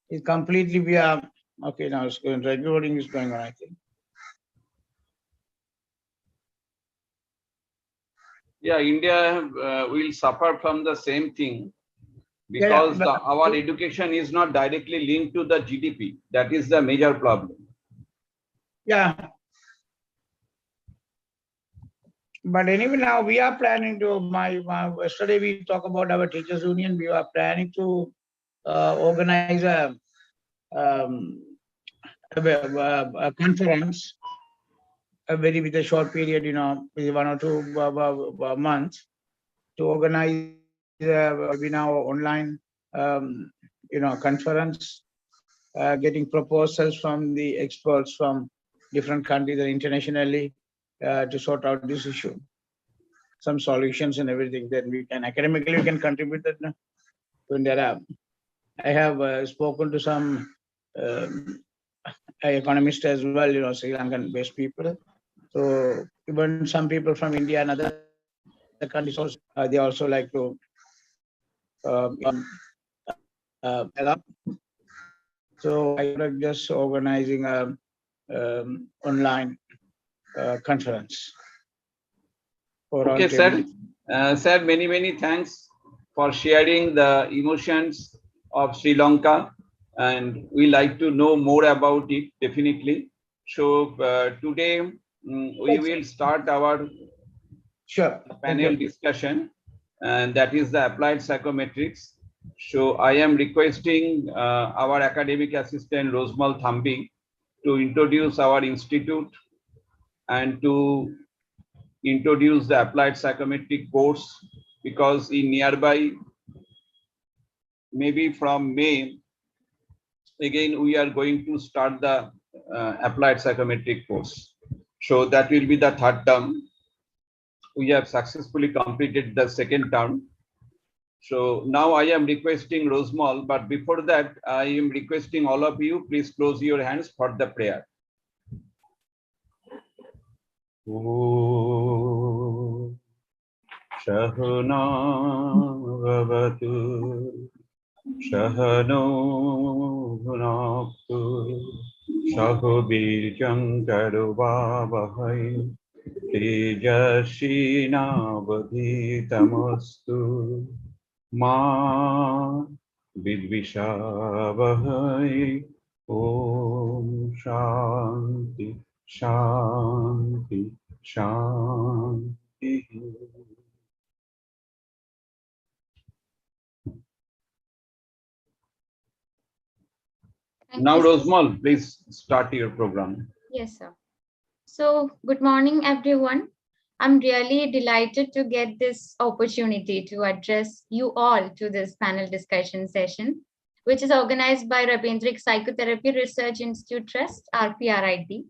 It's completely via, okay, now it's going, recording is going on, I think. Yeah, India will suffer from the same thing because our education is not directly linked to the GDP. That is the major problem. Yeah. But anyway, now we are planning to, yesterday we talked about our teachers union. We are planning to organize a conference, with a short period, with 1 or 2 months, to organize webinar online, conference, getting proposals from the experts from different countries and internationally to sort out this issue. Some solutions and everything. Then we can academically we can contribute that. When there are, I have spoken to some economists as well, Sri Lankan-based people. So even some people from India and other countries also, they also like to help. So I am just organizing a online conference. Okay, sir. Sir, many thanks for sharing the emotions of Sri Lanka, and we like to know more about it, definitely. So today we will start our panel discussion, and that is the applied psychometrics. So I am requesting our academic assistant Rosmal Thambi to introduce our institute and to introduce the applied psychometric course, because in nearby, maybe from May, again we are going to start the applied psychometric course. So that will be the 3rd term. We have successfully completed the 2nd term. So now I am requesting Rosmal, but before that I am requesting all of you, please close your hands for the prayer. Shahana Vavatu Shahano Bhunaktu Shahobirjam Karuvavahai Tejashina Vadhitamastu Ma Vidvishavahai Om Shanti Shanti Shanti. Now, Rosmal, please start your program. Yes, sir. So, good morning, everyone. I'm really delighted to get this opportunity to address you all to this panel discussion session, which is organized by Rabindrax Psychotherapy Research Institute Trust, RPRIT.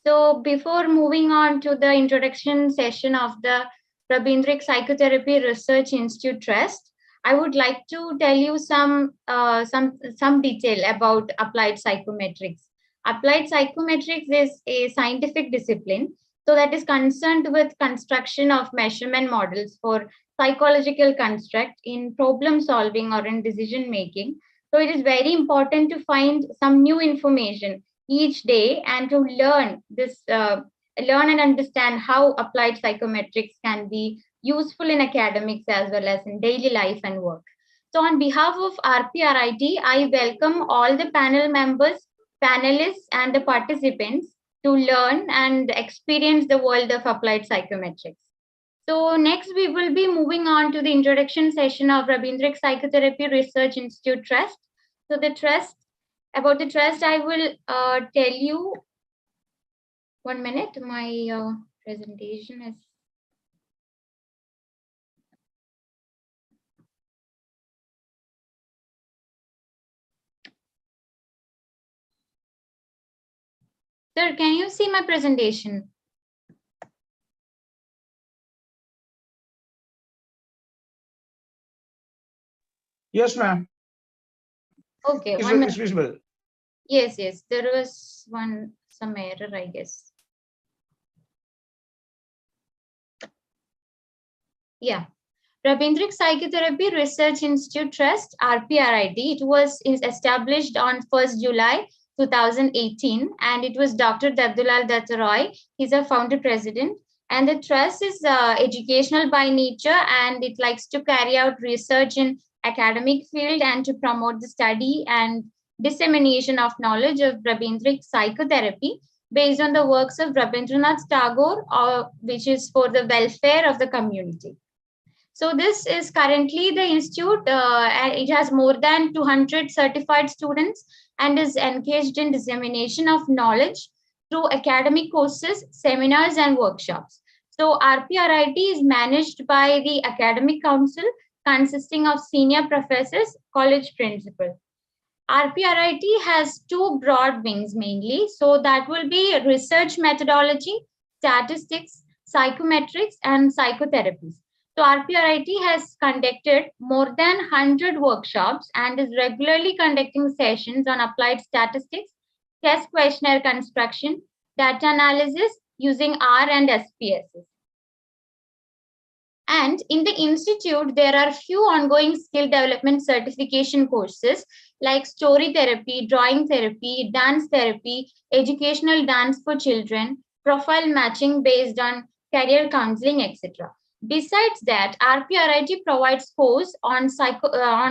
So, before moving on to the introduction session of the Rabindrax Psychotherapy Research Institute Trust, I would like to tell you some detail about applied psychometrics. Applied psychometrics is a scientific discipline, so that is concerned with construction of measurement models for psychological construct in problem solving or in decision making. So it is very important to find some new information each day and to learn and understand how applied psychometrics can be useful in academics as well as in daily life and work. So on behalf of RPRIT, I welcome all the panel members, panelists, and the participants to learn and experience the world of applied psychometrics. So next we will be moving on to the introduction session of Rabindrax Psychotherapy Research Institute Trust. So about the trust, I will tell you. 1 minute, my presentation is. Sir, can you see my presentation? Yes, ma'am. Okay. It's visible. Yes. There was some error, I guess. Yeah. Rabindrax Psychotherapy Research Institute Trust, RPRIT. It was established on 1st July 2018, and it was Dr. Dabdulal Datta Roy. He's a founder president. And the trust is educational by nature, and it likes to carry out research in academic field and to promote the study and dissemination of knowledge of Rabindrax psychotherapy based on the works of Rabindranath Tagore, which is for the welfare of the community. So this is currently the institute, and it has more than 200 certified students and is engaged in dissemination of knowledge through academic courses, seminars, and workshops. So RPRIT is managed by the Academic Council consisting of senior professors, college principal. RPRIT has two broad wings mainly. So that will be research methodology, statistics, psychometrics, and psychotherapies. So RPRIT has conducted more than 100 workshops and is regularly conducting sessions on applied statistics, test questionnaire construction, data analysis using R and SPSS. And in the institute, there are few ongoing skill development certification courses like story therapy, drawing therapy, dance therapy, educational dance for children, profile matching based on career counseling, etc. Besides that, RPRIT provides course on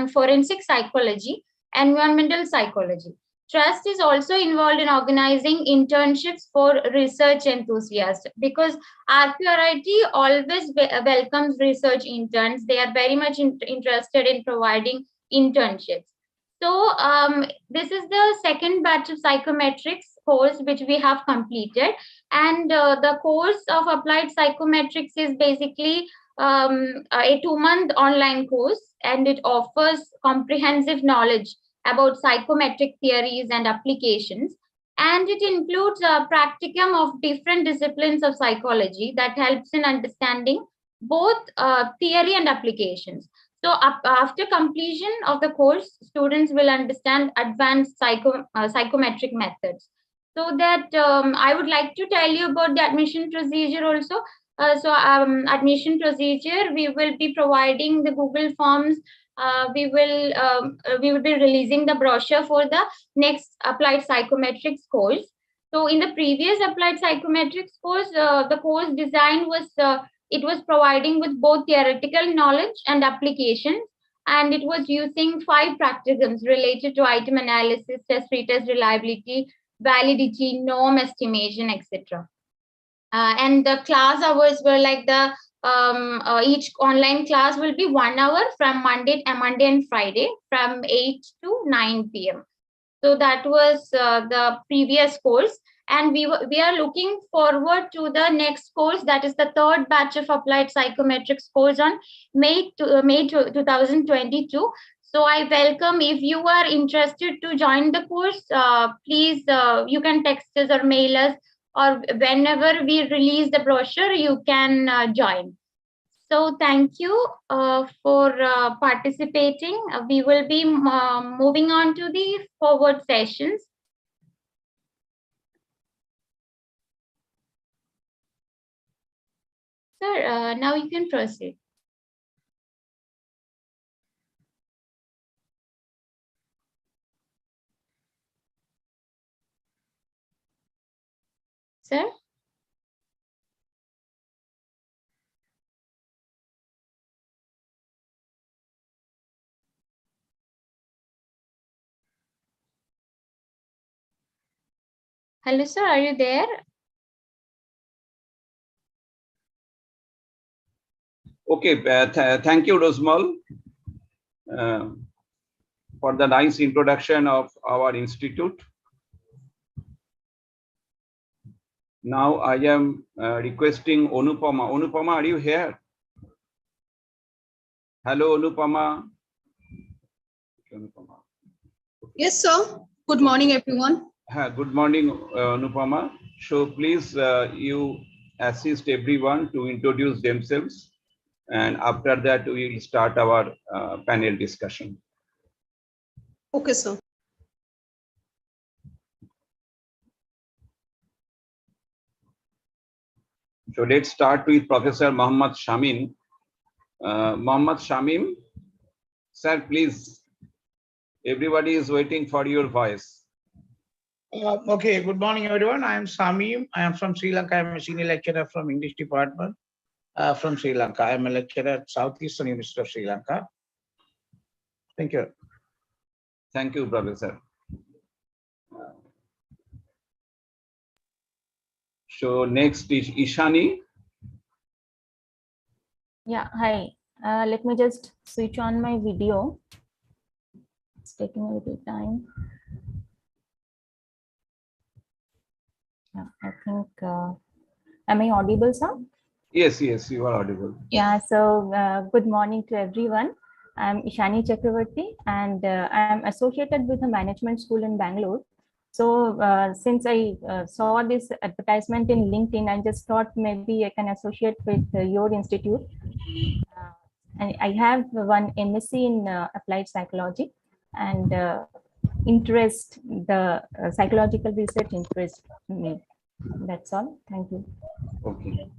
forensic psychology, environmental psychology. Trust is also involved in organizing internships for research enthusiasts because RPRIT always welcomes research interns. They are very much interested in providing internships. So this is the second batch of psychometrics course which we have completed, and the course of applied psychometrics is basically a 2-month online course, and it offers comprehensive knowledge about psychometric theories and applications, and it includes a practicum of different disciplines of psychology that helps in understanding both theory and applications. So after completion of the course, students will understand advanced psychometric methods. So that I would like to tell you about the admission procedure also. Admission procedure, we will be providing the Google Forms. We will be releasing the brochure for the next applied psychometrics course. So in the previous applied psychometrics course, the course design was it was providing with both theoretical knowledge and applications, and it was using 5 practicums related to item analysis, test retest reliability, validity, norm estimation, etc. And the class hours were like the each online class will be 1 hour from Monday and Friday from 8 to 9 p.m. So that was the previous course, and we are looking forward to the next course, that is the third batch of applied psychometrics course on May 2022. So I welcome, if you are interested to join the course, please you can text us or mail us, or whenever we release the brochure, you can join. So thank you for participating. We will be moving on to the forward sessions. Sir, now you can proceed. Sir? Hello, sir, are you there? Okay, thank you, Rosmal, for the nice introduction of our institute. Now I am requesting Anupama. Anupama, are you here? Hello, Anupama. Yes, sir. Good morning, everyone. Good morning, Anupama. So please, you assist everyone to introduce themselves, and after that we will start our panel discussion. Okay, sir. So let's start with Professor Muhammad Shamin. Mohammad Shamim. Sir, please. Everybody is waiting for your voice. Okay, good morning, everyone. I am Samim. I am from Sri Lanka. I am a senior lecturer from English department from Sri Lanka. I am a lecturer at Southeastern University of Sri Lanka. Thank you. Thank you, Professor. So next is Ishani. Yeah, hi. Let me just switch on my video. It's taking a little time. Yeah, I think, am I audible, sir? Yes, yes, you are audible. Yeah, so good morning to everyone. I'm Ishani Chakravarti and I'm associated with a management school in Bangalore. So since I saw this advertisement in LinkedIn, I just thought maybe I can associate with your institute. And I have one MSc in Applied Psychology and the psychological research interests me. That's all. Thank you. Okay.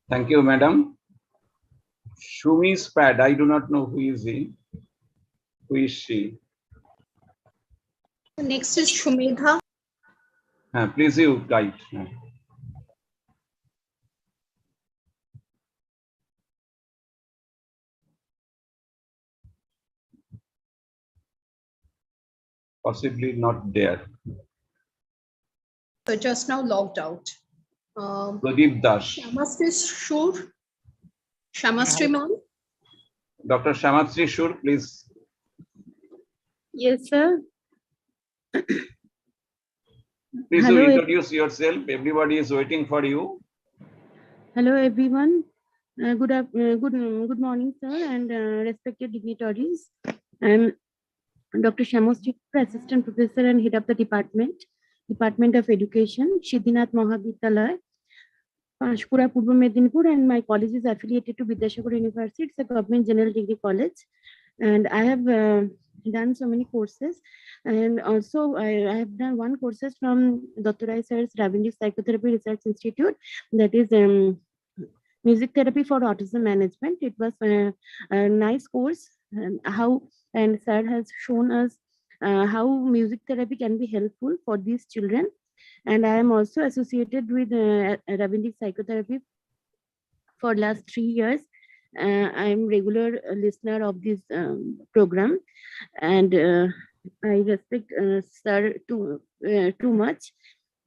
Thank you, madam. Shumi's pad. I do not know who is he. Who is she? Next is Shumedha. Please you guide. Possibly not there. So just now logged out. Pradeep Das. Shamastri Shur. Shamastri ma'am. Dr. Shamatri Shur, please. Yes, sir. Please Hello, you introduce yourself. Everybody is waiting for you. Hello, everyone. Good morning, sir, and respected dignitaries. I'm Dr. Shamastri, Assistant Professor and Head of the Department of Education, Siddhinath Mahavidyalaya, Panchkura, Purba Medinipur, and my college is affiliated to Vidyasagar University. It's a government general degree college, and I have done so many courses, and also I have done one courses from Dr. Rai sir's Rabindrax Psychotherapy Research Institute, that is music therapy for autism management. It was a nice course, and sir has shown us how music therapy can be helpful for these children. And I am also associated with Rabindrax Psychotherapy for last 3 years. I'm regular listener of this program, and I respect sir too much.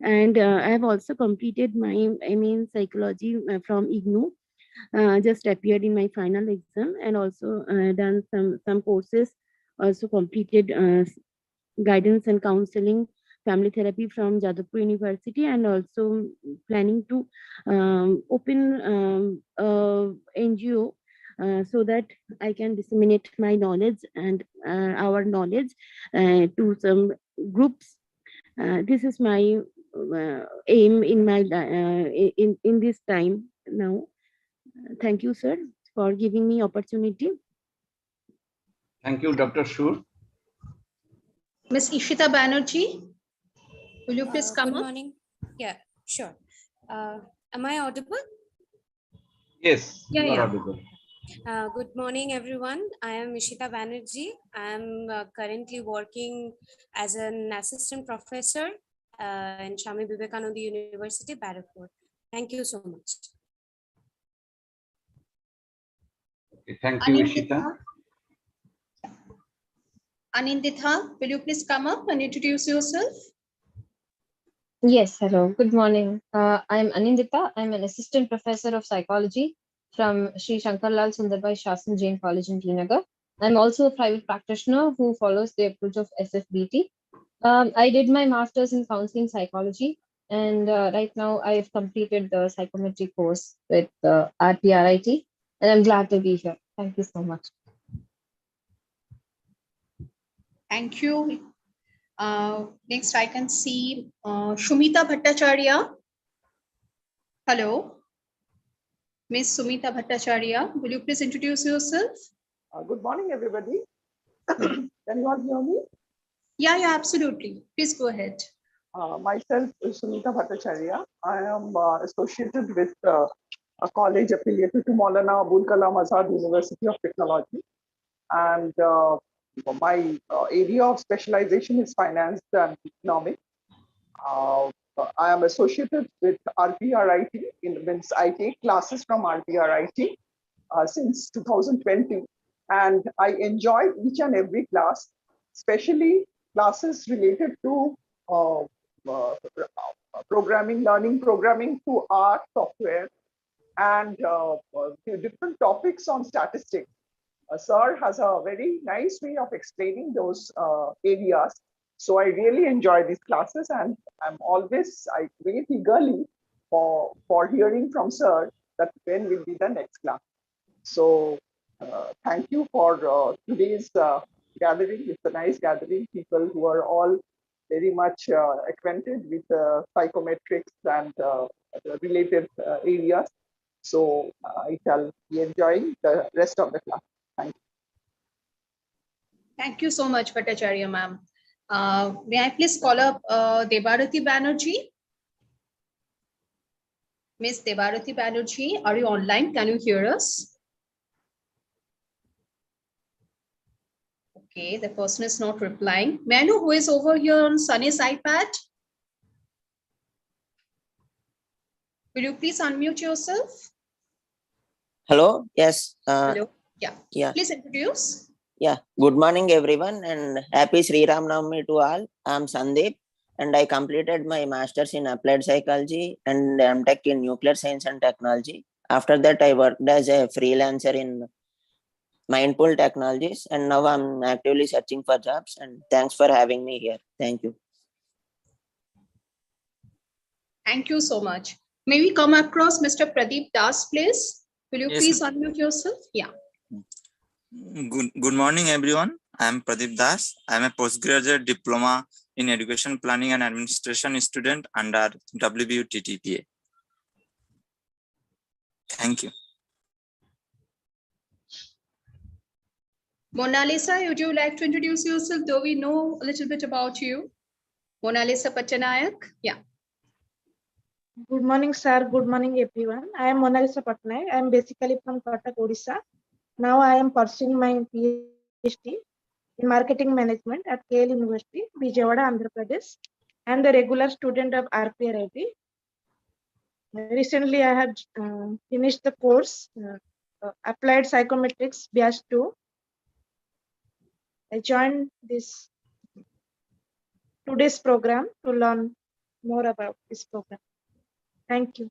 And I have also completed my MA in psychology from IGNOU. Just appeared in my final exam, and also done some courses. Also completed guidance and counseling, family therapy from Jadavpur University, and also planning to open NGO so that I can disseminate my knowledge and our knowledge to some groups. This is my aim in my in this time now. Thank you, sir, for giving me opportunity. Thank you, Dr. Shur. Miss Ishita Banerjee, will you please come Good up? morning. Yeah, sure. Am I audible? Yes, Yeah, you are yeah. audible. Good morning, everyone. I am Ishita Banerjee. I am currently working as an assistant professor in Swami Vivekananda University, Barrackpur. Thank you so much. Okay, thank you, Ishita. Anindita, will you please come up and introduce yourself? Yes, hello. Good morning. I'm Anindita. I'm an assistant professor of psychology from Sri Shankarlal Sundarbai Shasan Jain College in Tinagar. I'm also a private practitioner who follows the approach of SFBT. I did my master's in counseling psychology, and right now I have completed the psychometric course with RPRIT, and I'm glad to be here. Thank you so much. Thank you. Next, I can see Shumita Bhattacharya. Hello. Miss Sumita Bhattacharya, will you please introduce yourself? Good morning, everybody. Can you all hear me? Yeah, absolutely. Please go ahead. Myself is Sumita Bhattacharya. I am associated with a college affiliated to Maulana Abul Kalam Azad University of Technology. And my area of specialization is finance and economics. I am associated with RPRIT, means I take classes from RPRIT since 2020. And I enjoy each and every class, especially classes related to programming, learning programming through art, software, and different topics on statistics. Sir has a very nice way of explaining those areas. So I really enjoy these classes, and I wait eagerly for hearing from Sir that when will be the next class. So thank you for today's gathering. It's a nice gathering, people who are all very much acquainted with psychometrics and related areas. So I shall be enjoying the rest of the class. Thank you. Thank you so much, Bhattacharya ma'am. May I please call up Debarati Banerjee? Miss Debarati Banerjee, are you online? Can you hear us? Okay, the person is not replying. May I know who is over here on Sunny's iPad? Will you please unmute yourself? Hello. Yes. Hello. Yeah. Yeah. Please introduce. Yeah. Good morning, everyone, and happy Sri Ram Navami to all. I'm Sandeep, and I completed my master's in applied psychology and MTech in nuclear science and technology. After that, I worked as a freelancer in Mindful Technologies, and now I'm actively searching for jobs. And thanks for having me here. Thank you. Thank you so much. May we come across Mr. Pradeep Das, please? Will you please unmute yourself? Yeah. Good morning, everyone. I am Pradeep Das. I am a postgraduate diploma in education planning and administration student under WBU-TTPA. Thank you. Mona Lisa, would you like to introduce yourself, though we know a little bit about you? Mona Lisa Patnaik. Yeah. Good morning, sir. Good morning, everyone. I am Mona Lisa Patnaik. I am basically from Cuttack, Odisha. Now I am pursuing my PhD in marketing management at KL University, Vijayawada, Andhra Pradesh. I am the regular student of RPRIT. Recently, I have finished the course Applied Psychometrics Batch 2. I joined today's program to learn more about this program. Thank you.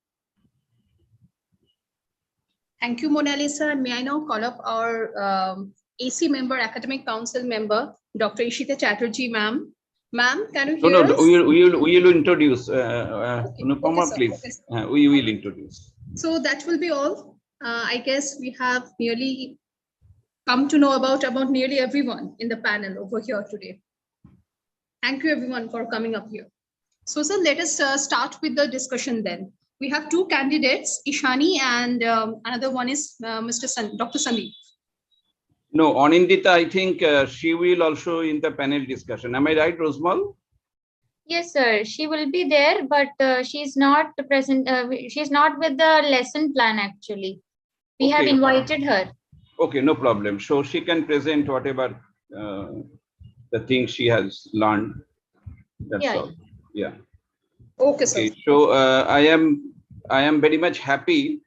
Thank you, Mona Lisa. And may I now call up our AC member, Academic Council member, Dr. Ishita Chatterjee, ma'am. Ma'am, can you hear us? We will introduce. Nupama, okay, please. Okay, we will introduce. So that will be all. I guess we have nearly come to know about nearly everyone in the panel over here today. Thank you, everyone, for coming up here. So, sir, let us start with the discussion then. We have two candidates, Ishani, and another one is Dr. Sandeep. No, Anindita, I think she will also in the panel discussion. Am I right, Rosmal? Yes, sir. She will be there, but she's not present. She's not with the lesson plan, actually. We have invited her. Okay, no problem. So she can present whatever the things she has learned. That's all. Yeah. Okay, sir. Okay, so I am very much happy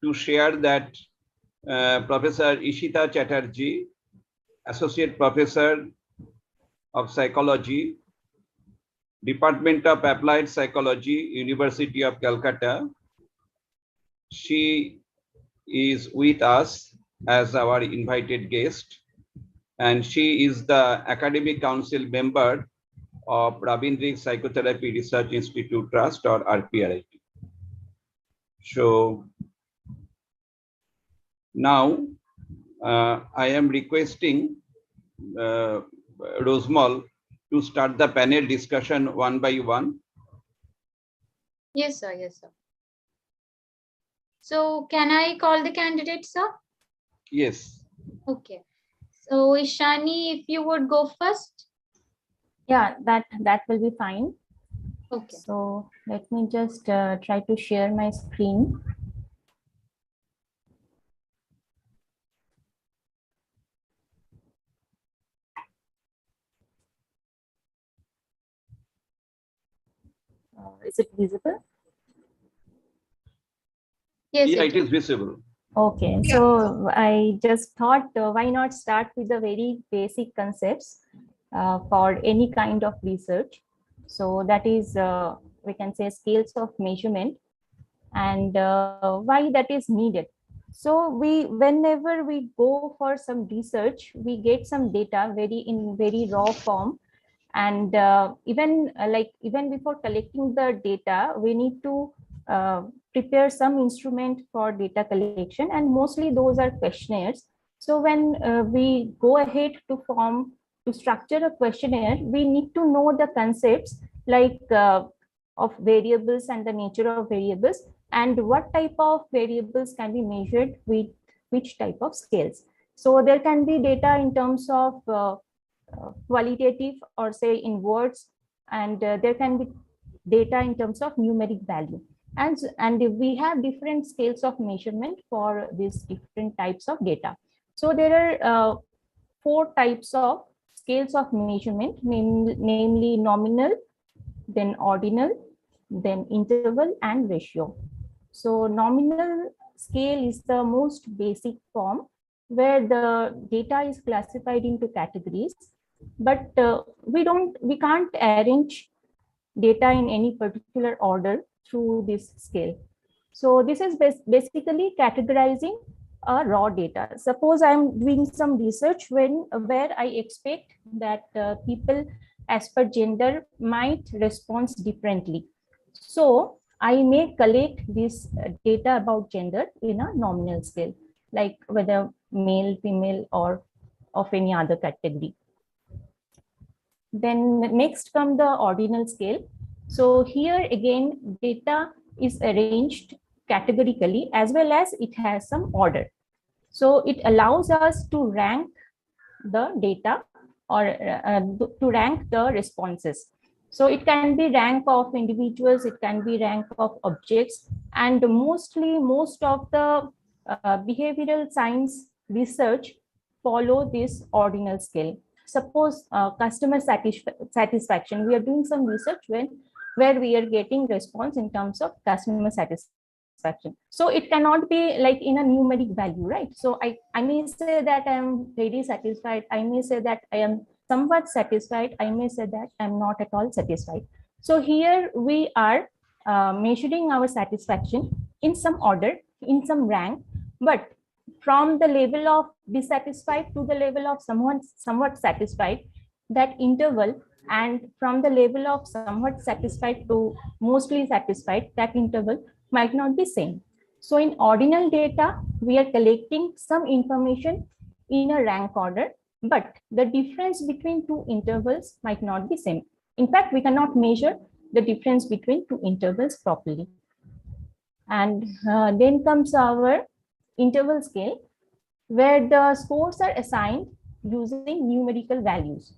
to share that Professor Ishita Chatterjee, Associate Professor of Psychology, Department of Applied Psychology, University of Calcutta. She is with us as our invited guest, and she is the Academic Council member of Rabindrax Psychotherapy Research Institute Trust, or RPRIT. So now I am requesting Rosmal to start the panel discussion one by one. Yes, sir. Yes, sir. So can I call the candidate, sir? Yes. Okay. So Ishani, if you would go first. Yeah, that will be fine. Okay. So let me just try to share my screen. Is it visible? Yes, yeah, it is visible. Okay, Yeah. so I just thought why not start with the very basic concepts for any kind of research. So that is, we can say, scales of measurement, and why that is needed. So whenever we go for some research, we get some data in very raw form, and even before collecting the data, we need to prepare some instrument for data collection, and mostly those are questionnaires. So when we go ahead to structure a questionnaire, we need to know the concepts like of variables and the nature of variables, and what type of variables can be measured with which type of scales. So there can be data in terms of qualitative, or say in words, and there can be data in terms of numeric value, and we have different scales of measurement for these different types of data. So there are 4 types of scales of measurement, namely nominal, then ordinal, then interval, and ratio. So nominal scale is the most basic form, where the data is classified into categories, but we can't arrange data in any particular order through this scale. So this is basically categorizing raw data. Suppose I'm doing some research where I expect that people as per gender might respond differently. So I may collect this data about gender in a nominal scale, like whether male, female, or of any other category. Then next come the ordinal scale. So here again, data is arranged categorically, as well as it has some order. So it allows us to rank the data, or to rank the responses. So it can be rank of individuals, it can be rank of objects, and most of the behavioral science research follow this ordinal scale. Suppose customer satisfaction, we are doing some research where we are getting response in terms of customer satisfaction. So it cannot be like in a numeric value, right? So I may say that I am very satisfied, I may say that I am somewhat satisfied, I may say that I am not at all satisfied. So here we are measuring our satisfaction in some order, in some rank, but from the level of dissatisfied to the level of somewhat satisfied, that interval, and from the level of somewhat satisfied to mostly satisfied, that interval might not be same. So in ordinal data, we are collecting some information in a rank order, but the difference between 2 intervals might not be same. In fact, we cannot measure the difference between 2 intervals properly. And then comes our interval scale, where the scores are assigned using numerical values.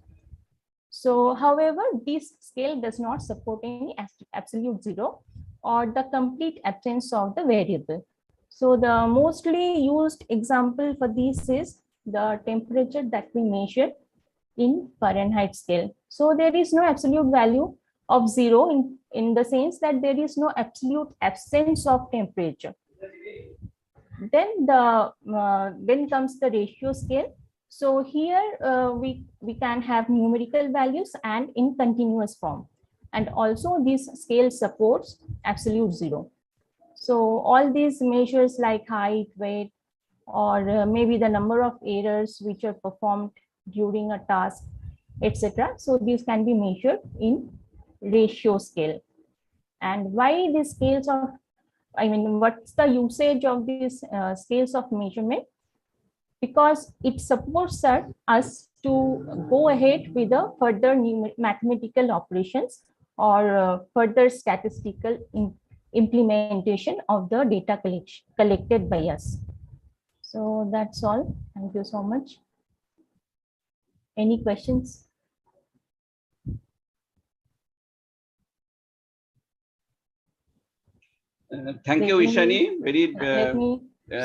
So, however, this scale does not support any absolute zero or the complete absence of the variable. So the mostly used example for this is the temperature that we measure in Fahrenheit scale. So there is no absolute value of zero in the sense that there is no absolute absence of temperature. Then comes the ratio scale. So here we can have numerical values and in continuous form. And also this scale supports absolute zero. So all these measures like height, weight, or maybe the number of errors which are performed during a task, etc. So these can be measured in ratio scale. And why these scales of, what's the usage of these scales of measurement? Because it supports us to go ahead with the further mathematical operations or further statistical implementation of the data collected by us. So that's all. Thank you so much. Any questions? Thank you, Ishani.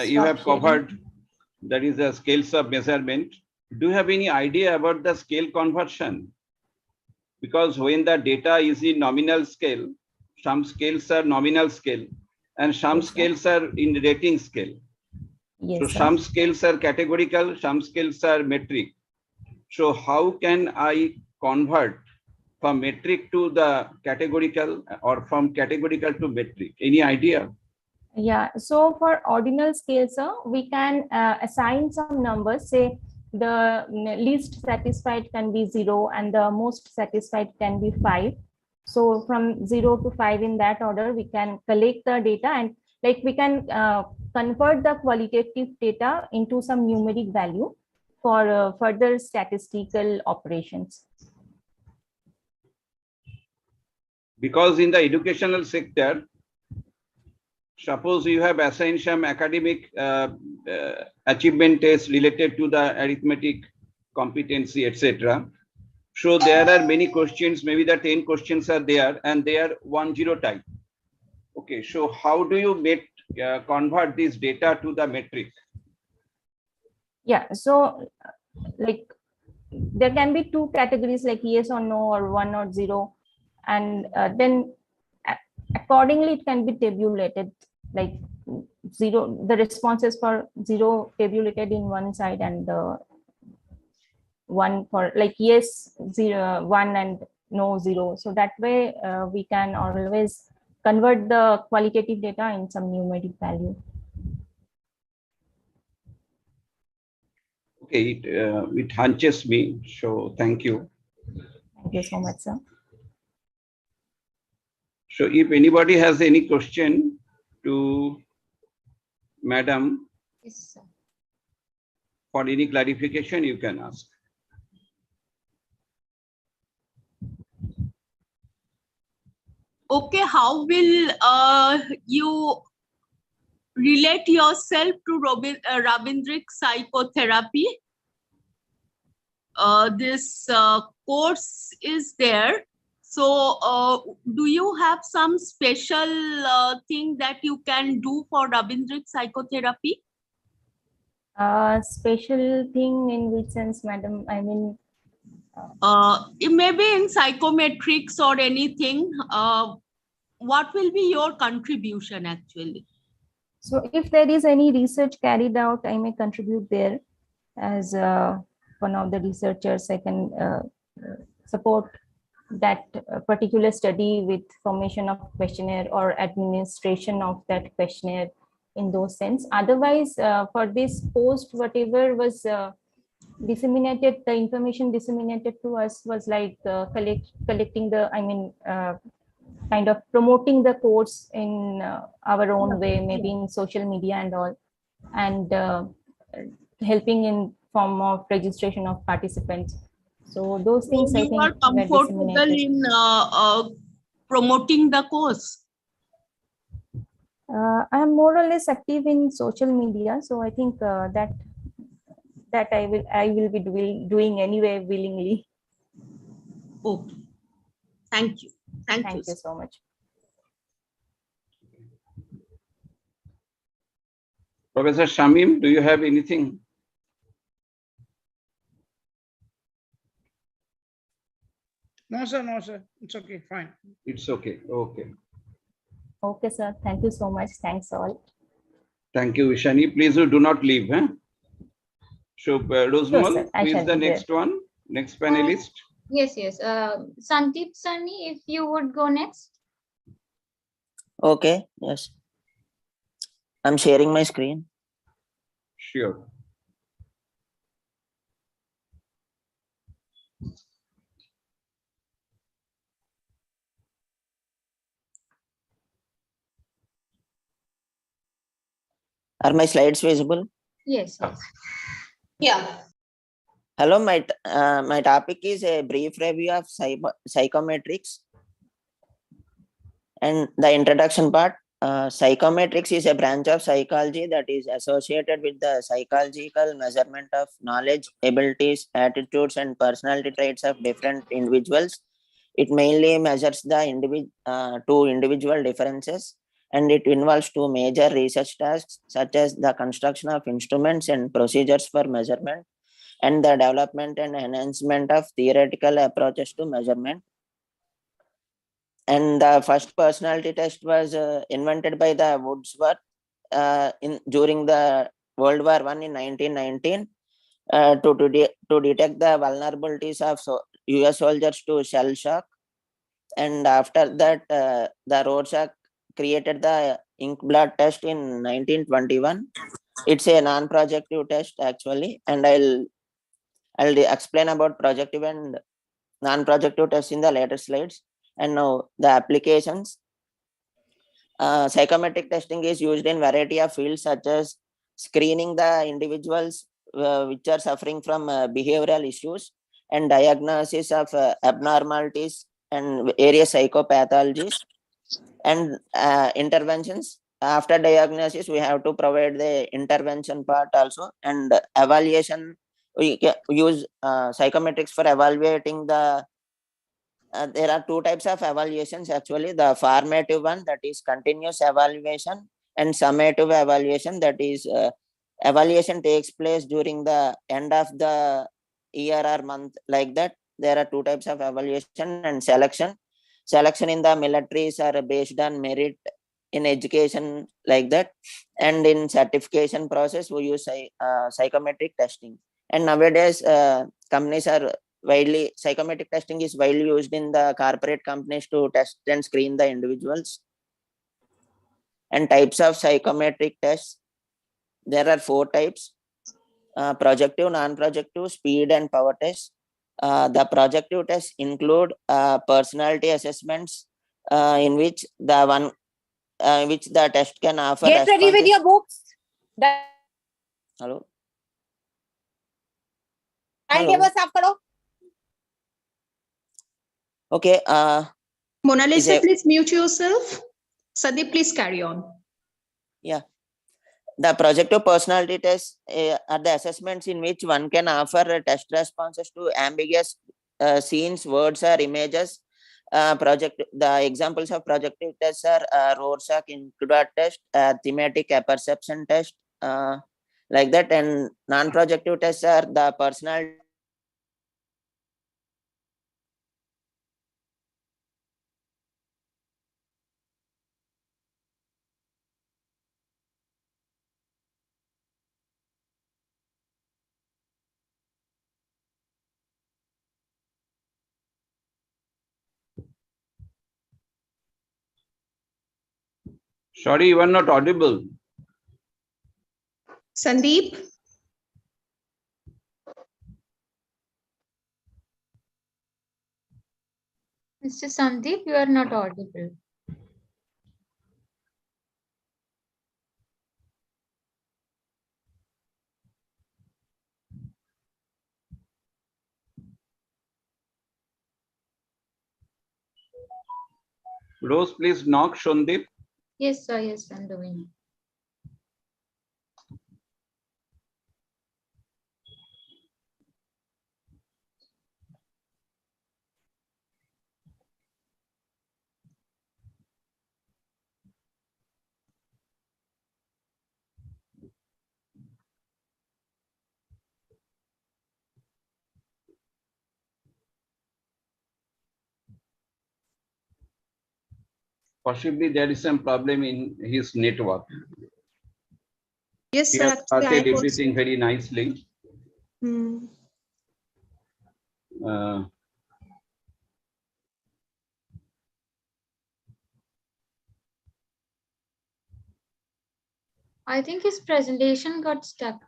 You have covered, that is the scales of measurement. Do you have any idea about the scale conversion? Because when the data is in nominal scale, some scales are nominal scale, and some scales are in rating scale. Yes, so sir. some scales are categorical, some scales are metric. So how can I convert from metric to the categorical or from categorical to metric? Any idea? Yeah, so for ordinal scale, sir, we can assign some numbers, say the least satisfied can be 0 and the most satisfied can be 5. So from 0 to 5 in that order, we can collect the data and like we can convert the qualitative data into some numeric value for further statistical operations. Because in the educational sector, suppose you have assigned some academic achievement tests related to the arithmetic competency, etc. So there are many questions, maybe the 10 questions are there and they are 1-0 type. Okay, so how do you convert this data to the metric? Yeah, so like there can be two categories like yes or no or 1 or 0, and then accordingly it can be tabulated, like 0, the responses for 0 tabulated in one side and the 1 for like yes 0 1 and no 0. So that way we can always convert the qualitative data in some numeric value. Okay, it hunches me, so thank you. Thank you so much, sir. So if anybody has any question to Madam, Yes, sir. for any clarification, you can ask. Okay, how will you relate yourself to Rabindrax Psychotherapy? This course is there. So do you have some special thing that you can do for Rabindrax Psychotherapy? Special thing in which sense, madam? I mean, maybe in psychometrics or anything. What will be your contribution actually? So if there is any research carried out, I may contribute there as one of the researchers. I can support that particular study with formation of questionnaire or administration of that questionnaire in those sense. Otherwise, for this post, whatever was disseminated, the information disseminated to us was like collecting the, I mean, kind of promoting the course in our own way, maybe in social media and all, and helping in form of registration of participants. So those things, so I think, you are comfortable in promoting the course. I am more or less active in social media, so I think that I will be doing anyway willingly. Okay, thank you. Thank you so much. Professor Shamim, do you have anything? No, sir. No, sir. It's okay. Fine. It's okay. Okay. Okay, sir. Thank you so much. Thanks all. Thank you, Ishani. Please do not leave. So, Rosmal, who is the next one? Next panelist? Yes. Sandeep Sani, if you would go next. Okay, yes. I'm sharing my screen. Sure. Are my slides visible? Yes. Yeah. Hello, my topic is a brief review of psychometrics. And the introduction part, psychometrics is a branch of psychology that is associated with the psychological measurement of knowledge, abilities, attitudes, and personality traits of different individuals. It mainly measures the two individual differences, and it involves two major research tasks, such as the construction of instruments and procedures for measurement, and the development and enhancement of theoretical approaches to measurement. And the first personality test was invented by the Wordsworth during the World War I in 1919 to detect the vulnerabilities of US soldiers to shell shock. And after that, the Rorschach created the ink blood test in 1921. It's a non-projective test actually, and I'll explain about projective and non-projective tests in the later slides. And now the applications. Psychometric testing is used in variety of fields such as screening the individuals which are suffering from behavioral issues and diagnosis of abnormalities and various psychopathologies, and interventions. After diagnosis, we have to provide the intervention part also, and evaluation. We use psychometrics for evaluating the there are two types of evaluations actually. The formative one, that is continuous evaluation, and summative evaluation, that is evaluation takes place during the end of the year or month, like that. There are two types of evaluation. And selection in the militaries are based on merit in education, like that. And in certification process, we use psychometric testing. And nowadays companies are psychometric testing is widely used in the corporate companies to test and screen the individuals. And types of psychometric tests, there are 4 types: projective, non-projective, speed, and power tests. The projective tests include personality assessments in which the test can offer. Get ready with your books. Hello. Timetable साफ करो. Okay. Mona Lisa, please mute yourself. Sandeep, please carry on. Yeah. The projective personality tests are the assessments in which one can offer test responses to ambiguous scenes, words, or images. The examples of projective tests are Rorschach include test, thematic perception test, like that. And non-projective tests are the personality. Sorry, you are not audible. Sandeep? Mr. Sandeep, you are not audible. Rose, please knock Sandeep. Yes, sir. Yes, I'm doing. Possibly there is some problem in his network. Yes, he sir. has started everything very nicely. I think his presentation got stuck.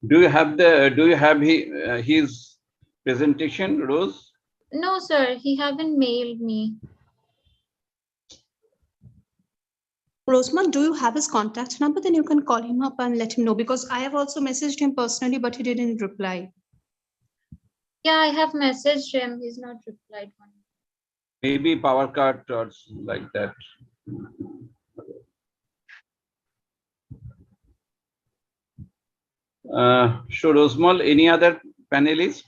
Do you have his presentation, Rose? No, sir. He haven't mailed me. Rosamond, do you have his contact number? Then you can call him up and let him know, because I have also messaged him personally, but he didn't reply. Yeah, I have messaged him. He's not replied. Maybe power cut or like that. So Rosmal, any other panelist?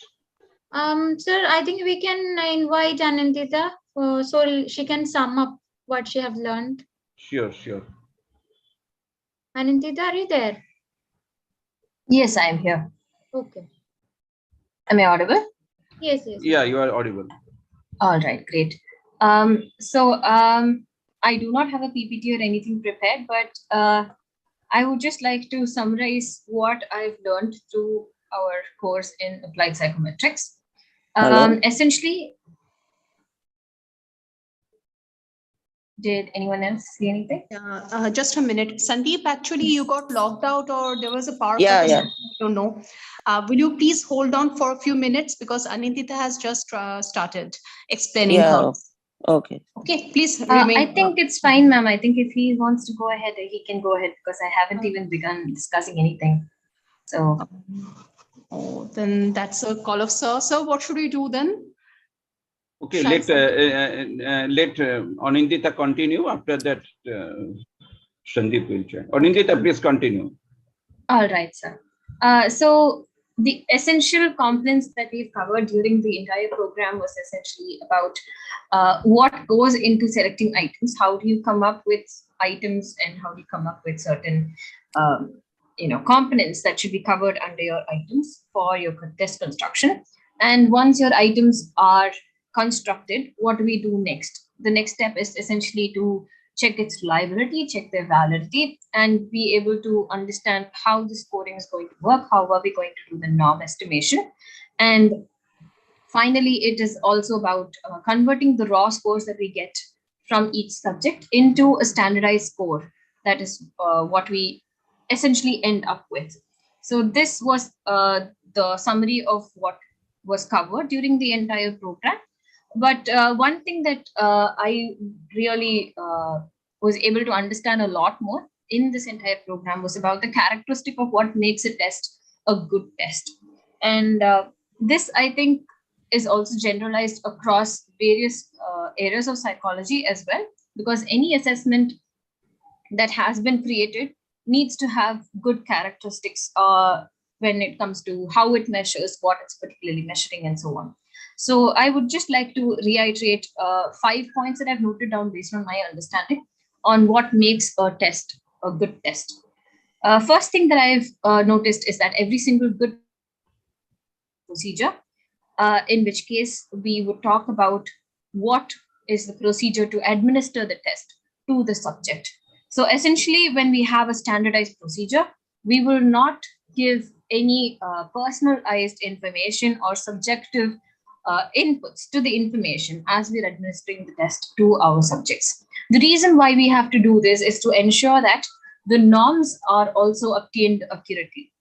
Sir, I think we can invite Anandita so she can sum up what she have learned. Sure, sure. Anandita, are you there? Yes, I am here. Okay. Am I audible? Yes, yes. Yeah, you are audible. All right, great. I do not have a PPT or anything prepared, but I would just like to summarize what I've learned through our course in Applied Psychometrics. Essentially, did anyone else see anything? Just a minute. Sandeep, actually, you got logged out or there was a power cut. Yeah. I don't know. Will you please hold on for a few minutes because Anindita has just started explaining her. Okay. Okay, please remain. I think it's fine, ma'am. I think if he wants to go ahead, he can go ahead because I haven't even begun discussing anything. So. Oh, then that's a call of sir. So what should we do then? Okay, let Anindita continue. After that, Sandeep will join. Anindita, please continue. All right, sir. So the essential components that we've covered during the entire program was essentially about what goes into selecting items. How do you come up with items and how do you come up with certain components that should be covered under your items for your test construction. And once your items are constructed, what do we do next? The next step is essentially to check its reliability, check their validity, and be able to understand how the scoring is going to work, how are we going to do the norm estimation. And finally, it is also about converting the raw scores that we get from each subject into a standardized score. That is what we essentially end up with. So this was the summary of what was covered during the entire program. But one thing that I really was able to understand a lot more in this entire program was about the characteristic of what makes a test a good test. And this, I think, is also generalized across various areas of psychology as well, because any assessment that has been created needs to have good characteristics when it comes to how it measures, what it's particularly measuring, and so on. So I would just like to reiterate 5 points that I've noted down based on my understanding on what makes a test a good test. First thing that I've noticed is that every single good procedure, in which case we would talk about what is the procedure to administer the test to the subject. So essentially, when we have a standardized procedure, we will not give any personalized information or subjective inputs to the information as we're administering the test to our subjects. The reason why we have to do this is to ensure that the norms are also obtained accurately.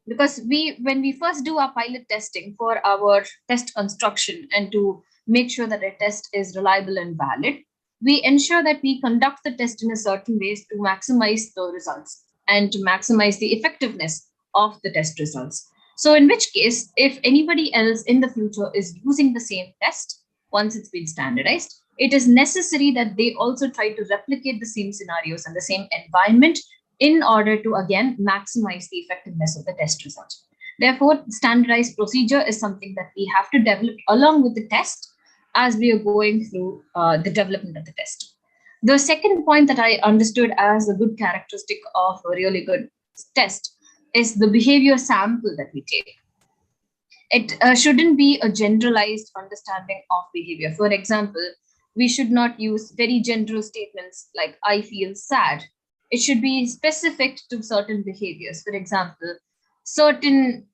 Because when we first do our pilot testing for our test construction and to make sure that a test is reliable and valid, we ensure that we conduct the test in a certain way to maximize the results and to maximize the effectiveness of the test results. So in which case, if anybody else in the future is using the same test, once it's been standardized, it is necessary that they also try to replicate the same scenarios and the same environment in order to, again, maximize the effectiveness of the test result. Therefore, standardized procedure is something that we have to develop along with the test as we are going through the development of the test. The second point that I understood as a good characteristic of a really good test is the behavior sample that we take. It shouldn't be a generalized understanding of behavior. For example, we should not use very general statements like, I feel sad. It should be specific to certain behaviors. For example, certain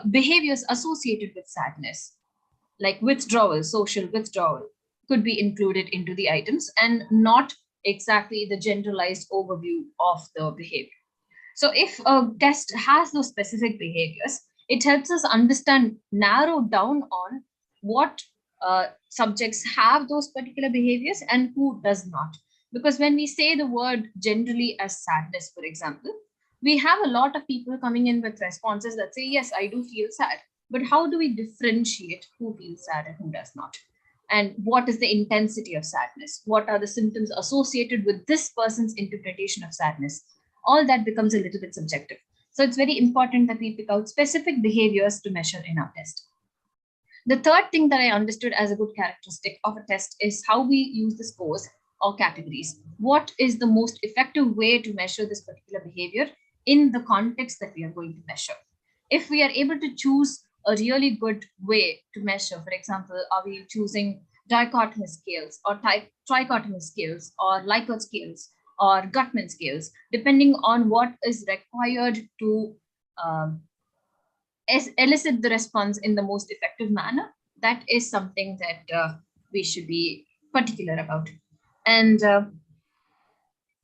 behaviors associated with sadness, like withdrawal, social withdrawal, could be included into the items and not exactly the generalized overview of the behavior. So if a test has those specific behaviors, it helps us understand, narrow down on what subjects have those particular behaviors and who does not. Because when we say the word generally as sadness, for example, we have a lot of people coming in with responses that say, yes, I do feel sad. But how do we differentiate who feels sad and who does not? And what is the intensity of sadness? What are the symptoms associated with this person's interpretation of sadness? All that becomes a little bit subjective. So it's very important that we pick out specific behaviors to measure in our test. The third thing that I understood as a good characteristic of a test is how we use the scores or categories. What is the most effective way to measure this particular behavior in the context that we are going to measure? If we are able to choose a really good way to measure, for example, are we choosing dichotomous scales or trichotomous scales or Likert scales or Gutman scales, depending on what is required to elicit the response in the most effective manner. That is something that we should be particular about. And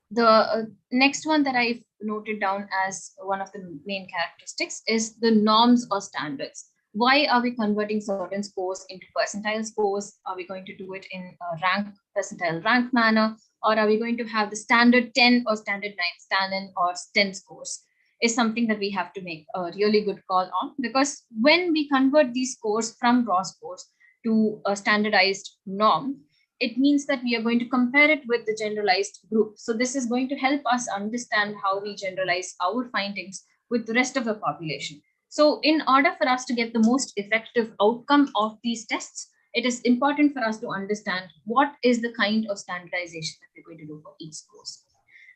the next one that I've noted down as one of the main characteristics is the norms or standards. Why are we converting certain scores into percentile scores? Are we going to do it in a percentile rank manner? Or are we going to have the standard 10 or standard 9 standard or 10 scores? Is something that we have to make a really good call on, because when we convert these scores from raw scores to a standardized norm, it means that we are going to compare it with the generalized group. So this is going to help us understand how we generalize our findings with the rest of the population. So in order for us to get the most effective outcome of these tests, it is important for us to understand what is the kind of standardization that we're going to do for each course.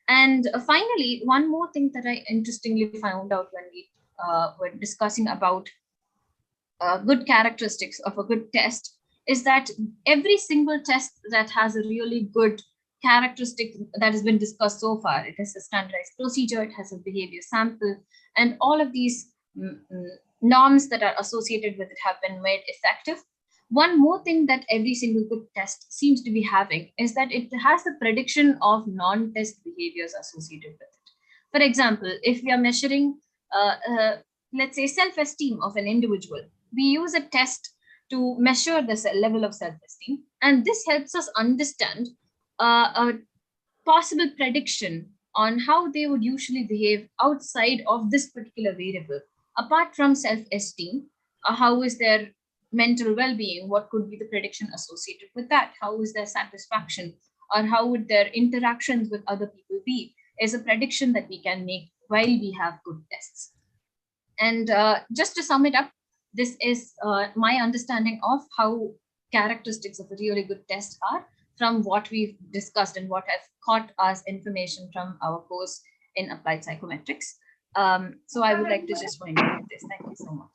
And finally, one more thing that I interestingly found out when we were discussing about good characteristics of a good test is that every single test that has a really good characteristic that has been discussed so far, it has a standardized procedure, it has a behavior sample, and all of these norms that are associated with it have been made effective. One more thing that every single good test seems to be having is that it has the prediction of non-test behaviors associated with it. For example, if we are measuring, let's say, self-esteem of an individual, we use a test to measure the level of self-esteem. And this helps us understand a possible prediction on how they would usually behave outside of this particular variable. Apart from self-esteem, how is their mental well-being? What could be the prediction associated with that? How is their satisfaction? Or how would their interactions with other people be? Is a prediction that we can make while we have good tests. And just to sum it up, this is my understanding of how characteristics of a really good test are from what we've discussed and what have caught us information from our course in Applied Psychometrics. So I would like to just wind up with this. Thank you so much.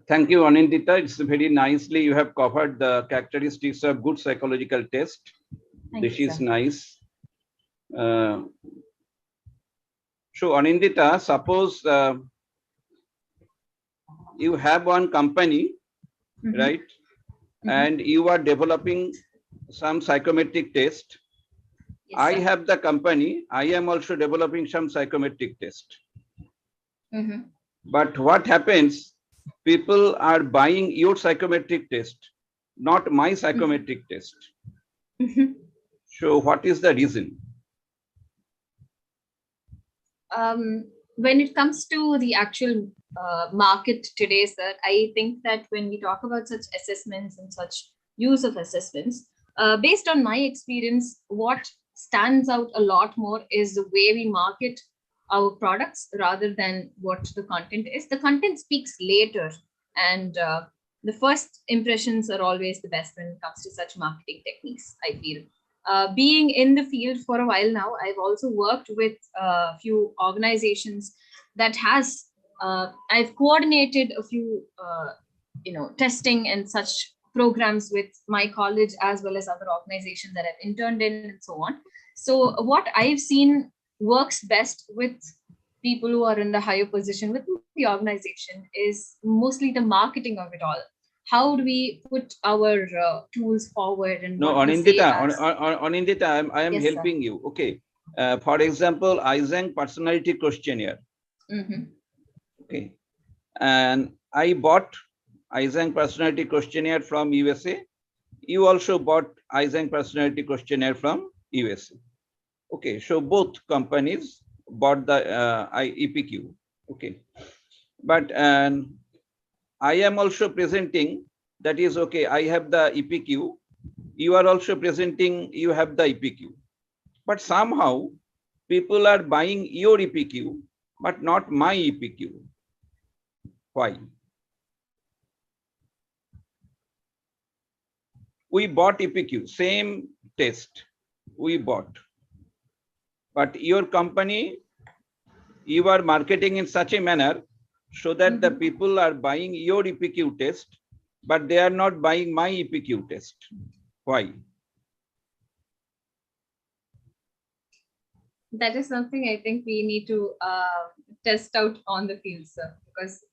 Thank you, Anindita. It's very nicely you have covered the characteristics of good psychological test. This is nice. So Anindita, suppose you have one company, right? And you are developing some psychometric test. Yes, I have the company. I am also developing some psychometric test. But what happens? People are buying your psychometric test, not my psychometric test. So what is the reason? When it comes to the actual market today, sir, I think that when we talk about such assessments and such use of assessments, based on my experience, what stands out a lot more is the way we market our products rather than what the content is. The content speaks later, and the first impressions are always the best when it comes to such marketing techniques, I feel. Being in the field for a while now, I've also worked with a few organizations that has, I've coordinated a few, testing and such programs with my college as well as other organizations that I've interned in and so on. So what I've seen works best with people who are in the higher position within the organization is mostly the marketing of it all. How do we put our tools forward? And no, Anindita, I am yes, helping you. Okay. For example, Eysenck personality questionnaire. Okay. And I bought Eysenck personality questionnaire from USA. You also bought Eysenck personality questionnaire from USA. Okay. So both companies bought the EPQ. Okay. But I am also presenting, that is okay, I have the EPQ. You are also presenting, you have the EPQ. But somehow people are buying your EPQ, but not my EPQ. Why? We bought EPQ, same test we bought. But your company, you are marketing in such a manner so that the people are buying your EPQ test, but they are not buying my EPQ test. Why? That is something I think we need to test out on the field, sir, because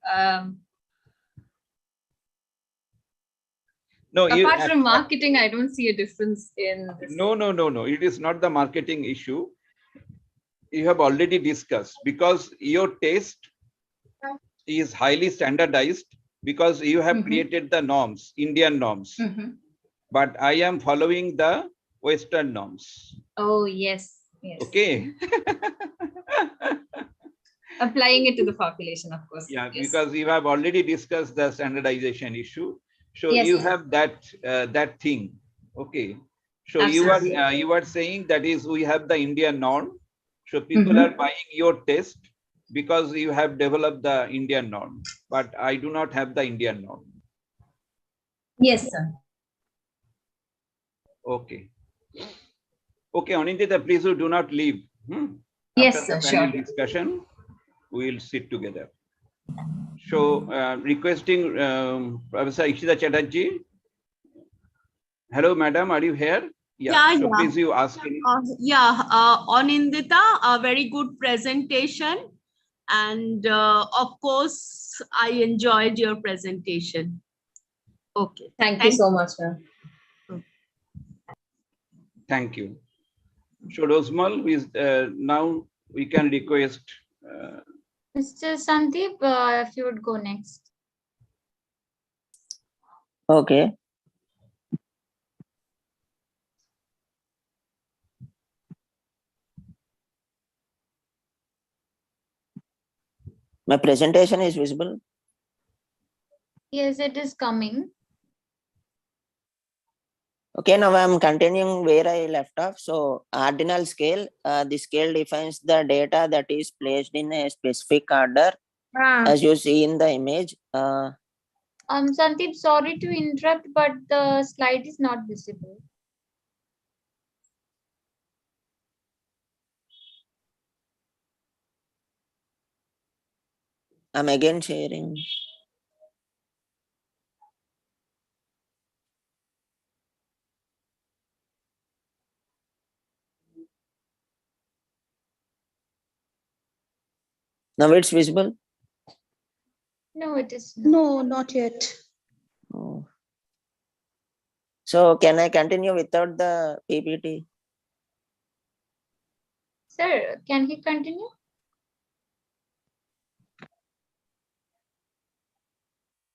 no, apart from marketing, I don't see a difference in this. No. It is not the marketing issue. You have already discussed, because your test is highly standardized, because you have created the norms, Indian norms. But I am following the Western norms. Oh, yes. Yes. Okay. Applying it to the population, of course. Yeah, yes. Because you have already discussed the standardization issue. So yes, you yes. have that thing. Okay. So Absolutely. you are saying that is we have the Indian norm. So people are buying your test because you have developed the Indian norm, but I do not have the Indian norm. Yes, sir. Okay. Okay, Anindita, please do not leave. Yes, After sir, the panel sure. discussion, we will sit together. So, requesting Professor Ishita Chatterjee. Hello, madam, are you here? Yeah, so please you ask. Anindita, a very good presentation. And of course, I enjoyed your presentation. Okay. Thank you so much, sir. Thank you. So, Rosmal, now we can request. Mr. Sandeep, if you would go next. Okay. My presentation is visible. Yes, it is coming. Okay, now I'm continuing where I left off. So, ordinal scale, the scale defines the data that is placed in a specific order, as you see in the image. Sandeep, sorry to interrupt, but the slide is not visible. I'm again sharing. Now it's visible? No, it is not. No, not yet. Oh. So can I continue without the PPT? Sir, can he continue?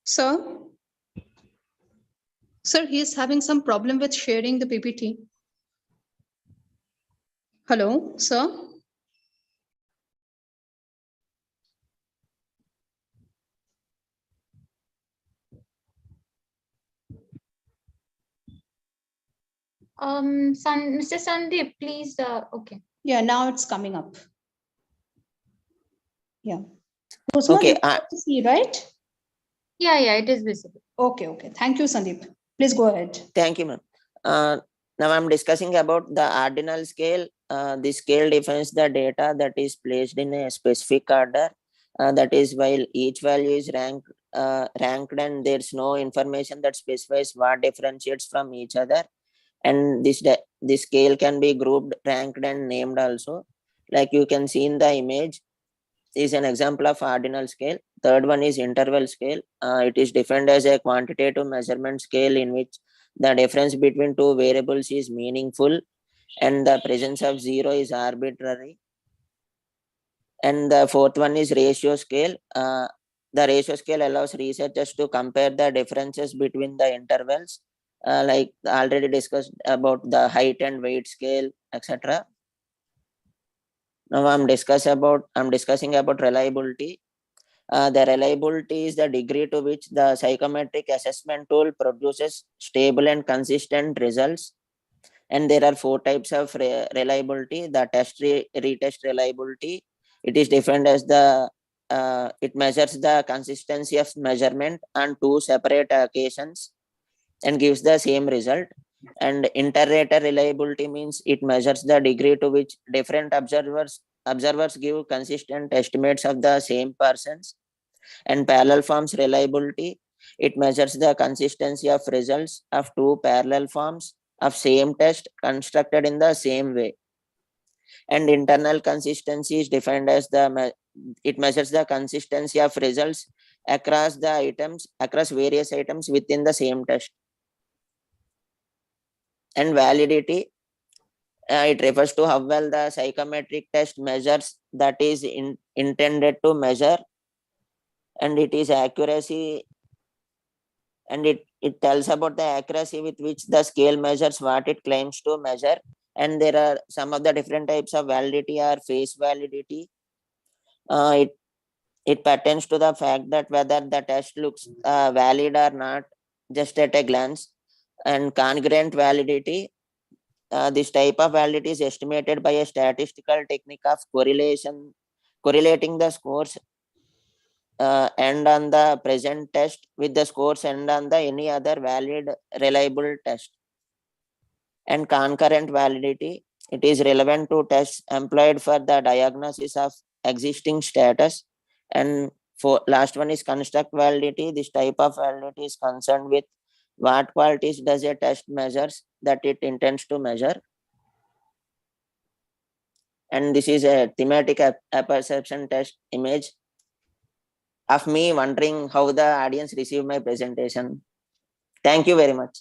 Sir? Sir, he is having some problem with sharing the PPT. Hello, sir? Mr. Sandeep, please, okay. Yeah, now it's coming up. Yeah. Okay. To see, right? Yeah, it is visible. Okay. Thank you, Sandeep. Please go ahead. Thank you, ma'am. Now I'm discussing about the ordinal scale. The scale defines the data that is placed in a specific order. That is, while each value is ranked and there's no information that specifies what differentiates from each other. And this scale can be grouped, ranked, and named also. Like you can see in the image, is an example of ordinal scale. Third one is interval scale. It is defined as a quantitative measurement scale in which the difference between two variables is meaningful and the presence of zero is arbitrary. And the fourth one is ratio scale. The ratio scale allows researchers to compare the differences between the intervals, like already discussed about the height and weight scale, etc. Now I'm discussing about reliability. The reliability is the degree to which the psychometric assessment tool produces stable and consistent results. And there are four types of reliability. The retest reliability. It is defined as it measures the consistency of measurement on two separate occasions and gives the same result. And inter-rater reliability means it measures the degree to which different observers give consistent estimates of the same persons. And parallel forms reliability, It measures the consistency of results of two parallel forms of same test constructed in the same way. And internal consistency is defined as it measures the consistency of results across various items within the same test. And validity, it refers to how well the psychometric test measures that is intended to measure, and it is accuracy, and it tells about the accuracy with which the scale measures what it claims to measure. And there are some of the different types of validity are face validity. It pertains to the fact that whether the test looks valid or not just at a glance. And congruent validity, this type of validity is estimated by a statistical technique of correlating the scores and on the present test with the scores and on the any other valid reliable test. And concurrent validity, it is relevant to tests employed for the diagnosis of existing status. And for last one is construct validity. This type of validity is concerned with what qualities does a test measures that it intends to measure. And this is a thematic apperception test image of me wondering how the audience received my presentation. Thank you very much.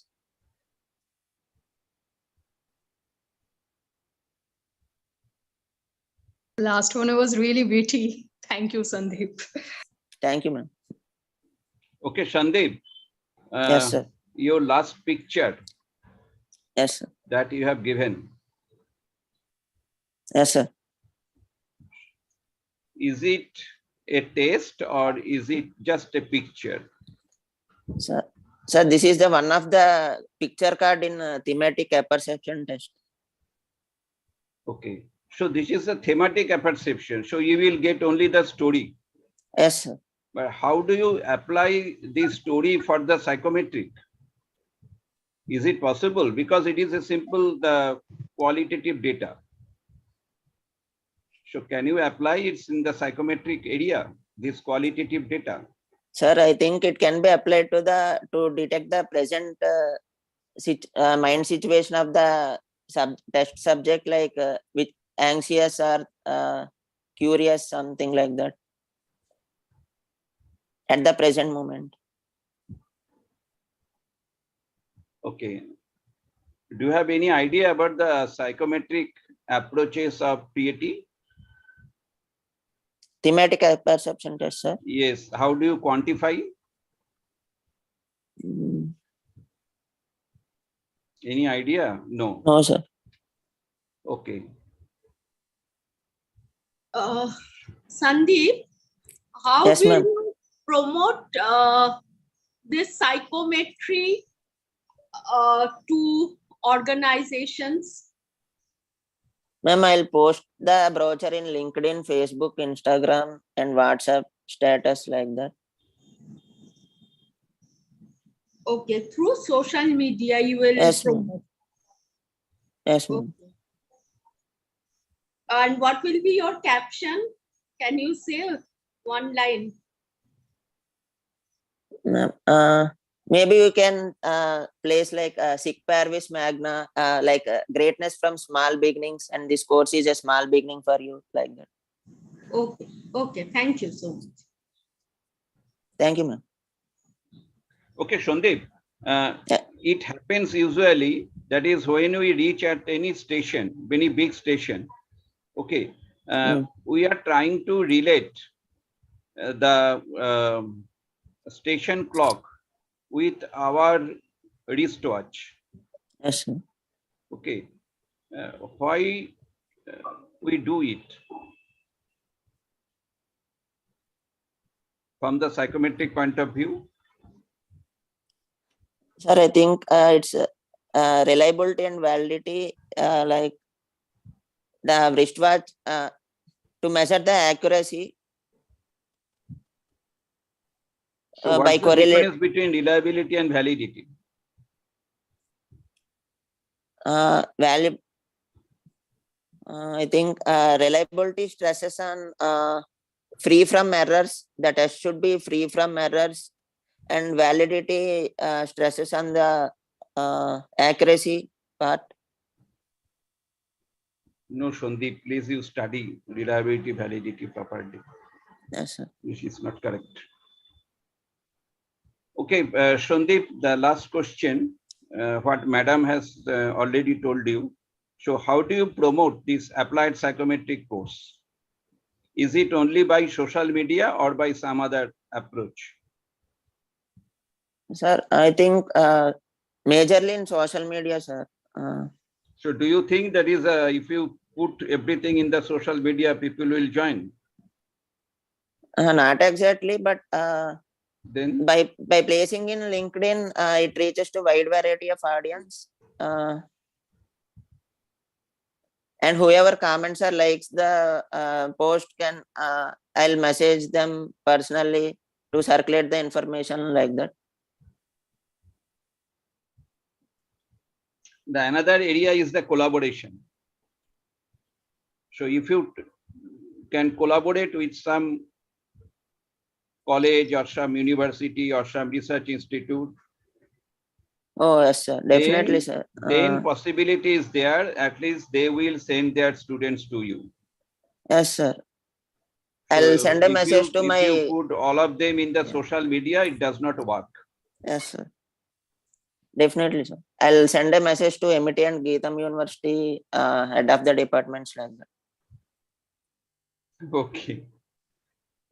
Last one was really witty. Thank you, Sandeep. Thank you, ma'am. Okay, Sandeep. Yes, sir. Your last picture. Yes, sir. That you have given. Yes, sir. Is it a test or is it just a picture? Sir, this is the one of the picture card in thematic apperception test. Okay. So this is a thematic apperception. So you will get only the story. Yes, sir. But how do you apply this story for the psychometric? Is it possible? Because it is a simple qualitative data. So can you apply it in the psychometric area, this qualitative data? Sir, I think it can be applied to detect the present mind situation of the test subject, like with anxious or curious, something like that, at the present moment. Okay. Do you have any idea about the psychometric approaches of PAT? Thematic perception test, sir. Yes. How do you quantify? Any idea? No. No, sir. Okay. Sandeep, how Yes, will ma'am. you promote this psychometry to organizations? Ma'am, I'll post the brochure in LinkedIn, Facebook, Instagram, and WhatsApp status like that. Okay, through social media you will promote. Yes, ma'am. Okay. And what will be your caption? Can you say one line? Maybe you can place like sic parvis magna, like greatness from small beginnings, and this course is a small beginning for you, like that. Okay, okay. Thank you so much. Thank you, ma'am. Okay, Sandeep. It happens usually, that is when we reach at any station, any big station. Okay, we are trying to relate the station clock with our wristwatch. Yes, sir. Okay, why we do it? From the psychometric point of view? Sir, I think it's reliability and validity, like the wristwatch to measure the accuracy. So what's the difference between reliability and validity? I think reliability stresses on free from errors. The test should be free from errors, and validity stresses on the accuracy part. No, Shandeep, please you study reliability, validity properly. Yes, sir. Which is not correct. Okay, Shandeep, the last question, what Madam has already told you. So how do you promote this applied psychometric course? Is it only by social media or by some other approach? Sir, I think majorly in social media, sir. So do you think that is if you put everything in the social media, people will join? Not exactly, but then by placing in LinkedIn, it reaches to wide variety of audience. And whoever comments or likes the post can, I'll message them personally to circulate the information like that. The another area is the collaboration. So if you can collaborate with some college or some university or some research institute. Oh, yes, sir. Definitely, sir. Then possibility is there, at least they will send their students to you. Yes, sir. I'll send a message to my... If you put all of them in the social media, it does not work. Yes, sir. Definitely, sir. I'll send a message to MIT and Geetham University, head of the departments like that. Okay.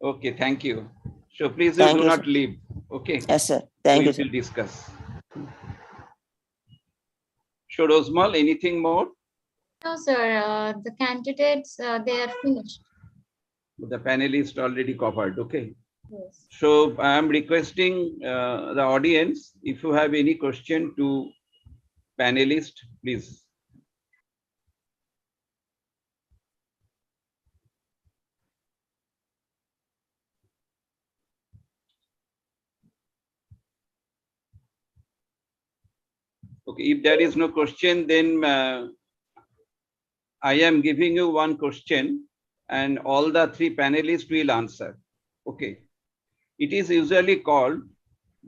Okay, thank you. So please do not leave. Okay. Yes, sir. Thank you, sir. We will discuss. So Rosmal, anything more? No, sir. The candidates, they are finished. The panelists already covered. Okay. Yes. So I am requesting the audience, if you have any question to panelists, please. Okay, if there is no question, then I am giving you one question and all the three panelists will answer. Okay. It is usually called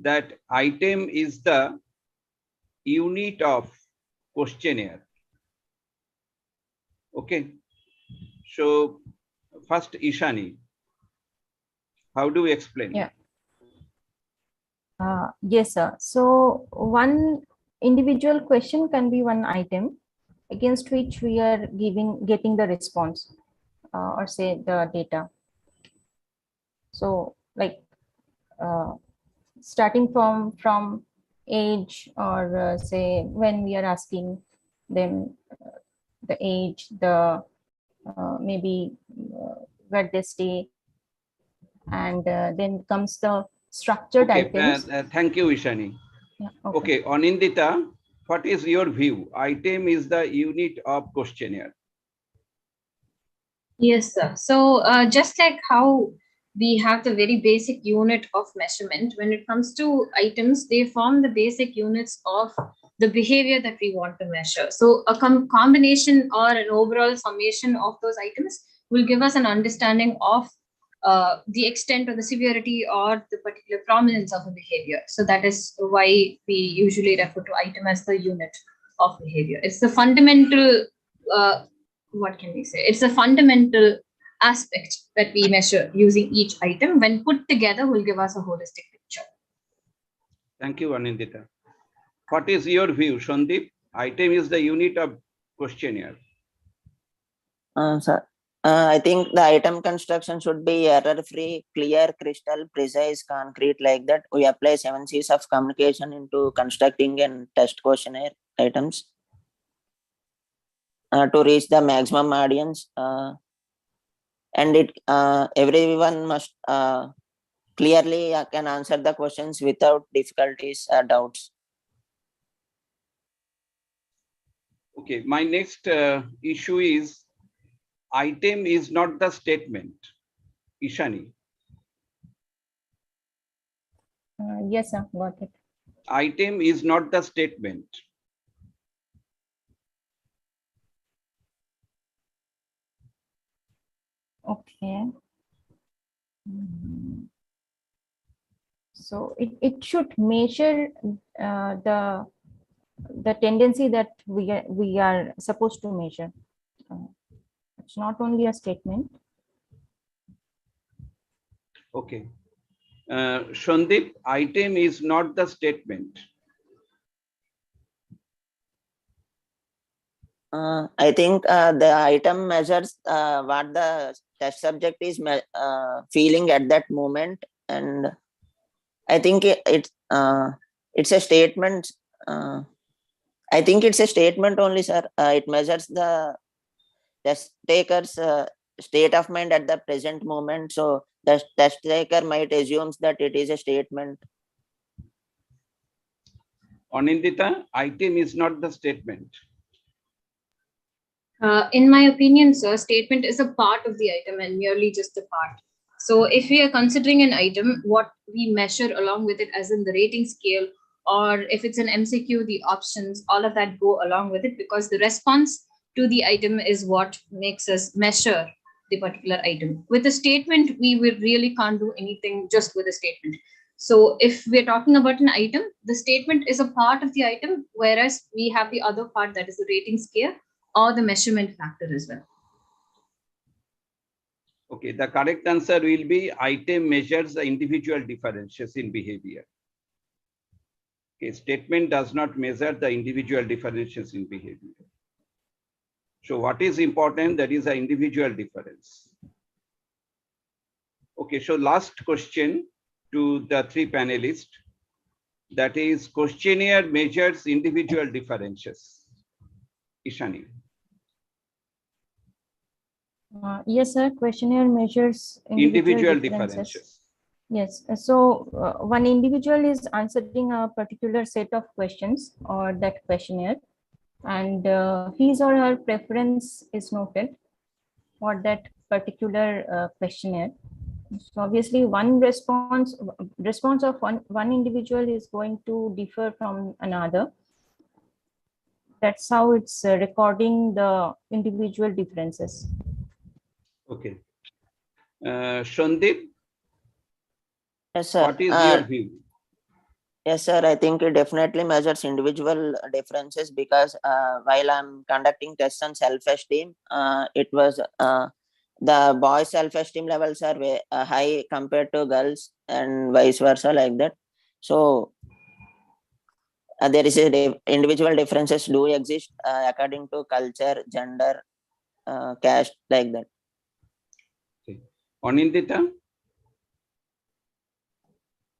that item is the unit of questionnaire. Okay. So first, Ishani, how do we explain? Yeah. Yes, sir. So one individual question can be one item against which we are getting the response or say the data. So like starting from age or say when we are asking them the age, the maybe where they stay, and then comes the structured items. Thank you, Ishani. Yeah, okay, Anindita, what is your view? Item is the unit of questionnaire. Yes, sir. So just like how we have the very basic unit of measurement, when it comes to items, they form the basic units of the behavior that we want to measure. So a combination or an overall summation of those items will give us an understanding of the extent or the severity or the particular prominence of a behavior. So that is why we usually refer to item as the unit of behavior. It's the fundamental, what can we say? It's a fundamental aspect that we measure using each item. When put together, will give us a holistic picture. Thank you, Anindita. What is your view, Shandeep? Item is the unit of questionnaire. Sir, I think the item construction should be error-free, clear, crystal, precise, concrete, like that. We apply 7 C's of communication into constructing and test questionnaire items to reach the maximum audience. And it everyone must clearly can answer the questions without difficulties or doubts. Okay, my next issue is item is not the statement. Ishani. Yes, sir, got it. Item is not the statement. Okay. So it should measure the tendency that we are supposed to measure. It's not only a statement. Okay. Shandip, item is not the statement. I think the item measures what the test subject is feeling at that moment, and I think it's a statement. I think it's a statement only, sir. It measures the test taker's state of mind at the present moment. So the test taker might assume that it is a statement. Anindita, item is not the statement. In my opinion, sir, statement is a part of the item and merely just a part. So if we are considering an item, what we measure along with it, as in the rating scale, or if it's an MCQ, the options, all of that go along with it, because the response to the item is what makes us measure the particular item. With a statement, we really can't do anything just with a statement. So if we're talking about an item, the statement is a part of the item, whereas we have the other part, that is the rating scale or the measurement factor as well. Okay, the correct answer will be item measures the individual differences in behavior. Okay, statement does not measure the individual differences in behavior. So what is important? That is the individual difference. Okay, so last question to the three panelists. That is, questionnaire measures individual differences. Ishani. Yes, sir. Questionnaire measures individual differences. Yes. So one individual is answering a particular set of questions or that questionnaire, and his or her preference is noted for that particular questionnaire. So obviously, one response of one individual is going to differ from another. That's how it's recording the individual differences. Okay. Shandip? Yes, sir. What is your view? Yes, sir. I think it definitely measures individual differences because while I'm conducting tests on self-esteem, it was the boys' self-esteem levels are high compared to girls and vice versa, like that. So there is individual differences do exist according to culture, gender, caste, like that. Okay. Anindita?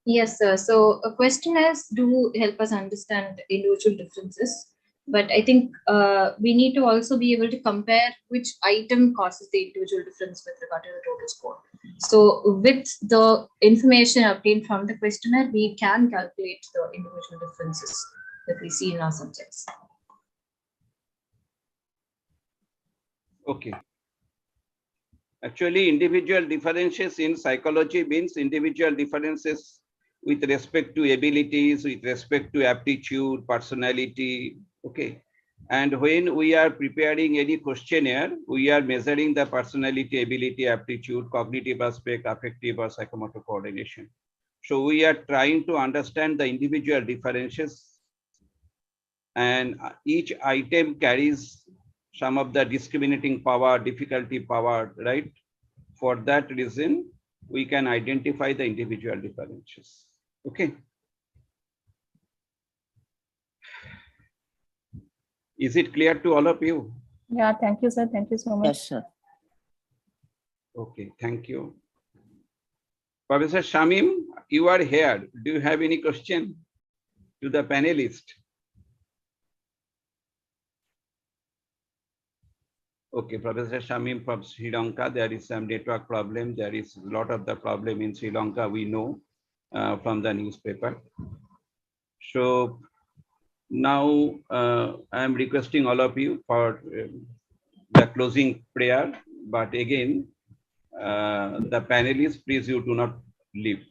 Yes, sir. So questionnaires do help us understand individual differences, but I think we need to also be able to compare which item causes the individual difference with regard to the total score. So with the information obtained from the questionnaire, we can calculate the individual differences that we see in our subjects. Okay. Actually, individual differences in psychology means individual differences with respect to abilities, with respect to aptitude, personality. Okay. And when we are preparing any questionnaire, we are measuring the personality, ability, aptitude, cognitive aspect, affective or psychomotor coordination. So we are trying to understand the individual differences, and each item carries some of the discriminating power, difficulty power, right? For that reason, we can identify the individual differences. Okay. Is it clear to all of you? Yeah, thank you, sir. Thank you so much. Yes, sir. Okay, thank you. Professor Shamim, you are here. Do you have any question to the panelist? Okay, Professor Shamim from Sri Lanka, there is some network problem. There is a lot of the problem in Sri Lanka, we know from the newspaper. So now I am requesting all of you for the closing prayer, but again, the panelists, please, you do not leave.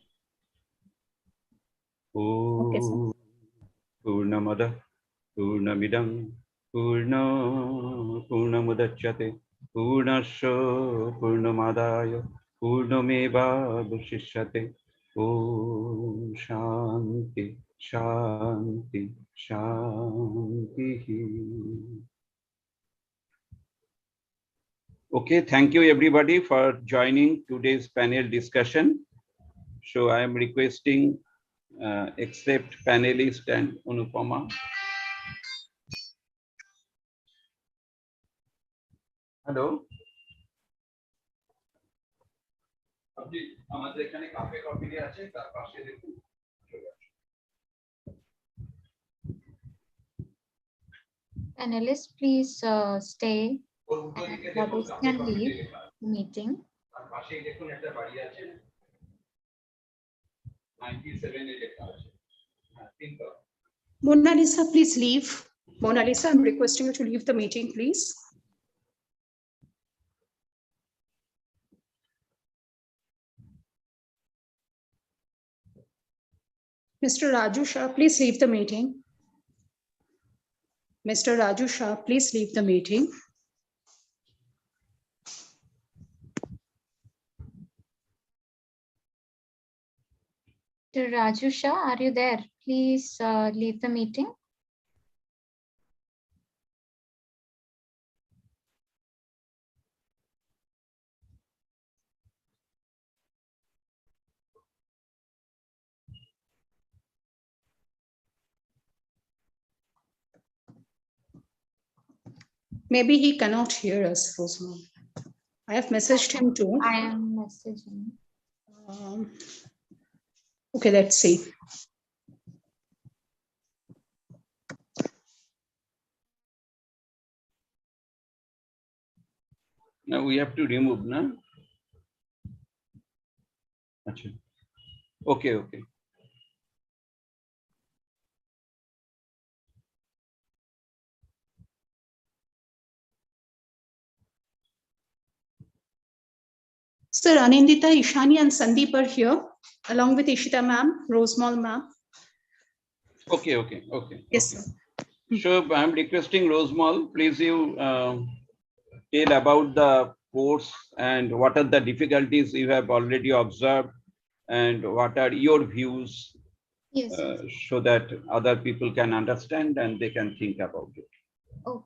Okay, sir. Purnamada, Purnamidam, Purnamudachyate, Purnasya, Purnamadaya, Purnameva Vashishyate. Om Shanti, Shanti, Shanti. Okay, thank you everybody for joining today's panel discussion. So I am requesting except panelist and Anupama. Hello. Panelists, please stay and others can leave the meeting. Mona Lisa, please leave. Mona Lisa, I'm requesting you to leave the meeting, please. Mr. Raju Shah, please leave the meeting. Mr. Raju Shah, please leave the meeting. Mr. Raju Shah, are you there? Please leave the meeting. Maybe he cannot hear us, Rosemont. I have messaged him too. I am messaging. Okay, let's see. Now we have to remove, no? Okay, okay. Sir, Anindita, Ishani and Sandeep are here, along with Ishita ma'am, Rosemont ma'am. Okay, okay, okay. Yes, okay. sir. So I'm requesting Rosemont, please you tell about the course and what are the difficulties you have already observed and what are your views, yes, so that other people can understand and they can think about it. okay.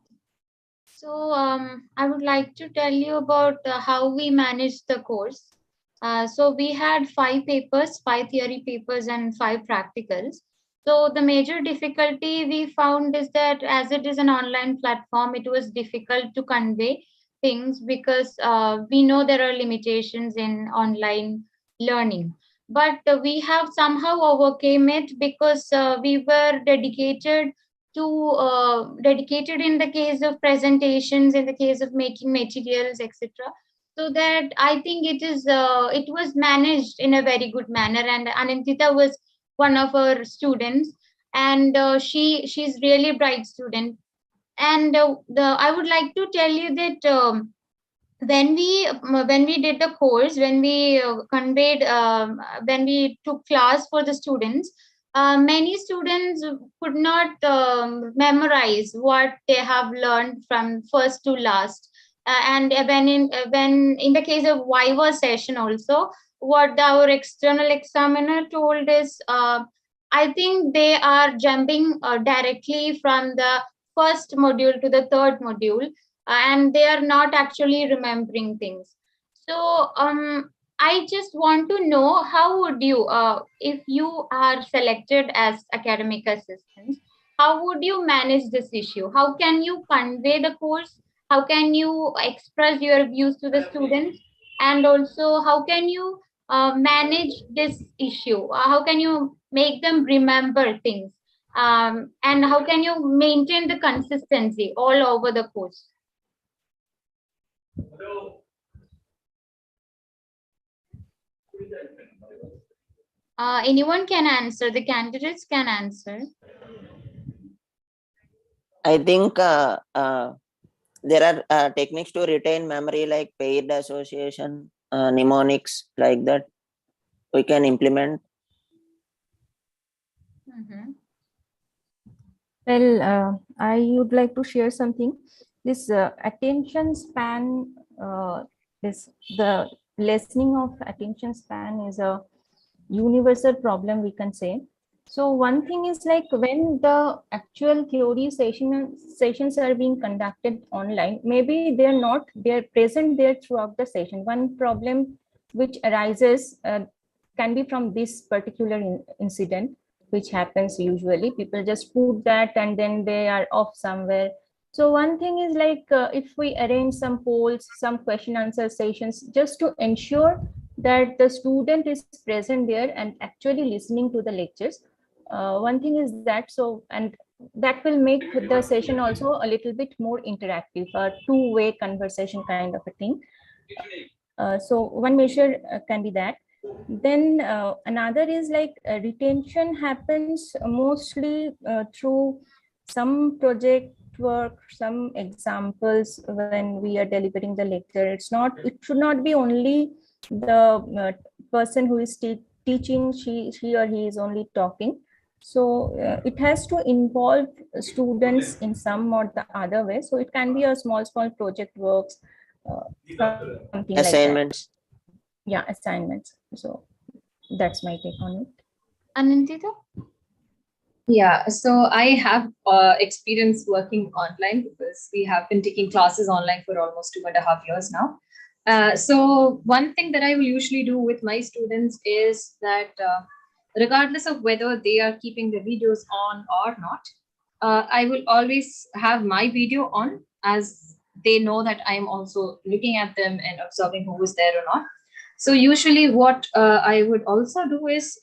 So I would like to tell you about how we managed the course. So we had 5 papers, 5 theory papers and 5 practicals. So the major difficulty we found is that as it is an online platform, it was difficult to convey things because we know there are limitations in online learning. But we have somehow overcame it because we were dedicated in the case of presentations, in the case of making materials, etc. So that I think it was managed in a very good manner. And Anindita was one of our students, and she's really bright student. And I would like to tell you that when we did the course, when we when we took class for the students, many students could not memorize what they have learned from first to last. And when in the case of Viva session also, what our external examiner told is, I think they are jumping directly from the first module to the third module, and they are not actually remembering things. So I just want to know, how would you, if you are selected as academic assistants, how would you manage this issue? How can you convey the course? How can you express your views to the students? And also, how can you manage this issue? How can you make them remember things? And how can you maintain the consistency all over the course? Anyone can answer. The candidates can answer. I think there are techniques to retain memory like paired association, mnemonics, like that we can implement. Mm-hmm. Well, I would like to share something. This attention span, the lessening of attention span is a universal problem, we can say. So one thing is like when the actual theory sessions are being conducted online, maybe they're present there throughout the session. One problem which arises can be from this particular incident, which happens usually. People just put that and then they are off somewhere. So one thing is like if we arrange some polls, some question answer sessions, just to ensure that the student is present there and actually listening to the lectures. One thing is that, so, and that will make the session also a little bit more interactive, a two-way conversation kind of a thing. So one measure can be that. Then another is like retention happens mostly through some project work, some examples when we are delivering the lecture. It should not be only the person who is teaching, she or he is only talking. So it has to involve students in some or the other way. So it can be a small project works, something assignments. Like that. Yeah, assignments. So that's my take on it. Anindita? Yeah, so I have experience working online because we have been taking classes online for almost 2.5 years now. So one thing that I will usually do with my students is that regardless of whether they are keeping the videos on or not, I will always have my video on, as they know that I'm also looking at them and observing who is there or not. So usually what I would also do is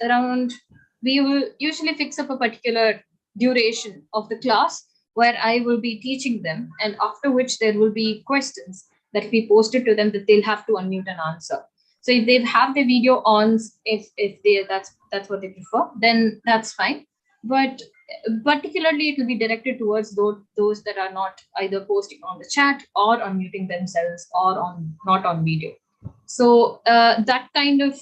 we will usually fix up a particular duration of the class where I will be teaching them, and after which there will be questions that we posted to them that they'll have to unmute and answer. So if they have the video on, if that's what they prefer, then that's fine. But particularly it will be directed towards those that are not either posting on the chat or unmuting themselves or not on video. So that kind of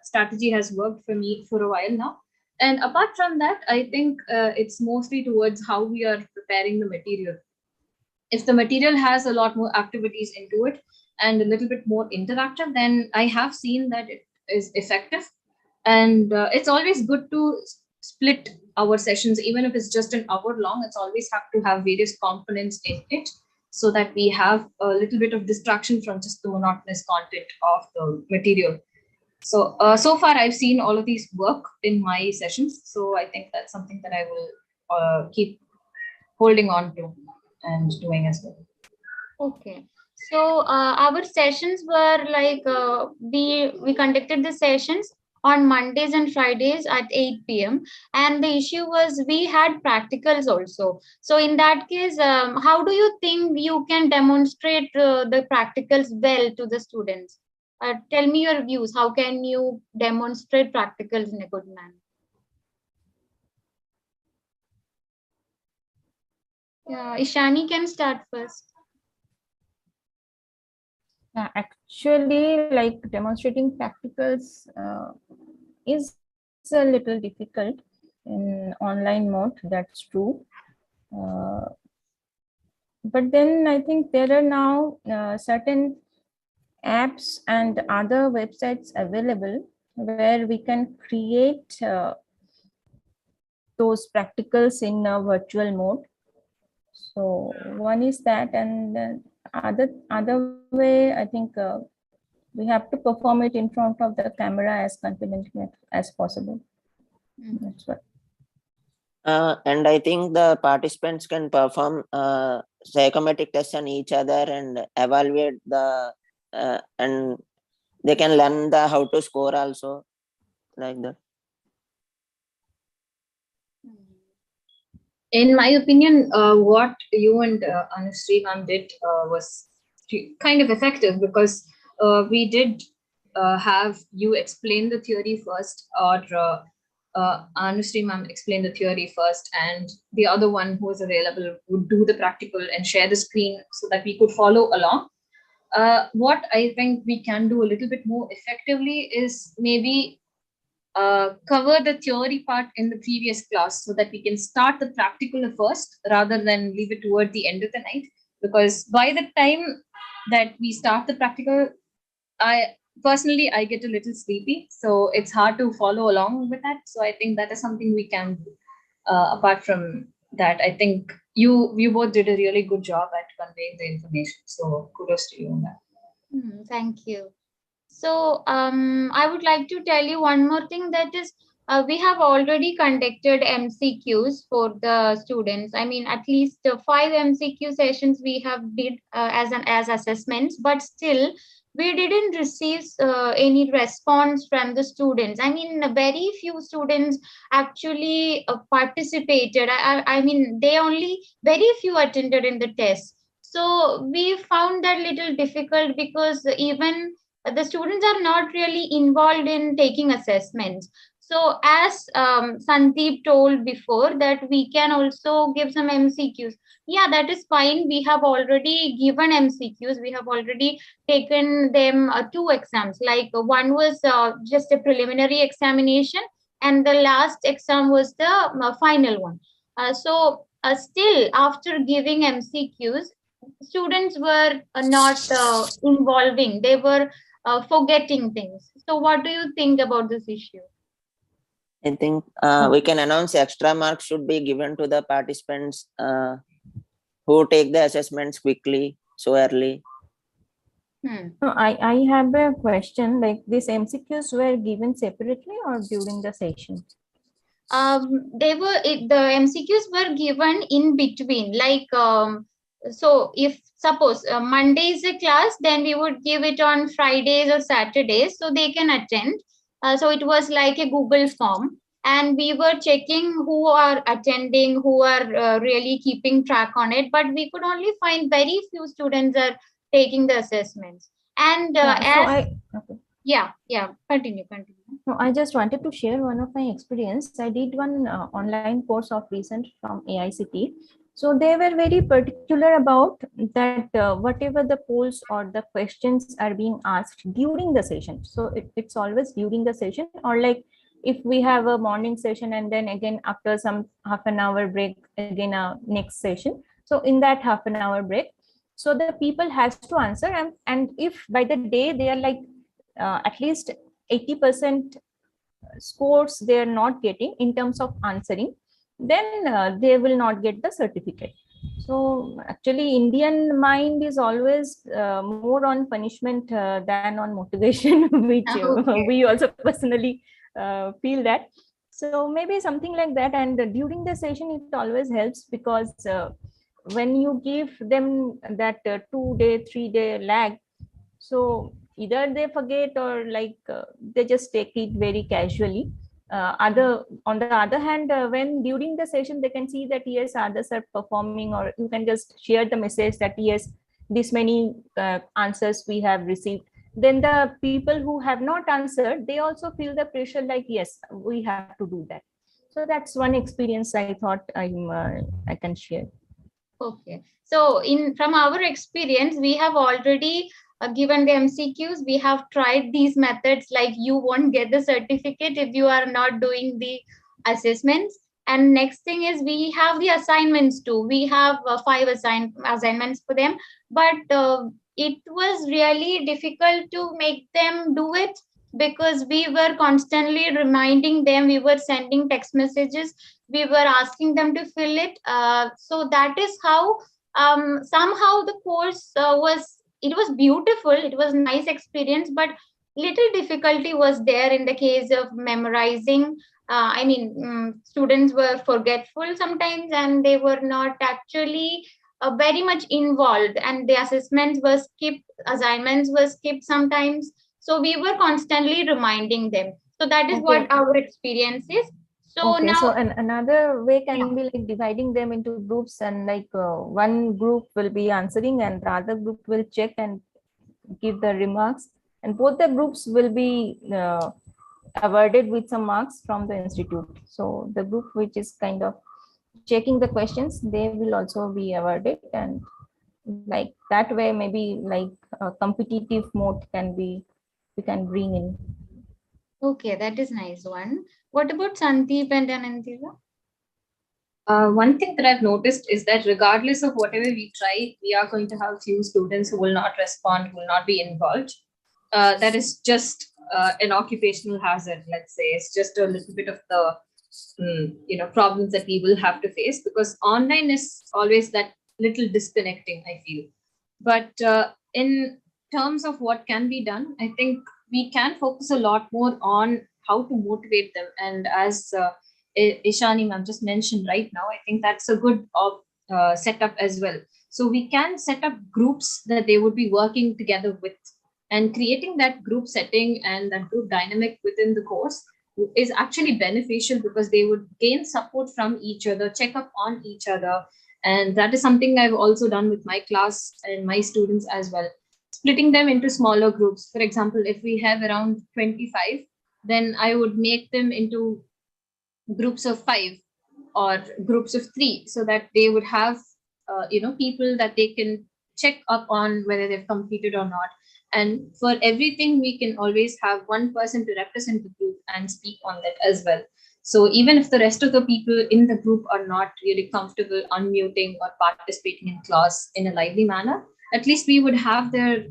strategy has worked for me for a while now. And apart from that, I think it's mostly towards how we are preparing the material. If the material has a lot more activities into it and a little bit more interactive, then I have seen that it is effective. And it's always good to split our sessions, even if it's just an hour long. It's always have to have various components in it, so that we have a little bit of distraction from just the monotonous content of the material. So, so far I've seen all of these work in my sessions. So I think that's something that I will keep holding on to and doing as well. Okay. So our sessions were like, we conducted the sessions on Mondays and Fridays at 8 p.m. And the issue was we had practicals also. So in that case, how do you think you can demonstrate the practicals well to the students? Tell me your views. How can you demonstrate practicals in a good manner? Yeah, Ishani can start first. Actually, like demonstrating practicals is a little difficult in online mode, that's true. But then I think there are now certain apps and other websites available where we can create those practicals in a virtual mode. So one is that, and other way, I think we have to perform it in front of the camera as confidently as possible. That's what. And I think the participants can perform psychometric tests on each other and evaluate the and they can learn the how to score also, like that. In my opinion, what you and Anushree ma'am did was kind of effective, because we did have you explain the theory first, or Anushree ma'am explain the theory first, and the other one who was available would do the practical and share the screen so that we could follow along. What I think we can do a little bit more effectively is maybe cover the theory part in the previous class so that we can start the practical first rather than leave it toward the end of the night. Because by the time that we start the practical, personally, I get a little sleepy, so it's hard to follow along with that. So I think that is something we can do. Apart from that, I think you both did a really good job at conveying the information. So kudos to you on that. Thank you. So I would like to tell you one more thing, that is we have already conducted MCQs for the students. I mean, at least 5 MCQ sessions we have did as assessments, but still we didn't receive any response from the students. I mean, very few students actually participated. I mean, they only very few attended in the test. So we found that little difficult, because even the students are not really involved in taking assessments. So as Sandeep told before, that we can also give some MCQs. Yeah, that is fine. We have already given MCQs. We have already taken them 2 exams. Like one was just a preliminary examination, and the last exam was the final one. So still, after giving MCQs, students were not involving. They were forgetting things. So what do you think about this issue? I think we can announce extra marks should be given to the participants who take the assessments quickly, so early. So I have a question, like these MCQs were given separately or during the session? The MCQs were given in between, like so if suppose Monday is a class, then we would give it on Fridays or Saturdays so they can attend. So it was like a Google form, and we were checking who are attending, who are really keeping track on it, but we could only find very few students are taking the assessments. And continue. No, I just wanted to share one of my experience. I did one online course of recent from AICT. So they were very particular about that whatever the polls or the questions are being asked during the session. So it's always during the session, or like if we have a morning session and then again after some half an hour break, again a next session. So in that half an hour break, so the people has to answer, and if by the day they are like at least 80% scores they are not getting in terms of answering, then they will not get the certificate. So actually Indian mind is always more on punishment than on motivation, which we also personally feel that. So maybe something like that. And during the session it always helps, because when you give them that 2-day 3-day lag, so either they forget or like they just take it very casually. On the other hand, when during the session they can see that yes, others are performing, or you can just share the message that yes, this many answers we have received, then the people who have not answered, they also feel the pressure like yes, we have to do that. So that's one experience I thought I can share. Okay, so from our experience, we have already given the MCQs. We have tried these methods, like you won't get the certificate if you are not doing the assessments. And next thing is we have the assignments too. We have 5 assignments for them, but it was really difficult to make them do it, because we were constantly reminding them. We were sending text messages, we were asking them to fill it. So that is how somehow the course was beautiful. It was nice experience, but little difficulty was there in the case of memorizing. Students were forgetful sometimes, and they were not actually very much involved, and the assessments were skipped, assignments were skipped sometimes. So we were constantly reminding them. So that is what our experience is. So now, so another way can be like dividing them into groups, and like one group will be answering and the other group will check and give the remarks, and both the groups will be awarded with some marks from the institute. So the group which is kind of checking the questions, they will also be awarded, and like that way maybe like a competitive mode we can bring in. Okay, that is nice one. What about Sandeep and Anantila? One thing that I've noticed is that regardless of whatever we try, we are going to have few students who will not respond, who will not be involved. that is just an occupational hazard, let's say. It's just a little bit of the problems that we will have to face, because online is always that little disconnecting, I feel. But in terms of what can be done, I think we can focus a lot more on how to motivate them. And as Ishani ma'am just mentioned right now, I think that's a good setup as well. So we can set up groups that they would be working together with, and creating that group setting and that group dynamic within the course is actually beneficial, because they would gain support from each other, check up on each other. And that is something I've also done with my class and my students as well. Splitting them into smaller groups. For example, if we have around 25, then I would make them into groups of 5 or groups of 3, so that they would have people that they can check up on whether they've completed or not. And for everything, we can always have one person to represent the group and speak on that as well. So even if the rest of the people in the group are not really comfortable unmuting or participating in class in a lively manner, at least we would have their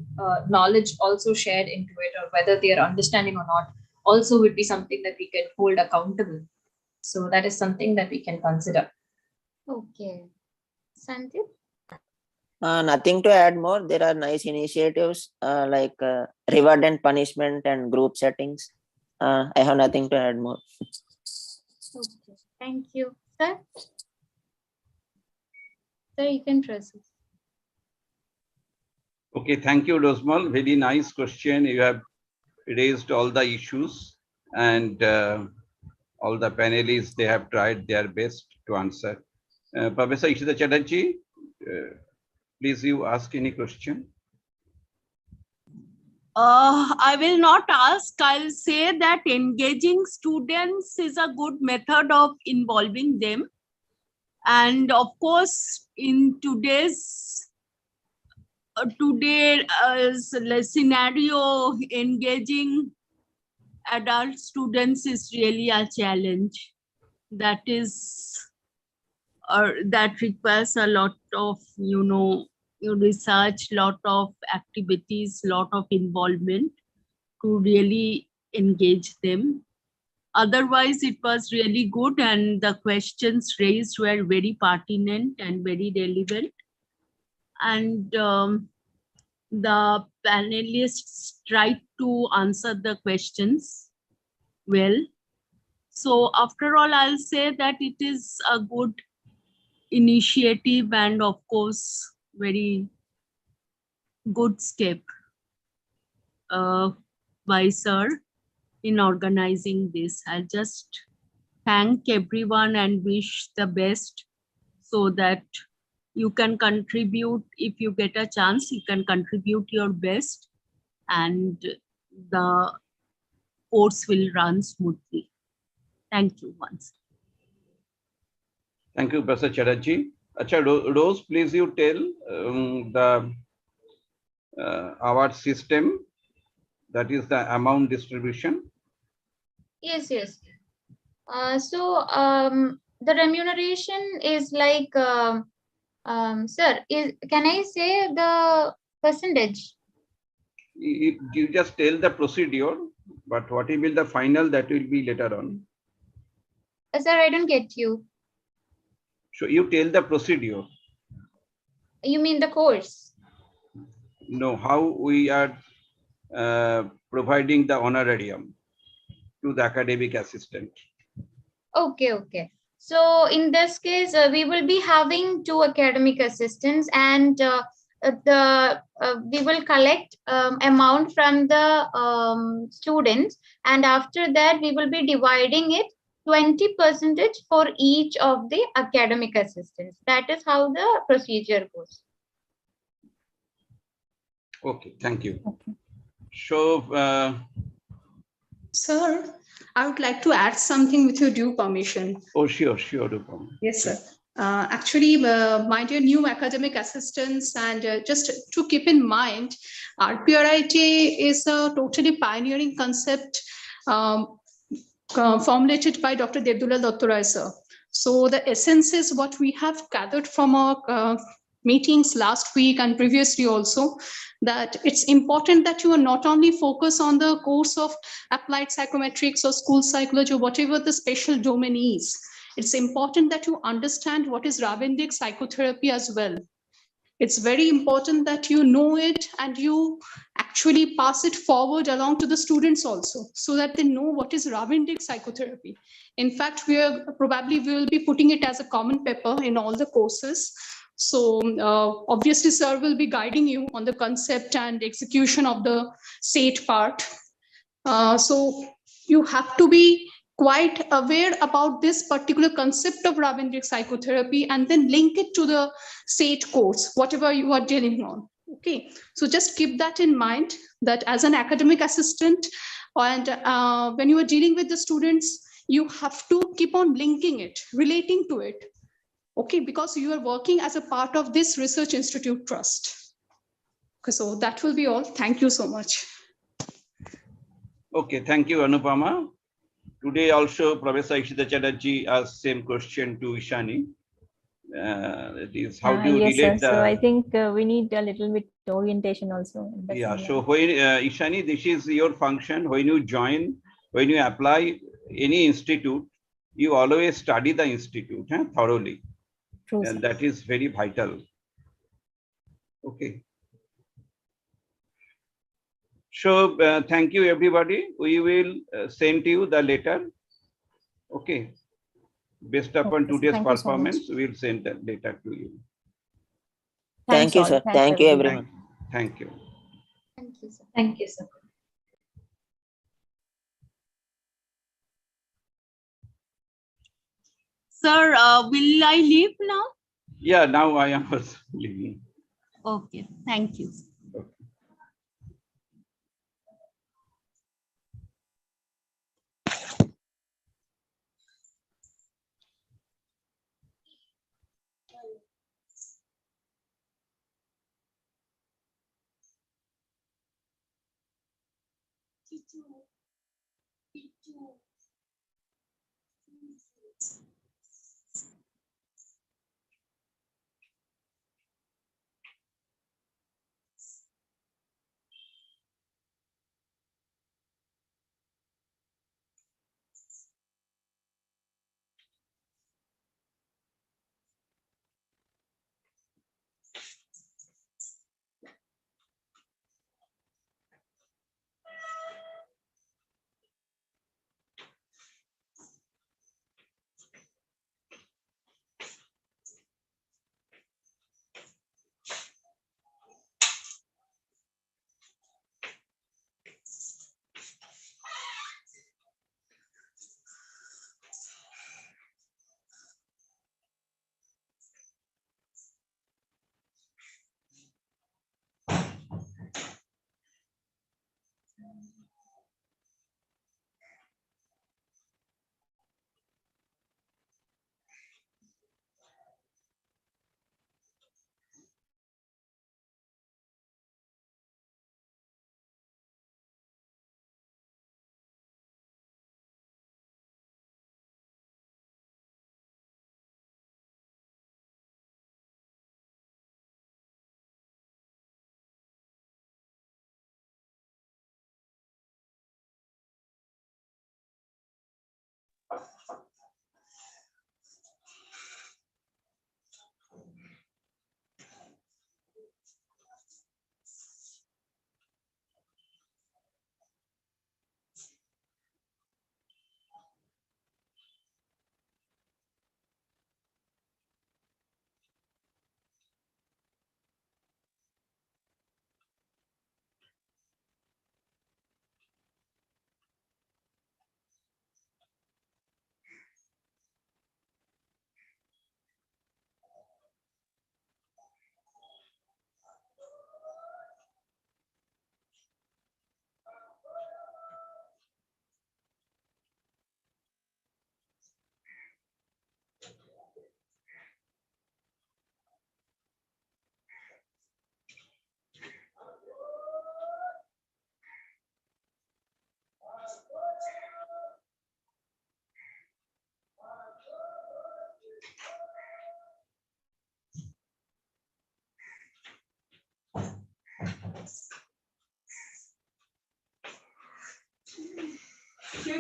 knowledge also shared into it, or whether they are understanding or not also would be something that we can hold accountable. So that is something that we can consider. Okay. Sandeep? Nothing to add more. There are nice initiatives like reward and punishment and group settings. I have nothing to add more. Okay. Thank you. Sir? Sir, you can proceed. Okay, thank you, Rosmal. Very nice question. You have raised all the issues, and all the panelists, they have tried their best to answer. Professor Ishita Chatterjee, please you ask any question. I will not ask. I'll say that engaging students is a good method of involving them. And of course, in today's scenario, engaging adult students is really a challenge. That requires a lot of research, lot of activities, lot of involvement to really engage them. Otherwise, it was really good, and the questions raised were very pertinent and very relevant. And the panelists tried to answer the questions well. So after all, I'll say that it is a good initiative, and of course, very good step by sir in organizing this. I'll just thank everyone and wish the best, so that you can contribute. If you get a chance, you can contribute your best, and the course will run smoothly. Thank you once. Thank you, Professor Chatterjee. Acha, Rose, please you tell the award system, that is the amount distribution. Yes. So the remuneration is like, sir, can I say the percentage? You just tell the procedure, but what will be the final, that will be later on. Sir, I don't get you. So you tell the procedure. You mean the course? No, how we are providing the honorarium to the academic assistant. Okay. So in this case, we will be having 2 academic assistants, and we will collect amount from the students, and after that we will be dividing it 20% for each of the academic assistants. That is how the procedure goes. Okay, thank you. Okay. So, sir, I would like to add something with your due permission. Oh, sure, due permission. Yes, sir. Actually, my dear new academic assistants, and just to keep in mind, RPRIT is a totally pioneering concept formulated by Dr. Devdulal Dottoray, sir. So the essence is what we have gathered from our meetings last week and previously also, that it's important that you are not only focus on the course of applied psychometrics or school psychology or whatever the special domain is. It's important that you understand what is Rabindrax psychotherapy as well. It's very important that you know it and you actually pass it forward along to the students also, so that they know what is Rabindrax psychotherapy. In fact, we will be putting it as a common paper in all the courses. So obviously, sir will be guiding you on the concept and execution of the SATE part. So you have to be quite aware about this particular concept of Rabindrax psychotherapy and then link it to the SATE course, whatever you are dealing on. Okay, so just keep that in mind, that as an academic assistant and when you are dealing with the students, you have to keep on linking it, relating to it. Okay, because you are working as a part of this research institute trust. Okay, so that will be all. Thank you so much. Okay, thank you, Anupama. Today also, Professor Ishita Chatterjee asked same question to Ishani. That is, how do you yes, relate sir. So I think we need a little bit orientation also. Yeah, so when, Ishani, this is your function. When you join, when you apply any institute, you always study the institute thoroughly. True, and sir. That is very vital. Okay. So thank you, everybody. We will send you the letter. Okay. Based upon today's performance, we will send the letter to you. Thank you, sir. Thank you, everyone. Thank you. Thank you, sir. Thank you, sir. Sir, will I leave now? Yeah, now I am also leaving. Okay, thank you.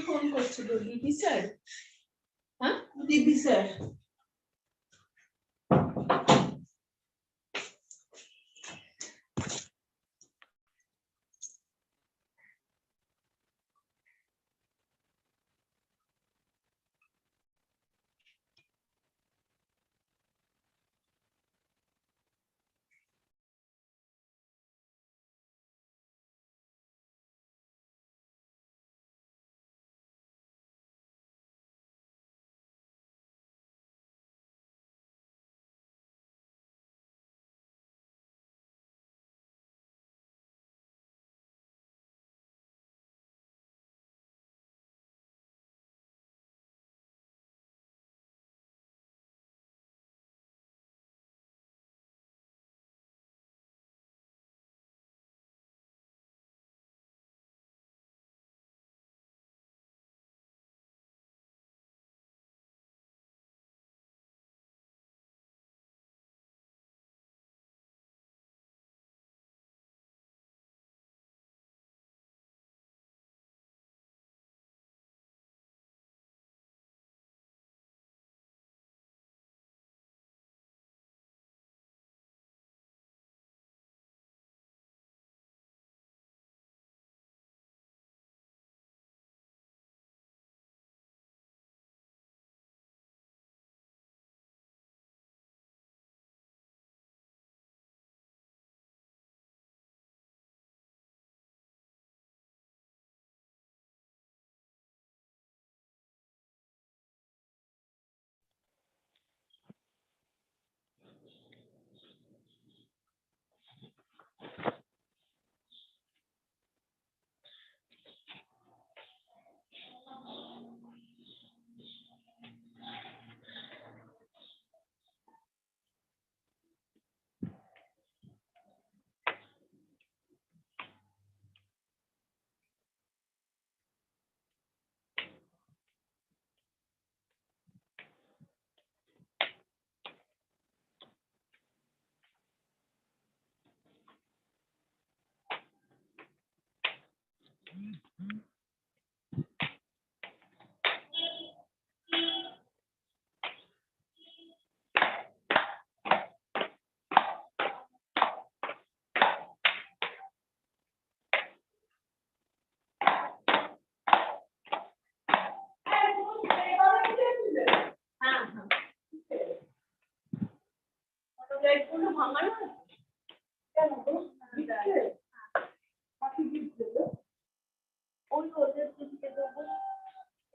Phone করছিল DB sir হ্যাঁ DB sir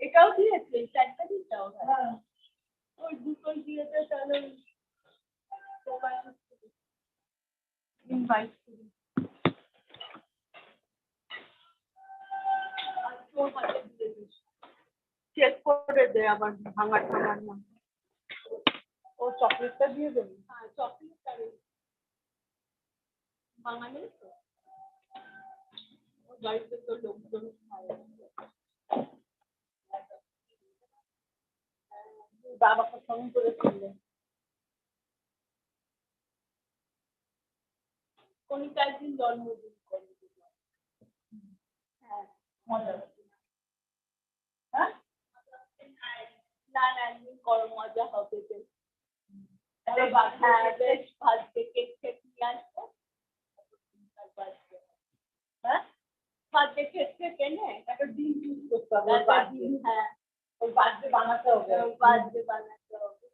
এটাও দিয়েছে চারটা দিতেও ওই দুটোই দিয়েছে তাহলে ইনভাইট করি চেক করে দে আবার ভাঙার না ও চকলেটটা দিয়ে দেবে হ্যাঁ চকলেটটা ভাঙালে তো ওর বাড়িতে তো লোকজন খায় বাবাকে ফোন করে শুনলেন কোন একদিন জন্মদিন করে হ্যাঁ মজা হ্যাঁ না একদিন করো মজা হবে বেশ ভাজতে কেক টেক নিয়ে আসবো হ্যাঁ ভাজতে কেক টেক এনে একটা ডিম চুজ করতে হবে হ্যাঁ ওই বার্থডে বানাতে হবে বার্থডে বানাতে হবে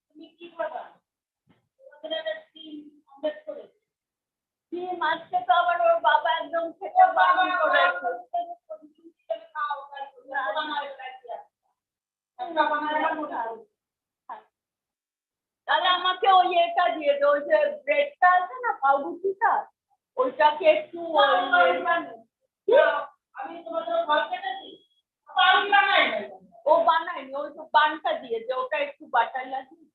তুমি কি করবা তোমাদের একটা টিম কমপ্লিট করে ডিম আজকে তো আবার ওর বাবা একদম খেতে বারণ করে তাহলে আমাকে ওই এটা দিয়ে দে ওই যে ব্রেডটা আছে না পাউরুটিটা ওইটাকে একটু আমি তোমাদের ঘর কেটেছি ও বানায়নি ওই তো বানটা দিয়েছে ওটা একটু বাটার লাগিয়ে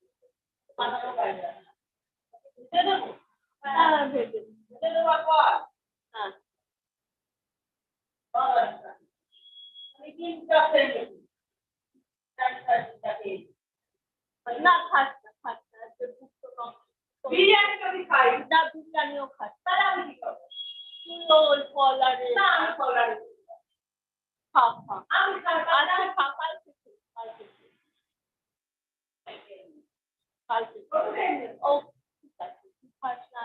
হ্যাঁ ভেজে হ্যাঁ না খাস না খাস না বিরিয়ানি যদি খাই না বিরিয়ানিও খাস তাহলে আমি কি করবো তুইও ওই কলারে না আমি কলারে খা খা আমি আজকে খা কালকে ও ঠিক আছে খাস না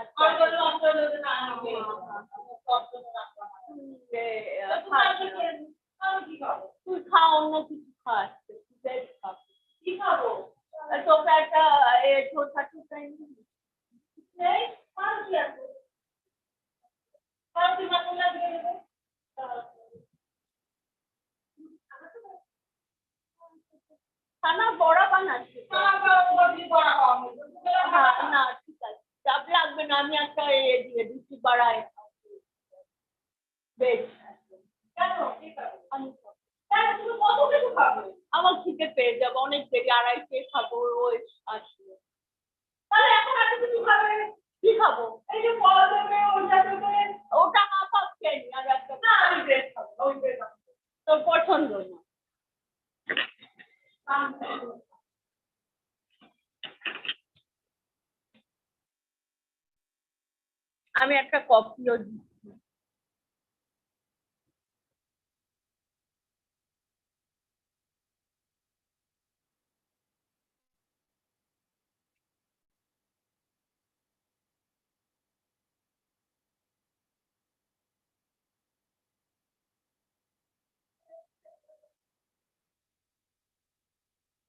তুই খা অন্য কিছু খাস কি খাবো তোকে একটা ছোটা ছোটা খানা বড়া বানাচ্ছি হ্যাঁ না ঠিক আছে চাপ লাগবে না আমি একটা দিয়ে দিচ্ছি বাড়ায় বেশ আমার খিদে পেয়ে যাবো অনেক দেরি আড়াইটে খাবো ওই আসবে তাহলে এখন আর কিছু খাবে কি খাবো এই যে ফল দেবে ওটা দেবে ওটা হাফ খেয়ে নি আর একটা না আমি ব্রেড খাবো ওই ব্রেড তোর পছন্দ না আমি একটা কফিও দিচ্ছি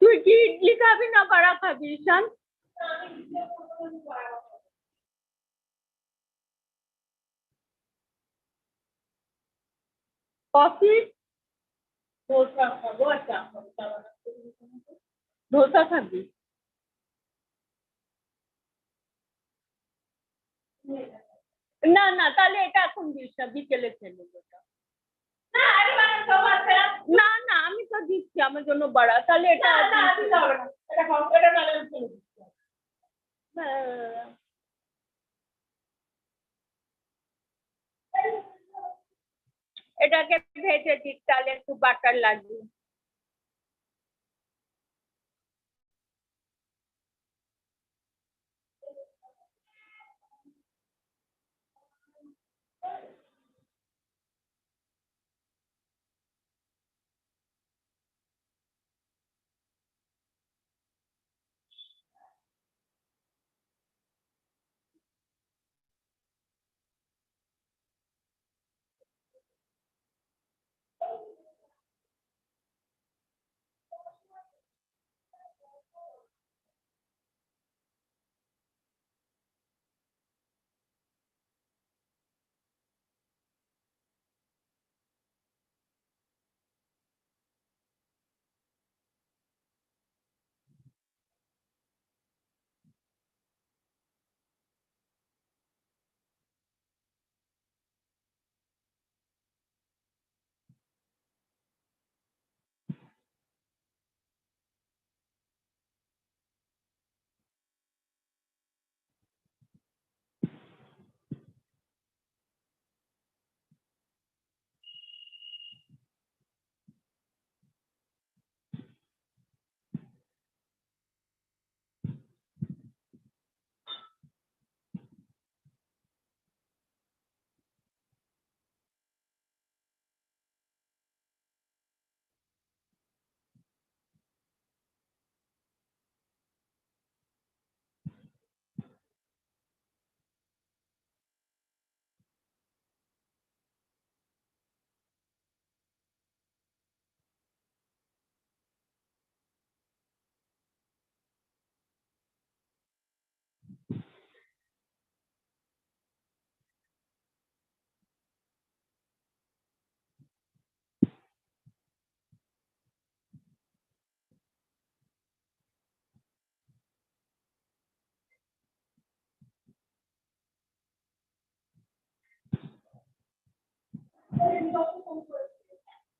তুই কি ইডলি খাবি না বড়া খাবি ঈশান কফি ধোসা খাবো আর চা খাবো ধোসা খাবি না না তাহলে এটা এখন দিস না বিকেলে খেলে ওটা না না আমি তো দিচ্ছি আমার জন্য বড়া তাহলে এটা এটাকে ভেজে দিক তাহলে একটু বাটার লাগবে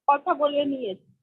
কথা বলে নিয়েছি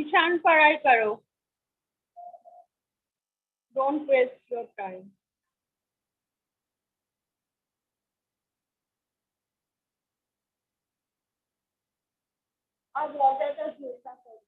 ईशान पढ़ाई करो. Don't waste your time. अब water का जूता करो.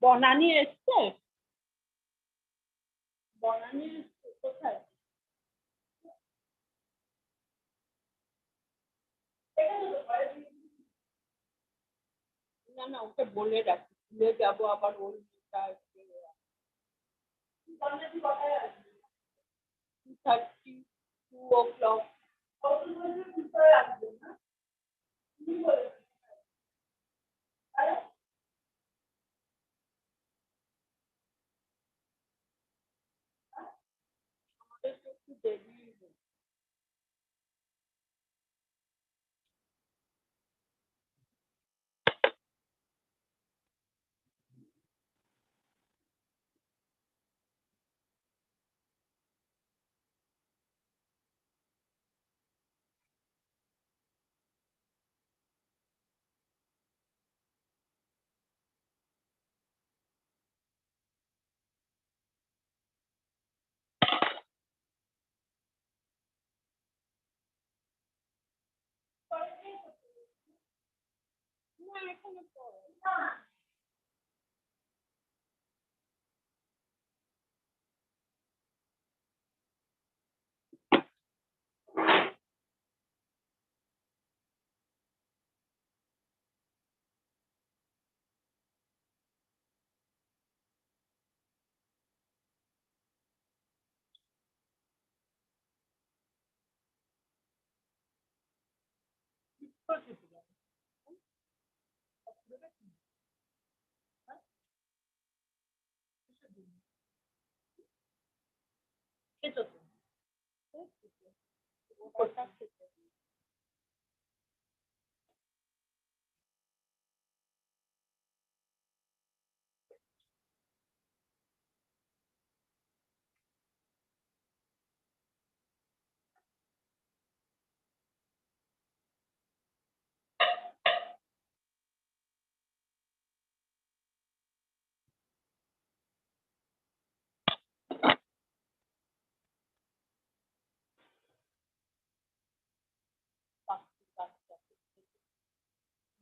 বনানী এসছে বনানী এসছে কোথায় না না ওকে বলে রাখি ভুলে যাবো আবার ওই 2:30 2 o'clock একটু দেরি না এখানে পড়ো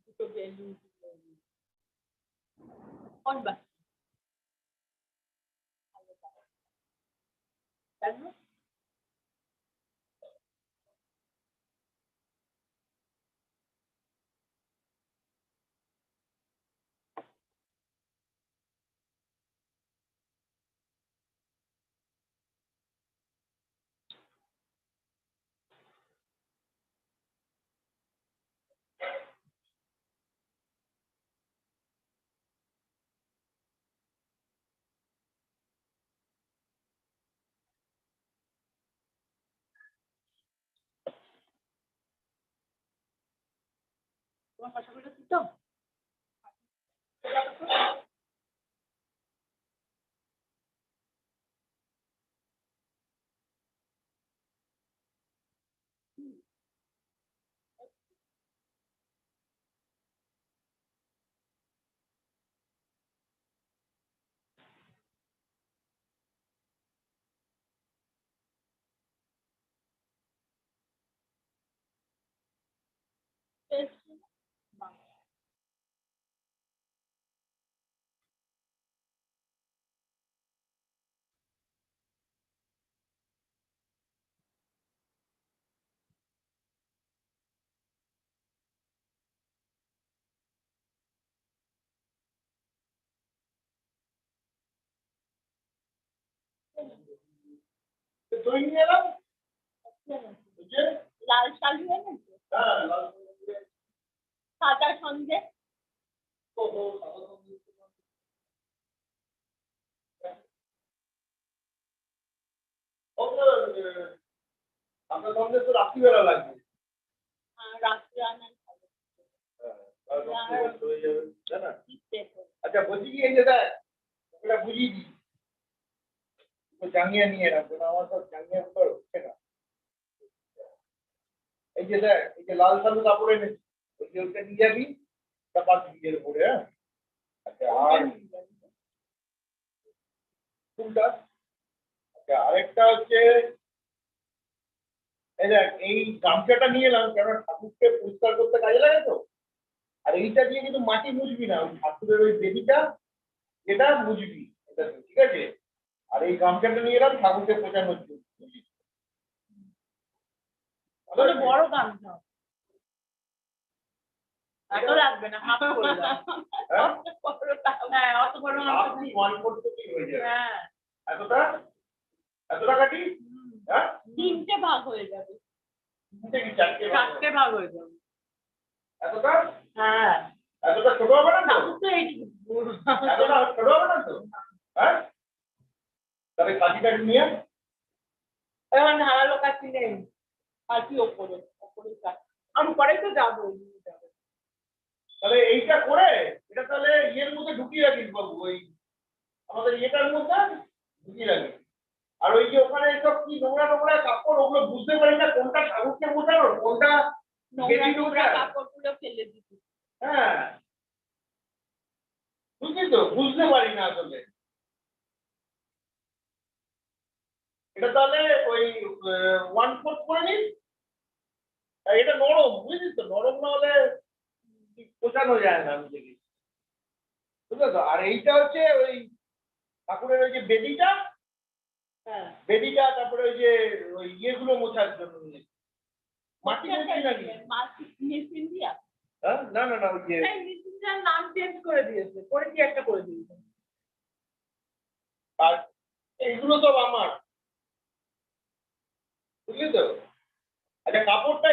দুটো বেলুন কোন বাস কেন তোমার পাশাপাশি তো দই নিয়ে এলাম লাল শাল দিয়ে সাদা সন্ধে আপনার সঙ্গে তো রাত্রিবেলা লাগবে রাত্রে আচ্ছা বলছি কি এই যে দেখ ওটা বুঝিয়ে দিই জাঙ্গিয়া নিয়ে রাখবে না আমার সব জাঙ্গিয়া হচ্ছে না এই যে দেখ এই যে লাল সালু কাপড় এনেছি ওই যে ওইটা নিয়ে যাবি ওটা পাঁচ বিঘের উপরে হ্যাঁ আচ্ছা আর কোনটা আচ্ছা আরেকটা হচ্ছে এই দেখ এই গামছাটা নিয়ে এলাম কেন ঠাকুরকে পরিষ্কার করতে কাজে লাগে তো আর এইটা দিয়ে কিন্তু মাটি মুছবি না ওই ঠাকুরের ওই বেদিটা এটা মুছবি এটা ঠিক আছে আর এই গামছাটা নিয়ে এলাম ঠাকুরকে পোছানোর জন্য বড় গামছা এত লাগবে না হাফ করে দাও হ্যাঁ অত বড় আপনি 1/4 কি হয়ে যাবে হ্যাঁ এতটা কাটি হ্যাঁ তিনটে ভাগ হয়ে যাবে চারটে ভাগ হয়ে যাবে এতটা হ্যাঁ এতটা ছোট হবে না তো তো এইটুকু এতটা ছোট হবে না তো হ্যাঁ তবে কাঠিটা নিয়ে এখন ধারালো কাঠি নেই কাঠি ওপরে আমি পরে তো যাবো তাহলে এইটা করে এটা তাহলে ইয়ের মধ্যে ঢুকিয়ে রাখিস বাবু ওই আমাদের ইয়েটার মধ্যে ঢুকিয়ে রাখিস আর ওই যে ওখানে সব কি নোংরা নোংরা কাপড় ওগুলো বুঝতে পারি না কোনটা ঠাকুরকে বোঝানো কোনটা নোংরা কাপড়গুলো ফেলে দিচ্ছি হ্যাঁ বুঝলি তো বুঝতে পারি না আসলে এটা তাহলে ওই 1/4 করে নিস এটা নরম বুঝলিস তো নরম না হলে পোষানো যায় না আমি দেখি বুঝলে তো আর এইটা হচ্ছে ওই ঠাকুরের ওই যে বেদিটা হ্যাঁ বেদিটা তারপরে ওই যে ওই ইয়েগুলো মোছার জন্য মাটি মেশিন দিয়া হ্যাঁ না না না ওই যে মেশিনটার নাম চেঞ্জ করে দিয়েছে পরে কি একটা করে দিয়েছে আর এইগুলো তো আমার বুঝলি তো আচ্ছা কাপড়টা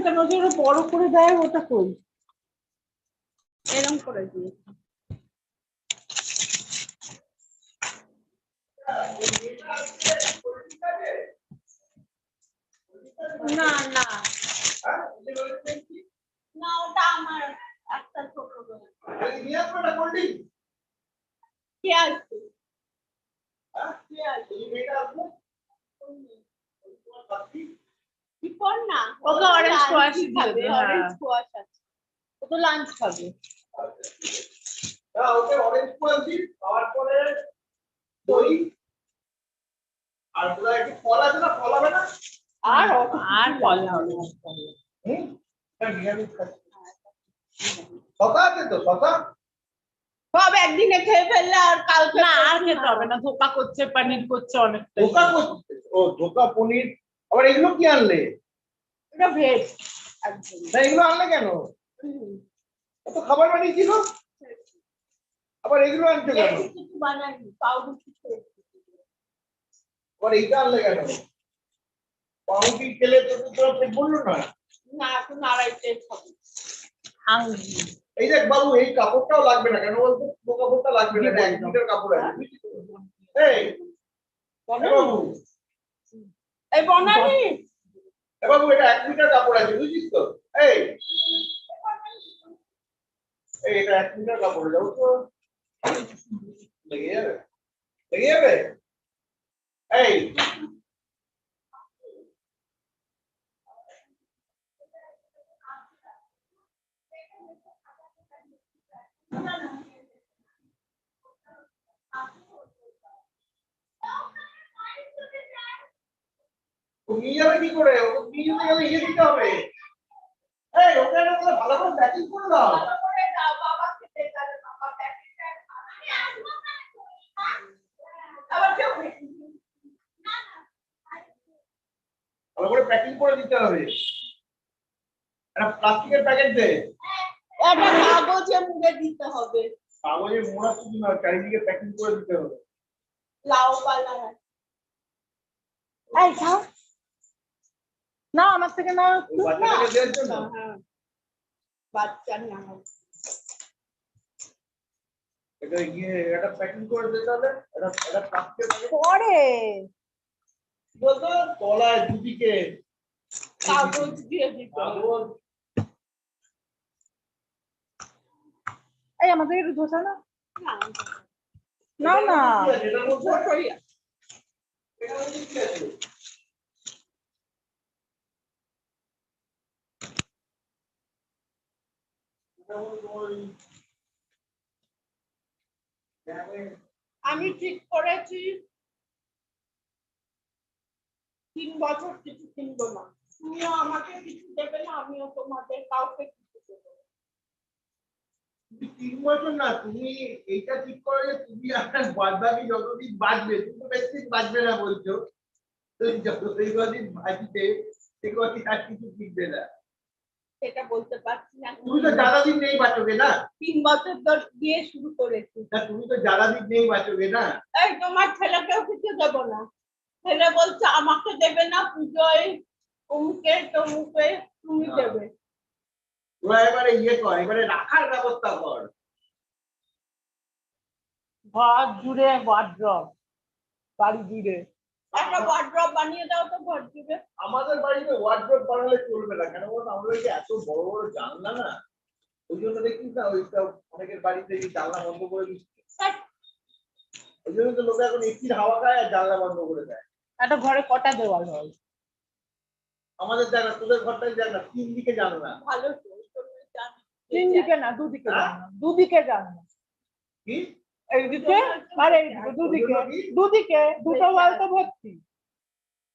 কেন যেন বড় করে দেয় ওটা কই এরকম করে দিয়ে না না না ওটা আমার একটা ছোট কে আসছে কি কর না ওকে অরেঞ্জ স্কোয়াশ খাবে অরেঞ্জ স্কোয়াশ আছে ও তো লাঞ্চ খাবে ওকে অরেঞ্জ স্কোয়াশ দিই তারপরে দই আর কোথায় একটু ফল আছে না, ফল হবে না? আর ফল হবে শশা আছে তো, শশা সব একদিনে খেয়ে ফেললে আর কালকে না আর খেতে হবে না। ধোকা করছে, পনির করছে, অনেক ধোকা করছে। ও ধোকা, পনির, আবার এগুলো কি আনলে? এটা ভেজ। এগুলো আনলে কেন? তো খাবার বানিয়েছিল, আবার এগুলো আনতে কেন? কিছু বানাইনি, পাউরুটি আবার এইটা আনলে কেন? পাউরুটি খেলে তো তোর পেট ভরলো না। না, এখন আড়াইটাই খাবো। এই দেখ বাবু, এই কাপড়টাও লাগবে না কেন বলতো? কাপড়টা লাগবে না, 1 মিটার কাপড় আছে। এই বাবু, এই বনানি বাবু, এটা 1 মিটার কাপড় আছে, বুঝছিস তো? এই এটা 1 মিটার কাপড়, যাও তো, লেগে যাবে, লেগে যাবে। এই নিয়ে যাবে কি করে? ও নিয়ে যেতে গেলে ইয়ে দিতে হবে। এই ওকে একটা ভালো করে প্যাকিং করে দাও। ভালো করে প্যাকিং করে দিতে হবে। একটা প্লাস্টিকের প্যাকেট দে। এটা কাগজে মুড়ে দিতে হবে। কাগজে মোড়া শুধু না, চারিদিকে প্যাকিং করে দিতে হবে। লাউ পালা এই খাও না, আমার থেকে না, বাচ্চাটাকে দেওয়ার জন্য। হ্যাঁ, বাচ্চা না এটা ইয়ে, এটা প্যাকিং করে দিতে হবে। এটা প্লাস্টিকের প্যাকেট পরে বলতো তলায় দুদিকে কাগজ দিয়ে দিতে হবে। এই আমাদের একটু ধোসা না, না না ছোটই আমি ঠিক করেছি 3 বছর কিছু কিনবো না। তুমিও আমাকে কিছু দেবে না, আমিও তোমাদের কাউকে কিছু দেবো না। 3 বছর না, তুমি এইটা ঠিক করে যে তুমি আপনার বাদবাকি যতদিন বাঁচবে, তুমি তো বেশি দিন বাঁচবে না বলছো, তো যতদিন বাঁচবে সে কদিন আর কিছু শিখবে না। সেটা বলতে পারছি না। তুমি তো জ্যাদা দিন নেই বাঁচবে না। 3 বছর ধরে দিয়ে শুরু করেছি। না, তুমি তো জ্যাদা দিন নেই বাঁচবে না। এই তোমার ছেলেকেও কিছু দেবো না। ছেলে বলছে আমাকে দেবে না, পুজোয় অমুকে তমুকে তুমি দেবে। তোরা এবারে ইয়ে কর, এবারে রাখার ব্যবস্থা কর। ঘর জুড়ে ওয়ার্ড্রপ, বাড়ি জুড়ে একটা ওয়ার্ড্রপ বানিয়ে দাও তো ঘর জুড়ে। আমাদের বাড়িতে ওয়ার্ড্রপ বানালে চলবে না, কেন বলতো আমাদের যে এত বড় বড় জানলা না, ওই জন্য দেখিস না ওইটা অনেকের বাড়িতে জানলা বন্ধ করে দিচ্ছে। ওই জন্য তো লোক এখন এসির হাওয়া খায় আর জানলা বন্ধ করে দেয়। একটা ঘরে কটা দেওয়াল হয়? আমাদের জানা, তোদের ঘরটাই জানা, 3 দিকে জানলা। ভালো তো, 3 দিকে না, 2 দিকে জানলা, 2 দিকে জানলা। কি এইদিকে আর এইদিকে, 2 দিকে, 2 দিকে দুটো ওয়াল তো ভর্তি।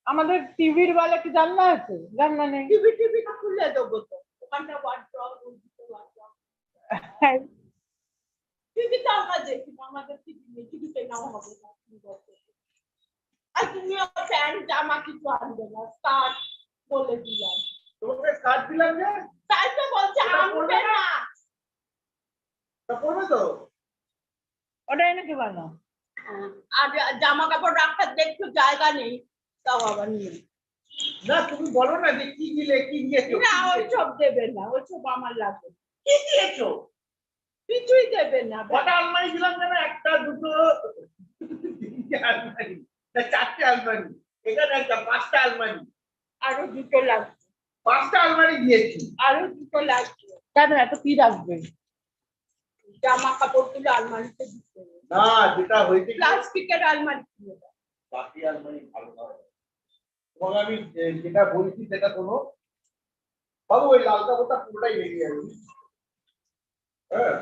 আমাদের টিভির ওয়ালে কি জানলা আছে? জানলা নেই। টিভিটা খুলে দেবো তো, ওখানটা ওয়ার্ড্রপ, ওই দিকে ওয়ার্ড্রপ। টিভি তো আমরা দেখি না, আমাদের টিভি নেই, টিভিতে নাও হবে না। আর তুমি প্যান্ট জামা কিছু আনবে না, স্কার্ট বলে দিলাম। তোমাকে স্কার্ট দিলাম যে, তাই তো বলছে আনবে না। তা পড়বে তো? ওটা এনে কি বানা? আর জামা কাপড় রাখার দেখছো জায়গা নেই, তাও আবার নিয়ে না, তুমি বলো না যে কি দিলে, কি দিয়েছো। না, ওইসব দেবে না, ওইসব আমার লাগবে। কি দিয়েছো? কিছুই দেবে না। কটা আলমারি দিলাম যেন? 1টা 2টো 3টে আলমারি, 4টে আলমারি, এখানে একটা 5টা আলমারি, আরো 2টো লাগবে। 5টা আলমারি দিয়েছি, আরো 2টো লাগবে। কেন এত কি রাখবে? জামা কাপড় গুলো আলমারিতে দিতে হবে না, যেটা হয়েছে প্লাস্টিকের আলমারি দিয়ে দাও। বাকি আলমারি ভালো নয়। এবং আমি যেটা বলছি সেটা শোনো বাবু, ওই লাল কাপড়টা পুরোটাই লেগে যাবে। হ্যাঁ,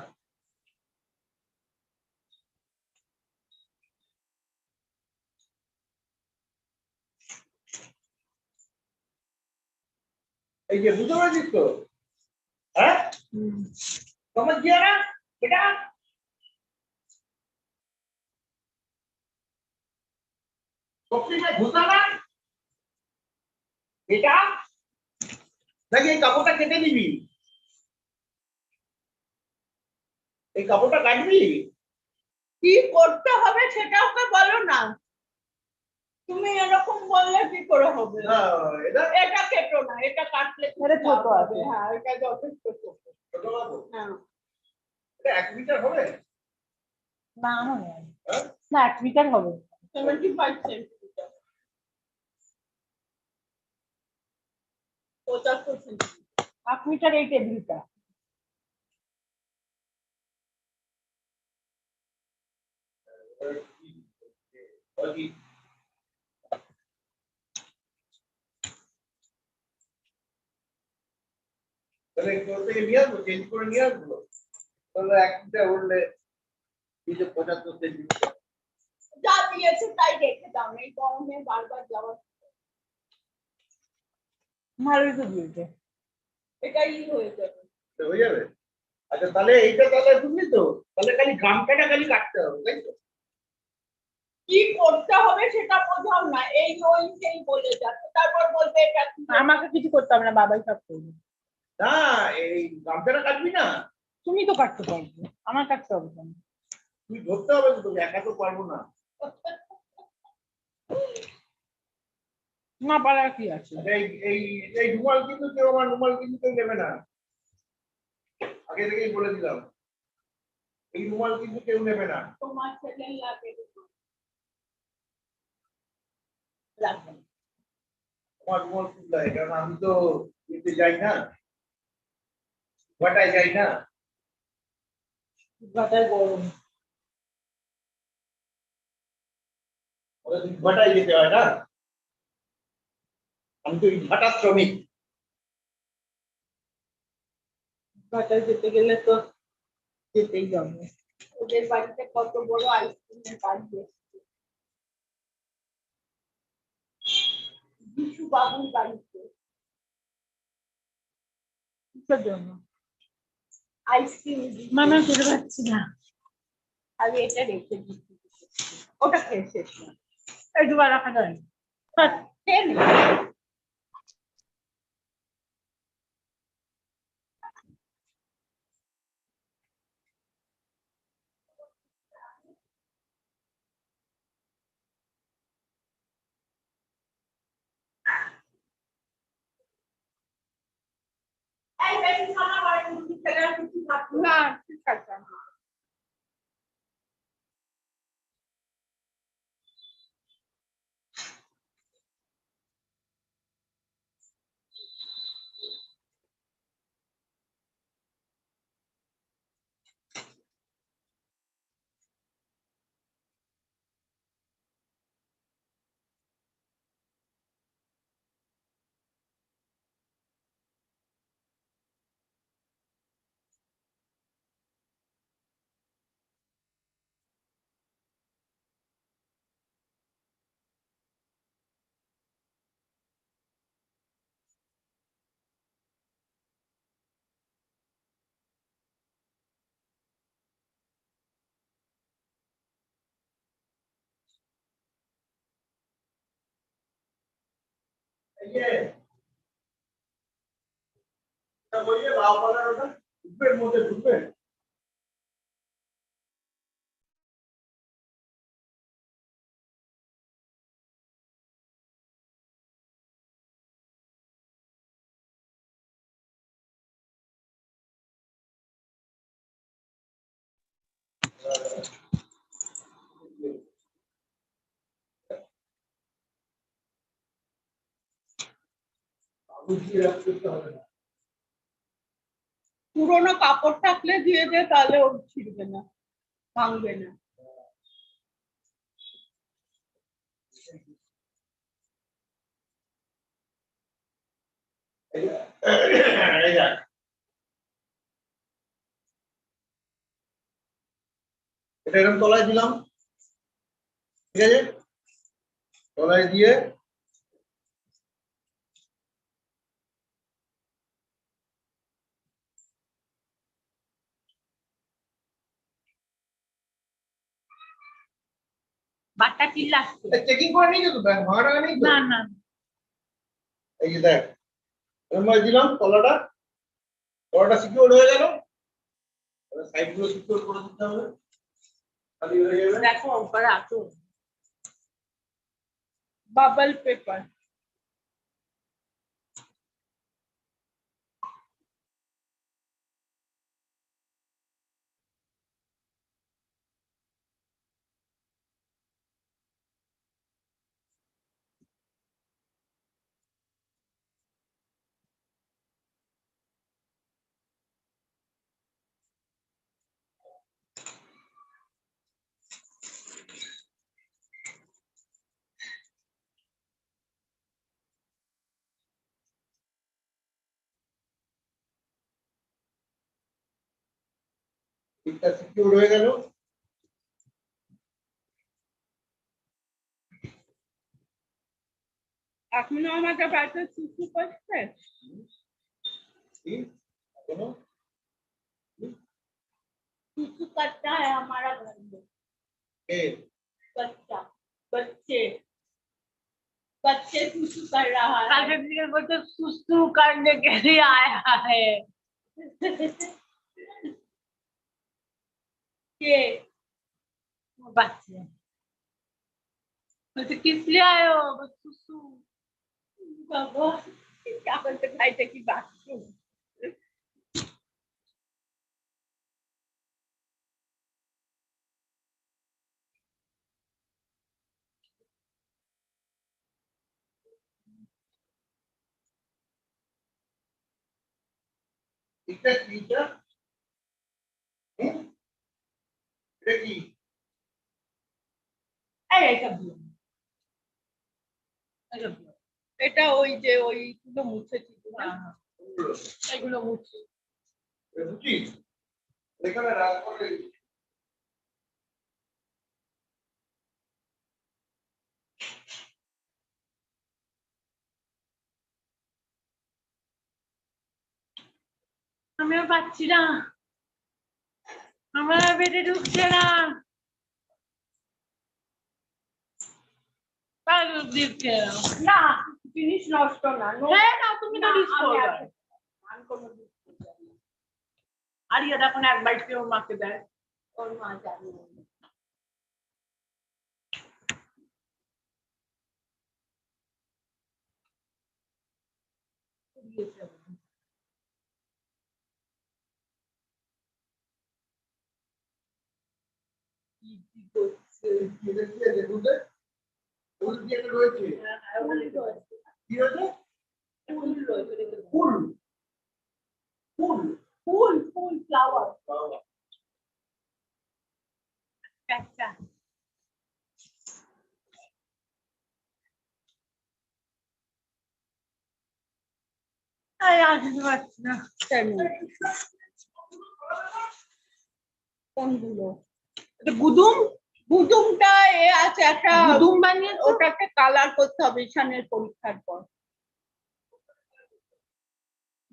এই যে বুঝতে পারছিস তো? হ্যাঁ समझ गया ना बेटा? टोकरी में घुसाना बेटा, নাকি এই কাপড়টা কেটে দিবি? এই কাপড়টা কাটবি? কি করতে হবে সেটা ওকে বলো না। তুমি এরকম বললে কি করে হবে? না এটা কেটো না, এটা কাটলে এটা ছোট আছে। হ্যাঁ এটা যথেষ্ট ছোট। ছোট বাবু হ্যাঁ এটা 1 মিটার হবে? না হবে না, 1 মিটার হবে। 75 সেন্টিমিটার, 75 সেন্টিমিটার। 1 মিটার এই টেবিলটা। তাহলে তোর থেকে নিয়ে আসবো, চেঞ্জ করে নিয়ে আসবো। তাহলে 1 মিটার উঠলে 75 সেন্টিমিটার। যা দিয়েছে তাই রেখে দাও, এই গরমে বারবার যাওয়া। ভালোই তো দিয়েছে। এটাই হয়ে যাবে। হয়ে যাবে? আচ্ছা তাহলে এইটা তাহলে বুঝলি তো, তাহলে খালি গামছাটা খালি কাটতে হবে, তাই তো? কি করতে হবে সেটা বোঝাও না, এই ওই সেই বলে যাচ্ছে, তারপর বলবে এটা আমাকে কিছু করতে হবে না, বাবাই সব করবে। না এই গামছাটা কাটবি না? তুমি তো কাটতে পারবে, আমার কাটতে হবে কেন? তুই ধরতে হবে তো, তোকে একা তো পারবো না। না পারার কি আছে? এই এই এই রুমাল কিন্তু কেউ, আমার রুমাল কিন্তু কেউ নেবে না, আগে থেকেই বলে দিলাম। এই রুমাল কিন্তু কেউ নেবে না। তোমার ছেলে লাগে রাখবেন আমার রুমাল খুব লাগে, কারণ আমি তো যেতে যাই না, বাটায় যাই না। বাটায় গরম, বাটায় যেতে হয় না, আমি তো ভাটা শ্রমিক। বাটায় যেতে গেলে তো যেতেই যাবে। ওদের বাড়িতে কত বড় আইসক্রিমের বাড়ি, বিশু বাবুর বাড়িতে। কিসের জন্য? আইসক্রিম মামা খেতে পাচ্ছি না, আমি এটা রেখে দিচ্ছি, ওটা খেয়ে শেষ না। একটু রাখা যায়। খেয়ে নে। এই বেশি খানা হয় মুরগি ছেলে আর কিছু খাচ্ছে না, ঠিক আছে। এই যে এটা বলছে লাউ পালার ওটা ঢুকবে, মধ্যে ঢুকবে। পুরোনো কাপড় থাকলে দিয়ে দে, তাহলে ও ছিড়বে না, ভাঙবে না। এটা এরকম তলায় দিলাম, ঠিক আছে, তলায় দিয়ে বাটটা চিল্লাচ্ছে চেকিং করে নিয়ে তো ব্যাংক ভাড়া নেই তো না না এই যে দেখ আমি দিলাম কলাটা সিকিউর হয়ে গেল সাইড গুলো সিকিউর করে দিতে হবে খালি হয়ে যাবে দেখো উপরে আসো বাবল পেপার এটা সিকিউর হয়ে গেল এখনো আমাকে বাড়িতে সুসু করছে सुसु करता है हमारा घर में बच्चा बच्चे बच्चे सुसु कर रहा है बोलते सुसु करने के लिए आया है ये बच्चे बोलते किस लिए आए हो सुसु बाबा क्या बोलते भाई की बात सुन এটা কিটা এটা কি এটা ওই যে ওইগুলো মুছেছি এগুলো মুছি বুঝি এখানে রাগ করে আমিও পাচ্ছি না আমার পেটে ঢুকছে না না জিনিস নষ্ট না না তুমি তো আর ইয়ে দেখুন এক বাইটে ওর মাকে দেয় ওর মা জানে ফুল ফ্লাওয়ার আচ্ছা আয় আসতে পারছি না কোনগুলো গুদুম গুদুমটা এ আছে একটা গুদুম বানিয়ে ওটাকে কালার করতে হবে ঈশানের পরীক্ষার পর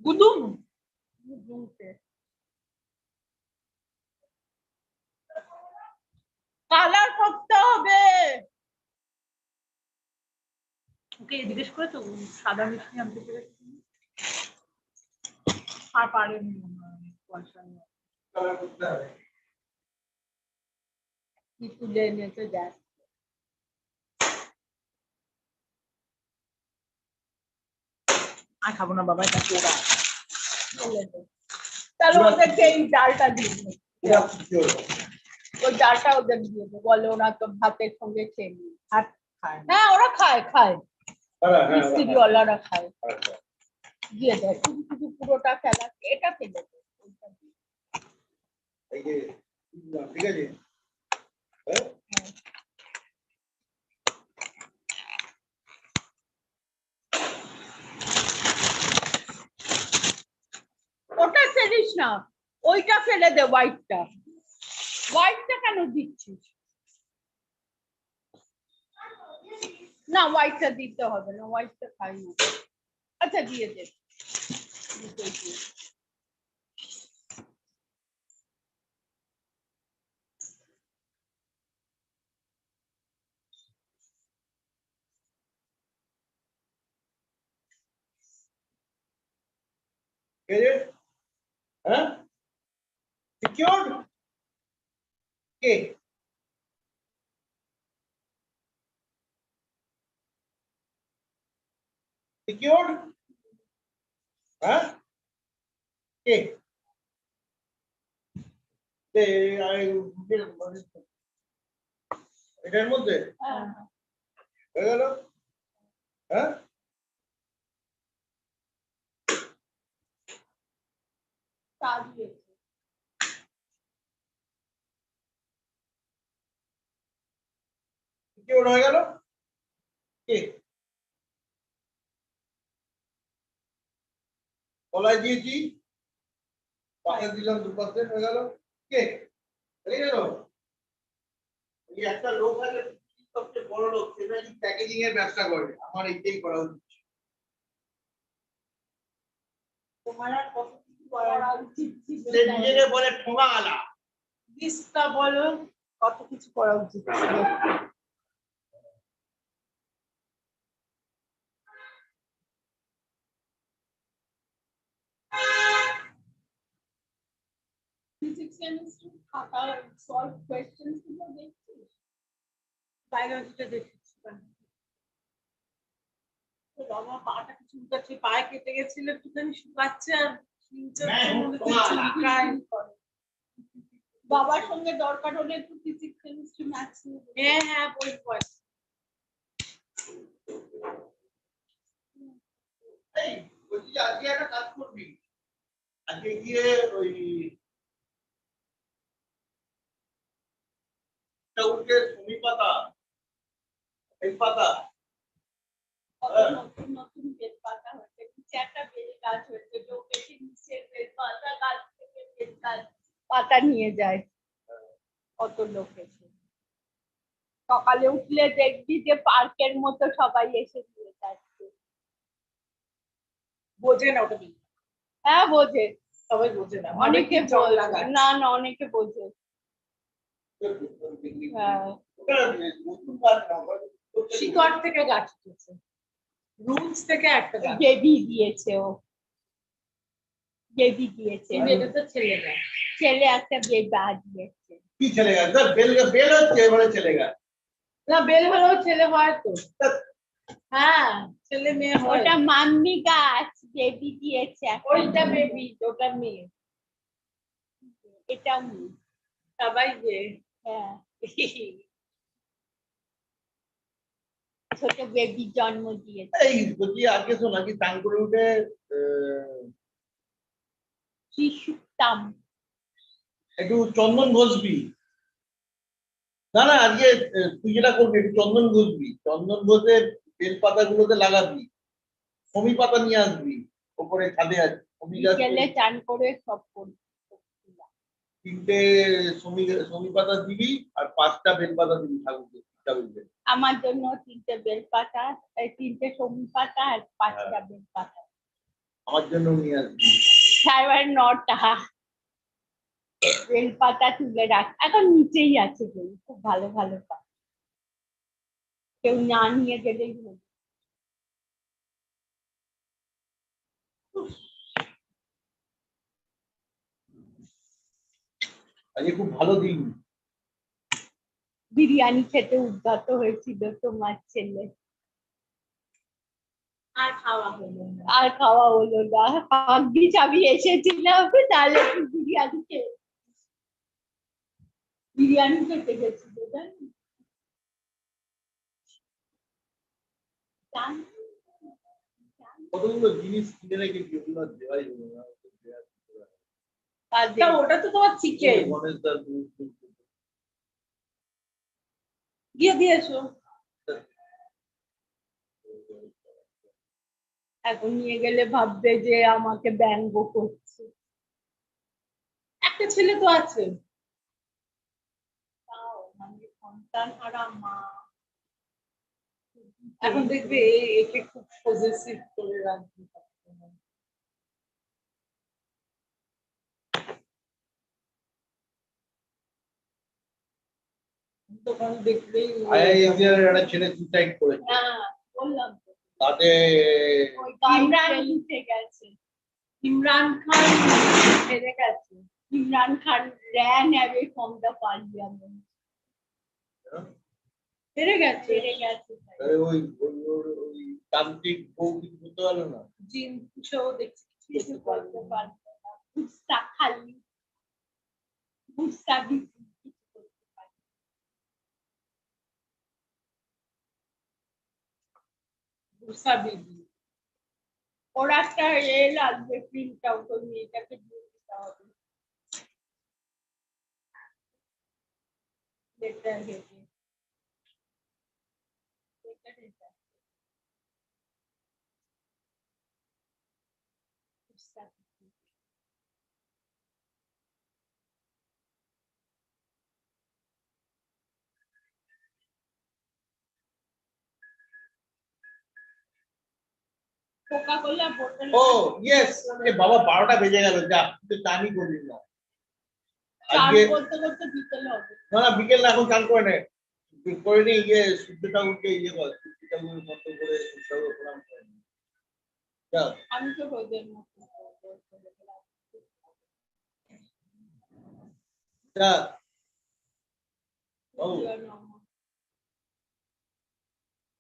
গুদুম গুদুমকে কালার করতে হবে ওকে জিজ্ঞেস করে তো সাদা মিষ্টি আনতে পেরেছি আর পারেনি পয়সা নিয়ে কালার করতে হবে কি তুলে এনেছে দেখ আর খাবো না বাবা এটা পোড়া তাহলে ওদেরকে এই ডালটা দিয়ে ওই ডালটা ওদের দিয়ে দেবো বলে ওরা তো ভাতের সঙ্গে খেয়ে নিই ভাত খায় না ওরা খায় মিস্ত্রিওয়ালারা খায় দিয়ে দেয় শুধু শুধু পুরোটা ফেলা এটা ফেলে দেয় ঠিক আছে ওটা ফেলিস না ওইটা ফেলে দে হোয়াইটটা কেন দিচ্ছিস না হোয়াইটটা দিতে হবে না হোয়াইটটা খাই না আচ্ছা দিয়ে দে Get it? Huh? Secured? Okay. Secured? Huh? Okay. এটার মধ্যে হয়ে গেল হ্যাঁ কি হয়ে গেল কি কলাই দিয়েছি পাশে দিলাম 2% হয়ে গেল কে হয়ে গেল এই একটা লোক আছে সবচেয়ে বড় লোক সেটা কি প্যাকেজিং এর ব্যবসা করে আমার এইটাই করা উচিত তোমার আর কত কিছু করা উচিত সে নিজেকে বলে ঠোঙালা দিসটা বলো কত কিছু করা উচিত Physics, chemistry, solve questions. Biology, বাবা পাটা কিছু উঠাচ্ছে পায়ে কেটে গেছিল একটুখানি শুকাচ্ছে আর বাবার সঙ্গে দরকার হলে একটু ফিজিক্স কেমিস্ট্রি ম্যাথস হ্যাঁ হ্যাঁ বই পড় এই বলছি আজকে একটা কাজ করবি আজকে গিয়ে ওই উঠে ভূমি পাতা এই পাতা নতুন নতুন বেল পাতা হচ্ছে নিচে একটা বেল গাছ হচ্ছে তো বেশি নিচে বেল পাতা গাছ থেকে বেল গাছ পাতা নিয়ে যায় কত লোক এসে সকালে উঠলে দেখবি যে পার্কের মতো সবাই এসে দিয়ে যাচ্ছে বোঝে না ওটা হ্যাঁ বোঝে সবাই বোঝে না অনেকে না না অনেকে বোঝে হ্যাঁ শিকড় থেকে গাছ উঠেছে রুটস থেকে একটা বেবি দিয়েছে ও বেবি দিয়েছে এটা তো ছেলে না ছেলে একটা বেবা দিয়েছে কি ছেলে গাছ বেল বেল হচ্ছে বলে ছেলে গাছ না বেল হলেও ছেলে হয় তো হ্যাঁ ছেলে মেয়ে হয় ওটা মাম্মি গাছ বেবি দিয়েছে ওইটা বেবি ওটা মেয়ে এটা মেয়ে সবাই যে হ্যাঁ ছোট বেবি জন্ম দিয়েছে এই বলছি আজকে শোনা কি টান করে উঠে শিশুতাম একটু চন্দন ঘষবি না না আজকে তুই যেটা করবি একটু চন্দন ঘষবি চন্দন ঘষে বেল পাতা গুলোতে লাগাবি সমী পাতা নিয়ে আসবি ওপরে ছাদে আছে সমী গাছ চান করে সব করবি 3টে সমী পাতা দিবি আর 5টা বেল পাতা দিবি ঠাকুরকে আমার জন্য 3টে বেল পাতা 3টে সমী পাতা আর 5টা বেল পাতা আমার জন্য নিয়ে আসবি 9টা বেল পাতা তুলে রাখ এখন নিচেই আছে বেল খুব ভালো ভালো পাতা কেউ না নিয়ে গেলেই হলো আজকে খুব ভালো দিন বিরিয়ানি খেতে উদ্যত হয়েছিল তোমার ছেলে আর খাওয়া হলো না ভাগ্যিস আমি এসেছিলাম তাহলে বিরিয়ানি খেতে গেছিল কতগুলো জিনিস কিনে রেখেছি ওগুলো দেওয়াই হলো না ওটা তো তোমার চিকেন গিয়ে দিয়েছো এখন নিয়ে গেলে ভাববে যে আমাকে ব্যঙ্গ করছে একটা ছেলে তো আছে মানে সন্তান হারা মা এখন দেখবে একে খুব পজেসিভ করে রাখবে তখন দেখলেই একটা ছেলে সুইসাইড করেছে বললাম তাতে গেছে Imran Khan Imran Khan ran away from the parliament. তান্ত্রিক বউ কিছু করতে পারলো না জিন শো দেখছি কিছু করতে পারবে না বুঝতা খালি বুঝতা বিজি কিছু করতে পারবে বুঝতা বিজি ওরা একটা এ লাগবে প্রিন্ট আউট ওই মেয়েটাকে দিয়ে দিতে হবে লেটার হেডে কোকা-কোলা বোতল ও ইয়েস এ বাবা 12টা বেজে গেল যা তুই টানি করবি না চান করতে করতে বিকেল হবে না না বিকেল না এখন চান করে নে করে নি ইয়ে সূর্যটা উঠে ইয়ে কর সূর্যটা মতো করে সূর্য প্রণাম করে যা আমি তো রোদের মতো যা ও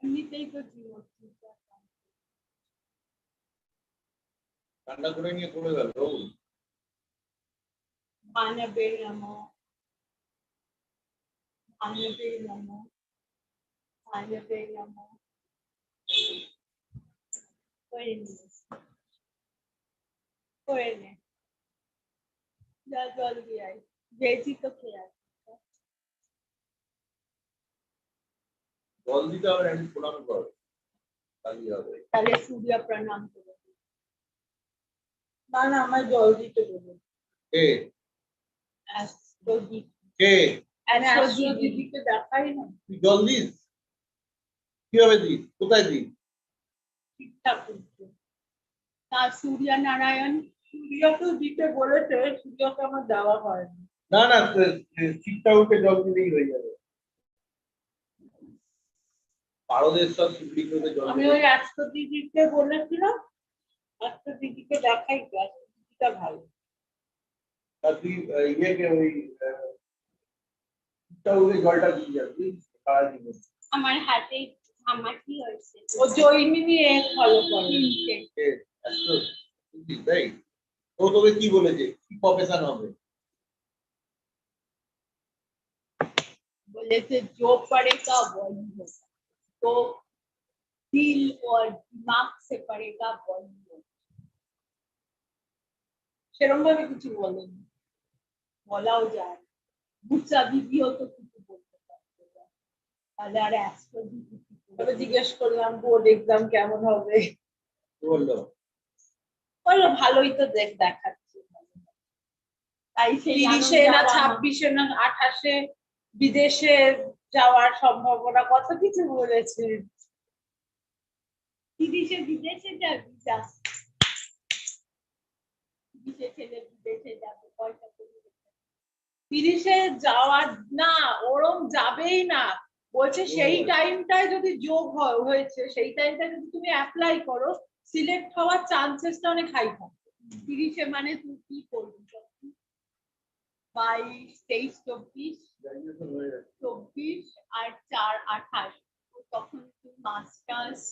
এমনিতেই তো জীবন ঠান্ডা করে নিয়ে পড়ে গেল মানবে নমো মানবে নমো মানবে নমো করে নে যা জল দিয়ে আয় ভেজি তো খেয়ে আয় জল দিতে হবে আমি প্রণাম কর তাহলে হবে তাহলে সূর্য প্রণাম করে না না আমার জল দিতে বলুন কে অ্যাস্ট্রোজি কে অ্যাস্ট্রোজি দিদিকে দেখাই না তুই জল দিস কিভাবে দিস কোথায় দিস ঠিকঠাক করছে না সূর্য নারায়ণ সূর্যকে দিতে বলেছে সূর্যকে আমার দেওয়া হয়নি না না শীতটা উঠে জল দিলেই হয়ে যাবে পারদের সব শিবলিঙ্গ জল আমি ওই অ্যাস্ট্রো দিদিকে বলেছিলাম অ্যাস্ট্রো দিদিকে দেখাই তো অ্যাস্ট্রো দিদিটা ভালো তুই ইয়েকে ওই শীতটা উঠে জলটা দিয়ে যাবি সারাদিন আমার হাতে আমার কি হয়েছে ও জয়মিনী এক ফলো করে তাই ও তোকে কি বলেছে কি প্রফেশন হবে बोले जो पढ़ेगा वही होगा तो दिल और दिमाग से पढ़ेगा वही होगा সেরকম ভাবে কিছু বলেনি বলাও যায় বুঝা দিদি হতো কিছু বলতে পারতো না তাহলে আর অ্যাস্ট্রো দিদি তবে জিজ্ঞেস করলাম বোর্ড এক্সাম কেমন হবে বললো বললো ভালোই তো দেখাচ্ছে তাই 30-এ না 26-এ না 28-এ বিদেশে যাওয়ার সম্ভাবনা কত কিছু বলেছে 30-এ বিদেশে যাবি যা 30-এ ছেলে বিদেশে যাবে পয়সা করে 30-এ যাওয়ার না ওরম যাবেই না বলছে সেই টাইমটায় যদি যোগ হয়েছে সেই টাইমটা যদি তুমি অ্যাপ্লাই করো সিলেক্ট হওয়ার চান্সেসটা অনেক হাই থাকে 30-এ মানে তুই কি করবি 22, 23, 24 আর 4, 28 তখন তুই মাস্টার্স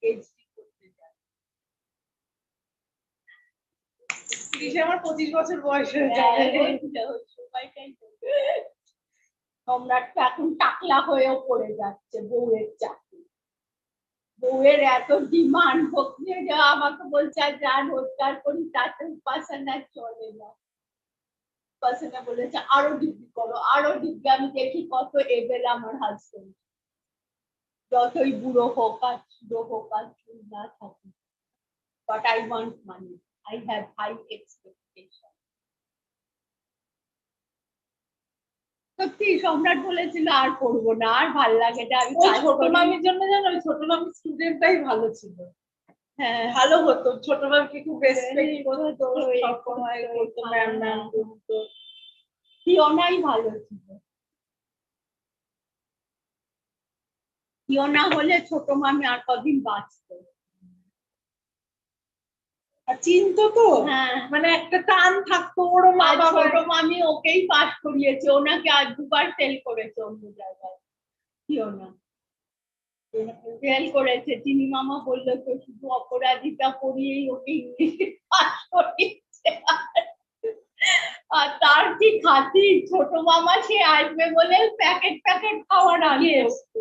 পিএইচডি করতে যাবি 30-এ আমার 25 বছর বয়স হয়ে যাবে সবাইটাই সম্রাট এখন টাকলা হয়েও পড়ে যাচ্ছে বউয়ের চাকরি বউয়ের এত ডিমান্ড হচ্ছে যে আমাকে বলছে যা রোজগার করি তাতে উপাসনা চলে না উপাসনা বলেছে আরো ডিগ্রি করো আরো ডিগ্রি আমি দেখি কত এবেল আমার হাজবেন্ড যতই বুড়ো হোক আর চুড়ো হোক আর চুল না থাকুক but I want money I have high expectation সত্যি সম্রাট বলেছিল আর করবো না আর ভাল লাগে না আমি ছোট মামির জন্য জানো ছোট মামির স্টুডেন্টটাই ভালো ছিল হ্যাঁ ভালো হতো ছোট মামিকে খুব রেসপেক্ট করতো সবসময় করতো ম্যাম ম্যাম করতো ফিওনাই ভালো ছিল ফিওনা হলে ছোট মামি আর কদিন বাঁচতো চিনতো তো মানে একটা টান থাকতো ওর মা বাবা ছোট মামি ওকেই পাস করিয়েছে ওনাকে আজ দুবার ফেল করেছে অন্য জায়গায় কিও না ফেল করেছে চিনি মামা বললো তো শুধু অপরাজিতা পড়িয়েই ওকে ইংলিশে পাস করিয়েছে আর তার কি খাতি ছোট মামা সে আসবে বলে প্যাকেট খাওয়ার আগে এসছে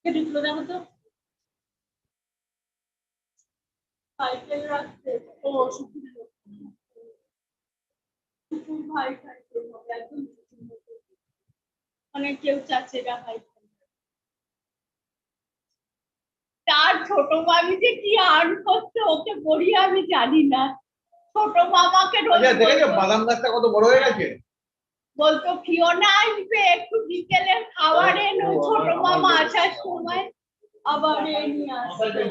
ঢুকলো দেখো তো সাইকেল রাখতে ও শুকুর ভাই সাইকেল হবে একদম অনেক কেউ চাচ্ছে এটা ভাই তার ছোট মামি যে কি আর্ন করছে ওকে বলি আমি জানি না ছোট মামাকে বাদাম গাছটা কত বড় হয়ে গেছে বলতো ফিওনা আসবে একটু বিকেলে খাবার এনো ছোট মামা আসার সময় আবার নিয়ে আসবে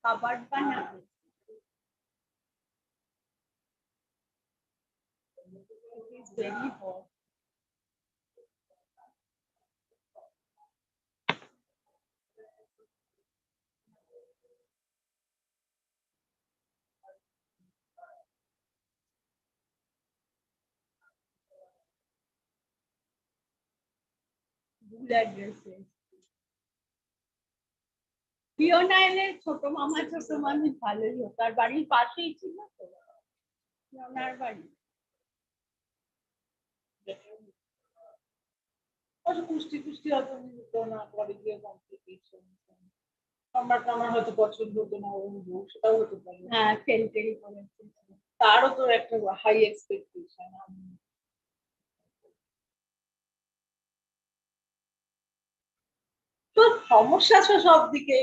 খাবার বানাবে very hot. ভুল অ্যাড্রেসে ফিওনা এলে ছোট মামা ছোট মামি ভালোই হতো আর বাড়ির পাশেই ছিল তো ফিওনার বাড়ি কুষ্টি হতো না পরে গিয়ে কমপ্লিকেশন আমার হয়তো পছন্দ হতো না সেটাও হতে পারে হ্যাঁ ফেল করেছে তারও তো একটা হাই এক্সপেকটেশন তো সমস্যা তো সব দিকে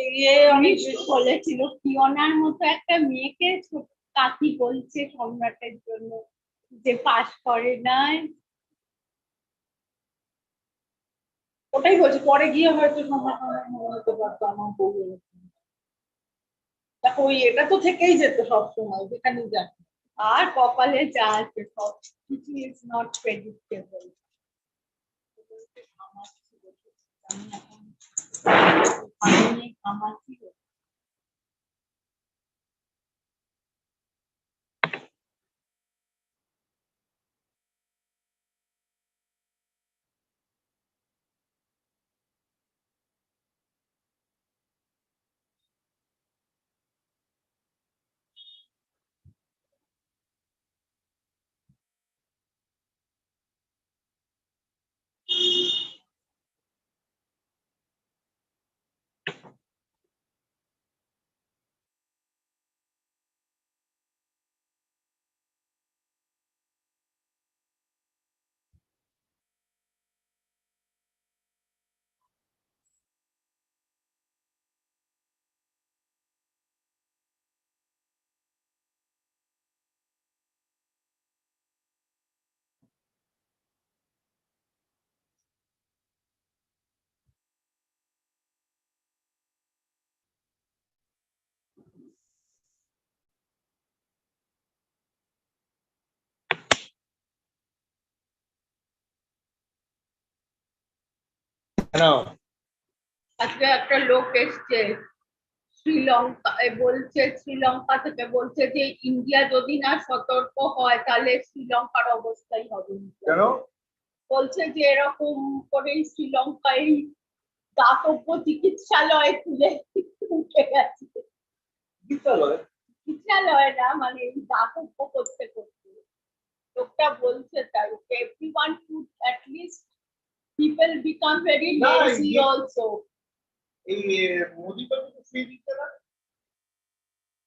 অনেক বলেছিল ফিওনার মতো একটা মেয়েকে কাকি বলছে সম্রাটের জন্য যে পাস করে নাই ওটাই বলছি পরে গিয়ে হয়তো সম্রাট মনে হতে পারতো আমার বউ দেখো এটা তো থেকেই যেত সবসময় যেখানে যাক আর কপালে যা আছে সব কিছু ইজ নট প্রেডিক্টেবল আজকে একটা লোক এসছে শ্রীলঙ্কা বলছে শ্রীলঙ্কা থেকে বলছে যে ইন্ডিয়া যদি না সতর্ক হয় তাহলে শ্রীলঙ্কার অবস্থাই হবে বলছে যে এরকম করে শ্রীলঙ্কায় দাতব্য চিকিৎসালয় তুলে উঠে গেছে চিকিৎসালয় না মানে দাতব্য করতে করতে লোকটা বলছে তাই everyone should at least people become very lazy also এই মোদি তো কিছু ফ্রি দিচ্ছে না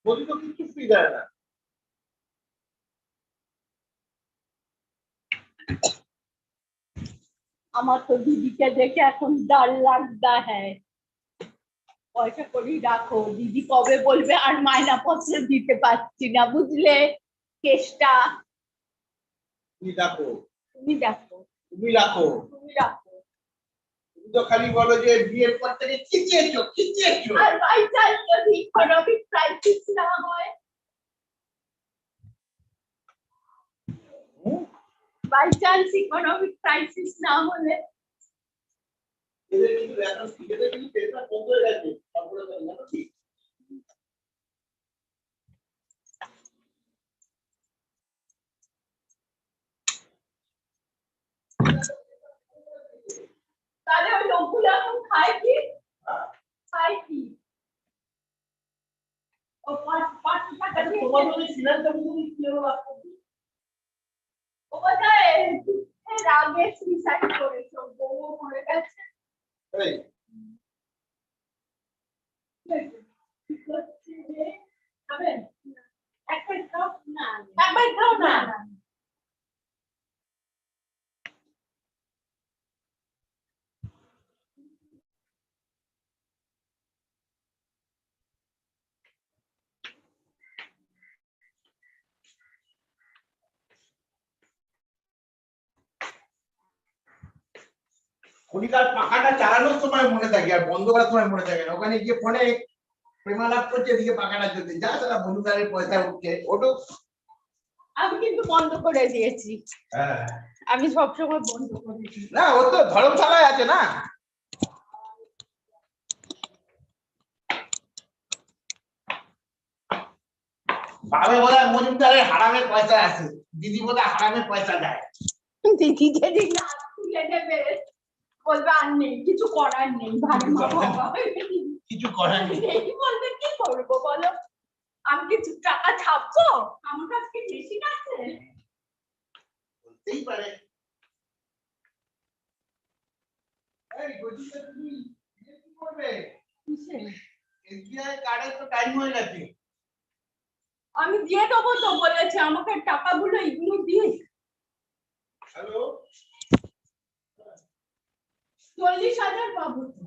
মোদি তো কিছু ফ্রি দেয় না আমার তো দিদিকে দেখে এখন ডর লাগতা হ্যায় পয়সা করি রাখো দিদি কবে বলবে আর মাইনা পত্র দিতে পারছি না বুঝলে কেসটা তুমি দেখো তুমি দেখো তুমি রাখো তুমি রাখো তুমি তো খালি বলো যে বিয়ের পর থেকে কি চেয়েছো আর বাই চান্স যদি ইকোনমিক ক্রাইসিস না হয়, বাই চান্স ইকোনমিক ক্রাইসিস না হলে এদের কিন্তু এখন এদের কিন্তু পেশা বন্ধ হয়ে গেছে তারপরে তো জানো কি তাহলে ওই লোকগুলো এখন খায় কি? খায় কি? ও 5 টাকা দিয়ে তোমার ওই সিনারিটা তুমি কি হলো আপনি ও বোধহয় রাগে সুইসাইড করেছে, বউ মরে গেছে। এই খাবেন? একবার খাও না, একবার খাও না। খনিকার পাখাটা চালানোর সময় মনে থাকে আর বন্ধ করার সময় মনে থাকে না। ওখানে গিয়ে ফোনে প্রেমালাপ করছে, এদিকে পাখাটা চলছে, যা সারা বন্ধুদারের পয়সা উঠছে ওটো। আমি কিন্তু বন্ধ করে দিয়েছি। হ্যাঁ, আমি সবসময় বন্ধ করে দিই। না ও তো ধর্মশালায় আছে না। বাবা বোধহয় মজুমদারের হারামের পয়সা আছে, দিদি বোধহয় হারামের পয়সা দেয়। দিদি যদি না তুলে নেবে বলবে আর নেই, কিছু করার নেই, ভালো মা বাবা কিছু করার নেই। এই বলবে কি করবো বলো, আমি কিছু টাকা ছাপবো, আমার কাছে কি মেশিন আছে? বলতেই পারে। এই গজিতে তুমি কি করবে? এসবিআই কার্ডের তো টাইম হয়ে গেছে। আমি দিয়ে দেবো তো বলেছে, আমাকে টাকাগুলো এগুলো দিস। হ্যালো, 40,000 পাবো তো।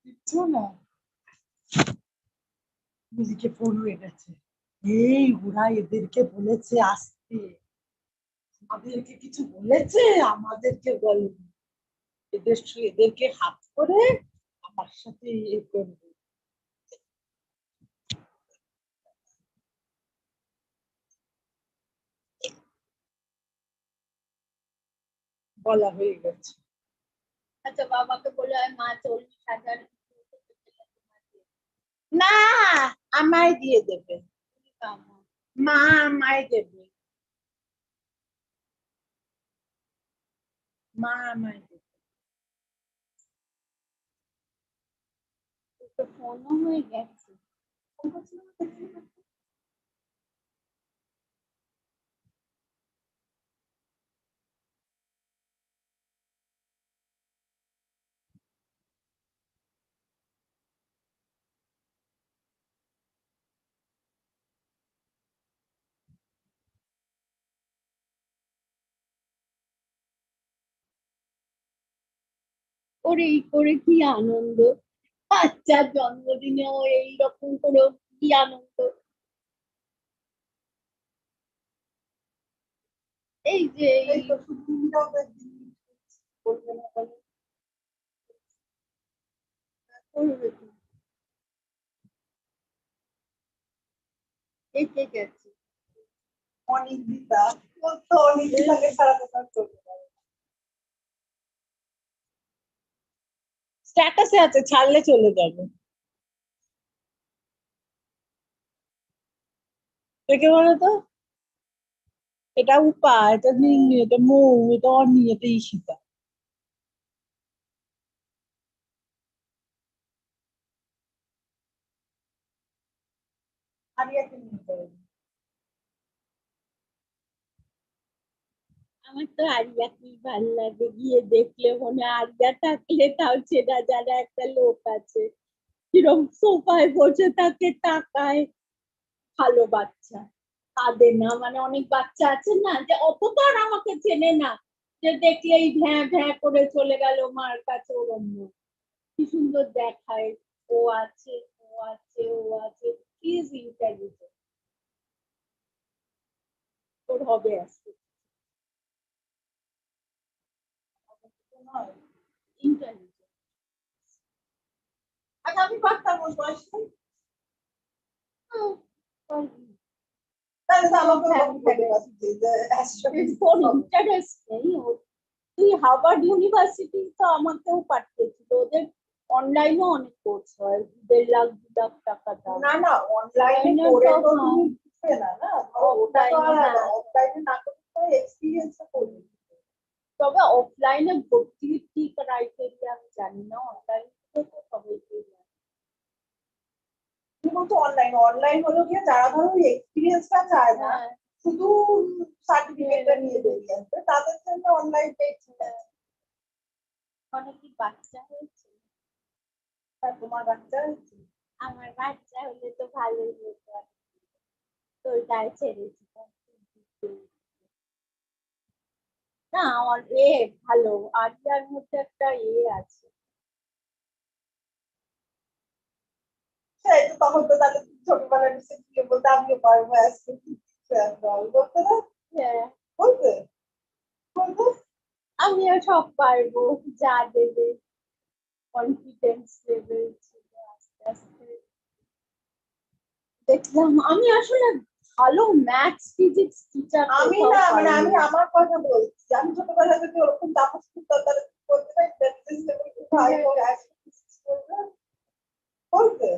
দিচ্ছ না মিলিকে ফোন হয়ে গেছে এই ওরা এদেরকে বলেছে আসতে আমাদেরকে কিছু বলেছে আমাদেরকে বলেনি এদেরকে হাত করে আমার সাথে ইয়ে করবে বলা হয়ে গেছে আচ্ছা বাবাকে বলে মা 40,000 না আমায় দিয়ে দেবে মা আমায় দেবে মা আমায় দেবে ফোনও হয়ে গেছে ওরে এই করে কি আনন্দ বাচ্চার জন্মদিনেও এইরকম করে কি আনন্দ এই যে এই কে গেছে অনিন্দিতা তো অনিন্দিতাকে সারা কথা চলতে পারে স্ট্যাটাসে আছে ছাড়লে চলে যাবে কে বলো তো এটা উপা এটা নিঙ্গি এটা মৌ এটা অনি এটা ঈশিতা আরিয়াকে নিয়ে যাবে আমার তো আরিয়াকেই ভাল লাগে গিয়ে দেখলে মনে হয় আরিয়া থাকলে তাও চেনা জানা একটা লোক আছে কিরম সোফায় বসে থাকে তাকায় ভালো বাচ্চা কাঁদে না মানে অনেক বাচ্চা আছে না যে অত তো আর আমাকে চেনে না যে দেখলেই ভ্যাঁ ভ্যাঁ করে চলে গেল মার কাছে ওরম কি সুন্দর দেখায় ও আছে ও আছে ও আছে প্লিজ ইন্টেলিজেন্ট তোর হবে আজকে ইন্টেলিজেন্ট আচ্ছা আমি পারতাম ওই বয়সে তাহলে তো আমাকে তুই হার্ভার্ড ইউনিভার্সিটি তো আমাকেও পাঠিয়েছিল ওদের অনলাইনে অনেক কোর্স হয় 1.5 লাখ টাকা দাম না না অনলাইনে করে তো তুমি বুঝবে না না ওটা তো আর অফলাইনে না করতে এক্সপেরিয়েন্স করবে তবে অফলাইনে ভর্তির কি ক্রাইটেরিয়া আমি জানি না অনলাইনে তো সবাই কিন্তু অনলাইন হলো গিয়ে যারা ধরো এক্সপেরিয়েন্সটা চায় না শুধু সার্টিফিকেটটা নিয়ে বেরিয়ে আসবে তাদের জন্য অনলাইন দেখছি অনেক কি বাচ্চা হয়েছে তোমার বাচ্চা হয়েছে আমার বাচ্চা হলে তো ভালোই হতো তোর গায়ে ছেড়েছি না আমার ভালো আরিয়ার মধ্যে একটা আছে তখন তো তাহলে ছোটবেলার গিয়ে বলতে আমিও পারবো আজকে বলতে না বলতে আমিও সব পারবো যা দেবে কনফিডেন্স লেভেল ছিল আস্তে আস্তে দেখলাম আমি আসলে ভালো ম্যাথস ফিজিক্স টিচার আমি না মানে আমি আমার কথা বলছি আমি ছোটবেলা থেকে ওরকম তাপস করতাম তাহলে বলতে বলতে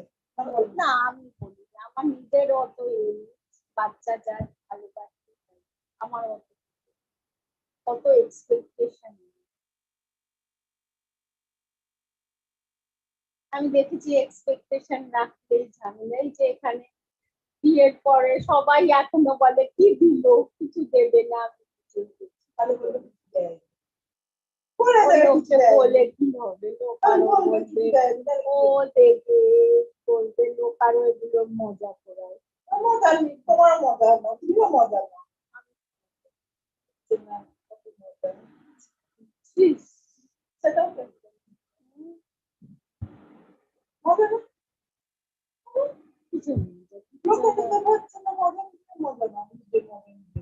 না আমি বলি আমার নিজের অত বাচ্চা যার ভালো বাচ্চা আমার অত এক্সপেকটেশন আমি দেখেছি এক্সপেকটেশন রাখলেই ঝামেলাই যে এখানে বিয়ের পরে সবাই এখনো বলে কি দিল কিছু দেবে না বলে কি হবে লোক আরো বলবে ও দেবে বলবে লোক আরো এগুলো মজা করায় মজা নেই তোমার মজা না তুমিও মজা না সেটাও হবে না কিছু নেই লোকে তো হচ্ছে না মজা নিতে মজা না নিজের মজা নিতে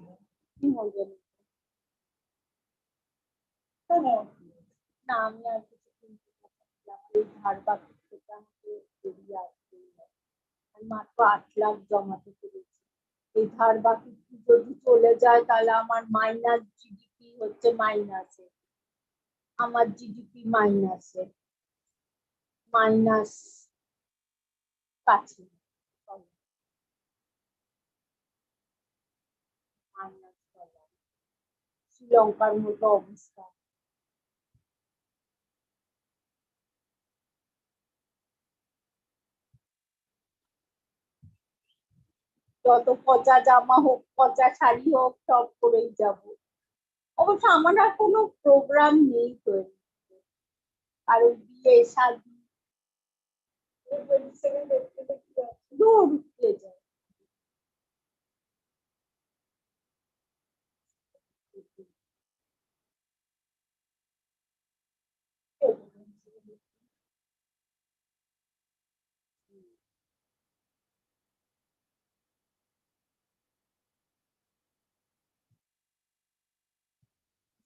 কি মজা নিতে না আমি আর কিছু কিনতে পারছিলাম এই ধার বাকি থেকে আমাকে বেরিয়ে আসতে আমি মাত্র 8 লাখ জমাতে পেরেছি এই ধার বাকি যদি চলে যায় তাহলে আমার মাইনাস জিডিপি হচ্ছে মাইনাসে আমার জিডিপি মাইনাসে মাইনাস কাছে মাইনাস শ্রীলঙ্কার মতো অবস্থা যত পচা জামা হোক পচা শাড়ি হোক সব পরেই যাব অবশ্য আমার আর কোনো প্রোগ্রাম নেই তো কারণ বিয়ে শাদী দূর উঠতে যায়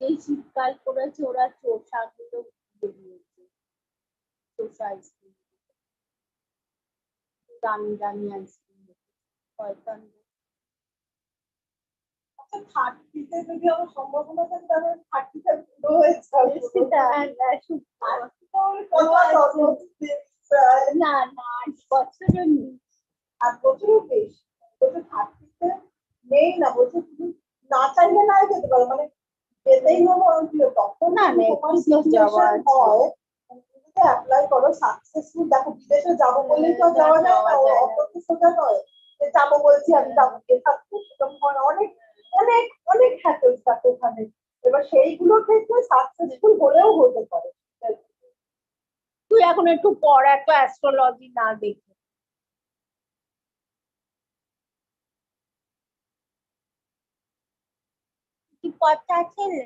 এই শীতকাল পড়েছে ওরা চোষাগুলো বেরিয়েছে চোষা আইসক্রিম দামি দামি আইসক্রিম শয়তান আচ্ছা 30-তে যদি আমার সম্ভাবনা থাকে তাহলে 30টা পুরো হয়ে যাবে না না 8 বছরের নেই 8 বছরের বেশি 30তে নেই না বলছে তুমি না চাইলে না যেতে পারো মানে যেতেই হবে তখন না যাওয়া হয় অ্যাপ্লাই করো সাকসেসফুল দেখো বিদেশে যাবো বলেই তো যাওয়া যায় না অত তো সোজা নয় যে যাবো বলছি আমি যাবো অনেক অনেক অনেক হ্যাপেন্স থাকে ওখানে এবার সেইগুলো থেকে সাকসেসফুল হলেও হতে পারে তুই এখন একটু পড় একটা অ্যাস্ট্রোলজি না দেখে কি পচা ছেলে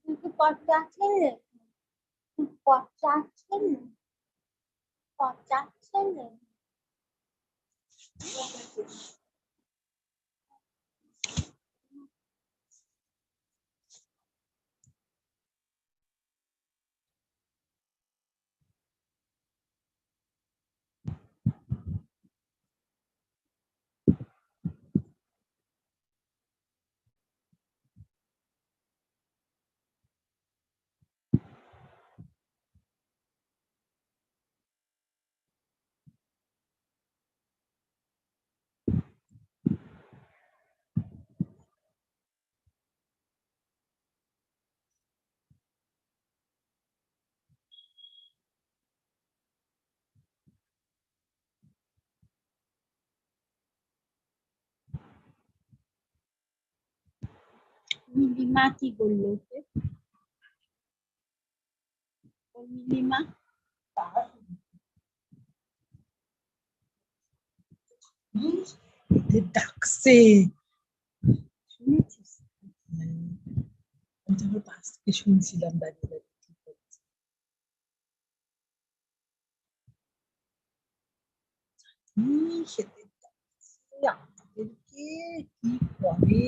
কি পচা ছেলে পচা ছেলে পচা ছেলে নীলিমা কি বললো নীলিমা ডাকছে শুনেছিস আমি পাশ থেকে শুনছিলাম দাঁড়িয়ে দাঁড়িয়ে কি করছে আমাদেরকে কি করে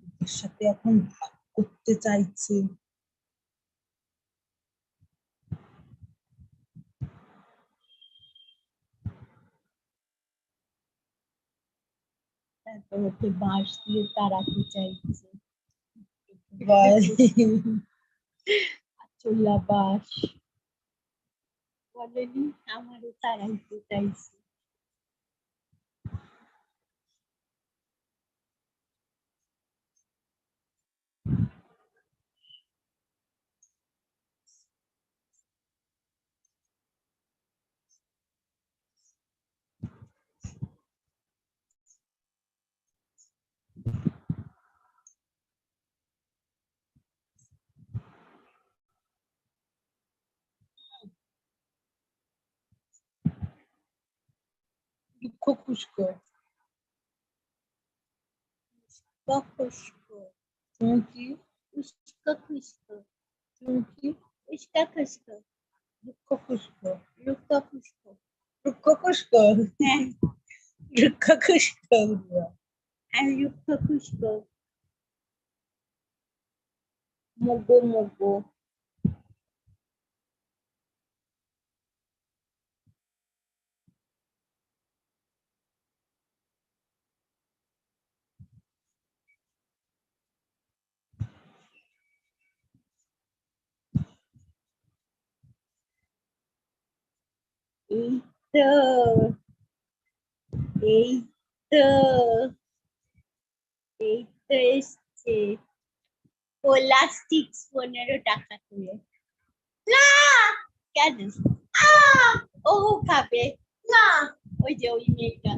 ওদের সাথে এখন ভাগ করতে চাইছে ওকে বাঁশ দিয়ে তাড়াতে চাইছে চোলা বাঁশ বলেনি আমারও তাড়াইতে চাইছে দুঃখ খুশকো খুশকো তুমি কি उसका खुशको তুমি কি उसका खुशको Rukokushko. Rukokushko. Rukokushko. Rukokushko. And Rukokushko. Mogo mogo. Eito. Eito. Eito este. Polastics 15 টাকা করে। না কেন? ও খাবে না ওই যে ওই মেয়েটা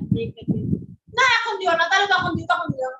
না এখন দিও না তাহলে তখন দিও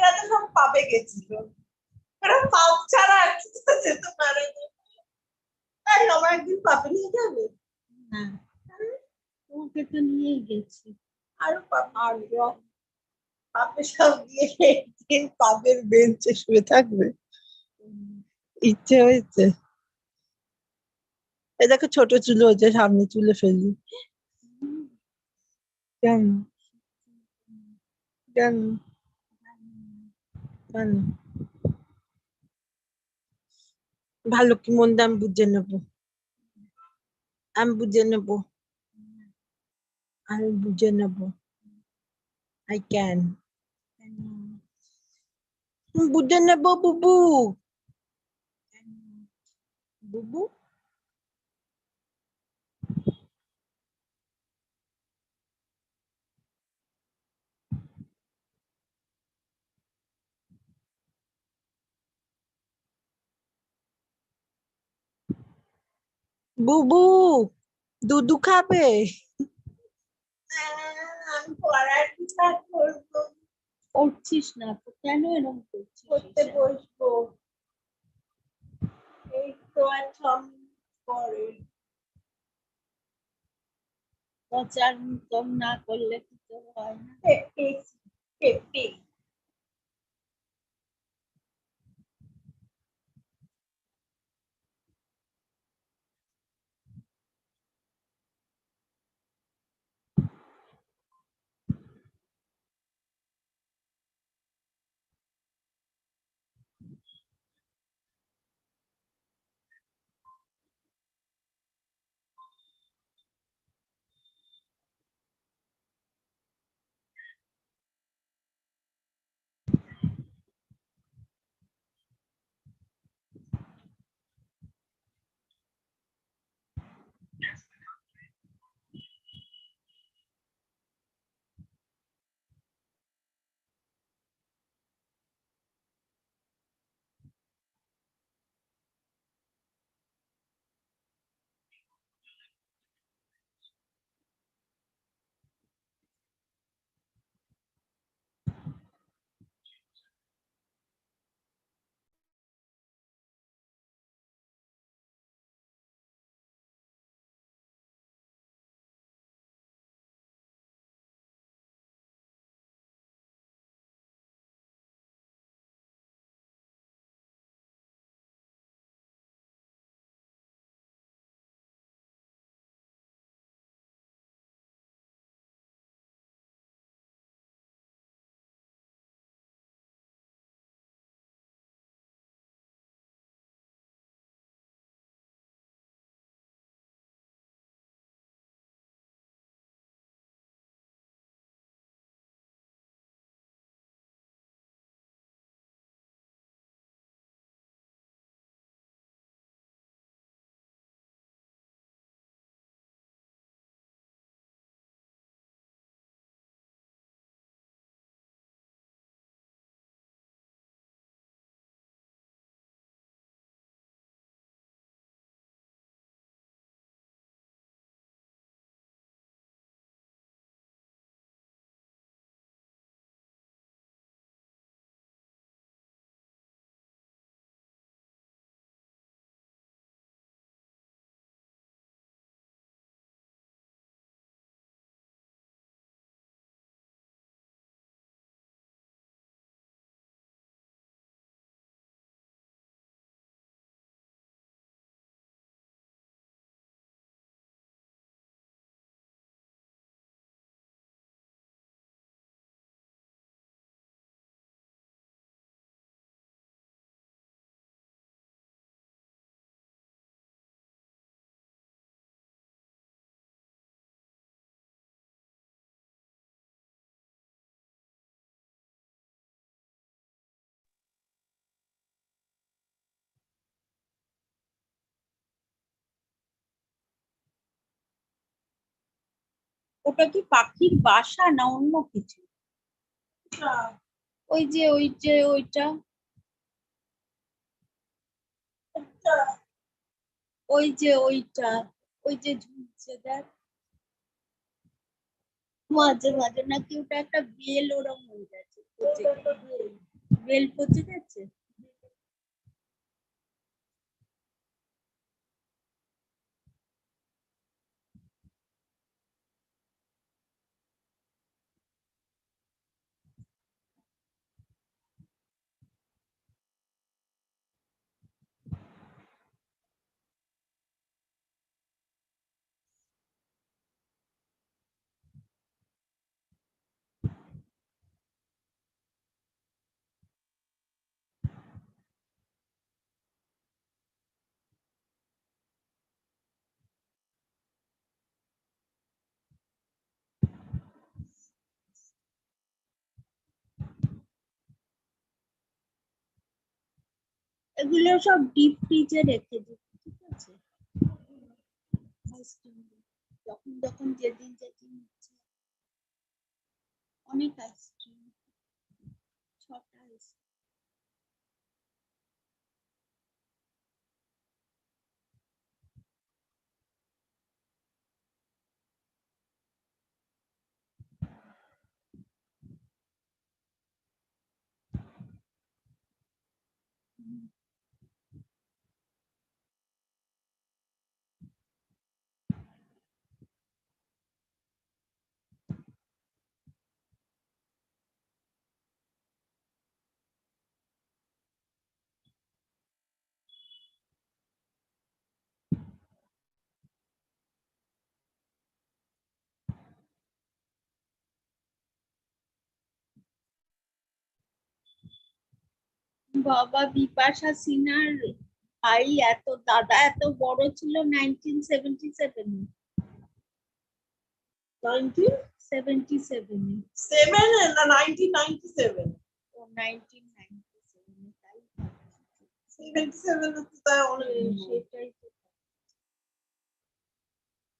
এরা তো সব পাবে গেছিল, এরা পাপ ছাড়া আর কিছু যেতে পারে না। আমার একদিন পাপে নিয়ে যাবে না, তোমাকে তো নিয়েই গেছি, আরো পাপে সব দিয়ে একদিন পাপের বেঞ্চে শুয়ে থাকবে, ইচ্ছে হয়েছে। এই দেখো ছোট চুল হয়েছে, সামনে চুলে ফেলি কেন কেন কেন? ভালো কি মন্দ আমি বুঝে নেবো, আমি বুঝে নেবো, আমি বুঝে নেবো। I can. বুঝে নেবো বুবু, বুবু বুবু দুধু খাবে? আমি পড়ার কি কাজ করবো? করছিস না তো কেন এরকম করছিস? করতে বসবো, এই তো আর 6 মিনিট পরে। প্রচার কম না করলে কি তো হয় না? ওটা কি পাখির বাসা না অন্য কিছু? ওই যে ওইটা ওই যে ওইটা ওই যে ঝুলছে দেখ, মাঝে মাঝে নাকি ওটা একটা বেল ওরম হয়ে গেছে। বেল পচে গেছে। এগুলো সব ডিপ ফ্রিজে রেখে দিই, ঠিক আছে? যখন যখন যেদিন যেদিন ইচ্ছে। অনেক আইসক্রিম, 6টা আইসক্রিম। বাবা বিপাশা সিনহার ভাই দাদা এত বড় ছিল 1977 এ। 1977 এ। 7 না 1997? ও 1997 এ, তাই 77 তো তাই অনেক। সেটাই তো।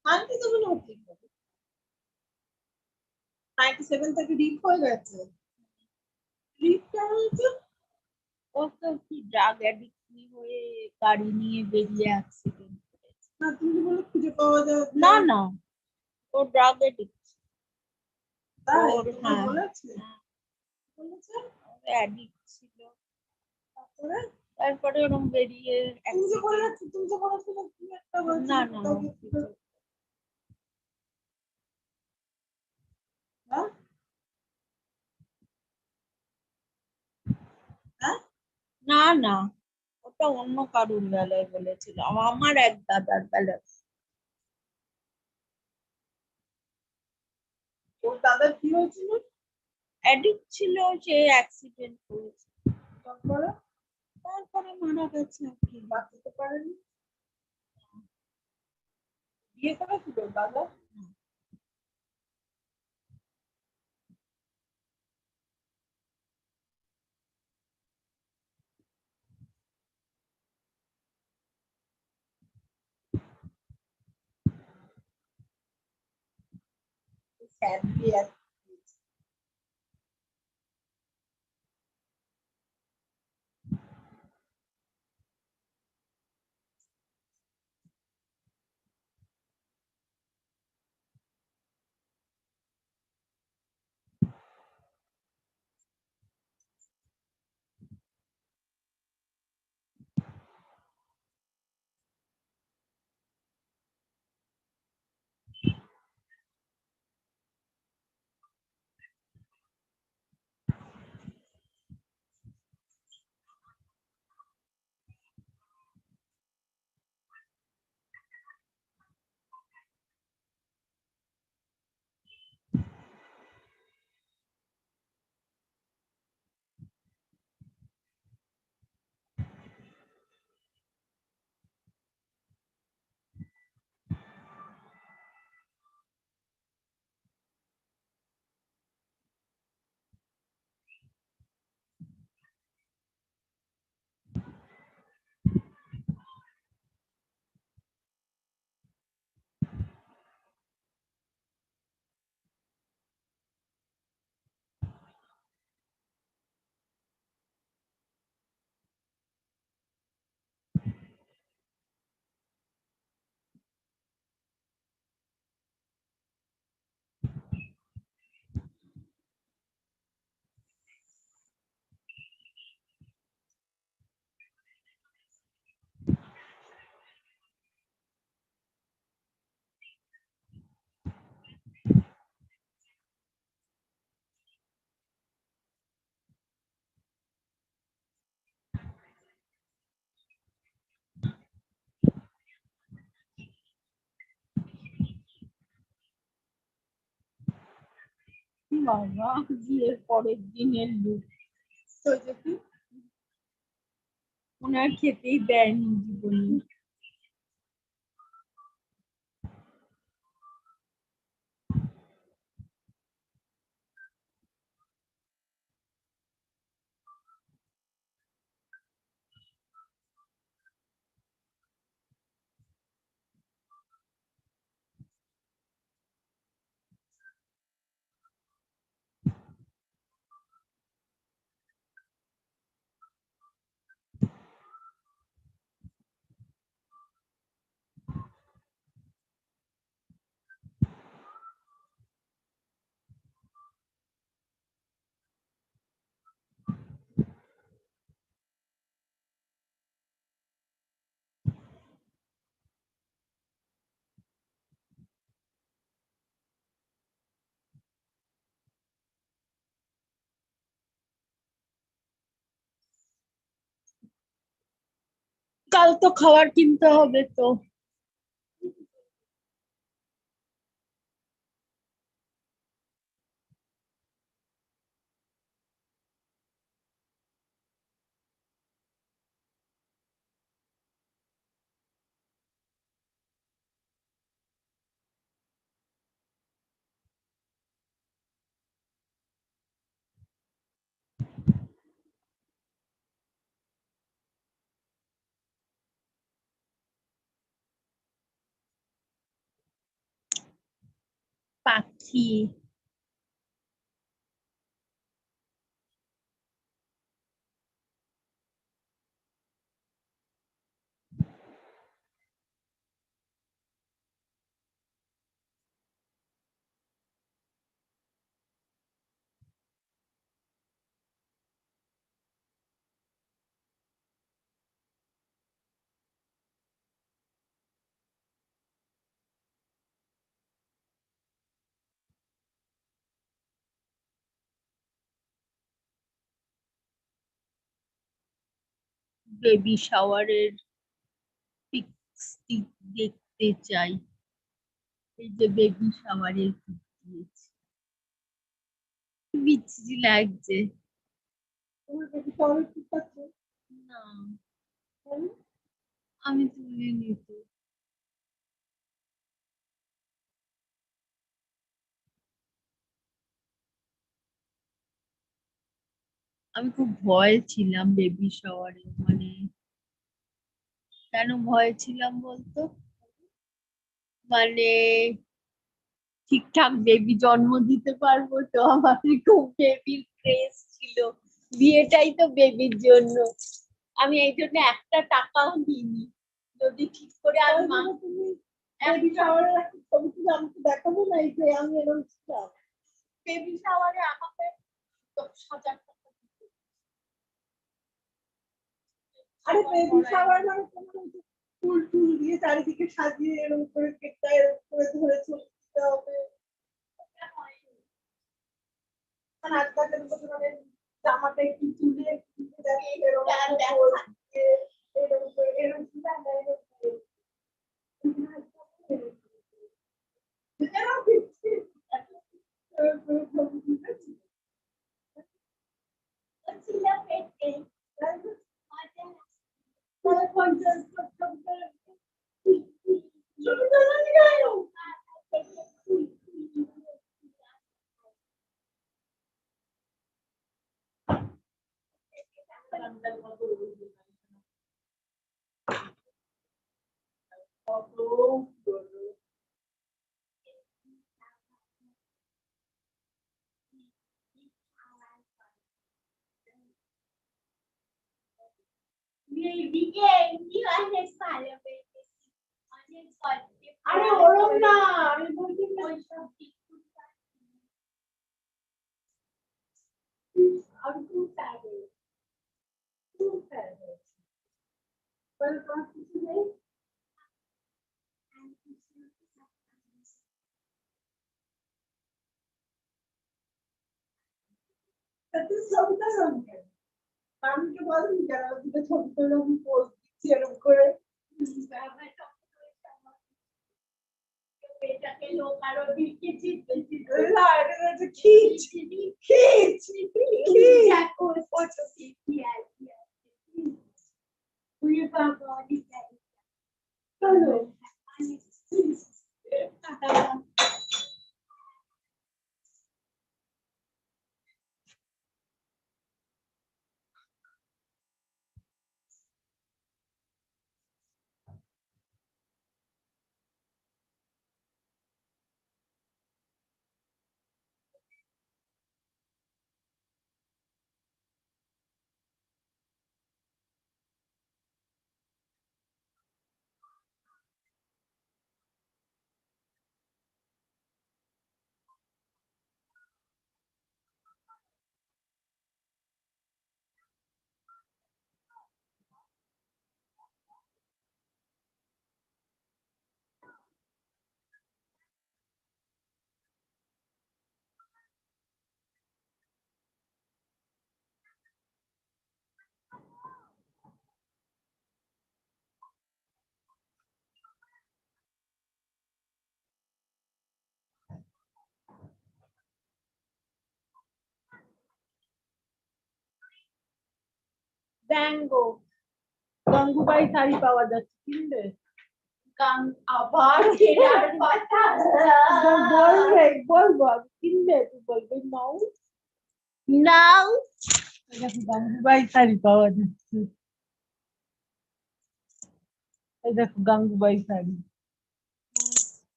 97 হতে পারে। 97 থেকে ডিপ হয়ে গেছে। ডিপটা হয়েছে ও তো কি ড্রাগ অ্যাডিক্ট হয়ে গাড়ি নিয়ে বেরিয়ে অ্যাক্সিডেন্ট করেছে। না, তুমি বলে খুঁজে পাওয়া যায় না না, ও ড্রাগ অ্যাডিক্ট। তাই ওর তোমার বলেছে? বলেছে অ্যাডিক্ট ছিল। তারপরে ওরকম বেরিয়ে তুমি যে বলেছিলে কি একটা বলছিলে? না না হ্যাঁ? হ্যাঁ? না না, ওটা অন্য কারুর বেলায় বলেছিল, আমার এক দাদার বেলায়। ওর দাদার কি হয়েছিল? অ্যাডিক্ট ছিল, সে অ্যাক্সিডেন্ট করেছে। তারপরে মারা গেছে আর কি। বাঁচাতে পারেনি? বিয়ে করেছিল দাদা? sadly as বাবা বিয়ের পরের দিনের লুক তো যদি ওনার খেতেই দেয়নি জীবনে। কাল তো খাবার কিনতে হবে তো। পাখি বেবি শাওয়ারের পিকস দেখতে চাই। এই যে বেবি শাওয়ারের পিক দিয়েছি, বিচ্ছিরি লাগছে। না আমি তুলিনি তো। আমি খুব ভয় ছিলাম বেবি শাওয়ারে, মানে কেন ভয় ছিলাম বলতো, মানে ঠিকঠাক বেবি জন্ম দিতে পারবো তো, আমার খুব বেবির ক্রেজ ছিল, বিয়েটাই তো বেবির জন্য। আমি এই জন্য একটা টাকাও নিইনি, যদি ঠিক করে আর মা তুমি বেবি শাওয়ারে ছবি তুলে আমাকে দেখাবো না, এই যে আমি এরকম ছিলাম বেবি শাওয়ারে আমাকে 10,000 টাকা দিতে। আরে বেবি শাওয়ার মানে তোমার ফুল টুল দিয়ে চারিদিকে সাজিয়ে এরকম করে কেকটা এরকম করে ধরে ছবি দিতে হবে। মানে আজকালকার মতো মানে জামাটা একটু তুলে এরকম করে এরকম আরে ওরম না, আমি বলছি আমি খুব স্যাড হয়েছি, খুব স্যাড হয়েছি। তোমার কিছু নেই? ছবিটা আমাকে বলেন যারা দুটো ছবি তুলে আমি পোস্ট দিচ্ছি এরকম করে। এটাকে লোক আরো দিকে বেশি খিচ খিচ দেখো ফটো কি আছে ওই বাবা অনেক চলো ব্যাঙ্গো গঙ্গুবাই শাড়ি পাওয়া যাচ্ছে কিনবে আবার কেনার কথা বলবো কিনবে তুই বলবি নাও নাও গঙ্গুবাই শাড়ি পাওয়া যাচ্ছে এই দেখো গঙ্গুবাই শাড়ি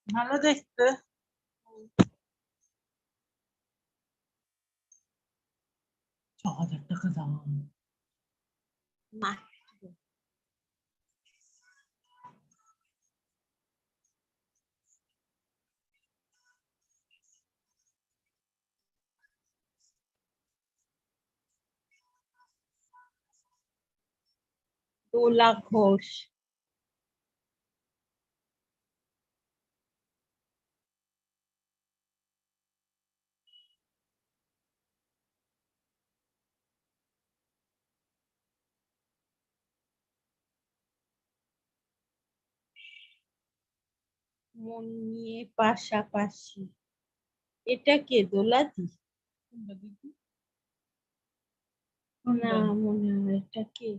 ভালো দেখতে 6,000 টাকা দাম দোলা ঘোষ মন নিয়ে পাশাপাশি এটা কে দোলাদি না মনে হয় এটা কে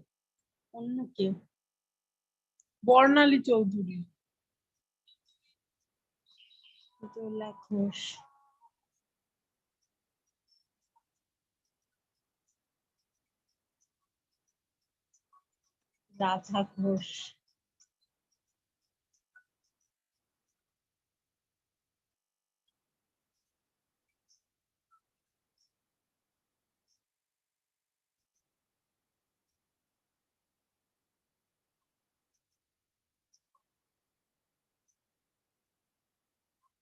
অন্য কেউ বর্ণালী চৌধুরী দোলা ঘোষ রাধা ঘোষ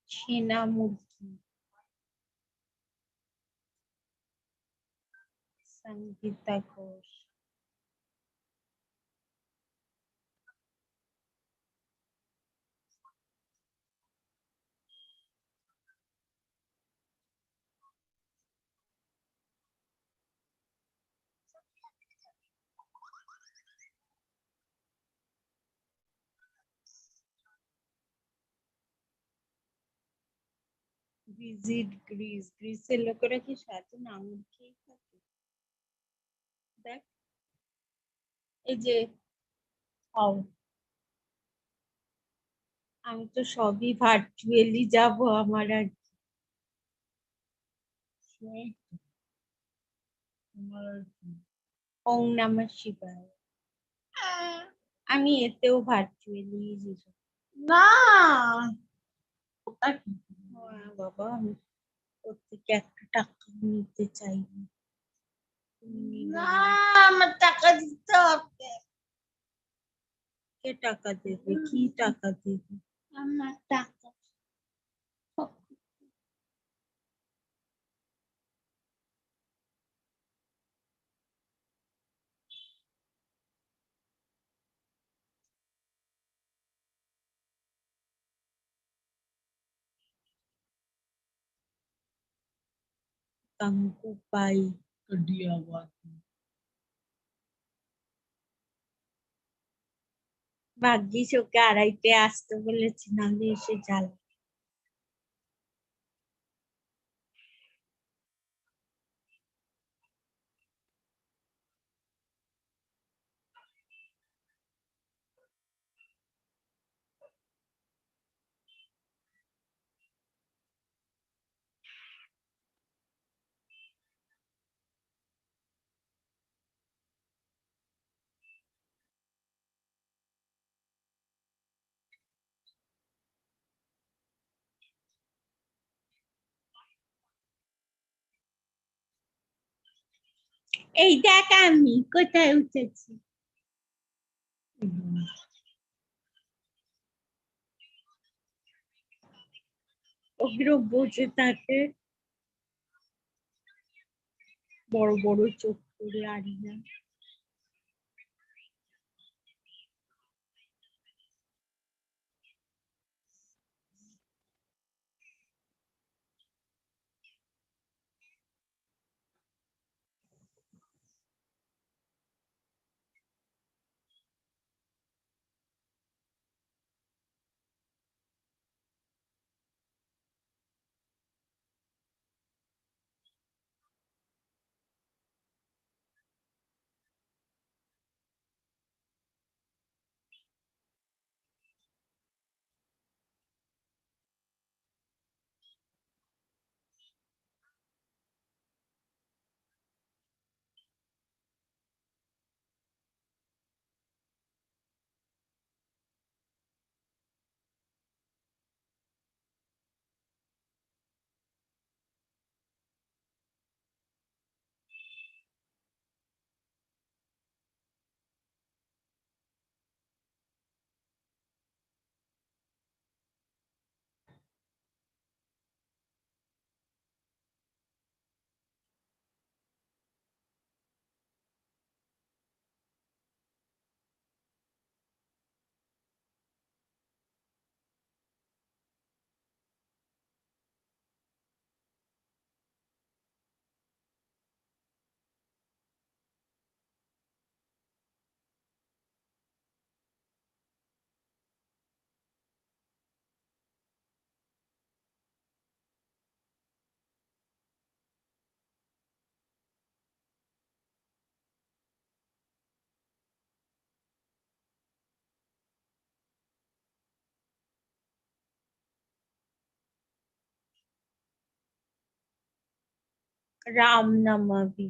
ছেনা মুরগি সঙ্গীতা ঘোষ ভিজিট গ্রিস গ্রিসের লোকেরা কি সাথে আঙুর খেয়ে থাকে দেখ এই যে আমি তো সবই ভার্চুয়ালি যাব আমার আর ওম নমঃ শিবায় আমি এতেও ভার্চুয়ালি না বাবা আমি প্রত্যেকে একটা টাকা নিতে চাই না আমার টাকা দিতে হবে কে টাকা দেবে কি টাকা দেবে আমার টাকা গঙ্গুবাই ভাগ্যিস ওকে 2:30 আসতে বলেছি নাহলে এসে জ্বালা এই দেখ আমি কোথায় উঠেছি। অগ্র বসে থাকে বড় বড় চোখ করে আরিয়া। রাম নামাবি।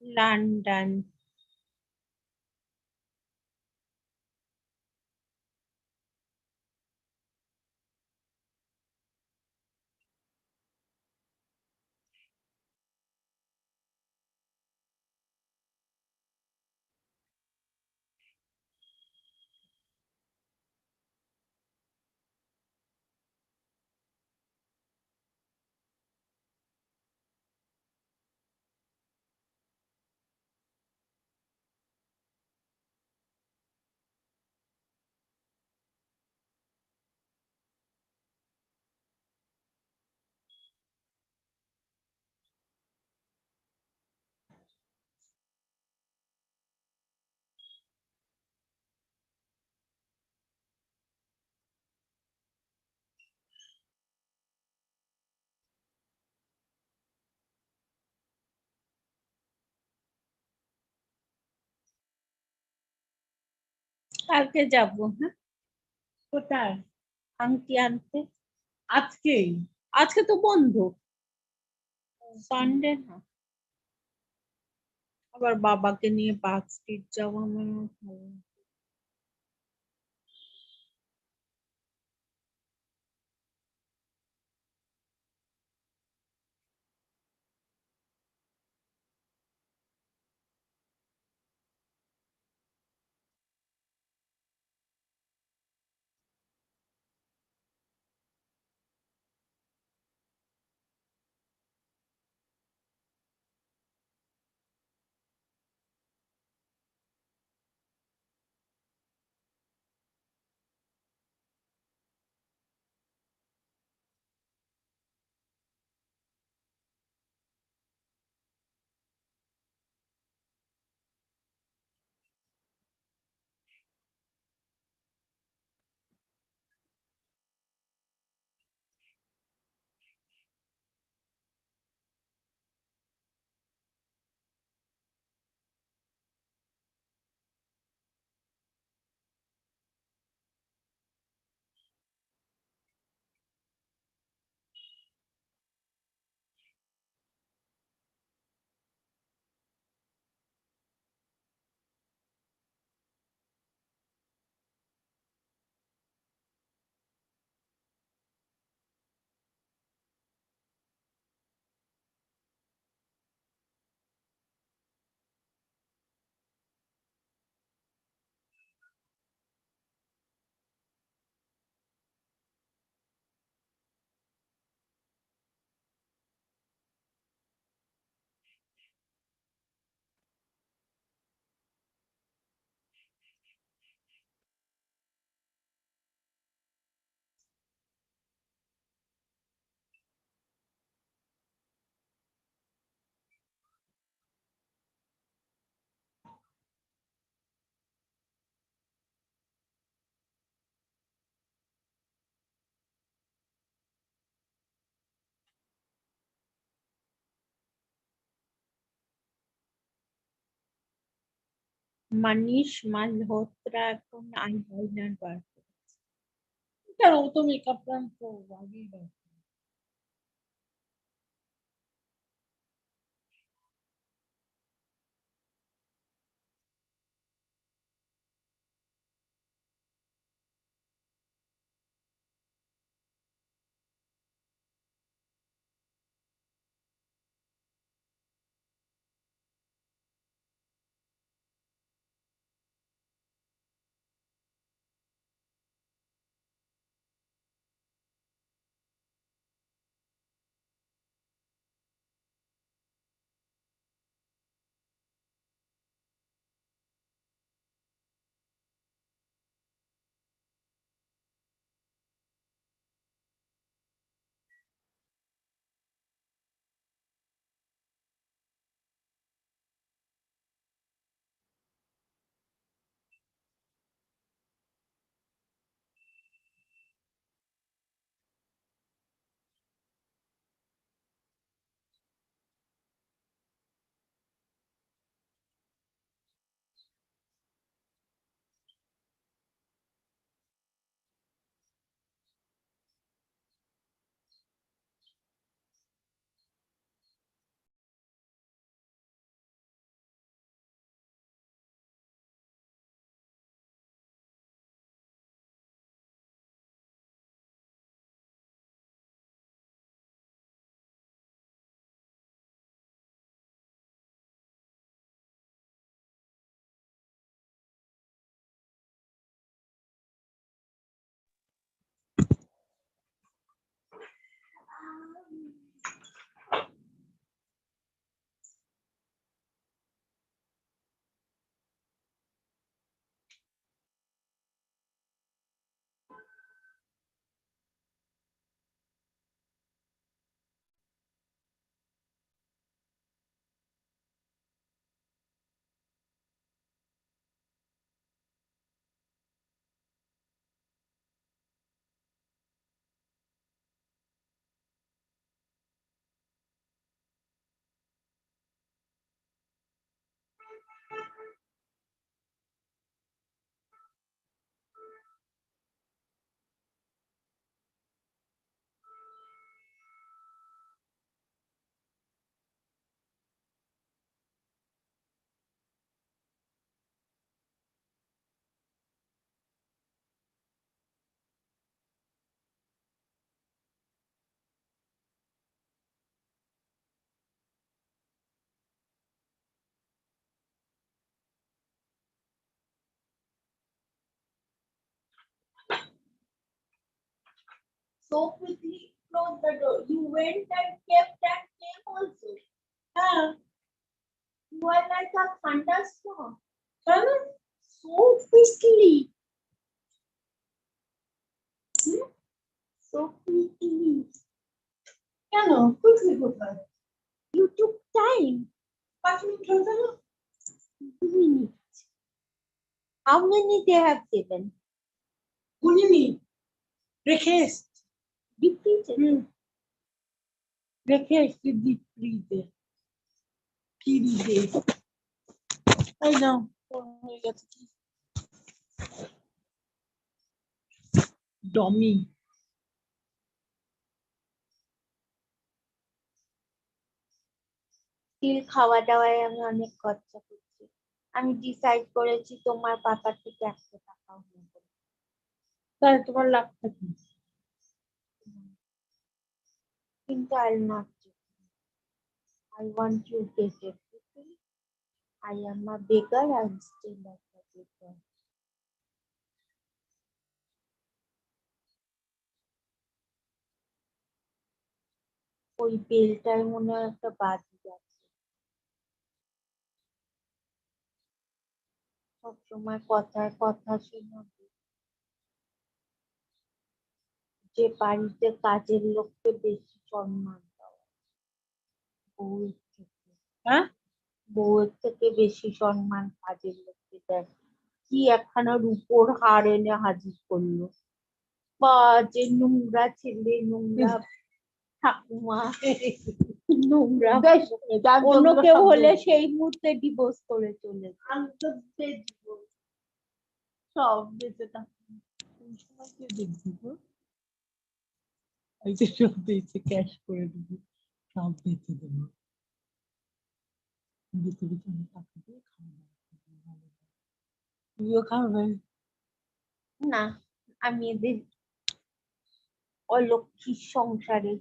লন্ডন। কালকে যাবো। হ্যাঁ, কোথায়? আংটি আনতে। আজকে? আজকে তো বন্ধ, সানডে না। আবার বাবাকে নিয়ে পার্ক স্ট্রিট যাওয়া মানে ভালো না। Manish Malhotra এখন আইলাইনার বার করেছে। কেন ও তো মেকআপ প্ল্যান তো আগেই বার করেছে। So quickly close the door. You went and kept that came also. Huh? You are like a thunderstorm. Huh? So quickly. So quickly. Quickly go back. You took time. 5 minutes. 2 minutes. How many they have given? Kunini. Request. Repeated. Request. Repeated. Period. I know. Dummy. Still খাওয়া দাওয়ায় আমি অনেক খরচা করছি। আমি decide করেছি তোমার পাপার থেকে 100 টাকাও নেব। তাহলে তোমার লাভটা কি? কিন্তু I'll not do it. I want you to get everything. I am a beggar and still like a beggar. ওই বেলটায় মনে হয় একটা বাজি আছে। সবসময় কথায় কথা শোনাবে। যে বাড়িতে কাজের লোককে বেশি সম্মান দেওয়া বউয়ের থেকে। হ্যাঁ? বউয়ের থেকে বেশি সম্মান কাজের লোককে দেয়। কি একখানা রূপোর হার এনে হাজির করলো। বা যে নোংরা ছেলে, নোংরা ঠাকুমা। নোংরা অন্য কেউ হলে সেই মুহূর্তে ডিভোর্স করে চলে সব বেঁচে থাকে দেখবো এই যে সব বেঁচে ক্যাশ করে দেবো সব বেঁচে দেবো বেঁচে বেঁচে আমি টাকা দিয়ে খাওয়া তুইও খাবে না আমি এদের অলক্ষীর সংসারে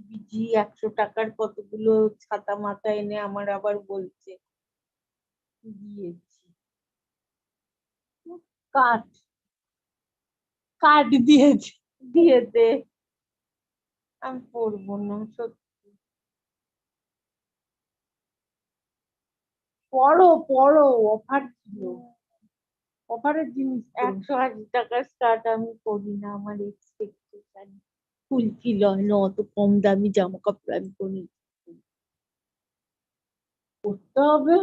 পিচি 100 টাকার কতগুলো ছাতা মাথা এনে আমার আবার বলছে দিয়েছি কাঠ কাঠ দিয়েছে দিয়েছে আমি পড়বো না সত্যি পড়ো পড়ো অফার ছিল অফারের জিনিস 180 টাকার স্টার্ট আমি করি না আমার এক্সপেকটেশন ফুলফিল হয় না অত কম দামি জামা কাপড় আমি করি করতে হবে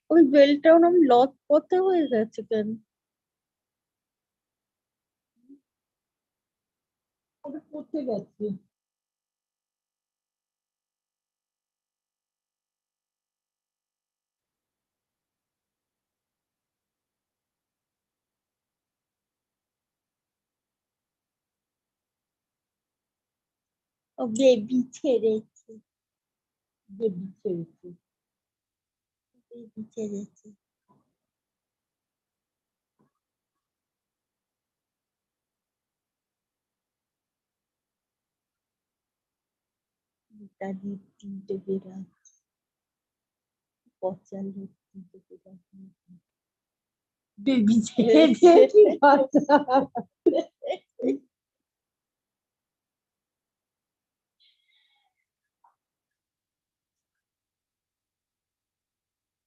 ওই বেলটা ওরকম লট পথে হয়ে গেছে কেন ওটা পথে গেছে ও বেবি ছেড়েছে বেবি ছেড়েছে বেবি ছেড়েছে দাদি 3টে বেড়ায় পচা লোক 3টে বেড়ায় বেবি ছেড়েছে কি কথা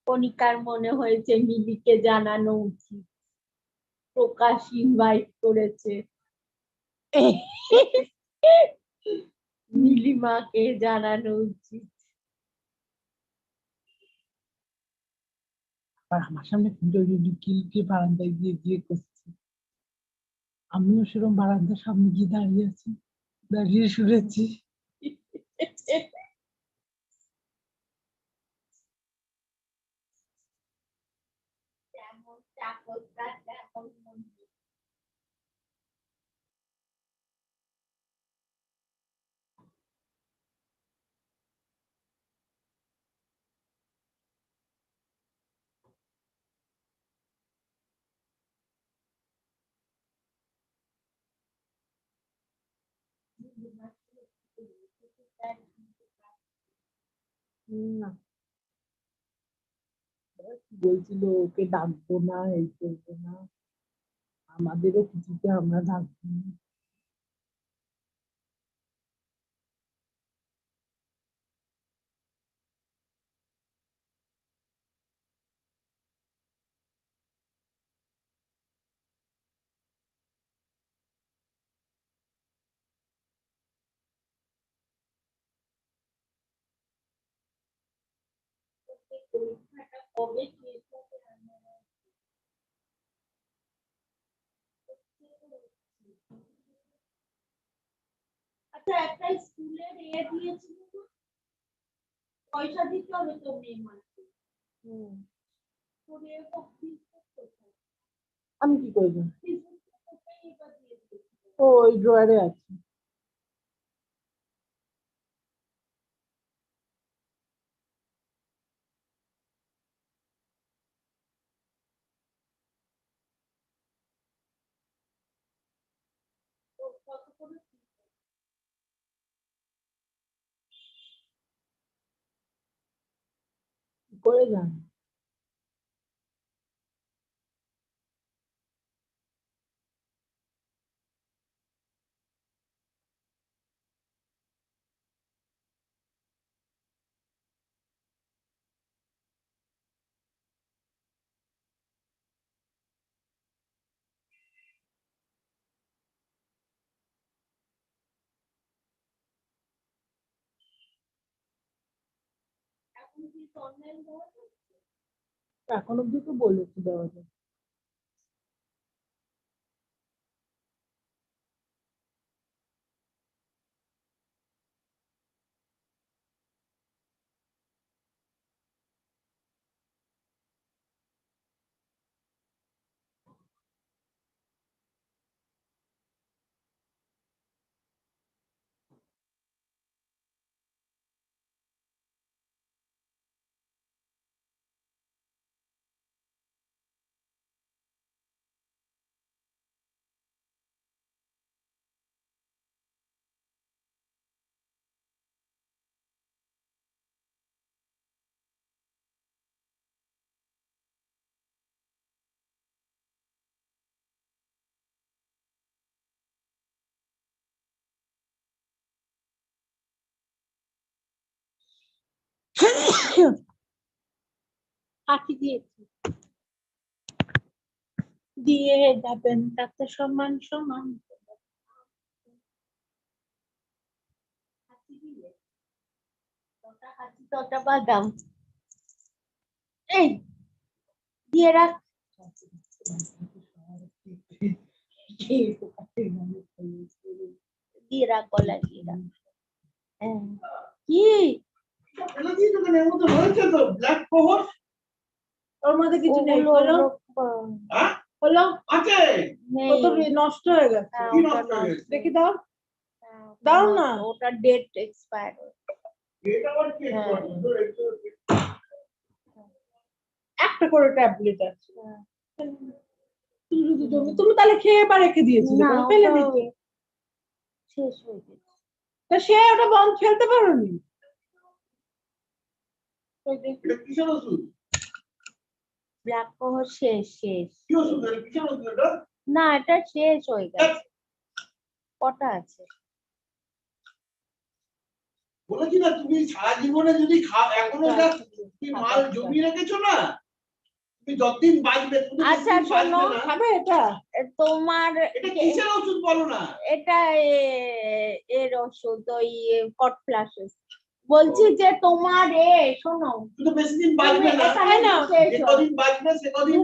কণিকার মনে হয়েছে মিলিকে জানানো উচিত প্রকাশ ইনভাইট করেছে নীলিমাকে জানানো উচিত। আর আমার সামনে কে বারান্দায় গিয়ে করছে, আমিও সেরকম বারান্দার সামনে গিয়ে দাঁড়িয়ে শুনেছি। বলছিল ওকে ডাকবো না, এই করবো না, আমাদেরও কিছুতে আমরা ডাকবো না। কবে শেষ হবে আচ্ছা, একটা স্কুলের দিয়েছিল না, পয়সা দিতে হবে তো মে মাসে। আমি কি করবো? ওই ড্রয়ারে আছে। করে যান। এখন অব্দি তো বলেছি দেওয়া যায়। ফাঁকি দিয়েছি, দিয়ে যাবেন তাতে সমান সমান। তটা বাদাম এই দিয়ে রাখ। দিয়ে রাখ, গলা দিয়ে রাখ। কি ওর মধ্যে কিছু নেই, হলো হলো আছে, কত নষ্ট হয়ে গেছে। দেখি দাও, দাও না, ওটা ডেট এক্সপায়ার। একটা করে ট্যাবলেট আছে, তুমি তাহলে খেয়ে বা রেখে দিয়েছিলে, ফেলে দিতে শেষ হয়ে গেছে। তা সে ওটা বন্ধ ফেলতে পারোনি? ব্ল্যাক কোহর শেষ না, এটা শেষ হয়ে গেছে। কটা আছে বলেছি না, তুমি সারা জীবনে যদি এখনো যা মাল জমিয়ে রেখেছো না, যতদিন বাঁচবে আচ্ছা শোনো খাবে এটা তোমার এটা কিসের ওষুধ বলো না এটা এর ওষুধ ওই কট ফ্লাশেস বলছি যে তোমার শোনো তুমি বেশি দিন বাঁচবে না যে কদিন বাঁচবে সে কদিন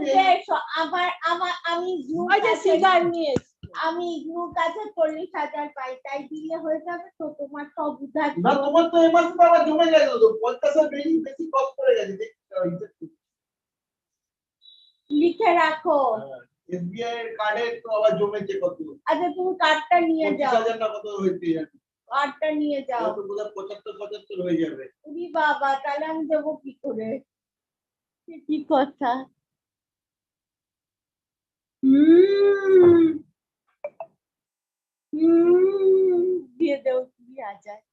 আবার আমি ওই যে সিগার নিয়ে আমি ইগনুর কাছে 40,000 পাই তাই দিলে হয়ে যাবে তো তোমার সব উধার না তোমার তো এবার তো আবার জমে গেল তো 50 বেশি কষ্ট করে গেছে লিখে রাখো এসবিআই এর কার্ডে তো আবার জমেছে কত আচ্ছা তুমি কার্ডটা নিয়ে যাও 50,000 না কত হয়েছে কার্ডটা নিয়ে যাও তো বোধহয় 75 হয়ে যাবে উনি বাবা তাহলে আমি দেবো কি করে কি কথা দিয়ে দেও তুমি আ যায়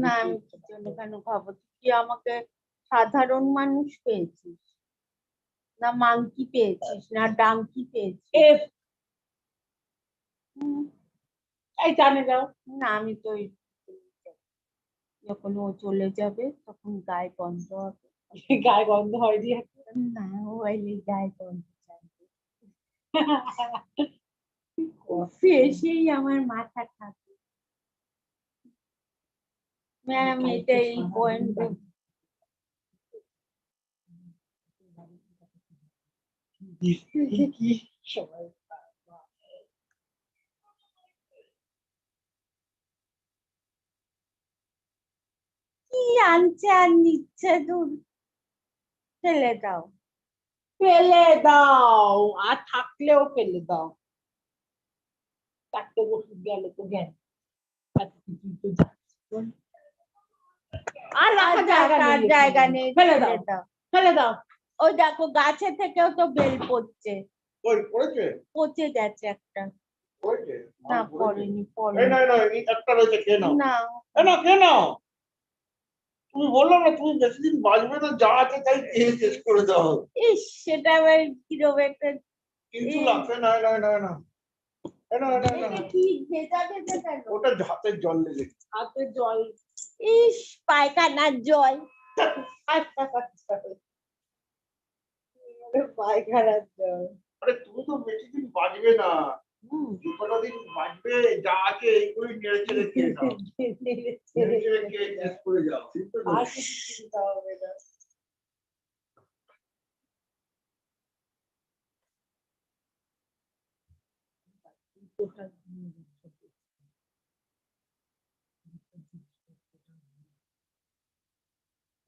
না আমি কি জন্য কেন খাবো তুই আমাকে সাধারণ মানুষ পেয়েছিস না মাংকি পেয়েছিস না ডাংকি পেয়েছিস এই জানে যাও না আমি তো যখন ও চলে যাবে তখন গায়ে গন্ধ হবে গায়ে গন্ধ হয় দিয়ে না হইলে গায়ে গন্ধ এসেই আমার মাথা খাবে ম্যাম এটা এই পয়েন্ট কি সময় কি আনছে আর নিচ্ছে দূর ফেলে দাও আর থাকলেও ফেলে দাও থাকতে বসে গেলে তো জ্ঞান আর রাখার জায়গা নেই ফেলে দাও ওই দেখো গাছে থেকেও তো বেল পড়ছে ওই পড়েছে পচে যাচ্ছে একটা পড়েছে না পড়েনি এই না এই একটা রয়েছে কে নাও না না কে নাও তুমি বললো না তুমি বেশি দিন বাঁচবে না যা আছে তাই খেয়ে শেষ করে দাও ইস সেটা আবার কিরকম একটা কিছু লাগবে না না না না কি ভেজা ভেজা কেন ওটা হাতের জল লেগে হাতে জল ইস পায়খানার জল পায়খানার জল আরে তুমি তো বেশি দিন বাঁচবে না কটা দিন বাঁচবে যা আছে এইগুলোই নেড়ে চেড়ে খেয়ে নাও নেড়ে চেড়ে খেয়ে শেষ করে যাও আর কিছু চিন্তা হবে না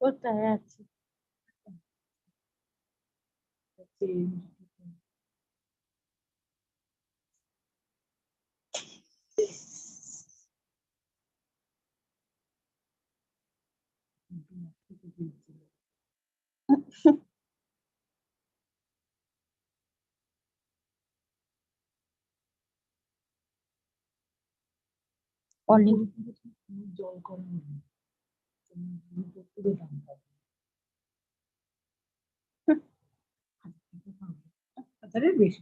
কোথায় আছে জল কম বেশি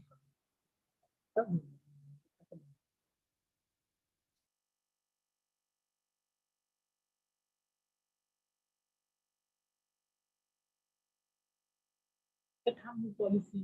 ঠান্ডা পলিসি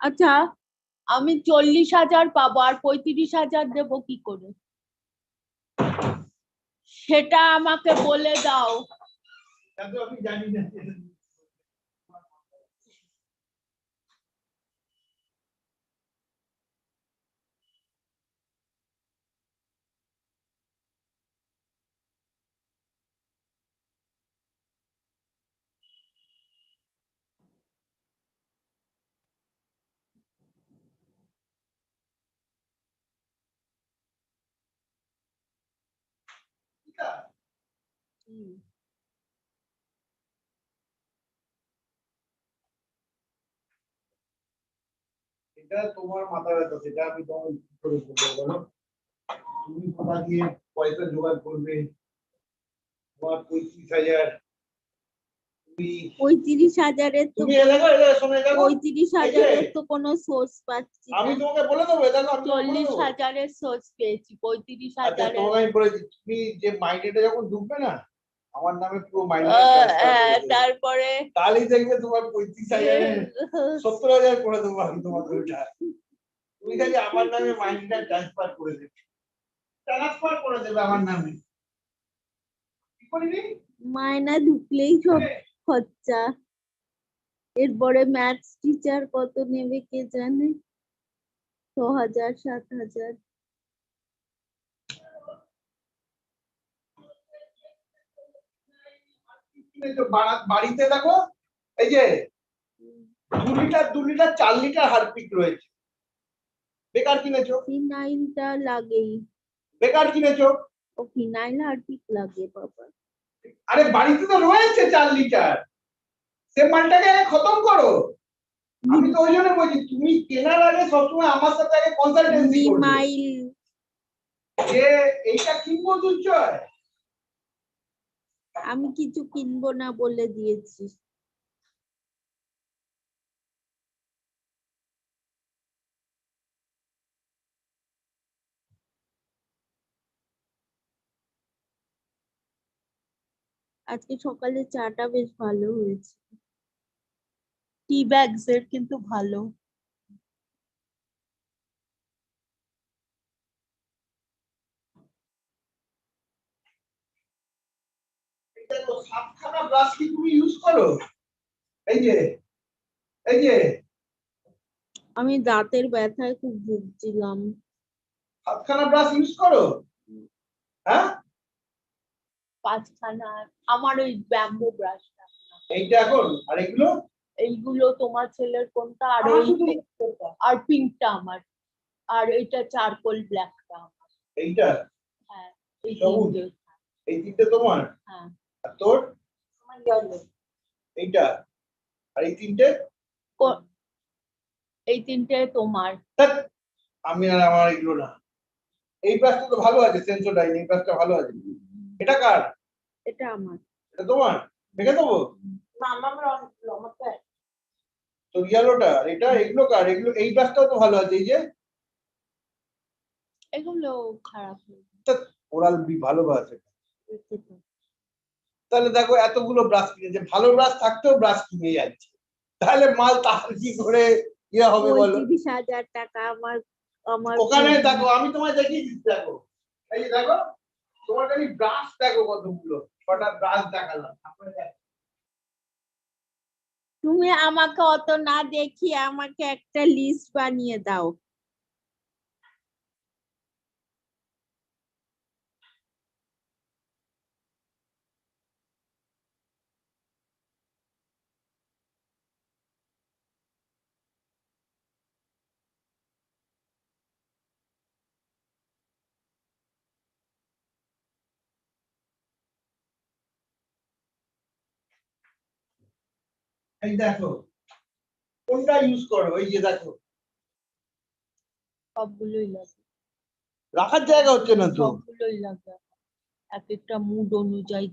আচ্ছা আমি 40,000 পাবো আর 35,000 দেবো কি করে সেটা আমাকে বলে দাও আমি জানি না এটা তোমার মাথা ব্যথা সেটা আমি তোমার কি করে বলবো বলো তুমি কোথা দিয়ে পয়সা জোগাড় করবে তোমার 35,000 35,000 তো 35,000 তো কোনো সোর্স পাচ্ছি আমি তোমাকে বলে দেবো এটা 40,000 সোর্স পেয়েছি 35,000 তোমাকে আমি বলেছি তুমি যে মাইনেটা যখন ঢুকবে না আমার নামে পুরো মাইনে তারপরে তাহলেই দেখবে তোমার 35,000 70,000 করে দেবো আমি তোমাকে ওইটা তুমি খালি আমার নামে মাইনেটা ট্রান্সফার করে দেবে আমার নামে কি করবি মাইনা ঢুকলেই সব খরচা এরপরে ম্যাথস টিচার কত নেবে কে জানে 6,000 7,000 বাড়িতে দেখো এই যে 2 লিটার 4 লিটার হারপিক রয়েছে বেকার কিনেছো ফিনাইলটা লাগেই বেকার কিনেছো ও ফিনাইল হারপিক লাগে বাবা আরে বাড়িতে তো রয়েছে 4 লিটার সে মালটাকে খতম করো আমি তো ওই জন্য বলছি তুমি কেনার আগে সবসময় আমার সাথে আগে কনসালটেন্সি করবে মাইল যে এইটা কিনবো দুর্জয় আমি কিছু কিনবো না বলে দিয়েছি আজকে সকালে চাটা বেশ ভালো হয়েছে টি ব্যাগস এর কিন্তু ভালো এটা তো 7খানা ব্রাশ কি তুমি ইউজ করো এই যে আমি দাঁতের ব্যথায় খুব ভুগছিলাম 7খানা ব্রাশ ইউজ করো হ্যাঁ 5খানা আমার ওই ব্যাম্বু ব্রাশটা এইটা এখন আর এইগুলো তোমার ছেলের কোনটা আর আর পিঙ্কটা আমার আর এইটা চারকোল ব্ল্যাকটা আমার এইটা হ্যাঁ এই তিনটে তোমার হ্যাঁ আর তোর আমার ইয়েলো এইটা আর এই তিনটে তোমার আমি আর আমার এগুলো না এই ব্রাশটা তো ভালো আছে সেন্সোডাইন এই ব্রাশটা ভালো আছে এটা কার এটা আমার এটা তোমার দেখে দেবো না আমার লম্বাটা তো ইয়েলোটা আর এটা এগুলো কার এগুলো এই ব্রাশটাও তো ভালো আছে এই যে এগুলো খারাপ ওরাল বি ভালো ব্রাশ তাহলে দেখো এতগুলো ব্রাশ কিনেছে ভালো ব্রাশ থাকতেও ব্রাশ কিনে যাচ্ছে তাহলে মাল তাহলে কি করে ইয়ে হবে বলো 35,000 টাকা আমার ওখানে দেখো আমি তোমায় দেখিয়ে দিচ্ছি দেখো এই যে দেখো তোমার খালি ব্রাশ দেখো কতগুলো 6টা ব্রাশ দেখালাম তুমি আমাকে অত না দেখিয়ে আমাকে একটা লিস্ট বানিয়ে দাও এই দেখো কোনটা ইউজ করো এই যে দেখো সবগুলোই লাগে রাখার জায়গা হচ্ছে না তো সবগুলোই লাগে এক একটা মুড অনুযায়ী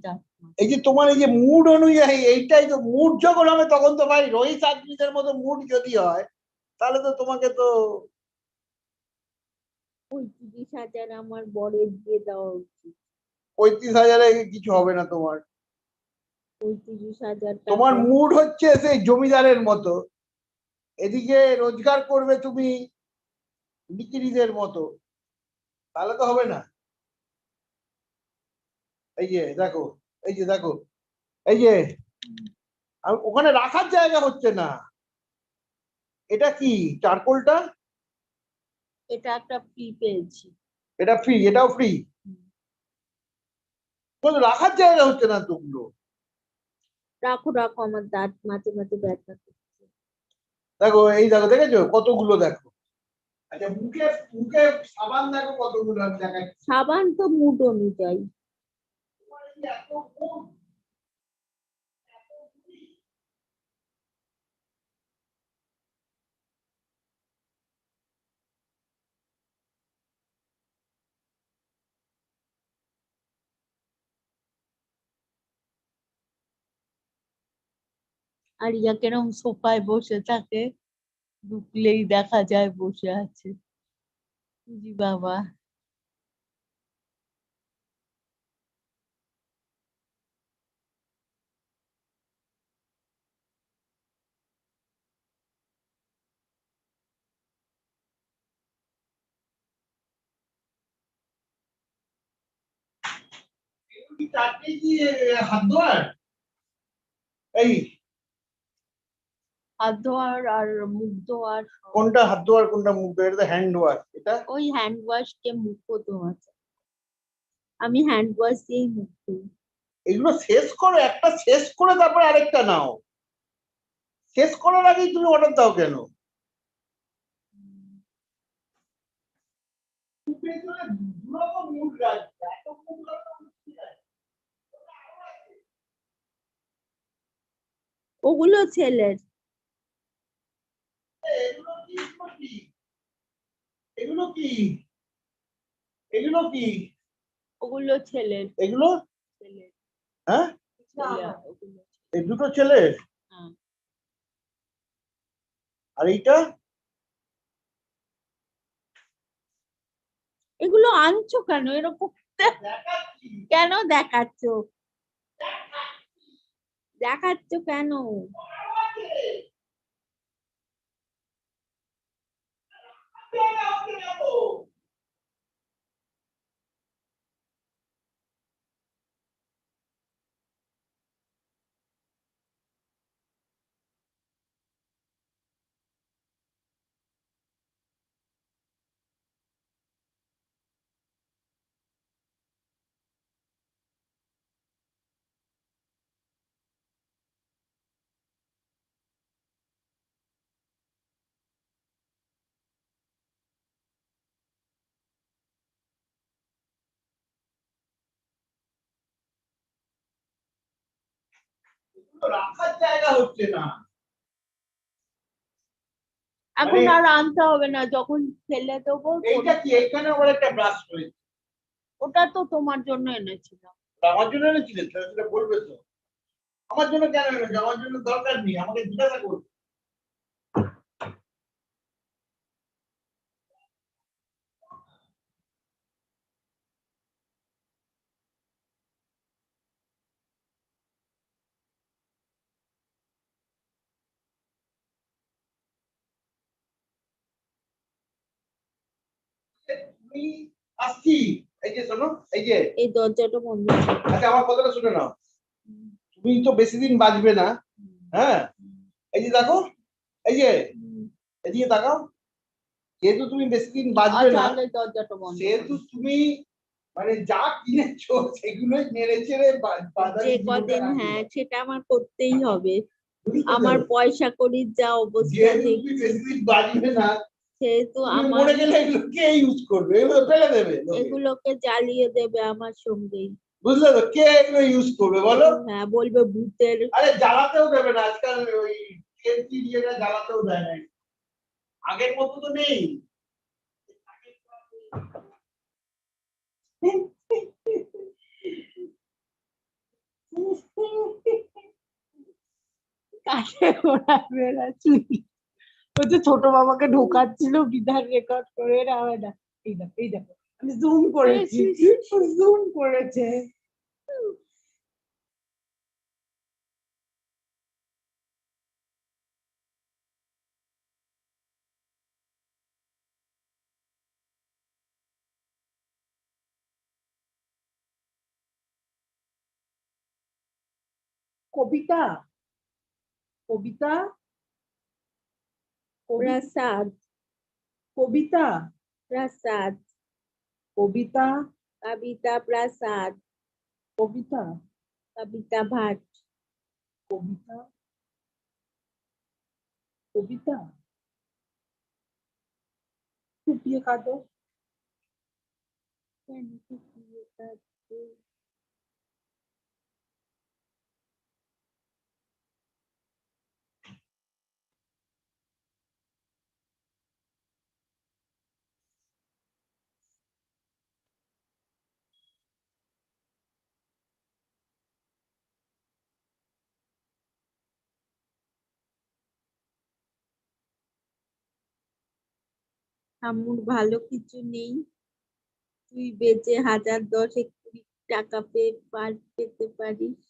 এই যে তোমার এই যে মুড অনুযায়ী এইটাই তো মুড যখন হবে তখন তো ভাই রোহিত আগ্নিদের মতো মুড যদি হয় তাহলে তো তোমাকে তো 35,000 আমার বরের দিয়ে দেওয়া উচিত 35,000 কিছু হবে না তোমার 35,000 তোমার মুড হচ্ছে সেই জমিদারের মতো এদিকে রোজগার করবে তুমি বিক্রিদের মতো, তাহলে তো হবে না। এই যে দেখো, এই যে দেখো, এই যে ওখানে রাখার জায়গা হচ্ছে না। এটা কি চারকোলটা? এটা একটা ফ্রি পেয়েছি। এটা ফ্রি, এটাও ফ্রি, রাখার জায়গা হচ্ছে না তোগুলো। রাখো রাখো, আমার দাঁত মাঝে মাঝে ব্যথা করছে। দেখো এই দেখো, দেখেছো কতগুলো? দেখো আচ্ছা, মুখে মুখে সাবান দেখো কতগুলো আমি দেখাচ্ছি। সাবান তো মুড অনুযায়ী। আর ইয়া কেরম সোফায় বসে থাকে, ঢুকলেই দেখা যায় বসে আছে। জি বাবা। চারটে কি হাত ধোয়ার? এই হাত ধোয়ার আর মুখ ধোয়ার। কোনটা হাত ধোয়ার কোনটা মুখ ধোয়ার? এটা হ্যান্ড ওয়াশ। এটা ওই হ্যান্ড ওয়াশ কে মুখও ধোয়া যায়। আমি হ্যান্ড ওয়াশ দিয়েই মুখ ধুই। এগুলো শেষ করো, একটা শেষ করে তারপর আরেকটা নাও। শেষ করার আগেই তুমি অর্ডার দাও কেন? ওগুলো ছেলের। এগুলো কি? এগুলো কি? ওগুলো ছেলের। এগুলো ছেলের। হ্যাঁ, ওগুলো এই দুটো ছেলের। হ্যাঁ। আর এইটা? এগুলো আনছো কেন এরকম? কেন দেখাচ্ছ? দেখাচ্ছ কেন? রাখার জায়গা হচ্ছে না। এখন আর আনতে হবে না, যখন ফেলে দেবো। এইটা কি? এখানে আবার একটা ব্রাশ রয়েছে। ওটা তো তোমার জন্য এনেছিলাম। আমার জন্য এনেছিলেন? সেটা বলবে তো। আমার জন্য কেন এনেছে? আমার জন্য দরকার নেই, আমাকে জিজ্ঞাসা করবে। তুমি আসছি, এই যে শোনো, এই যে এই দরজাটা বন্ধ। আচ্ছা আমার কথাটা শুনে নাও। তুমি তো বেশি দিন বাঁচবে না। হ্যাঁ, এই যে দেখো, এই যে এদিকে তাকাও। যেহেতু তুমি বেশি দিন বাঁচবে না, দরজাটা বন্ধ। সেহেতু তুমি মানে যা কিনেছো সেগুলোই মেরে ছেড়ে যে কদিন, হ্যাঁ সেটা আমার করতেই হবে। আমার পয়সা কড়ির যা অবস্থা দেখছি, বেশি দিন বাঁচবে না, সেহেতু আমার মরে গেলে এগুলো কে ইউজ করবে? এগুলো ফেলে দেবে, এগুলোকে জ্বালিয়ে দেবে আমার সঙ্গেই। বুঝলে তো? কে এগুলো ইউজ করবে বলো? হ্যাঁ, বলবে ভূতের। আরে জ্বালাতেও দেবে না আজকাল, ওই টিএনটি দিয়ে জ্বালাতেও দেয় না। আগের মতো তো নেই। ওই যে ছোট বাবাকে ঢোকাচ্ছিল বিধান রেকর্ড করে রাখা না। এই দেখো, এই দেখো, আমি জুম করেছি, জুম করেছে। কবিতা কবিতা প্রসাদ কবিতা প্রসাদ কবিতা কবিতা প্রসাদ কবিতা কবিতা ভাট কবিতা কবিতা ফুপিয়ে কাঁদো কেন ফুপিয়ে কাঁদছো? আমার ভালো কিছু নেই, তুই বেচে 1000 10 20 টাকা পেতে পারিস।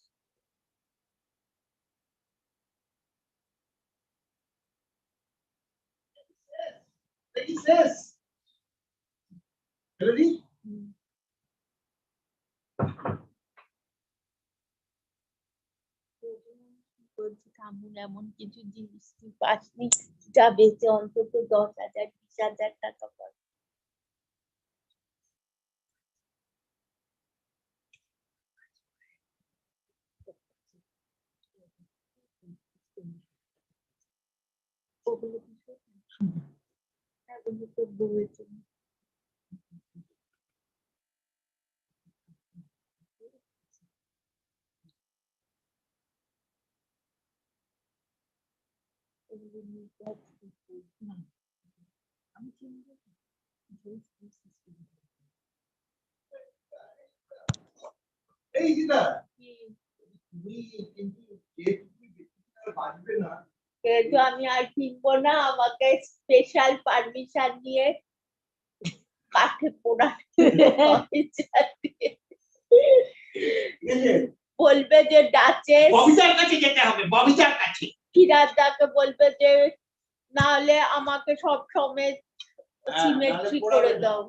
বলছি কামুন এমন কিছু জিনিস তুই পাসনি যা বেচে অন্তত 10,000 20,000 টাকা পাবি। ওগুলো কিছু এগুলো তো বউয়ের জন্য। এই দিদা তুমি কিন্তু বাঁচবে না, কিন্তু আমি আর কিনবো না, আমাকে স্পেশাল পারমিশন নিয়ে কাঠে পোড়াতে বলবে যে ডাচেস ববিতার কাছে যেতে হবে, ববিতার কাছে। কিরাদাকে বলবে যে না হলে আমাকে সব সময় সিমেট্রি করে দাও।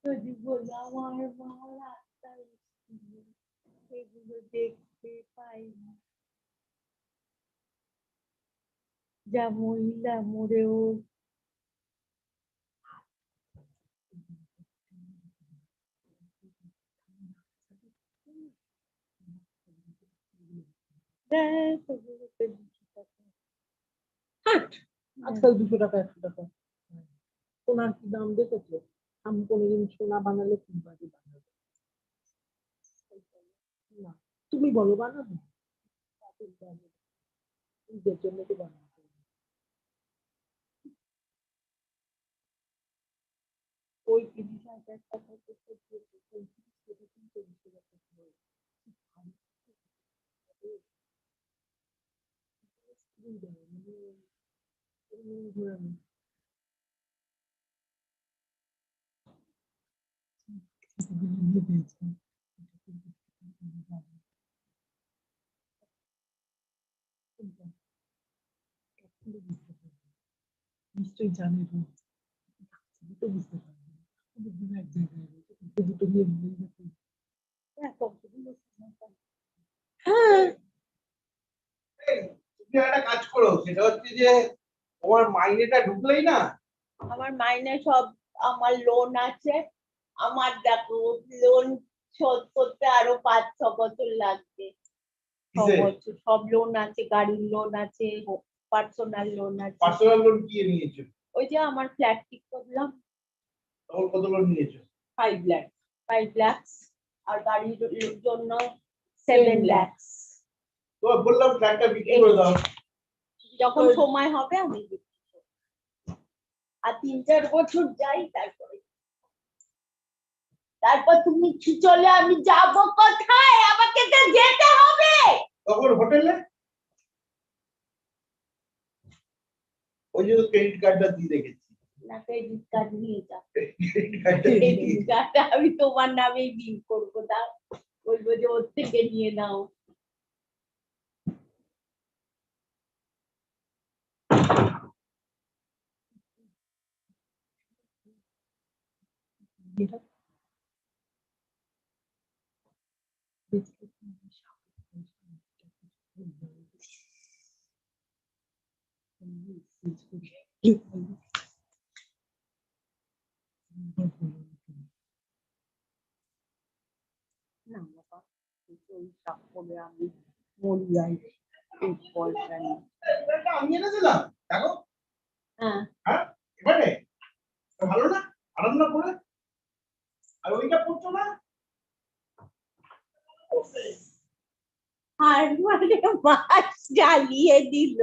যদি বলো আমার মা রাস্তায় এগুলো দেখতে পাই না, যা মহিলা মরেও আজকাল 200 টাকা 100 টাকা সোনার কি দাম দেখেছো? আমি কোনোদিন সোনা বানালে ফুলবাড়ি বানাবো না, তুমি বলো বানাবো নিজের জন্য তো বানাবো। ওই 30,000 টাকা নিশ্চয়ই জানে তো বুঝতে পারবে এক জায়গায় দুটো নিয়ে হ্যাঁ তুমি একটা কাজ করো, সেটা হচ্ছে যে তোমার মাইনেটা ঢুকলেই না, আমার মাইনে সব আমার লোন আছে, আমার দেখো লোন শোধ করতে আরো 5-6 বছর লাগবে। সব লোন আছে, গাড়ির লোন আছে, পার্সোনাল লোন আছে। পার্সোনাল লোন কি নিয়েছো? ওই যে আমার ফ্ল্যাট ঠিক করলাম। তখন কত লোন নিয়েছো? 5 লাখ আর গাড়ির জন্য 7 lakhs. তো বললাম ট্র্যাকটা বিক্রি করে দাও। যখন সময় হবে আমি বিক্রি করব। আর 3-4 বছর যাই তারপর তুমি চলে আমি যাব কোথায়? আমাকে তো যেতে হবে। তখন হোটেলে ওই যে ক্রেডিট কার্ডটা দিয়ে রেখেছি। না, ক্রেডিট কার্ড নিয়ে যাও। ক্রেডিট কার্ডটা আমি তোমার নামেই বিল করবো। দাও, বলবো যে ওর থেকে নিয়ে নাও। না বাবা, ওই সব করে আমি মরি যাই এই পয়সা নিয়ে। আমি এনে দিলাম, দেখো। হ্যাঁ হ্যাঁ, এবারে ভালো না, আরাম না পড়ে। আর ওইটা পড়ছো না। আর মানে মাছ জ্বালিয়ে দিল।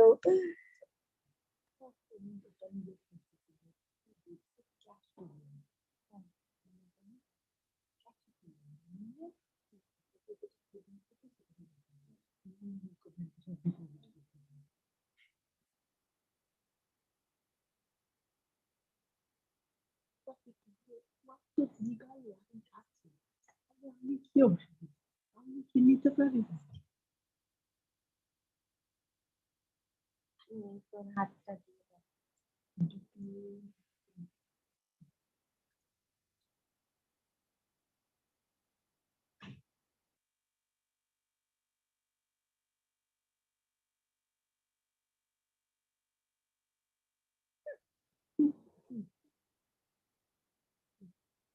আমি কি অসুবিধা, আমি কি নিতে পারি না। তোর হাতটা দিয়ে দাও।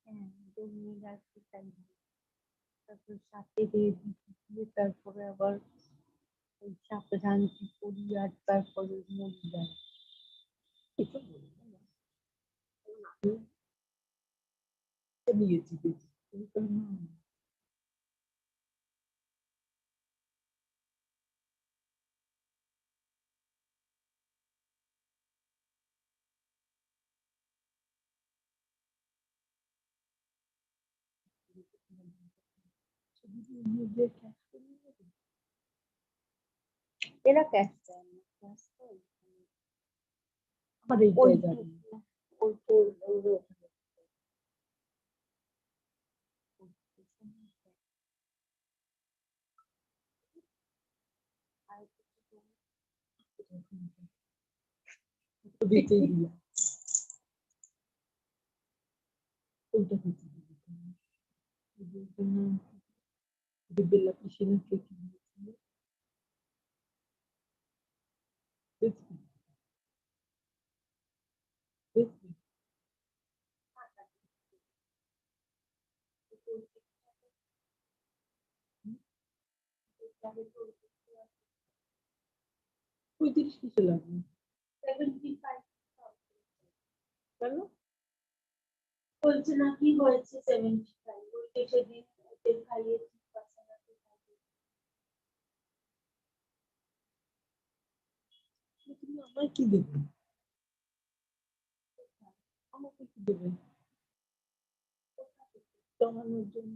হ্যাঁ, জমিয়ে রাখতে চাই। তারপর সাথে দিয়ে তারপরে আবার ওই সাবধানটি করি আর তারপরে মরে যায়। এরা ক্যাশ দেয় না, ক্যাশ তো আমার এই জায়গায় দিতেই দিলাম। ওইটা দিতে দিলাম। বেলা পিছনে কেটে দিয়েছিল। পঁয়ত্রিশ কিসে লাগবে? কেন বলছে না কি হয়েছে 75 ওইটা সেদিন ওদের খাইয়েছি তুমি আমায় কি দেবে? আমাকে কি দেবে জমানোর জন্য?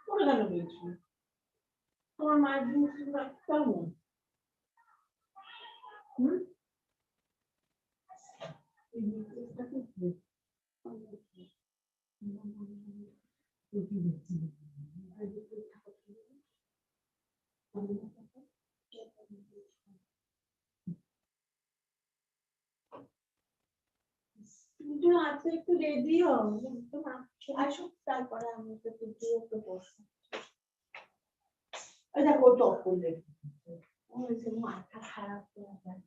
করে কেন বলছি তোমার মায়ের জিনিস রাখতে হবে হুম এই জিনিসটা কি কিন্তু আজকে একটু রেডি হও একটু আসুক তারপরে আমি একটু দিয়ে একটু বসবো এই দেখো টপ করলে ওই যে মাথা খারাপ হয়ে যায়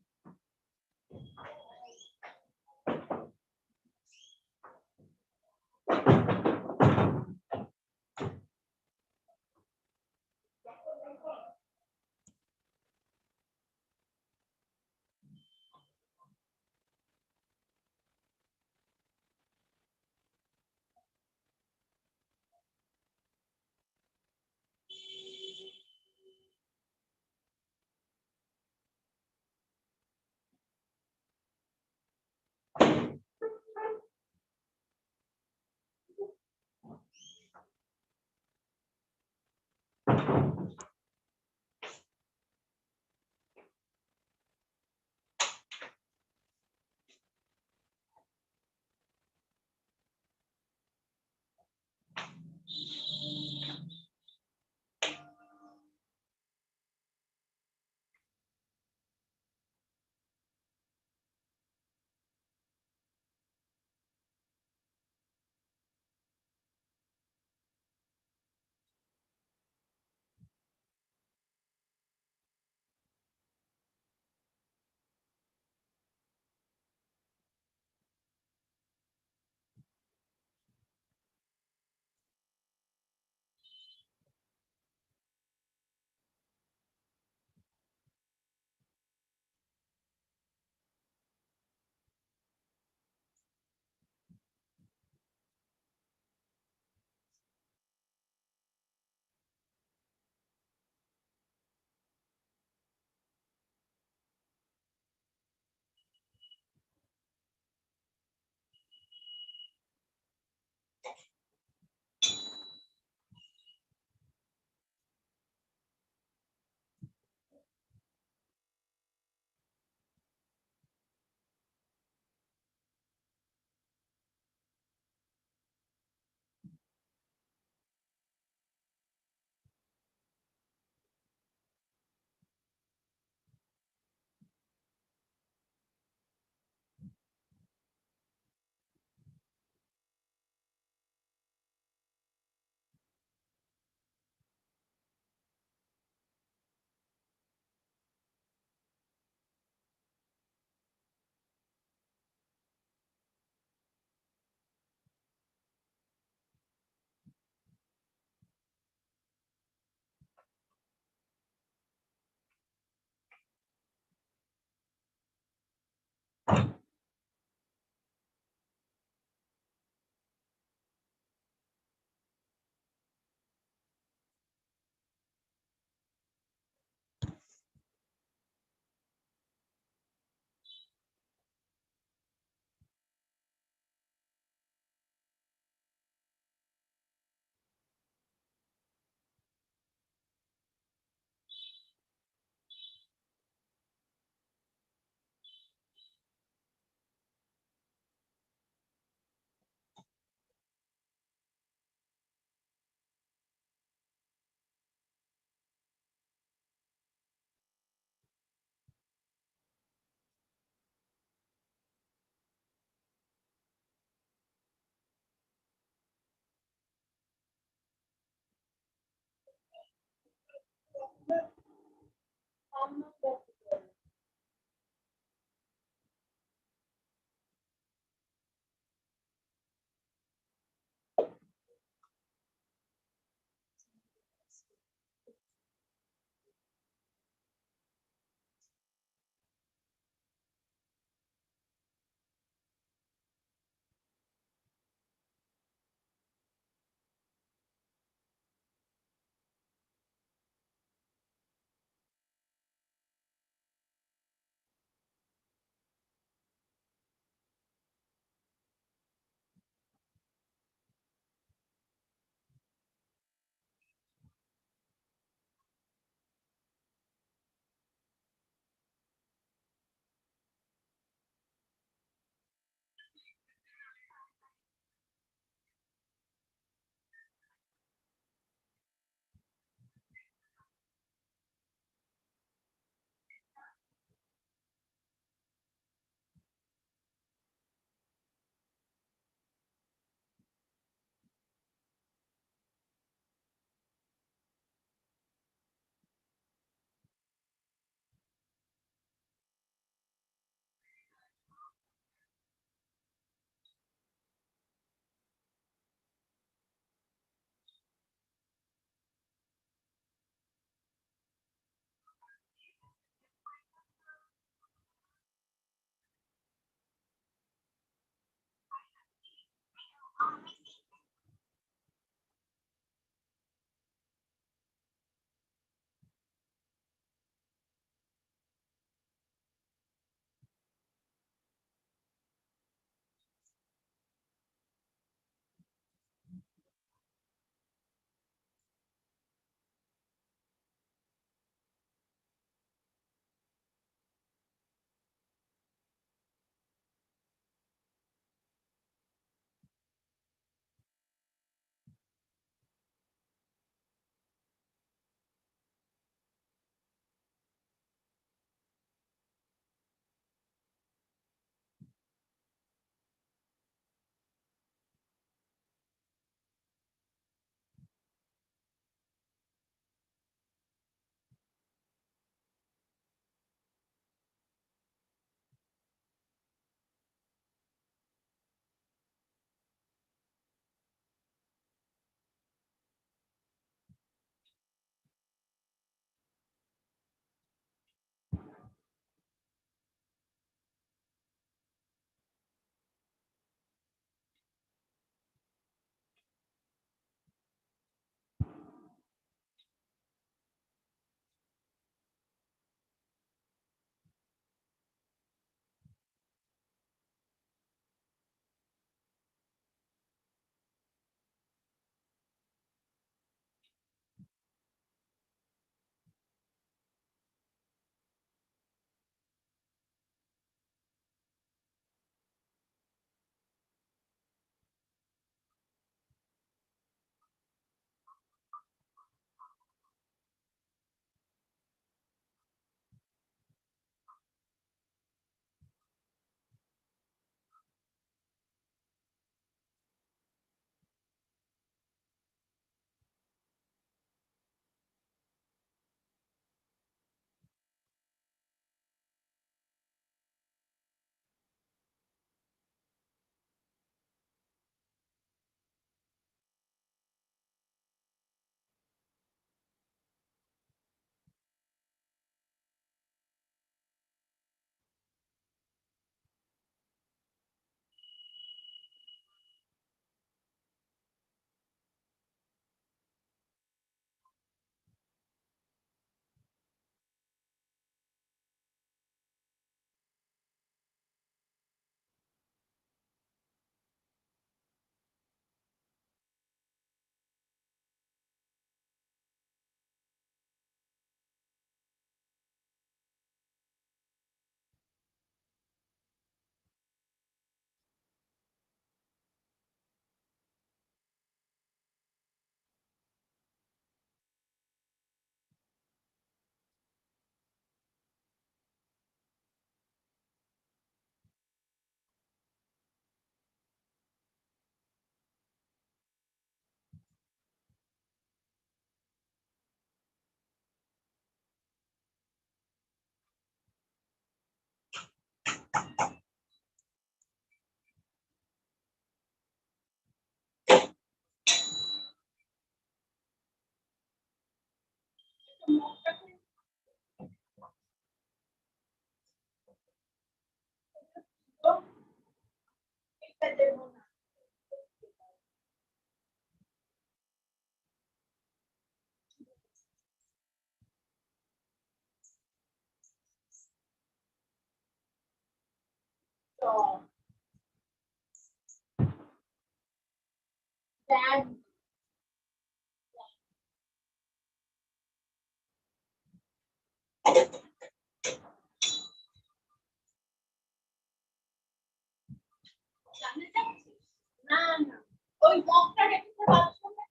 না না ওই মগটা দেখতে পাচ্ছ না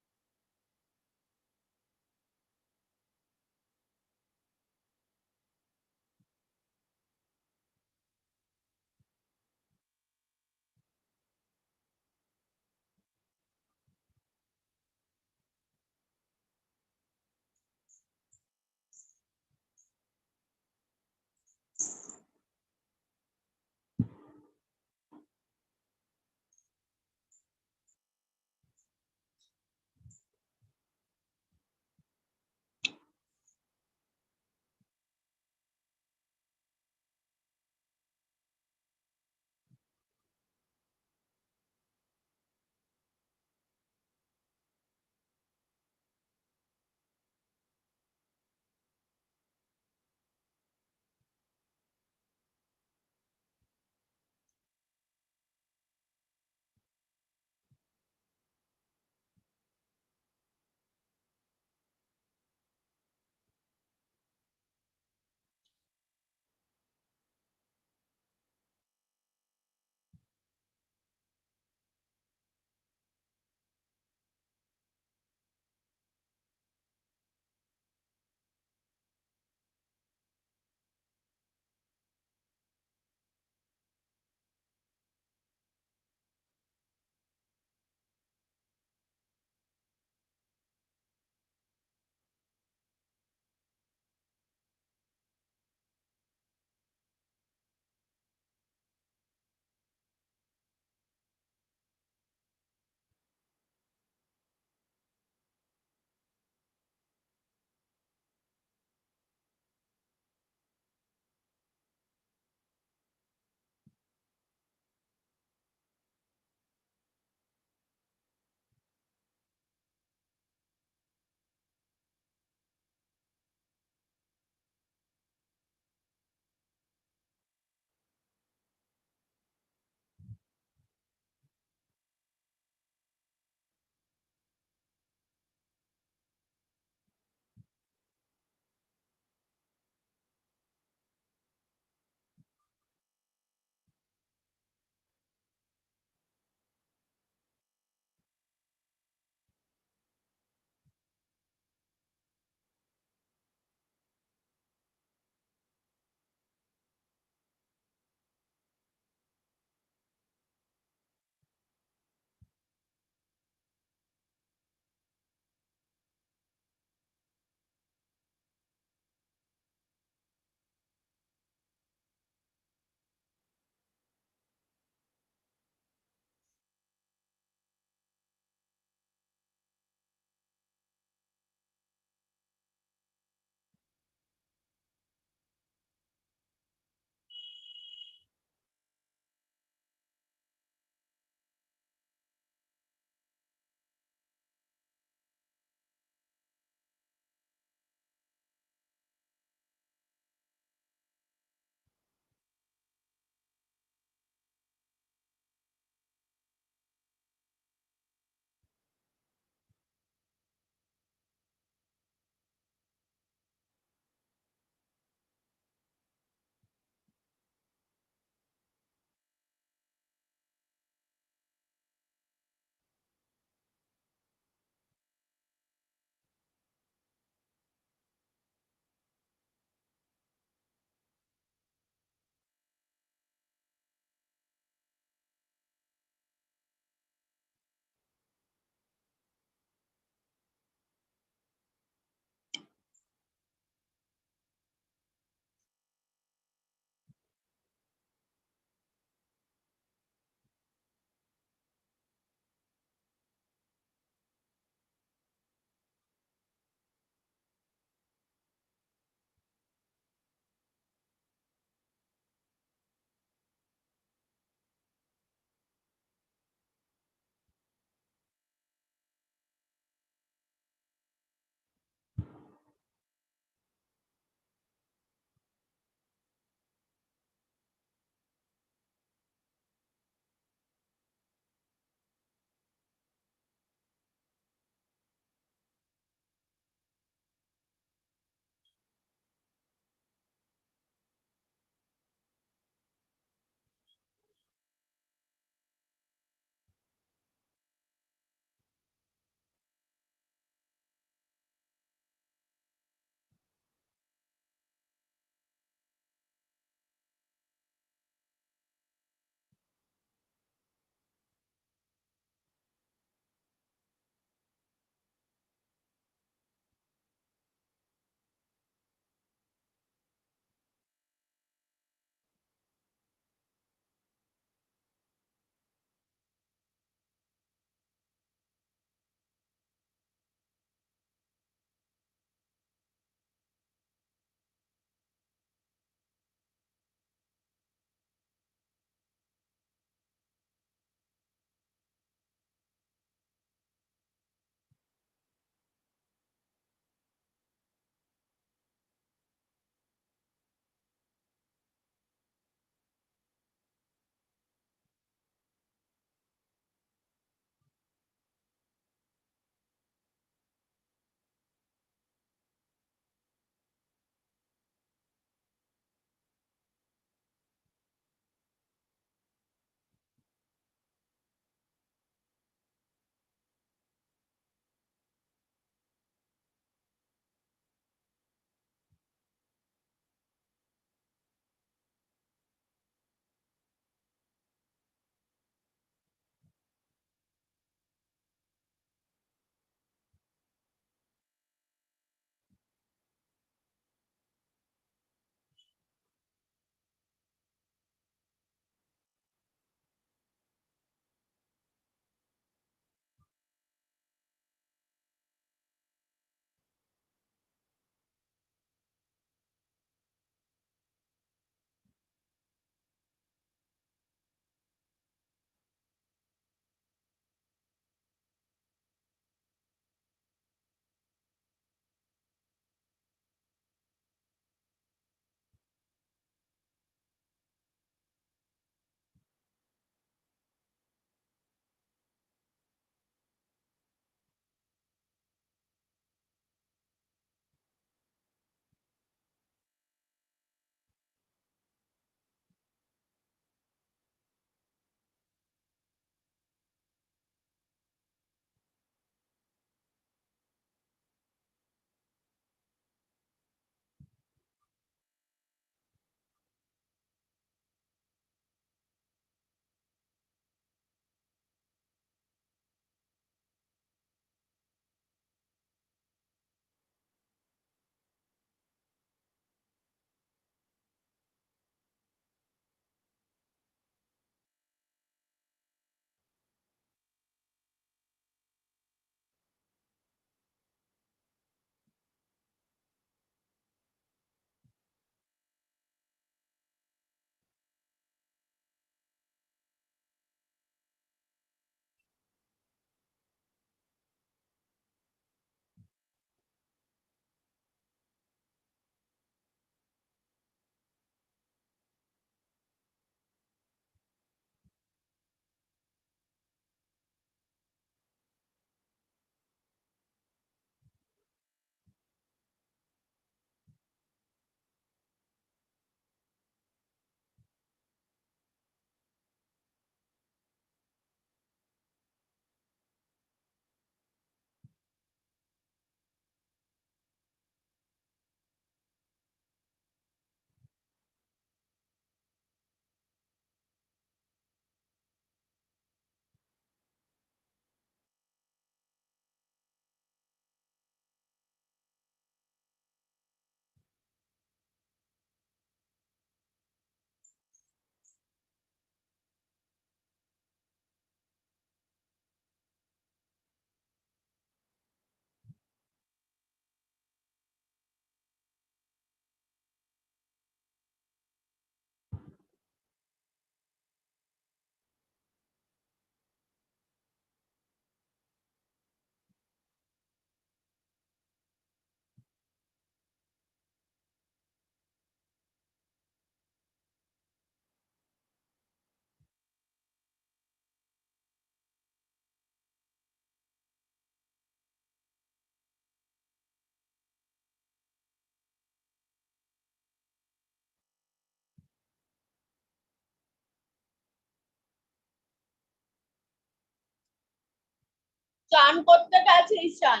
চান করতে গেছে ঈশান।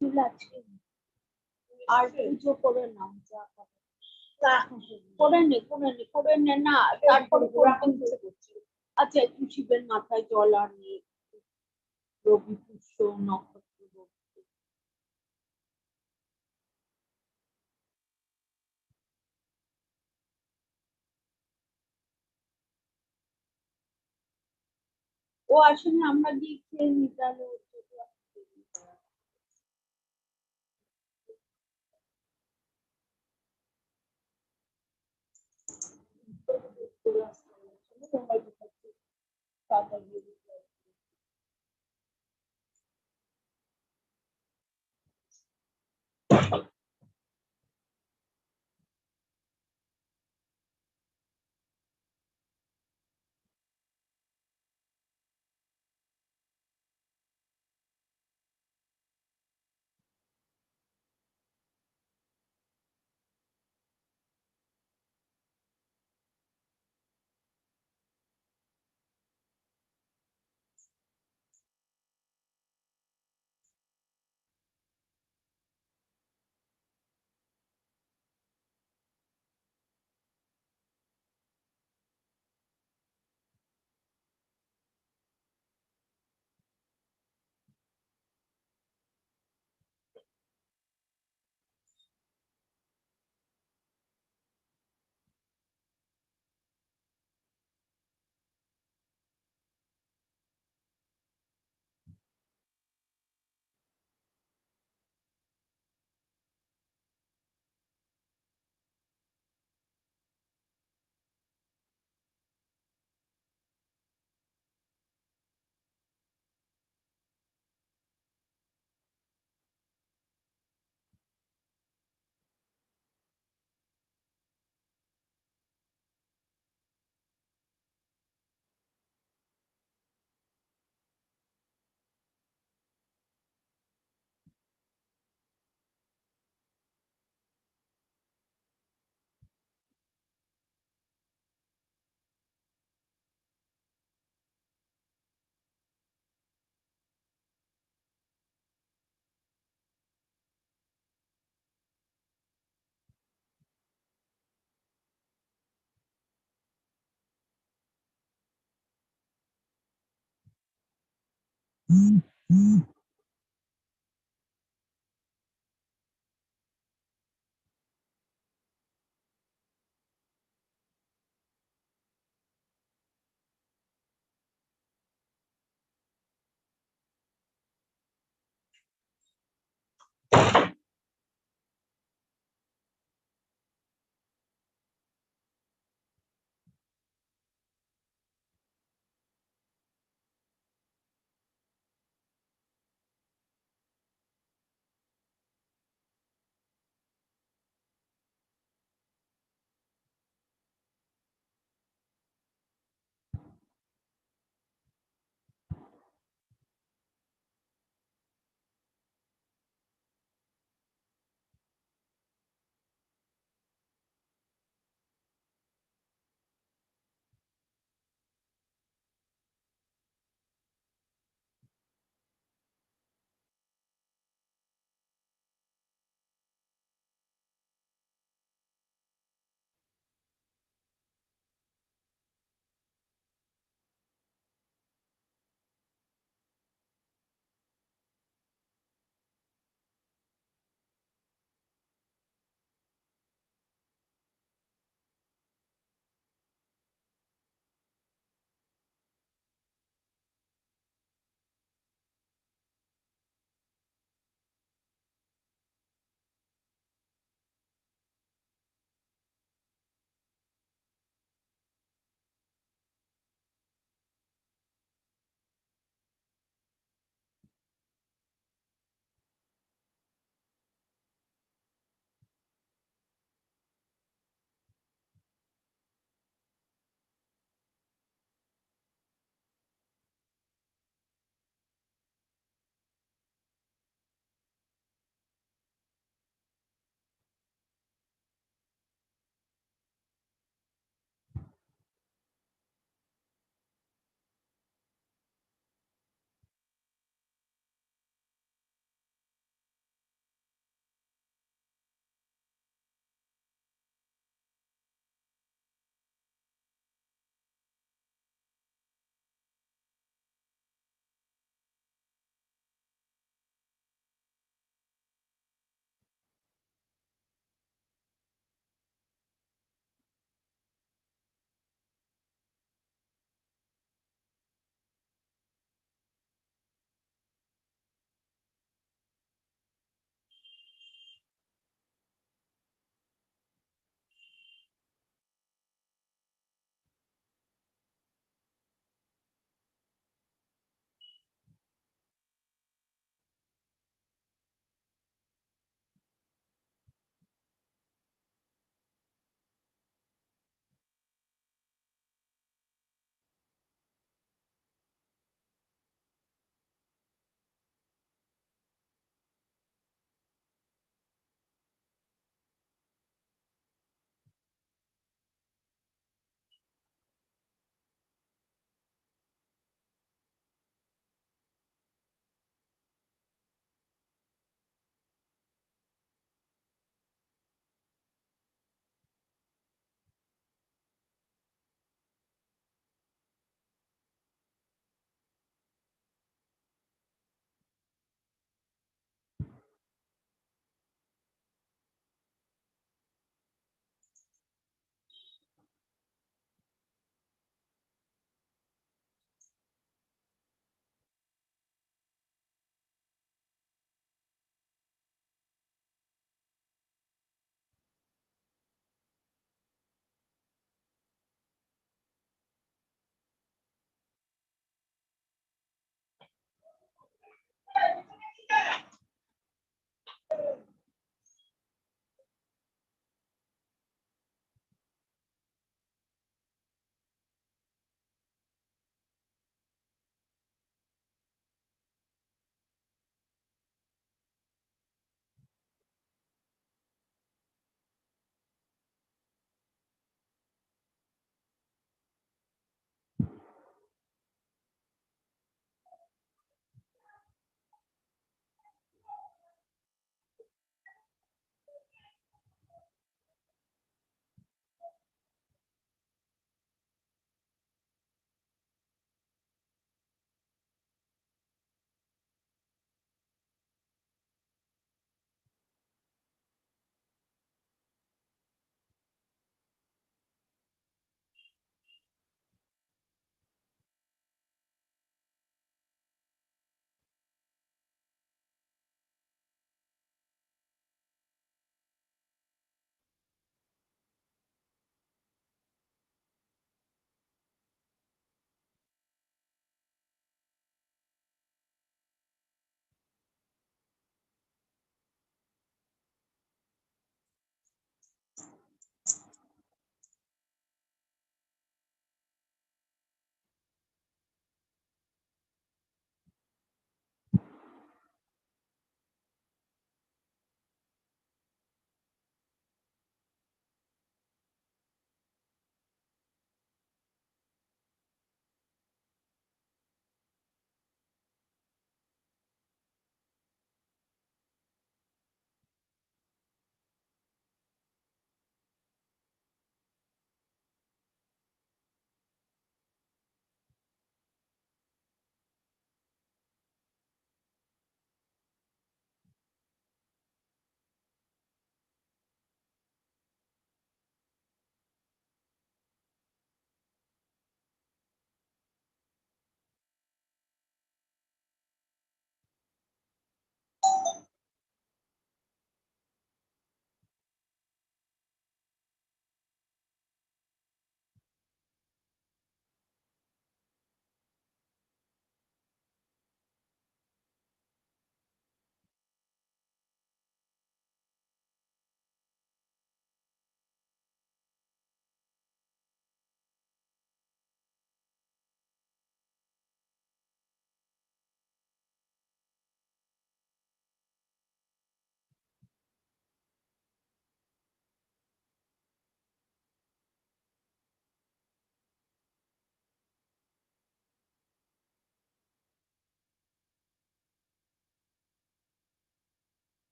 চুল আছে আর পুজো করে নাও যা করে নে না তারপর আচ্ছা একটু শিবের মাথায় জল আর নিয়ে রবি পুষ্য নক্ষত্র ও আসলে আমরা গিয়ে খেয়ে নি তাহলে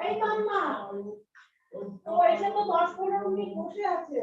এই মাম্মা তো এসে তো 10-15 মিনিট বসে আছে।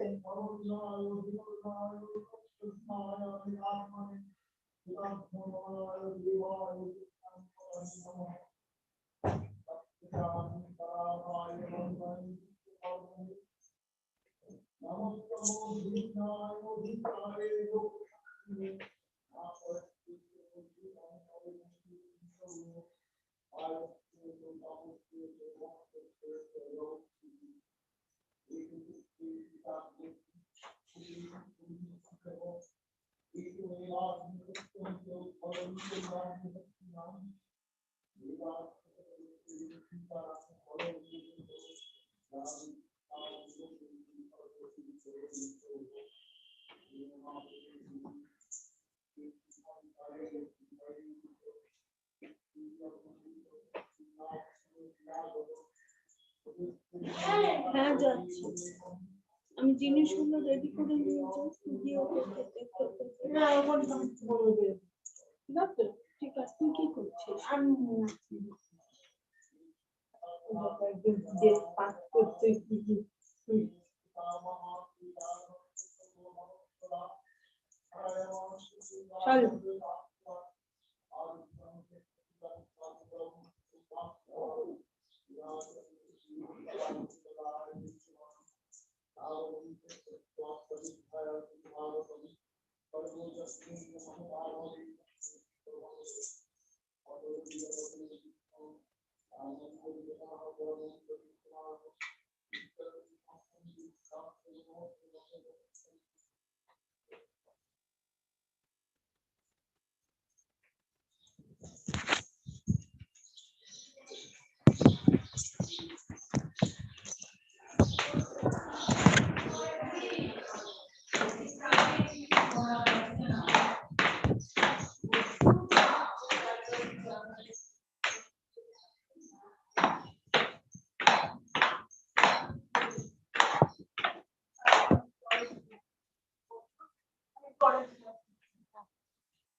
হ্যাঁ যাচ্ছি, আমি জিনিসগুলো রেডি করে নিয়ে যাচ্ছি, গিয়ে ওকে না এখন বলবে ঠিক আছে। ঠিক আছে, তুই কি করছিস? যে পাস করতে কি চল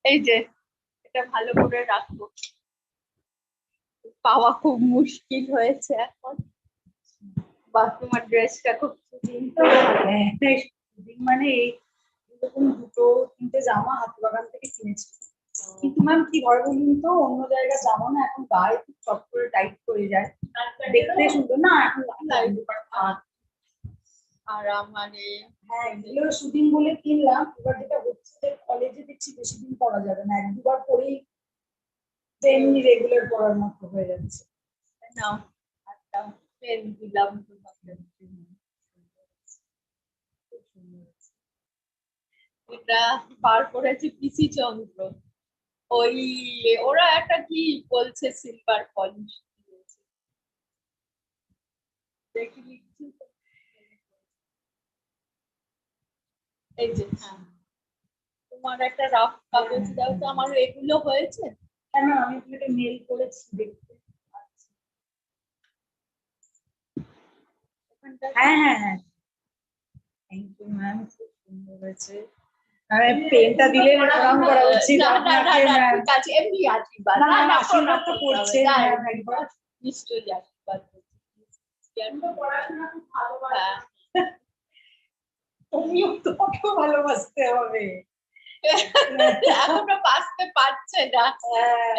এই যে এটা ভালো করে রাখবো, পাওয়া খুব মুশকিল হয়েছে এখন। বা তোমার ড্রেসটা খুব মানে এরকম 2-3টে জামা হাত বাগান থেকে কিনেছি, কিন্তু ম্যাম কি হয় বলুন তো, অন্য জায়গায় যাবো না, এখন গায়ে খুব চট করে টাইট হয়ে যায়, দেখতে সুন্দর না, এখন আর আমারে হ্যাঁ এগুলো শুটিং বলে কিনলাম, এবার যেটা হচ্ছে যে কলেজে দেখছি বেশি দিন পড়া যাবে না, এক দুবার পরেই এমনি রেগুলার পড়ার মতো হয়ে যাচ্ছে। নাও একটা পেন দিলাম তোমাকে, এটা পার করেছে পিসি চন্দ্র, ওই ওরা একটা কি বলছে সিলভার পলিশ দেখি লিখছি তো। এই যে তোমার একটা রাফ কাগজ দাও তো, আমার এগুলো হয়েছে। হ্যাঁ না আমি আপনাকে মেল করেছি দেখতে। হ্যাঁ হ্যাঁ হ্যাঁ থ্যাংক ইউ ম্যাম, খুব সুন্দর হয়েছে। পেনটা দিলে প্রণাম করা উচিত আপনাকে ম্যাম। ঠিক আছে এমনি আশীর্বাদ, না না আশীর্বাদ তো করছে একবার নিশ্চয়ই আশীর্বাদ করছি। পড়াশোনা খুব ভালোবাসে, তুমিও তোমাকেও ভালোবাসতে হবে। এখনো বাঁচতে পারছে না।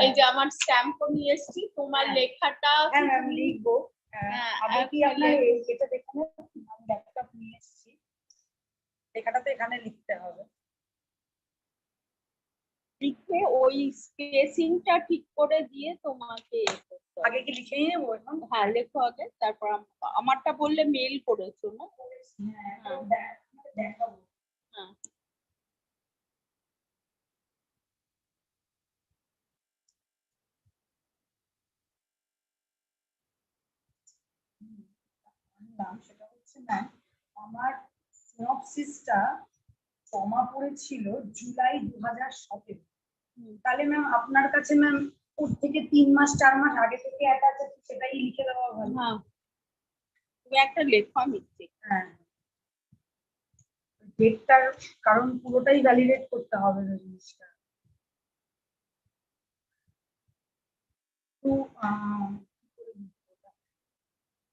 এই যে আমার স্ট্যাম্প নিয়ে এসেছি, তোমার লেখাটা হ্যাঁ ম্যাম লিখবো। আগে কি আপনার এটা দেখানো, আমি ল্যাপটপ নিয়ে এসেছি, লেখাটা তো এখানে লিখতে হবে। লিখে ওই স্পেসিংটা ঠিক করে দিয়ে তোমাকে আগে কি লিখে নিয়ে নেবো এখন? হ্যাঁ লেখো আগে, তারপর আমারটা বললে মেল করেছো না? দেখাবো। হ্যাঁ নাম সেটা হচ্ছে ম্যাম, আমার সিনপসিসটা জমা পড়েছিল জুলাই 2017। তাহলে ম্যাম আপনার কাছে ম্যাম ওর থেকে 3 মাস 4 মাস আগে থেকে এটা আছে, সেটাই লিখে দেওয়া ভালো। হ্যাঁ তুমি একটা লেখা লিখতে। হ্যাঁ ডেটটার কারণ পুরোটাই ভ্যালিডেট করতে হবে না জিনিসটা।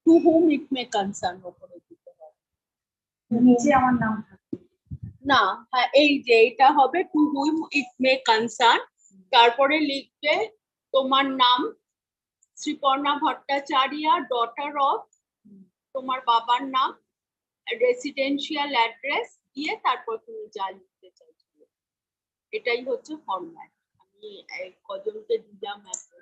To whom it may concern ওপরে দিতে হবে, নিচে আমার নাম থাকবে না। হ্যাঁ এই যে এটা হবে two whom it may concern, তারপরে লিখবে তোমার নাম শ্রীপর্ণা ভট্টাচার্য, ডটার অফ, তোমার বাবার নাম, রেসিডেন্সিয়াল অ্যাড্রেস দিয়ে তারপর তুমি যা লিখতে চাইছো, এটাই হচ্ছে ফরম্যাট। আমি কজনকে দিলাম এখন।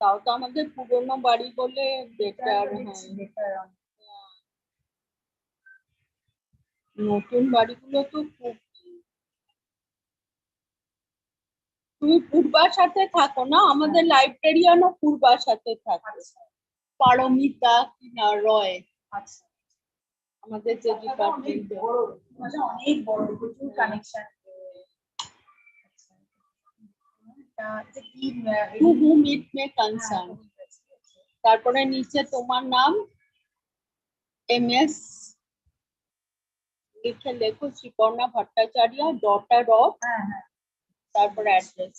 তাও তো আমাদের পুরোনো বাড়ি বলে বেটার। হ্যাঁ নতুন বাড়িগুলো তো খুব। তুমি পূর্বাশাতে থাকো না? আমাদের লাইব্রেরিয়ানও পূর্বাশাতে থাকে, পারমিতা কিনা রয়। আচ্ছা আমাদের যে ডিপার্টমেন্ট অনেক বড়, প্রচুর connection. To whom it may concern, তারপরে নিচে তোমার নাম MS লিখে লেখো শ্রীপর্ণা ভট্টাচার্য, ডটার অফ, তারপরে অ্যাড্রেস।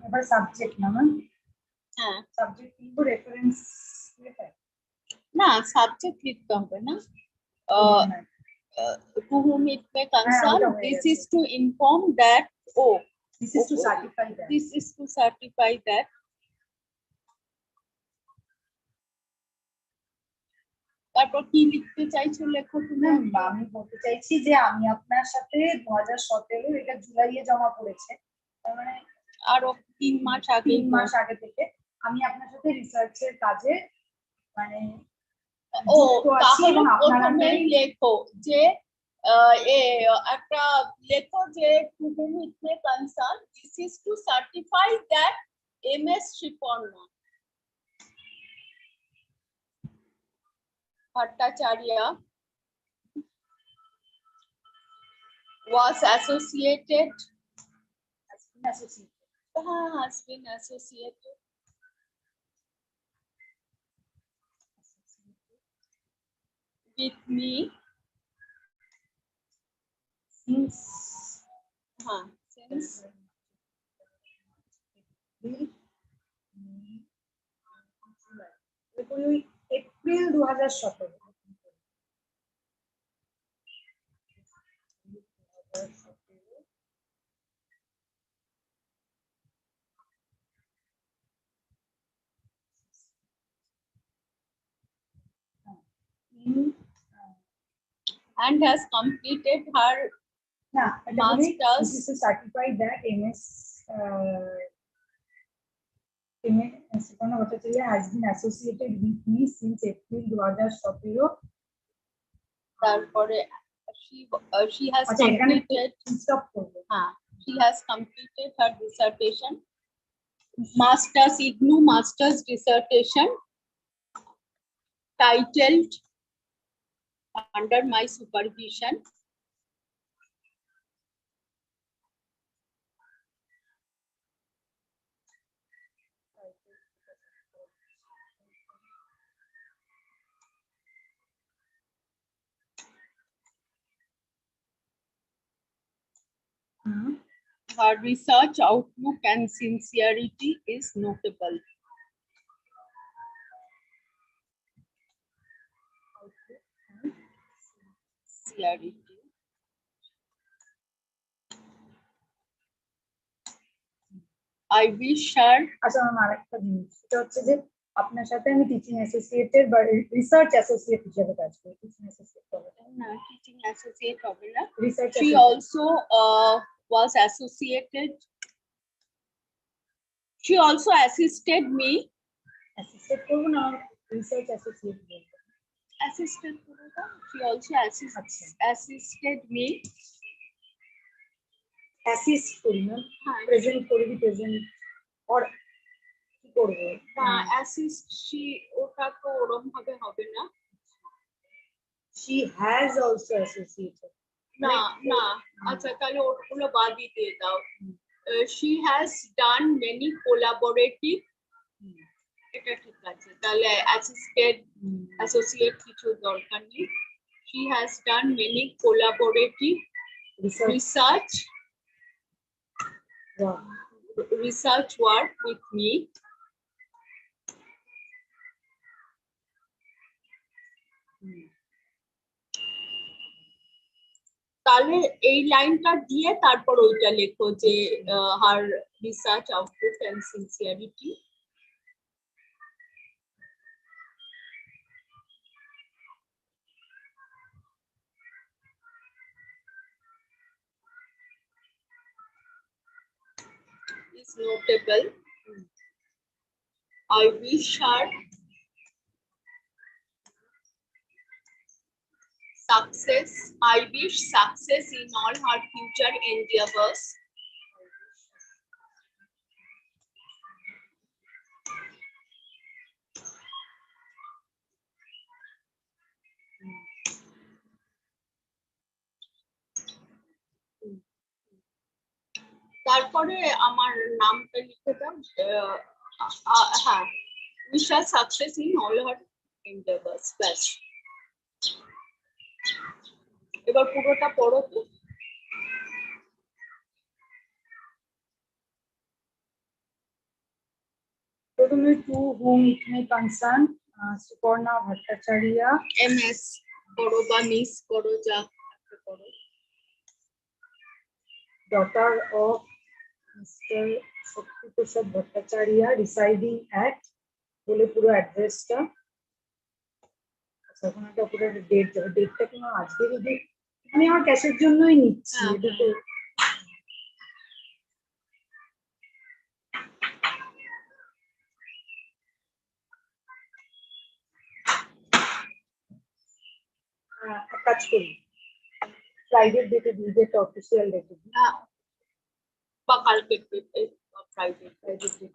এবার সাবজেক্ট না ম্যাম? হ্যাঁ সাবজেক্ট কিন্তু রেফারেন্স না, সাবজেক্ট লিখতে হবে না। to whom it may concern, this is to inform that, oh, this is to certify that. This is to certify that. তারপর কি লিখতে চাইছো লেখো তুমি? আমি বলতে চাইছি যে আমি আপনার সাথে 2017 এটা জুলাইয়ে জমা পড়েছে, তার মানে আরো 3 মাস আগে থেকে আমি আপনার সাথে রিসার্চের কাজে মানে ও তাহলে প্রথমেই লেখো যে একটা লেখো যে to whom it may concern, this is to certify that MS Sriporna Bhattacharya was associated, has been associated with me since April 2017. And has completed her master's. This is certified that MS Sriporna Bhattacharya has been associated with me since April 2017. তারপরে she has completed she has completed her dissertation, master's IGNU master's dissertation titled Under My Supervision. Her research outlook and sincerity is notable. Sincerity. I wish her. আচ্ছা আমার আরেকটা জিনিস, সেটা হচ্ছে যে আপনার সাথে আমি টিচিং অ্যাসোসিয়েটের বা রিসার্চ অ্যাসোসিয়েট হিসেবে কাজ করি। টিচিং অ্যাসোসিয়েট হবে না, টিচিং অ্যাসোসিয়েট হবে না। Research She also was associated. She also assisted me. Assisted করব না, রিসার্চ অ্যাসোসিয়েট বলবো। Assisted করব না। She also assisted me. Assist করি না, প্রেজেন্ট করি, প্রেজেন্ট অর কি করব না, অ্যাসিস্ট ওটা তো ওরকম ভাবে হবে না। She has also associated. না না, আচ্ছা তাহলে ওগুলো বাদই দিয়ে দাও। She has done many collaborative, এটা ঠিক আছে, তাহলে assisted associate কিছু দরকার নেই। She has done many collaborative research work with me. তাহলে এই লাইনটা দিয়ে তারপর ওইটা লেখো যে her research outlook and sincerity. Is notable. I wish her success. I wish success in all her future endeavors. তারপরে আমার নামটা লিখে দাও। হ্যাঁ, wish her success in all her endeavors. ব্যাস, এবার পুরোটা পড়ো তো। প্রথমে to whom it may concern, Sriporna Bhattacharya, MS করো বা মিস করো, যা করো। Daughter of Mr. Shakti Prasad Bhattacharya residing at বলে পুরো অ্যাড্রেসটা, ওখানে একটা পুরো ডেট যাবে, ডেটটা কি আজকের ডেট, আমি আমার ক্যাশের জন্যই নিচ্ছি। এটা তো কাজ করি, ফ্রাইডে ডেটে দিই, ডেটটা অফিসিয়াল ডেটে দিই বা কালকে ফ্রাইডে ডেটে।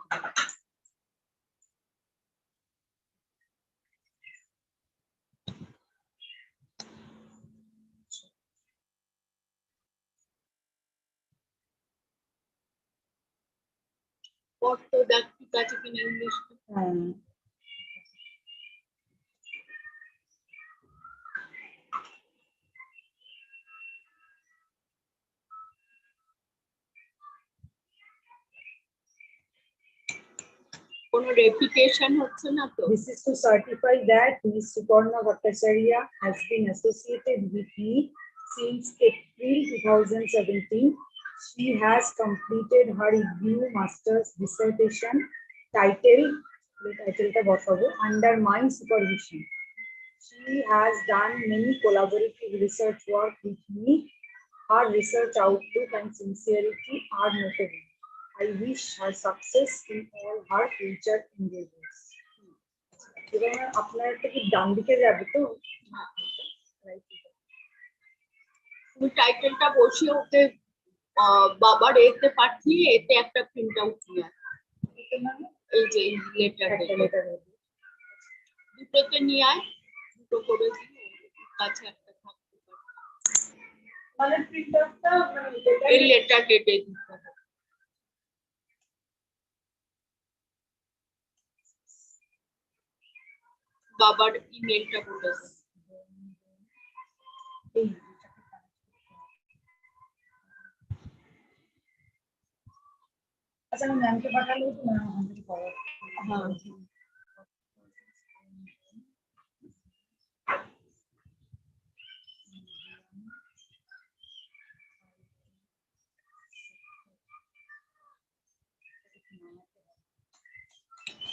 What so that catch in English? কোনো replication হচ্ছে না তো? This is to certify that Ms. Suparna Bhattacharya has been associated with me since April 2017. She has completed her review master's dissertation titled under my supervision. She has done many collaborative research work with me. Her research outlook and sincerity are notable. I wish her success in all her future endeavors. এবার আপনার একটা কি ডান দিকে যাবে তো? তুমি টাইটেলটা বসিয়ে ওকে বাবার এতে পাঠিয়ে এতে একটা প্রিন্ট আউট নিয়ে এই যে লেটার দুটোতে নিয়ে আয়, দুটো করে কাছে একটা থাকতে পারে, মানে প্রিন্ট আউটটা এই লেটার ডেটে দিতে হবে। বাবার ইমেলটা বলে আচ্ছা, আমি ম্যামকে পাঠালে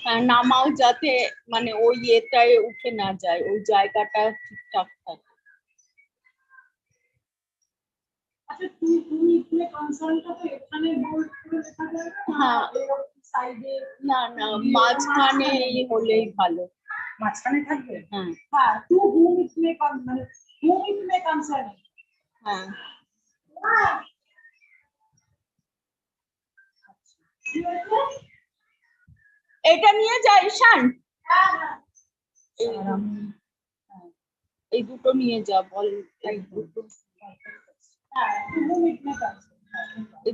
হ্যাঁ নামাও যাতে মানে ওই এটায় উঠে না যায়, ওই জায়গাটা ঠিকঠাক থাকে। আচ্ছা তুমি এখানে কনসার্নটা তো এখানে বোল্ড করে লেখা যাবে না? হ্যাঁ সাইডে না না মাঝখানে হলেই ভালো। মাঝখানে থাকবে? হ্যাঁ হ্যাঁ টু whom it may মানে whom it may concern। হ্যাঁ এটা নিয়ে যা ঈশান, এই দুটো নিয়ে যা, বল এই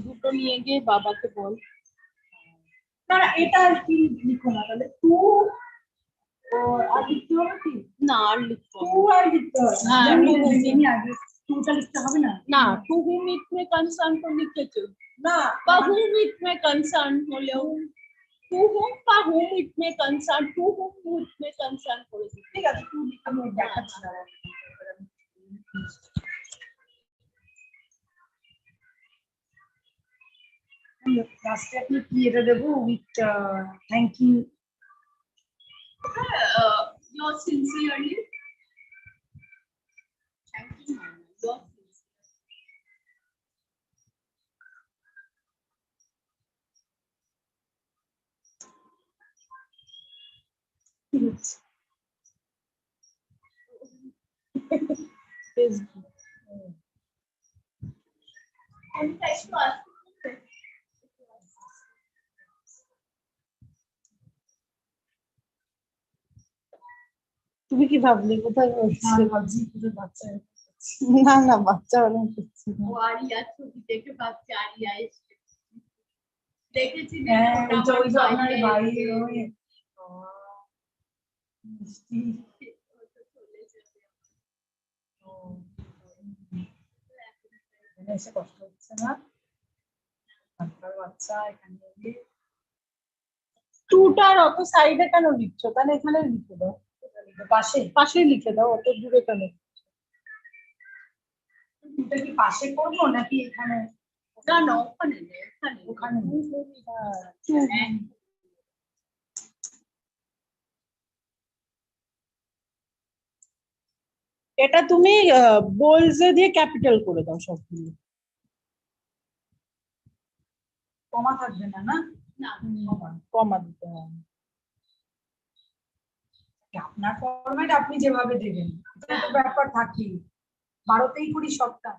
দুটো নিয়ে গিয়ে বাবাকে বল। না এটা কি লিখো না তাহলে, টু আর লিখতে হবে কি? না আর লিখতে হবে, টু আর লিখতে হবে। হ্যাঁ আগে টুটা লিখতে হবে না? না two whom it may concern তো লিখেছো না, বা whom it may concern হলেও to whom বা whom it may concern, to whom it may concern করে দিই। ঠিক আছে টু আমি দেখাচ্ছি না। লাস্টে আপনি কি এটা দেবো with thank you yours sincerely, thank you yours Facebook and text us। তুমি কি ভাবলি কোথায় বলছিস? ভাবছি কোথায় বাচ্চা, না না বাচ্চা অনেক করছি না। ও আরিয়া ছবি দেখে ভাবছি আরিয়া এসে দেখেছি না, ওই যে আপনার বাড়ি ওই মিষ্টি এসে কষ্ট হচ্ছে না আপনার বাচ্চা এখানে টুটার অত সাইডে কেন লিখছো? তাহলে এখানে লিখে দাও, পাশে পাশে লিখে দাও, অত দূরে কেন? এটা কি পাশে করবো নাকি এখানে? না না ওখানে ওখানে এটা তুমি বোলসে দিয়ে ক্যাপিটাল করে দাও সবগুলো। কমা থাকবে না, না কমা দিতে হবে। আপনার ফরম্যাট আপনি যেভাবে দেবেন এটা তো ব্যাপার থাকি, 12তেই করি সবটা।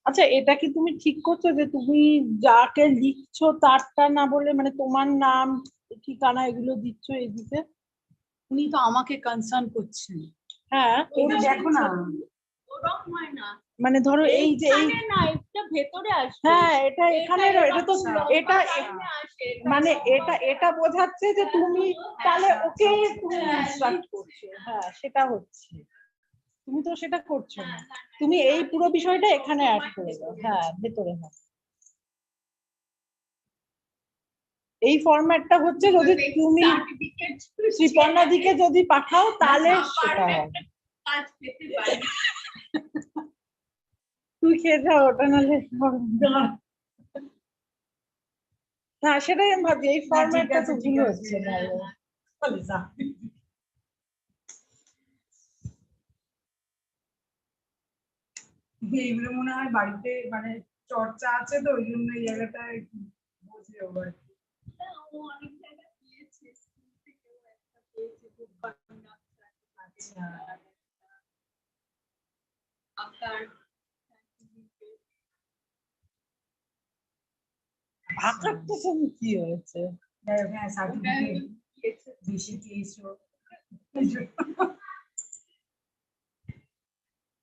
আচ্ছা, এটা কি তুমি ঠিক করছো যে তুমি যাকে লিখছো তারটা না বলে মানে তোমার নাম ঠিকানা এগুলো দিচ্ছ এদিকে? উনি তো আমাকে কনসার্ন করছেন। হ্যাঁ দেখো না, মানে ধরো এই যে এই না এটা ভেতরে আসবে। হ্যাঁ এটা এখানে এটা তো এটা মানে এটা বোঝাচ্ছে যে তুমি তাহলে ওকে তুমি ইনস্ট্রাক্ট করছো। হ্যাঁ সেটা হচ্ছে, তুমি তো সেটা করছো না, তুমি এই পুরো বিষয়টা এখানে অ্যাড করে দাও। হ্যাঁ ভেতরে, হ্যাঁ এই ফরম্যাটটা হচ্ছে যদি তুমি শ্রীপর্ণা দিকে যদি পাঠাও তাহলে সেটা হবে। তুই খেয়ে যাও ওটা, নাহলে হ্যাঁ সেটাই আমি ভাবছি, এই ফরম্যাটটা তো ভুল হচ্ছে না। এইগুলো মনে হয় বাড়িতে মানে চর্চা আছে তো ওই জন্য এই জায়গাটা বুঝে ওবার। আকার তো সব কি হয়েছে,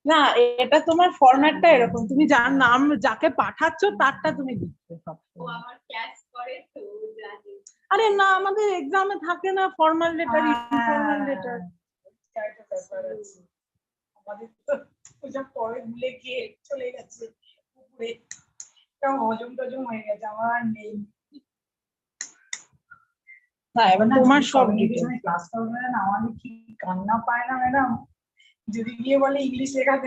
না এটা তোমার ফরম্যাটটা এরকম, তুমি যার নাম যাকে পাঠাচ্ছ তারটা তুমি লিখবে সবসময়। আরে না আমাদের এক্সামে থাকে না ফর্মাল লেটার, ইনফর্মাল লেটার। আমাদের তো ওইসব পরে ভুলে গিয়ে চলে গেছে উপরে, হজম টজম হয়ে গেছে আমার নেই। হ্যাঁ এবার তোমার সব ক্লাসটা হবে না, আমাদের কি কান্না পায় না ম্যাডাম, যদি গিয়ে বলে ইংলিশ লেখাতে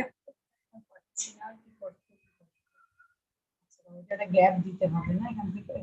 একটা গ্যাপ দিতে হবে না এখান থেকে।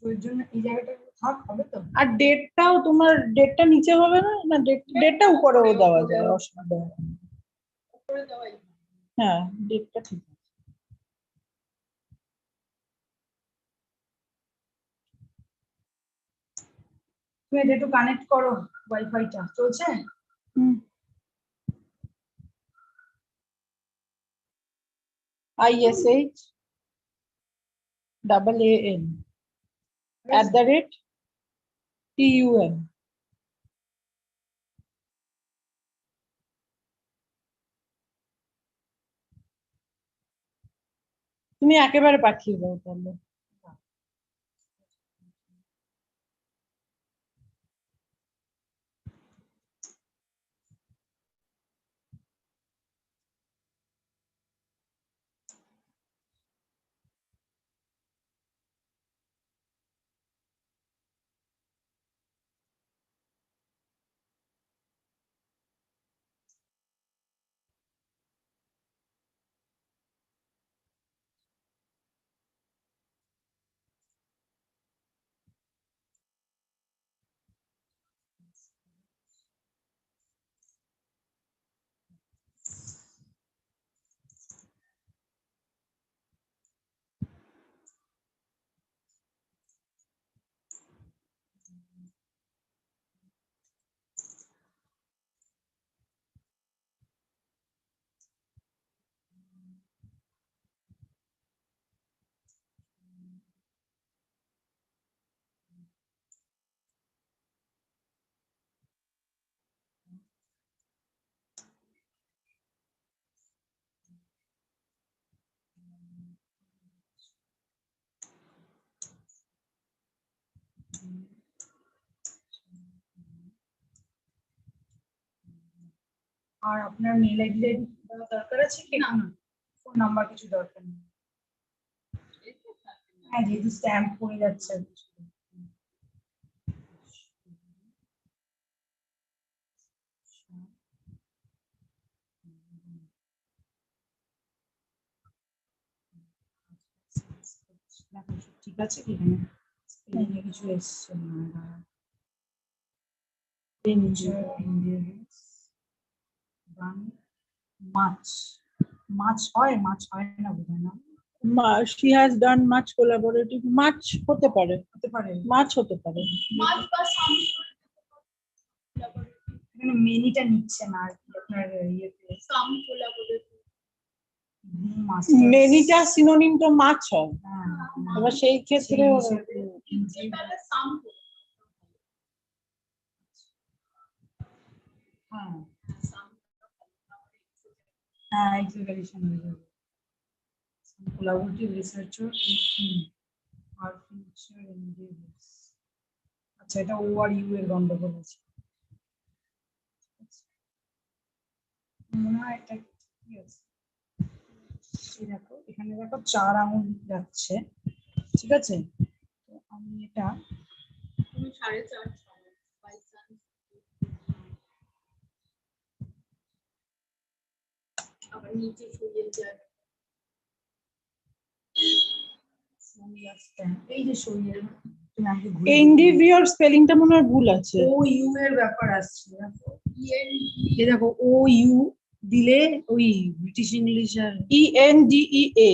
ওই জন্য এই জায়গাটা থাক হবে তো। আর ডেটটাও তোমার ডেটটা নিচে হবে না, না ডেটটা উপরেও দেওয়া যায়, অসুবিধা নেই। হ্যাঁ ডেটটা ঠিক আছে। তুমি এটা একটু কানেক্ট করো, ওয়াইফাইটা চলছে? ISHAAN@TUM। তুমি একেবারে পাঠিয়ে দাও তাহলে। আর আপনার মেল আইডি দরকার আছে কি? না, ফোন নাম্বার কিছু দরকার নেই। হ্যাঁ, যেহেতু স্ট্যাম্প পড়ে যাচ্ছে। ঠিক আছে কি এখানে কিছু এসছে না। মাছ হয় না বোধহয় না। She has done much collaborative. Much হতে পারে, মাছ হতে পারে। এখানে মেনিটা নিচ্ছে না আর কি আপনার ইয়েতে। সাম কোলাবোরেটিভ। মেনিটা সিনোনিম তো মাছ হয়। এবার সেই ক্ষেত্রে হ্যাঁ, এক্সিবিশন হয়ে যাবে। Collaborative researcher in our future endeavors. আচ্ছা, এটা ও আর ইউ এর গন্ডগোল আছে। মনে হয় এটা কি আছে? দেখো এখানে দেখো 4 আঙুল যাচ্ছে, ঠিক আছে? তো আমি এটা 4.5 আবার নিচে সরিয়ে যায়। এই যে সরিয়ে ইন্ডিভিয়ার স্পেলিংটা মনে হয় ভুল আছে। ও ইউ এর ব্যাপার আসছে। এই দেখো ও ইউ দিলে ওই ব্রিটিশ ইংলিশ আর ENDEA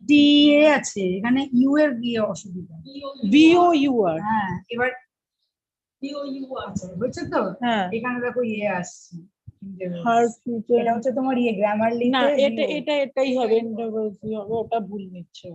DA আছে, এখানে ইউ এর দিয়ে অসুবিধা। VOUR। হ্যাঁ, এবার VOUR আছে, বুঝছো তো? হ্যাঁ, এখানে দেখো ইয়ে আসছে। হার ফিউচার এটা হচ্ছে তোমার ইয়ে গ্রামার লিখে না, এটাই হবে, ওটা ভুল নিচ্ছে।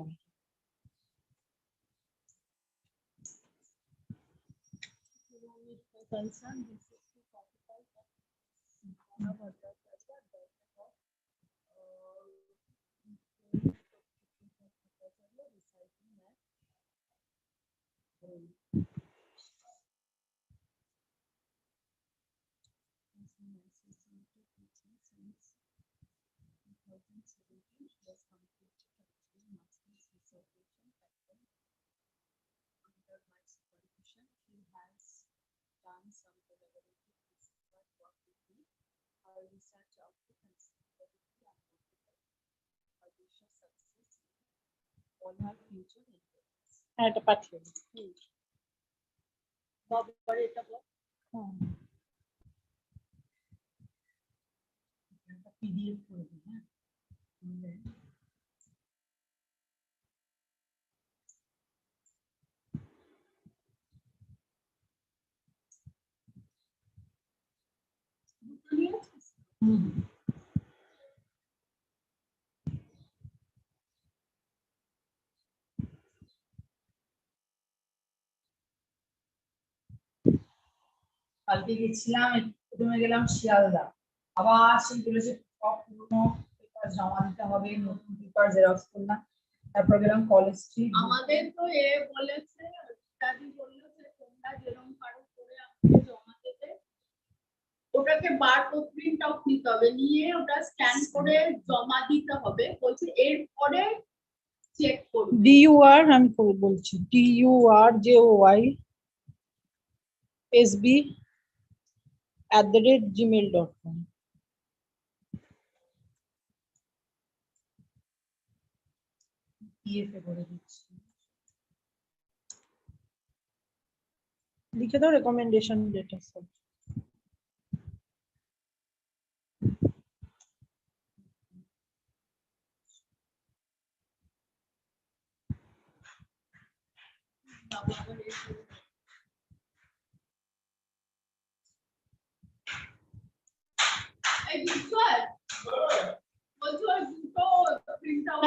এটা পাঠিয়ে PDF করে দিই। হ্যাঁ, কালকে গেছিলাম, প্রথমে গেলাম শিয়ালদা, আবার সেই বলেছে সব পুরোনো পেপার জমা দিতে হবে, নতুন পেপার জেরক্স করলাম, তারপর গেলাম কলেজ স্ট্রিট। আমাদের তো এ বলেছে, দাদি বললো যে তোমরা যেরকম পারো করে আমাকে জমা দেবে, ওটাকে বারকোড প্রিন্ট আউট নিতে হবে, নিয়ে ওটা স্ক্যান করে জমা দিতে হবে, বলছে এরপরে চেক করব। DUR আমি বলছি, DURJOYSB@gmail.com। লিখে দাও রেকমেন্ডেশন লেটার সব।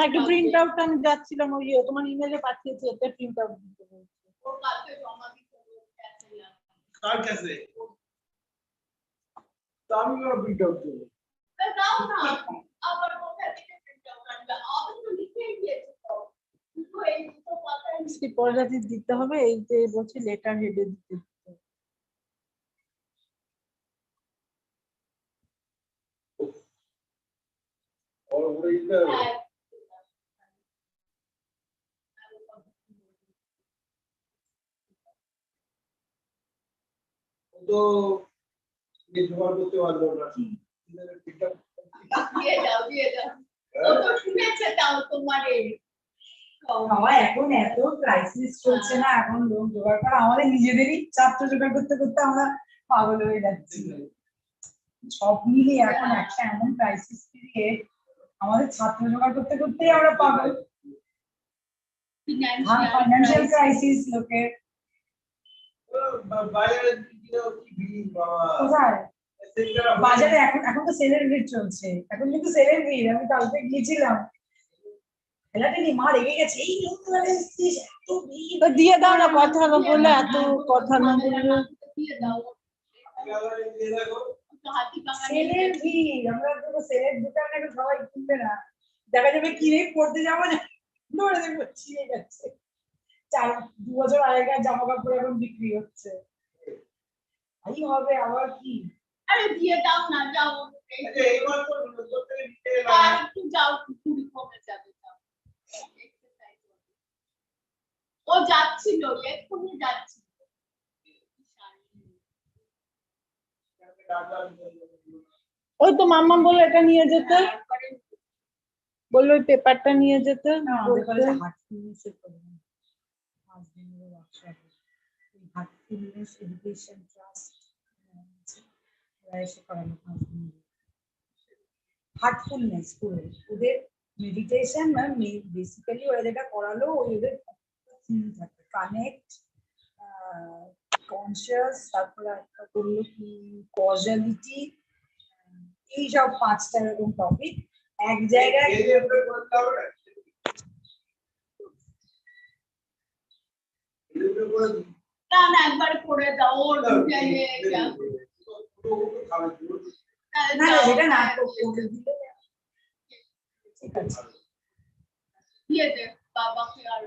একটা প্রিন্ট আউট আমি যাচ্ছিলাম, ওই তোমার ইমেলে পাঠিয়েছি, একটা প্রিন্ট আউট দিতে বলছি। কার কাছে? আমি প্রিন্ট আউট দেব। দাও না, আবার কোথা থেকে প্রিন্ট আউট আনবে? আমি তো লিখেই দিয়েছি তো। কিন্তু এই তো কথা পরে দিতে হবে, এই যে বলছি লেটার হেডে দিতে। তো জোগাড় করতে পারলো না দিয়ে দাও ও তো শুনেছে তাও তোমারে বাবা এখন এত ক্রাইসিস চলছে না, এখন লোক জোগাড় করা আমাদের নিজেদেরই ছাত্র জোগাড় করতে করতে আমরা পাগল হয়ে যাচ্ছি। সব মিলিয়ে এখন একটা এমন ক্রাইসিস পিরিয়ড, আমাদের ছাত্র জোগাড় করতে করতেই আমরা পাগল। ফাইন্যান্সিয়াল ক্রাইসিস লোকের বাজারে এখন তো সেলের ভিড় চলছে, এখন কিন্তু সেলের ভিড়। আমি কালকে গিয়েছিলাম, মা রেগে গেছে, এই দিয়ে দাও না, কথা না বলে এত কথা না বললে সেলের ভিড়। আমরা তো সেলের দোকান এখন সবাই কিনবে না, দেখা যাবে কিনে পড়তে যাবো না, দৌড়ে দেখবো ছিঁড়ে যাচ্ছে। 2 বছর আগেকার জামা কাপড় এখন বিক্রি হচ্ছে, এই হবে আবার কি? আরে দিয়ে দাও না, যাও একটু যাও, কুড়ি কমে যাবে। ও যাচ্ছিল, এক্ষুনি যাচ্ছিল। ওই তো মাম্মা বললো এটা নিয়ে যেতে, বললো ওই পেপারটা নিয়ে যেতে। হার্টফুলনেস পুরো ওদের মেডিটেশন, বেসিক্যালি ওরা যেটা করালো ওদের কানেক্ট, কনসিয়াস, তারপরে একটা করলো কি কজালিটি, এইসব 5টা এরকম টপিক এক জায়গায়। না না, একবার করে দাও, ওর না এটা না করে দিলে ঠিক আছে। দিয়ে দে বাবাকে। আর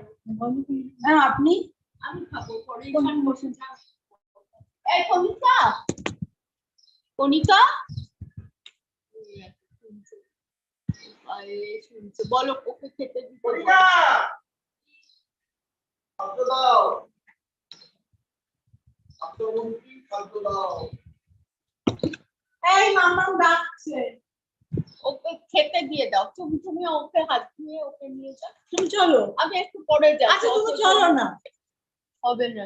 না আপনি? আমি খাবো পরে, এখানে বসে থাক। এই কণিকা, কণিকা শুনছে, বলো ওকে খেতে দিতে। এই মাম্মা ডাকছে, ওকে খেতে দিয়ে দাও। তুমি ওকে হাত দিয়ে ওকে নিয়ে যাও। তুমি চলো, আমি একটু পরে যাই। আচ্ছা তুমি চলো না, হবে না।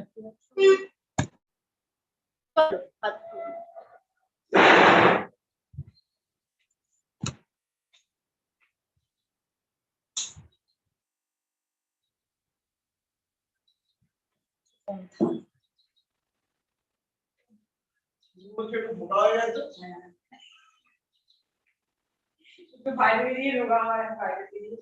বাইরে বেরিয়ে রোগা হয়, বাইরে বেরিয়ে।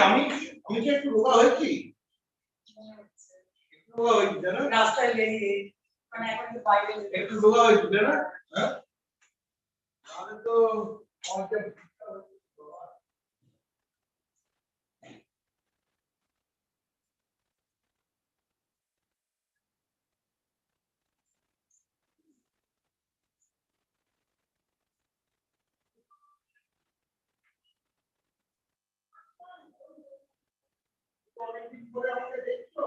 আমি কি একটু রোগা হয়েছি, রাস্তায় বেরিয়ে, মানে এখন তো বাইরে একটু রোগা হয়েছিল না? হ্যাঁ, আমি তো অনেকদিন পরে আমাকে দেখছো।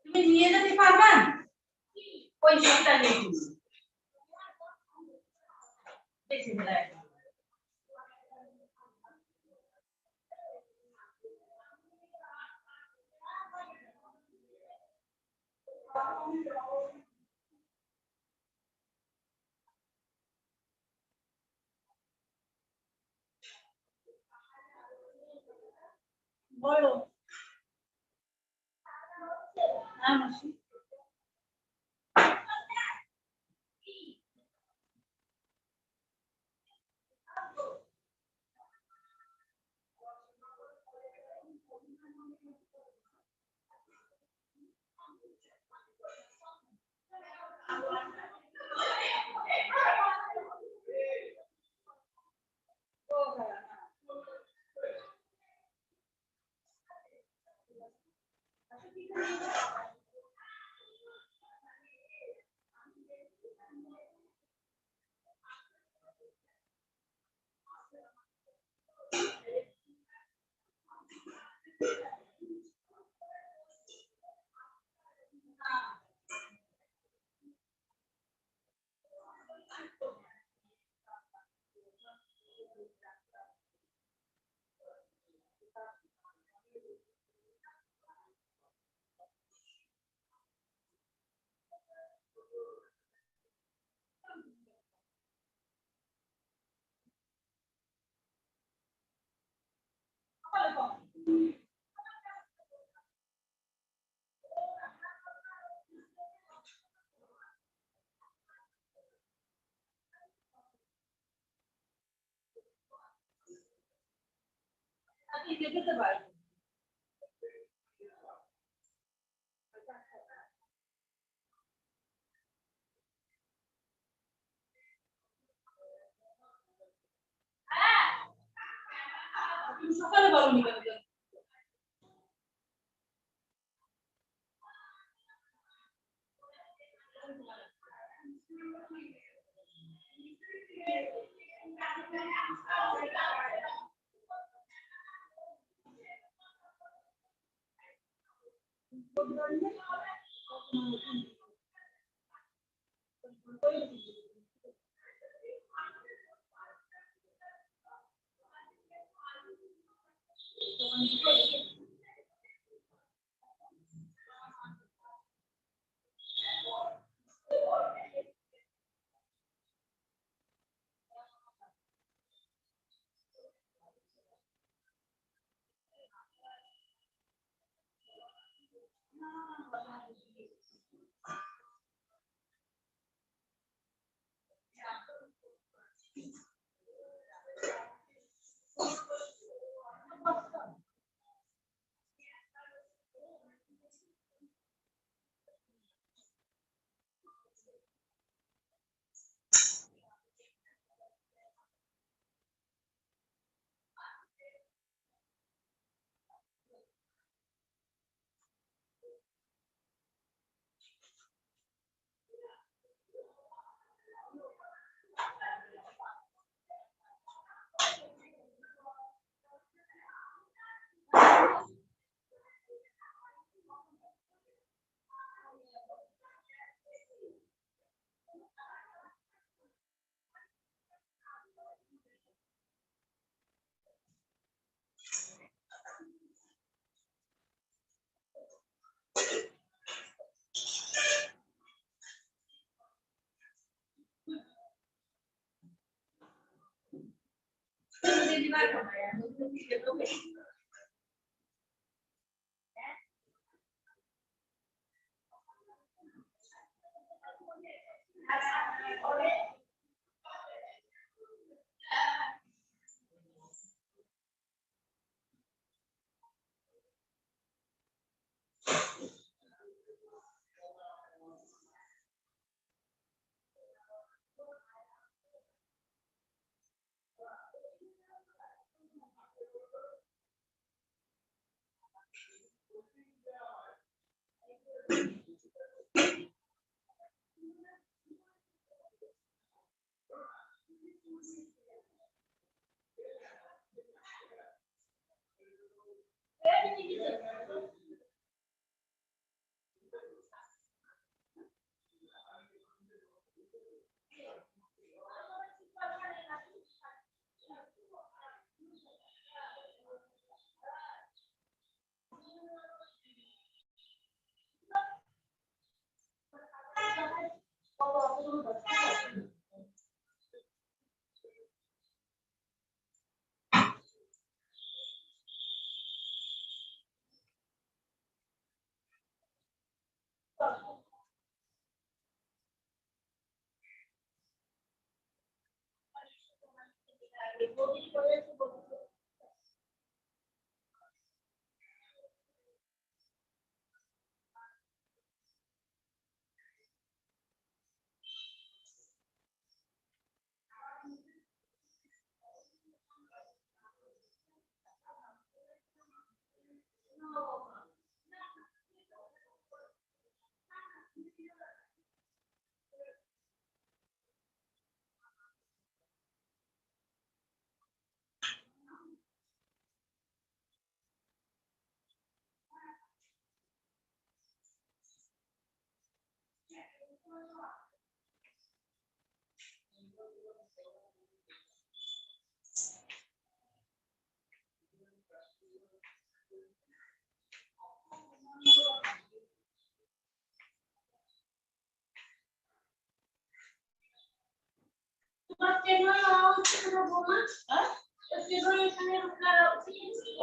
তুমি নিয়ে যেতে পারবেন ওই সবটা নিয়ে দেখি বলো হ্যাঁ মাসি সকালে বলনি কেন?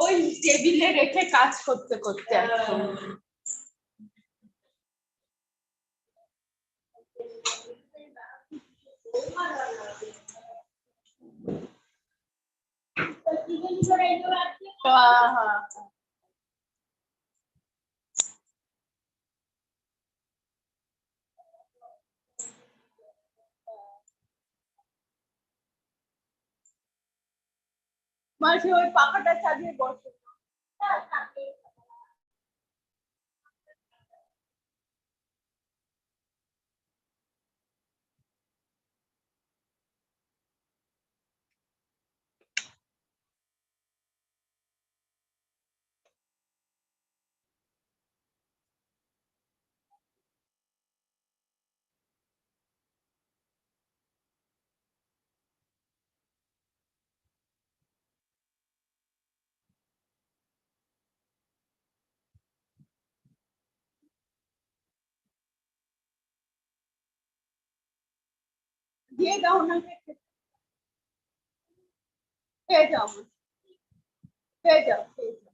ওই টেবিলে রেখে কাজ করতে করতে এখন মাঝে ওই পাখাটা চালিয়ে বসে। দিয়ে দাও না, খেয়ে যাও, খেয়ে যাও, খেয়ে যাও।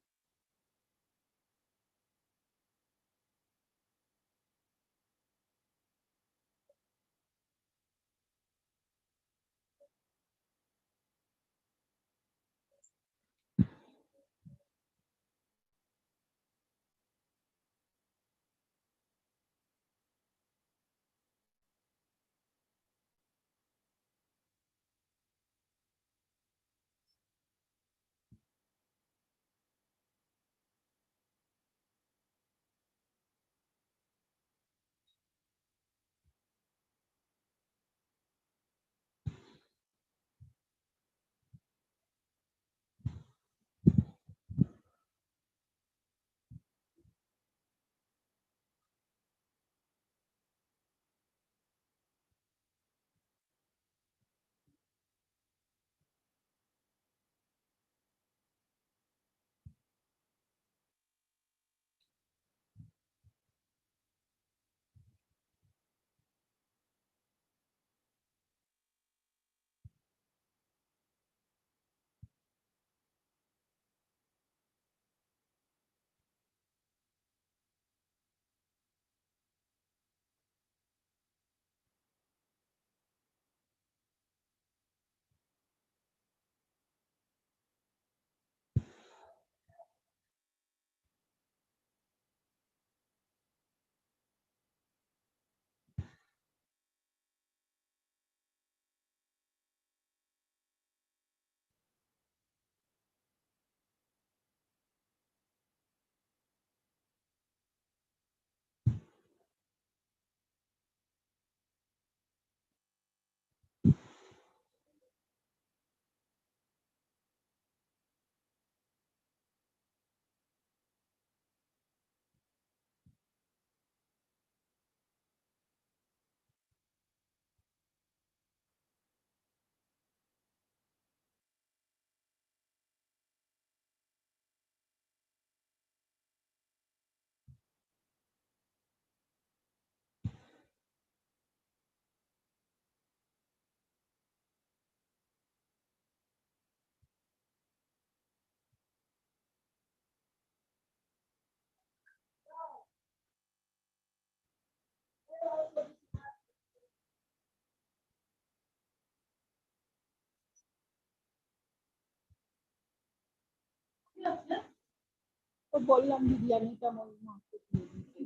তো বললাম বিরিয়ানিটা আমার মাকে দিয়ে দিতে।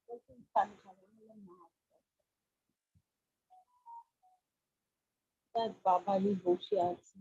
বলছে খালি খাবে, বললাম না। তার বাবারই বসে আছি।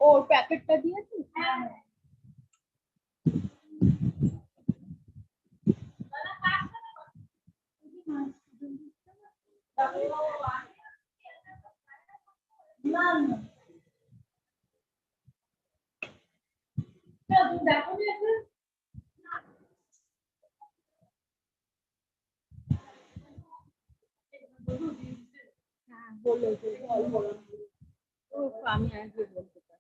ওর প্যাকেটটা দিয়েছিস? না না দেখো হ্যাঁ বলেছে আমি আগে বলতে পারছি।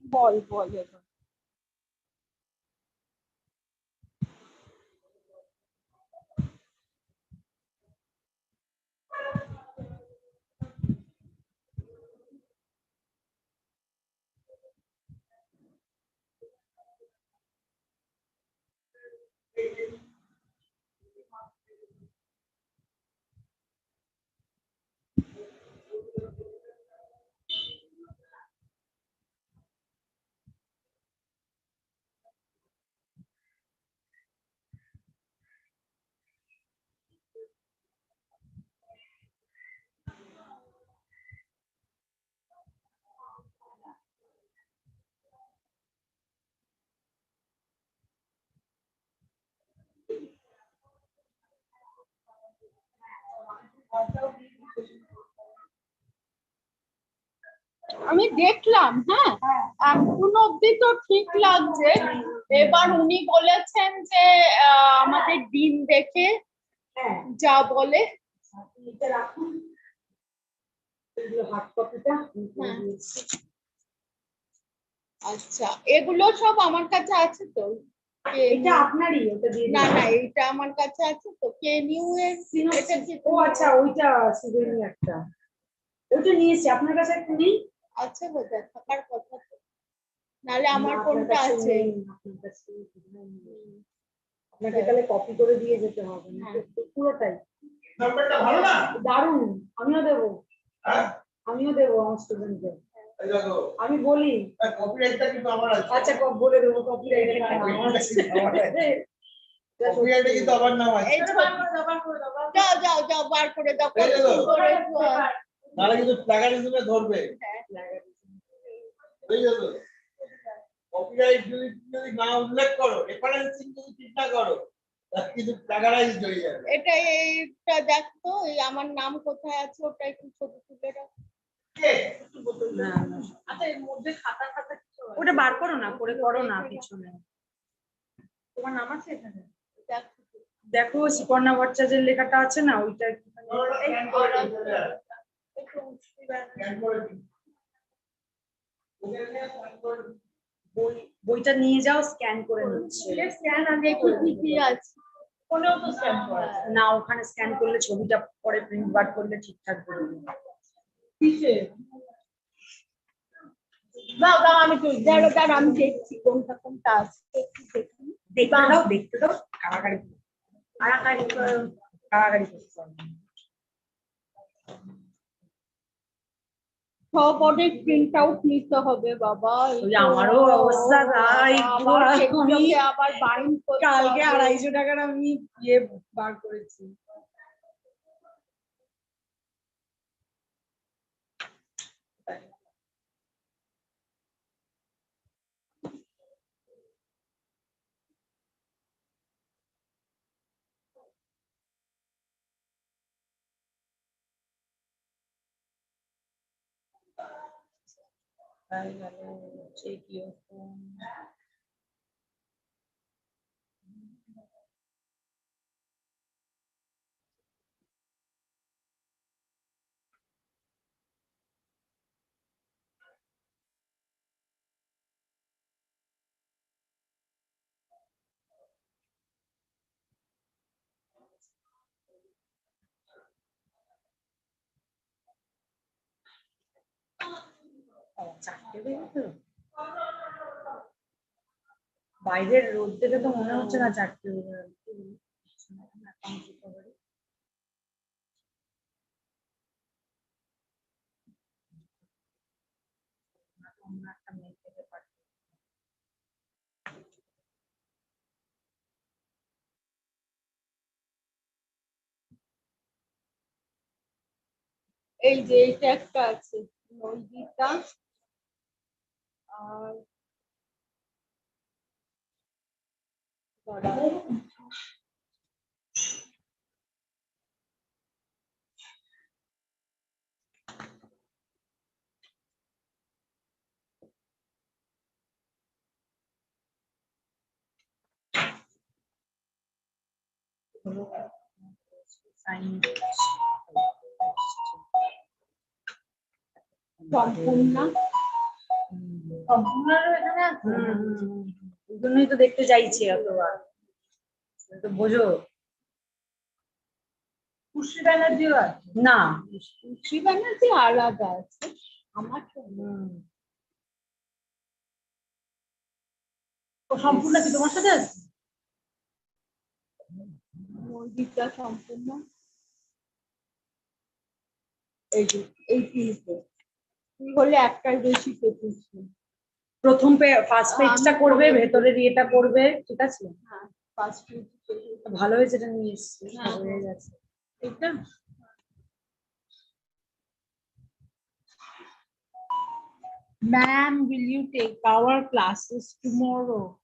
বল বল এবার। আমি দেখলাম, হ্যাঁ এখন অব্দি তো ঠিক লাগছে। এবার উনি বলেছেন যে আমাদের দিন দেখে যা বলে আচ্ছা, এগুলো সব আমার কাছে আছে তো। এটা আপনারই? না না, এটা আমার কাছে আছে তো। কে নিউ এর এটা কি? ও আচ্ছা, ওইটা সিভিনিয়ারটা ওটা নিয়েছি, আপনার কাছে একটা নেই? আচ্ছা, বোধহয় থাকার কথা তো, নাহলে আমার কোনটা আছে? আপনাকে তাহলে কপি করে দিয়ে যেতে হবে পুরোটাই। নাম্বারটা ভালো না? দারুণ, আমিও দেবো আমার স্টুডেন্টদের। আমি বলি কপিরাইটটা কিন্তু আমার আছে। আচ্ছা বলে দেবো কপিরাইট আমার আছে। কপিরাইটে কিন্তু আমার নাম আছে। যাও যাও যাও বার করে দাও। নাহলে কিন্তু প্লাগারিজমে ধরবে। বুঝছো? কপিরাইট যদি না উল্লেখ করো, রেফারেন্সিং যদি ঠিক না করো, তাহলে কিন্তু প্লাগারাইজ হয়ে যাবে। এইটা দেখো এই আমার নাম কোথায় আছে ওটা একটু ছোট তুলে রাখো। আচ্ছা এর মধ্যে খাতা খাতা কিছু ওটা বার করো না করে করো না পিছনে। তোমার নাম আছে এখানে? দেখো সুপর্ণা ভট্টাচার্যের লেখাটা আছে না ওইটা বইটা নিয়ে যাও স্ক্যান করে নিচ্ছে। স্ক্যান আগে কি আছে কোনেও তো স্ক্যান করা না ওখানে স্ক্যান করলে ছবিটা পরে প্রিন্ট বার করলে ঠিকঠাক বেরোবে। কিসে দাও দাও আমি তো দাঁড়া আমি দেখছি কোনটা কোনটা আছে দেখতে দাও কারাগারি কারাগারি সব অনেক প্রিন্ট আউট নিতে হবে বাবা। আমারও অবস্থা তাই আবার বাইন্ড করতে কালকে 250 টাকার আমি ইয়ে বার করেছি। Take your phone. বাইরের রোদ দেখে তো মনে হচ্ছে না 4টে এই যে এইটা একটা আছে নন্দিতা আর সম্পূর্ণ এখানে আছে ওই জন্যই তো দেখতে চাইছি অতবার তো বোঝো। খুশি ব্যানার্জিও আছে না খুশি ব্যানার্জি আলাদা আছে আমার সম্পূর্ণ কি তোমার সাথে আছে? নন্দিতা সম্পূর্ণ এই যে এই তিনটে তুই হলে একটার বেশি পেতিস। প্রথম ফার্স্ট পেজটা করবে ভেতরের ইয়েটা করবে ঠিক আছে। হ্যাঁ ফার্স্ট পেজ ভালো হয়েছে এটা নিয়ে এসেছি হয়ে গেছে ঠিক না। Ma'am, will you take our classes tomorrow?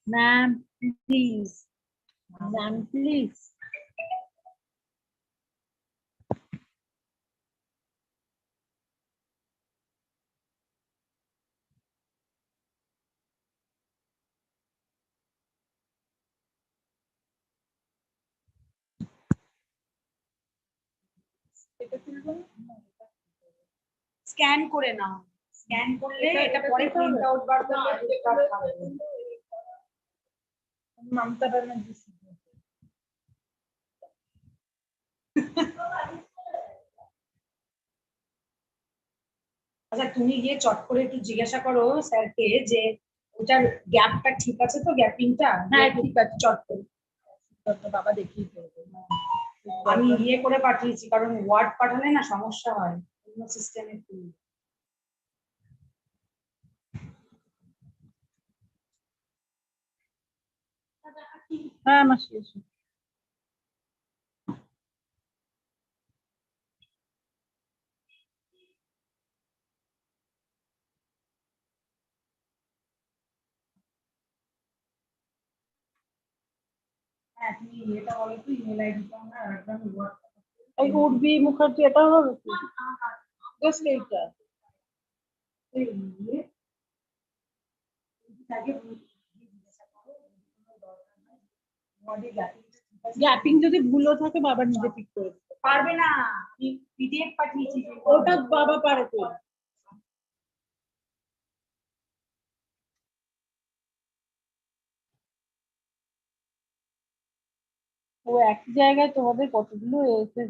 Ma'am, please. Ma'am, please. Scan করে নাও স্ক্যান করলে এটা পরে প্রিন্ট আউট বার করলে কাট হবে। মমতা ব্যানার্জি আচ্ছা তুমি গিয়ে চট করে একটু জিজ্ঞাসা করো স্যারকে যে ওটার গ্যাপটা ঠিক আছে তো গ্যাপিংটা। হ্যাঁ ঠিক আছে চট করে বাবা দেখিয়ে দেবো। আমি ইয়ে করে পাঠিয়েছি কারণ ওয়ার্ড পাঠালে না সমস্যা হয় অন্য সিস্টেমে। হ্যাঁ মাসি এসো। হ্যাঁ তুমি এটা বলো তো ইমেল আইডিটা আমরা একদম এই উর্বি মুখার্জি এটা হবে কি জাস্ট এইটা গ্যাপিং যদি ভুলও থাকে বাবা নিজে ঠিক করে দিতে পারবে না পিডিএফ পাঠিয়েছি ওটা বাবা পারে তো ও একই জায়গায় তোমাদের কতগুলো এসে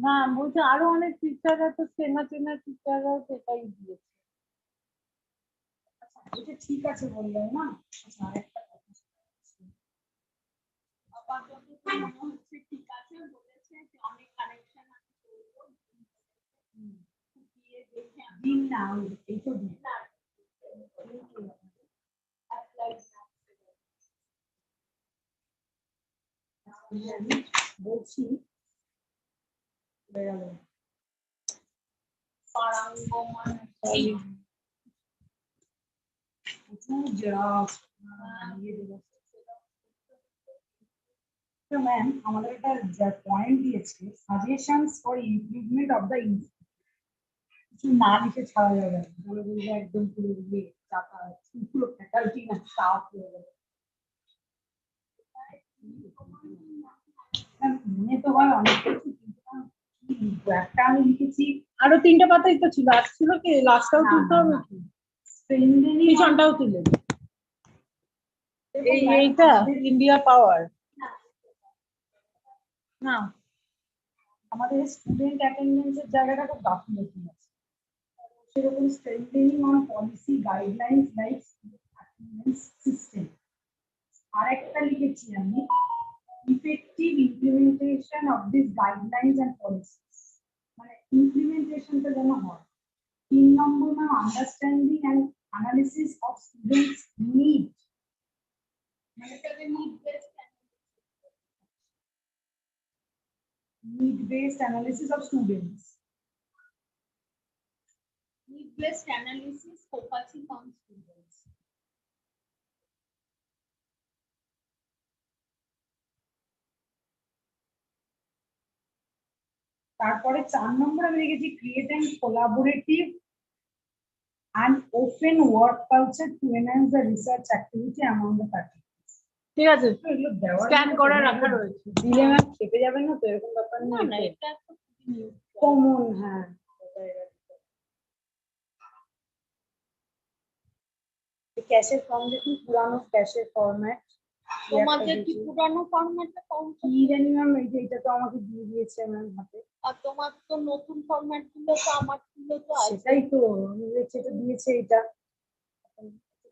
না বলছে আরো অনেক টিচাররা তো চেনা চেনা টিচাররাও সেটাই দিয়েছে এটা ঠিক আছে বললেন না আচ্ছা আরেকটা কথা আপাতত মনে হচ্ছে ঠিক আছে বলেছে যে অনেক কানেকশন আছে দিন না এই তো দিন বলছি ম্যাম আমাদের একটা পয়েন্ট দিয়েছে suggestions for improvement of the কিছু না লিখে ছাড়া যাবে না বলে বলবে একদম পুরো পুরো ফ্যাকাল্টি না স্টাফ হয়ে যাবে মনে তো হয় অনেক কিছু কিন্তু একটা আমি লিখেছি আরো 3টা পাতাই তো ছিল আর ছিল কি লাস্টটাও তুলতে হবে কি পিছনটাও তুলে এইটা ইন্ডিয়া পাওয়ার না আমাদের স্টুডেন্ট অ্যাটেন্ডেন্সের জায়গাটা খুব গাফিলতি আছে সেরকম strengthening on policy guidelines like attendance system আরেকটা লিখেছি আমি effective implementation of these guidelines and policies মানে ইমপ্লিমেন্টেশনটা যেন হয় 3 নম্বর না understanding and analysis of students need মানে এটাকে need based analysis of students need based analysis focusing on students তারপরে 4 নম্বর আমি লিখেছি create and collaborative and open work culture to enhance the research activity among the participants ঠিক আছে scan করে রাখা রয়েছে দিলে না খেপে যাবে না তো এরকম ব্যাপার না এটা কমন হ্যাঁ ক্যাশের ফর্ম দেখুন পুরানো ক্যাশের ফরম্যাট তোমাদের কি পুরানো ফরম্যাটটা কোন কি জানি ম্যাম এইটা তো আমাকে দিয়ে দিয়েছে ম্যাম হাতে আর তোমার তো নতুন ফরম্যাট দিলে তো আমার দিলে তো সেটাই তো আমি যেটা দিয়েছে এটা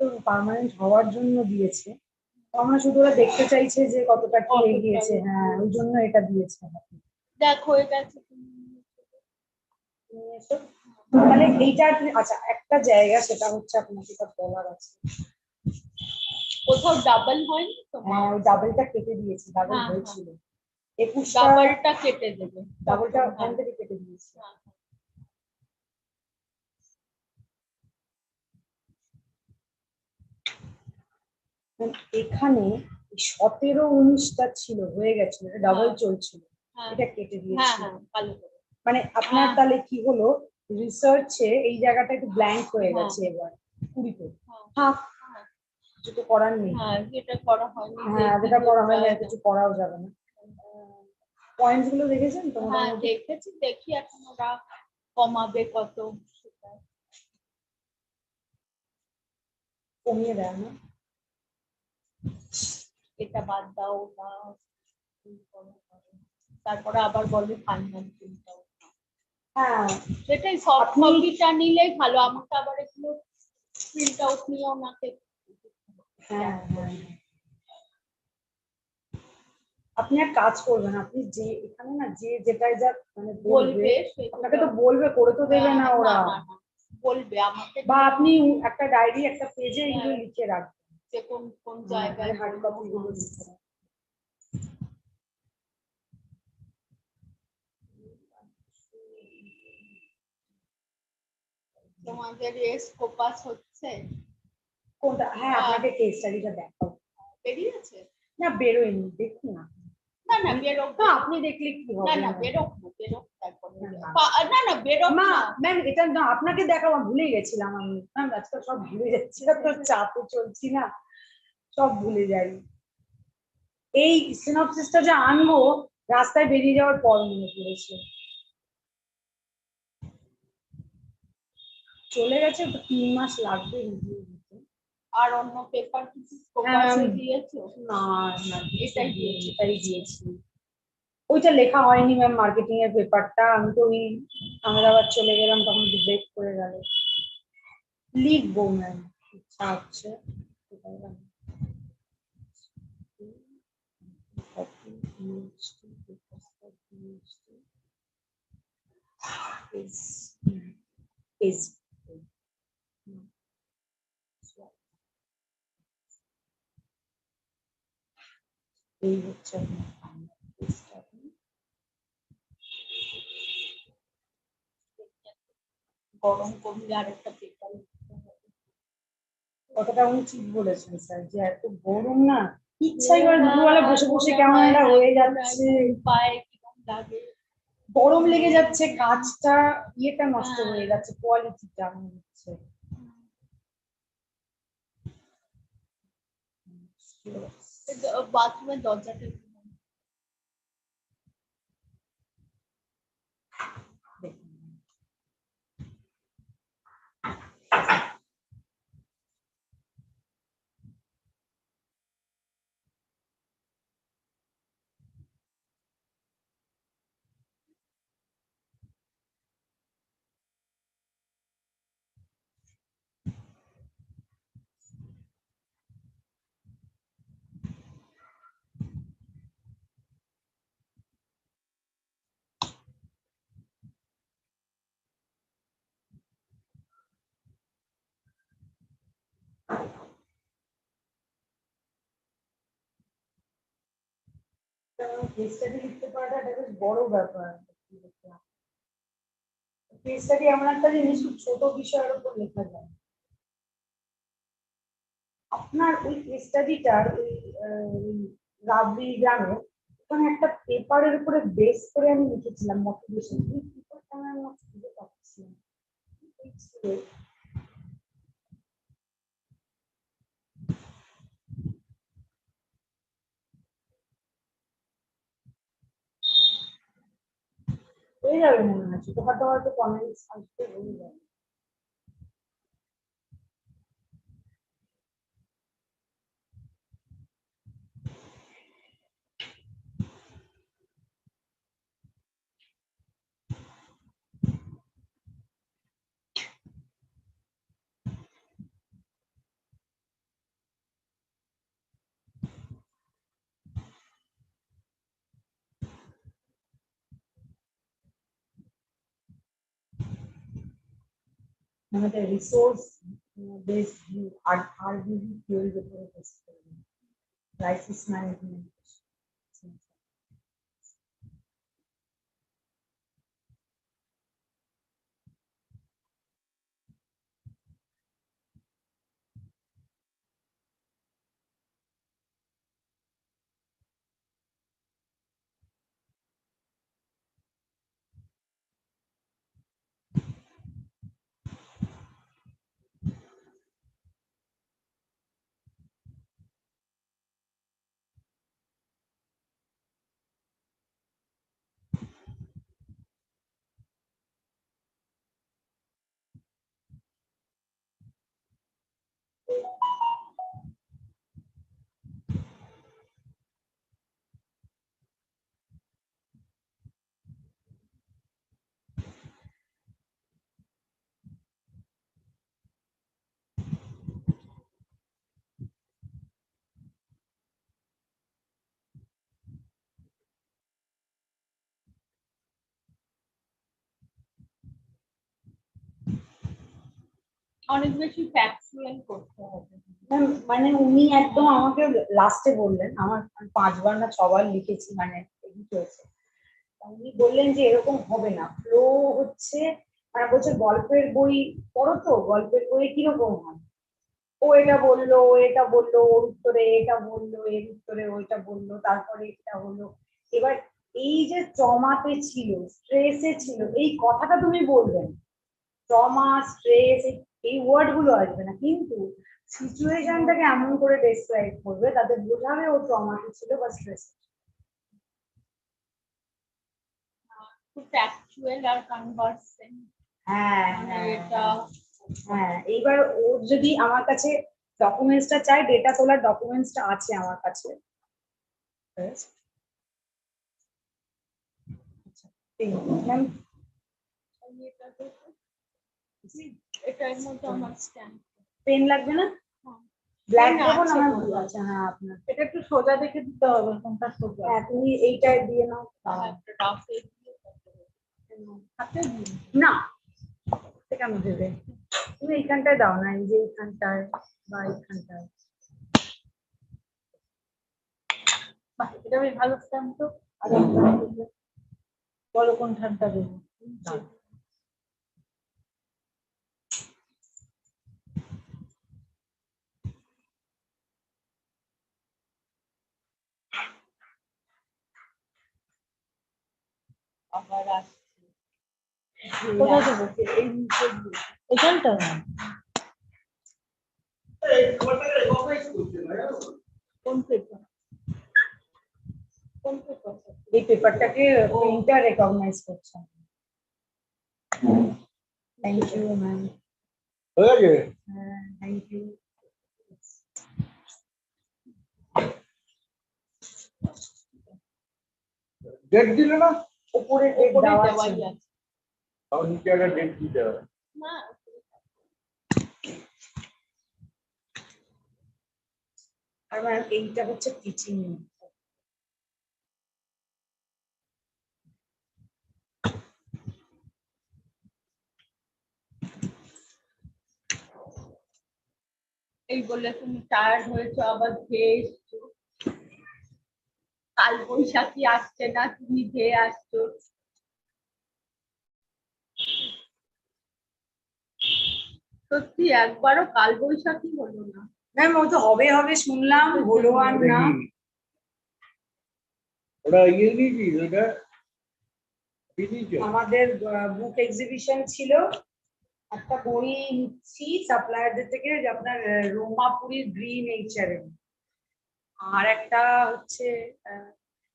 তো পার্মানেন্ট হওয়ার জন্য দিয়েছে আমরা শুধু ওরা দেখতে চাইছে যে কতটা কি এগিয়েছে হ্যাঁ ওই জন্য এটা দিয়েছে দেখো এটা তাহলে এইটা আচ্ছা একটা জায়গা সেটা হচ্ছে আপনাকে এটা বলার আছে কোথাও ডাবল হয়নি তো হ্যাঁ ওই ডাবলটা কেটে দিয়েছি ডাবল হয়েছিল 21 ডাবলটা কেটে দেবে ডাবলটা ওখান থেকে কেটে দিয়েছি এখানে 17-19টা ছিল হয়ে গেছিল এটা ডাবল চলছিল এটা কেটে দিয়েছি মানে আপনার তাহলে কি হলো রিসার্চে এই জায়গাটা একটু ব্ল্যাঙ্ক হয়ে গেছে এবার 20-তে হ্যাঁ কিছু করার নেই যেটা করা হয়নি হ্যাঁ যেটা করা হয়নি আর কিছু করাও যাবে না পয়েন্টস গুলো দেখেছেন তো হ্যাঁ দেখেছি দেখি এখন ওরা কমাবে কত কমিয়ে দেয় না এটা বাদ দাও না তারপরে আবার বলবে ফাইনাল প্রিন্টটা হ্যাঁ সেটাই সব কপিটা নিলেই ভালো আমাকে আবার একটু প্রিন্ট আউট নিয়ে ওনাকে হ্যাঁ হ্যাঁ আপনি এক কাজ করবেন আপনি যে এখানে না যে যেটাই যা মানে বলবে আপনাকে তো বলবে করে তো দেবে না ওরা বলবে আমাকে বা আপনি একটা ডায়েরি একটা পেজে এগুলো লিখে রাখবেন যে কোন কোন জায়গায় হার্ড কপি গুলো দিতে হবে। তোমাদের স্কোপাস হচ্ছে কোনটা? হ্যাঁ, আপনাকে কেস স্টাডিটা দেখাবো। বেরিয়েছে না, বেরোয়নি, দেখুন না। না না বেরোক তো আপনি দেখলে কি হবে? না না বেরোক তারপর না না বেরোক না না ম্যাম, এটা না আপনাকে দেখাবো, ভুলে গেছিলাম আমি। ম্যাম আজকাল সব ভুলে যাচ্ছি, তো চাপে চলছি না, সব ভুলে যাই। এই সিনপসিসটা যে আনবো, রাস্তায় বেরিয়ে যাওয়ার পর মনে পড়েছে। চলে গেছে, 3 মাস লাগবে রিভিউ দিতে। আর অন্য পেপার কিছু স্কোপাসে দিয়েছো? না না, এটাই দিয়েছি। ওইটা লেখা হয়নি ম্যাম, মার্কেটিং এর পেপারটা। আমি তো ওই আহমেদাবাদ চলে গেলাম, তখন ব্রেক করে গেল। লিখবো ম্যাম, ইচ্ছা হচ্ছে। এই হচ্ছে গরম কমলে আরেকটা পেপার কতটা উনি ঠিক বলেছেন স্যার, যে এত গরম না, ইচ্ছাই করে দুপুরবেলা বসে বসে কেমন একটা হয়ে যাচ্ছে, পায়ে কিরকম লাগে, গরম লেগে যাচ্ছে, কাজটা ইয়েটা নষ্ট হয়ে যাচ্ছে, কোয়ালিটিটা হচ্ছে। বাথরুমের দরজাটা কেস স্টাডি লিখতে পারাটা একটা বেশ বড় ব্যাপার। কেস স্টাডি এমন একটা জিনিস, খুব ছোট বিষয়ের উপর লেখা যায়। আপনার ওই কেস স্টাডিটা ওই রাবড়ি গ্রামে, ওখানে একটা পেপারের উপরে বেস করে আমি লিখেছিলাম মোটিভেশন। এই পেপারটা আমি খুঁজে পাচ্ছি না। হয়ে যাবে মনে হয়, ছোটখাটো হয়তো কমেন্টস আসতে হয়ে যাবে। আমাদের রিসোর্স বেসড ভিউ আরবিভি থিওরির উপরে বেস করে ক্রাইসিস ম্যানেজমেন্ট। অনেক বেশি ফ্যাকচুয়াল করতে হবে। মানে উনি একদম আমাকে লাস্টে বললেন, আমার 5 বার না 6 বার লিখেছি, মানে এডিট হয়েছে। উনি বললেন যে এরকম হবে না, ফ্লো হচ্ছে, মানে বলছে গল্পের বই পড়ো তো, গল্পের বই কিরকম হয়, ও এটা বললো, ও এটা বললো, ওর উত্তরে এটা বললো, এর উত্তরে ওইটা বললো, তারপরে এটা হলো। এবার এই যে ট্রমাতে ছিল, স্ট্রেসে ছিল, এই কথাটা তুমি বলবেন, ট্রমা, স্ট্রেস, এই ওয়ার্ড গুলো আসবে না, কিন্তু সিচুয়েশনটাকে এমন করে ডেসক্রাইব করবে তাতে বোঝাবে ও ট্রমাতে ছিল বা স্ট্রেস। খুব ফ্যাকচুয়াল আর কনভার্সেন্ট। হ্যাঁ হ্যাঁ, এইবার ও যদি আমার কাছে ডকুমেন্টসটা চাই, ডেটা তোলার ডকুমেন্টসটা আছে আমার কাছে। এটার মধ্যে আমার স্ট্যাম্প। পেন লাগবে না? ব্ল্যাক দেবো না? আচ্ছা হ্যাঁ, আপনার এটা একটু সোজা দেখে দিতে হবে, কোনটা সোজা। হ্যাঁ, তুমি এইটাই দিয়ে নাও। না, কেন দেবে? তুমি এইখানটায় দাও না, এই যে এইখানটায় বা এইখানটায়। এটা বেশ ভালো স্ট্যাম্প তো। আর বলো কোনখানটা দেবো? আবার আসছে, কোথায় দেবো? এই নিচে এখানটা। কোন পেপার? কোন পেপার? এই পেপারটাকে প্রিন্টার রেকগনাইজ করছে। Thank you ma'am. হয়ে গেছে? হ্যাঁ, থ্যাংক ইউ। ডেট দিল না? উপরে ডেট দেওয়া আছে। আর নিচে একটা ডেট দিতে হবে। না, আর ম্যাম এইটা হচ্ছে টিচিং। এই বলে তুমি টায়ার্ড হয়েছো, আবার ধেয়ে এসছো। কাল বৈশাখী আসছে না, তুমি ধেয়ে আসছো। সত্যি একবারও কাল বৈশাখী হলো না। ম্যাম ও তো হবে হবে শুনলাম, হলো আর না। ওটা ইয়ে দিয়েছি, ওটা আমাদের বুক এক্সিবিশন ছিল, একটা বই নিচ্ছি সাপ্লায়ারদের থেকে, যে আপনার রোমাপুরীর গ্রিন এইচআরএম, আর একটা হচ্ছে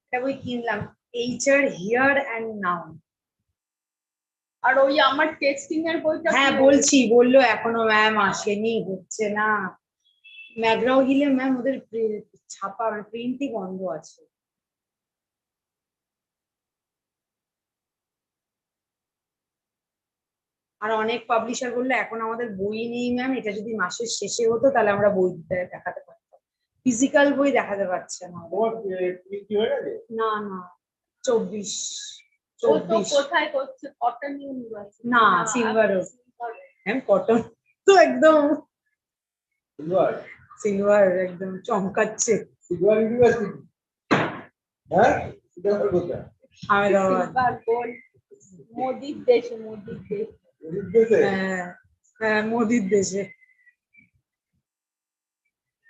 একটা বই কিনলাম, এইচআর হিয়ার অ্যান্ড নাও। আর ওই আমার টেস্টিং এর বইটা, হ্যাঁ বলছি, বললো এখনো ম্যাম আসেনি, হচ্ছে না। ম্যাগরাও হিলে ম্যাম ওদের ছাপা প্রিন্টই বন্ধ আছে। আর অনেক পাবলিশার বললো এখন আমাদের বই নেই ম্যাম, এটা যদি মাসের শেষে হতো তাহলে আমরা বই দেখাতে পারতাম, ফিজিক্যাল বই দেখাতে পারছে না। না না, 24 কোথায় করছে? কটন ইউনিভার্সিটি না, সিলভার ম্যাম, কটন তো একদম সিলভার, একদম চমকাচ্ছে। Silver university? হ্যাঁ, সিলভার কোথায়? আহমেদাবাদ। মোদির দেশে, মোদির দেশে। হ্যাঁ হ্যাঁ, মোদির দেশে।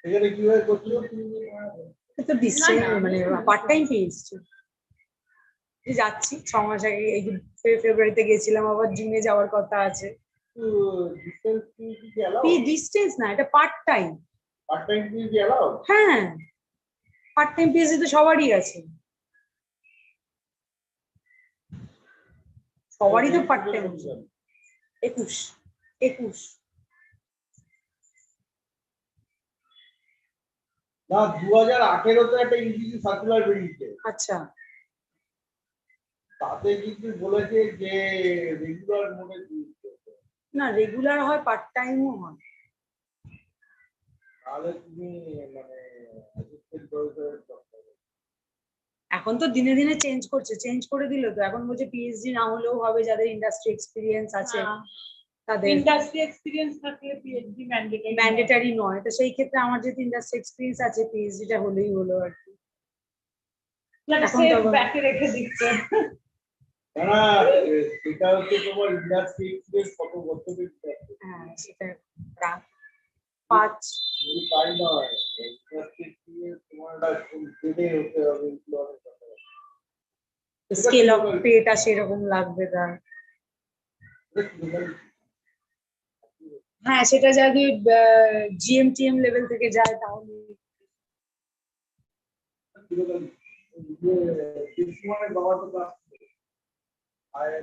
এখানে কিভাবে করছো? তো দিচ্ছে, মানে পার্ট টাইম পেয়েছি, যাচ্ছি 6 মাস আগে, এই ফেব্রুয়ারিতে গেছিলাম, আবার জুনে যাওয়ার কথা আছে। ডিস্টেন্স না, এটা part time. Part time PhD allow? হ্যাঁ, পার্ট টাইম পিএইচডি তো সবারই আছে, সবারই তো পার্ট টাইম। 21 না, 2018-তে একটা ইউজিসি সার্কুলার বেরিয়েছে। আচ্ছা, তাতে কিন্তু বলেছে যে রেগুলার মোডে না রেগুলার হয়, পার্ট টাইমও হয়। তাহলে তুমি মানে অ্যাসিস্ট্যান্ট প্রফেসরের দরকার। এখন তো দিনে দিনে চেঞ্জ করছে, চেঞ্জ করে দিল তো, এখন বলছে পিএইচডি না হলেও হবে যাদের ইন্ডাস্ট্রি এক্সপিরিয়েন্স আছে। তাদের ইন্ডাস্ট্রি এক্সপিরিয়েন্স থাকলে পিএইচডি ম্যান্ডেটারি নয়, তো সেই ক্ষেত্রে আমার যেহেতু ইন্ডাস্ট্রি এক্সপিরিয়েন্স আছে, পিএইচডিটা হলেই হলো আর কি। এখন সেফ তখন ব্যাকে রেখে দিচ্ছে। না এটা হচ্ছে তোমার ইন্ডাস্ট্রি এক্সপিরিয়েন্স কত বছর দিতে। হ্যাঁ সেটা রাখ 5 তাই নয়, ইন্ডাস্ট্রি এক্সপিরিয়েন্স তোমার গ্রেডে হতে হবে, স্কেল অফ পেটা সেরকম লাগবে তার। হ্যাঁ সেটা যদি জিএমটিএম লেভেল থেকে যায় তাহলে মানে বাবা তো আয়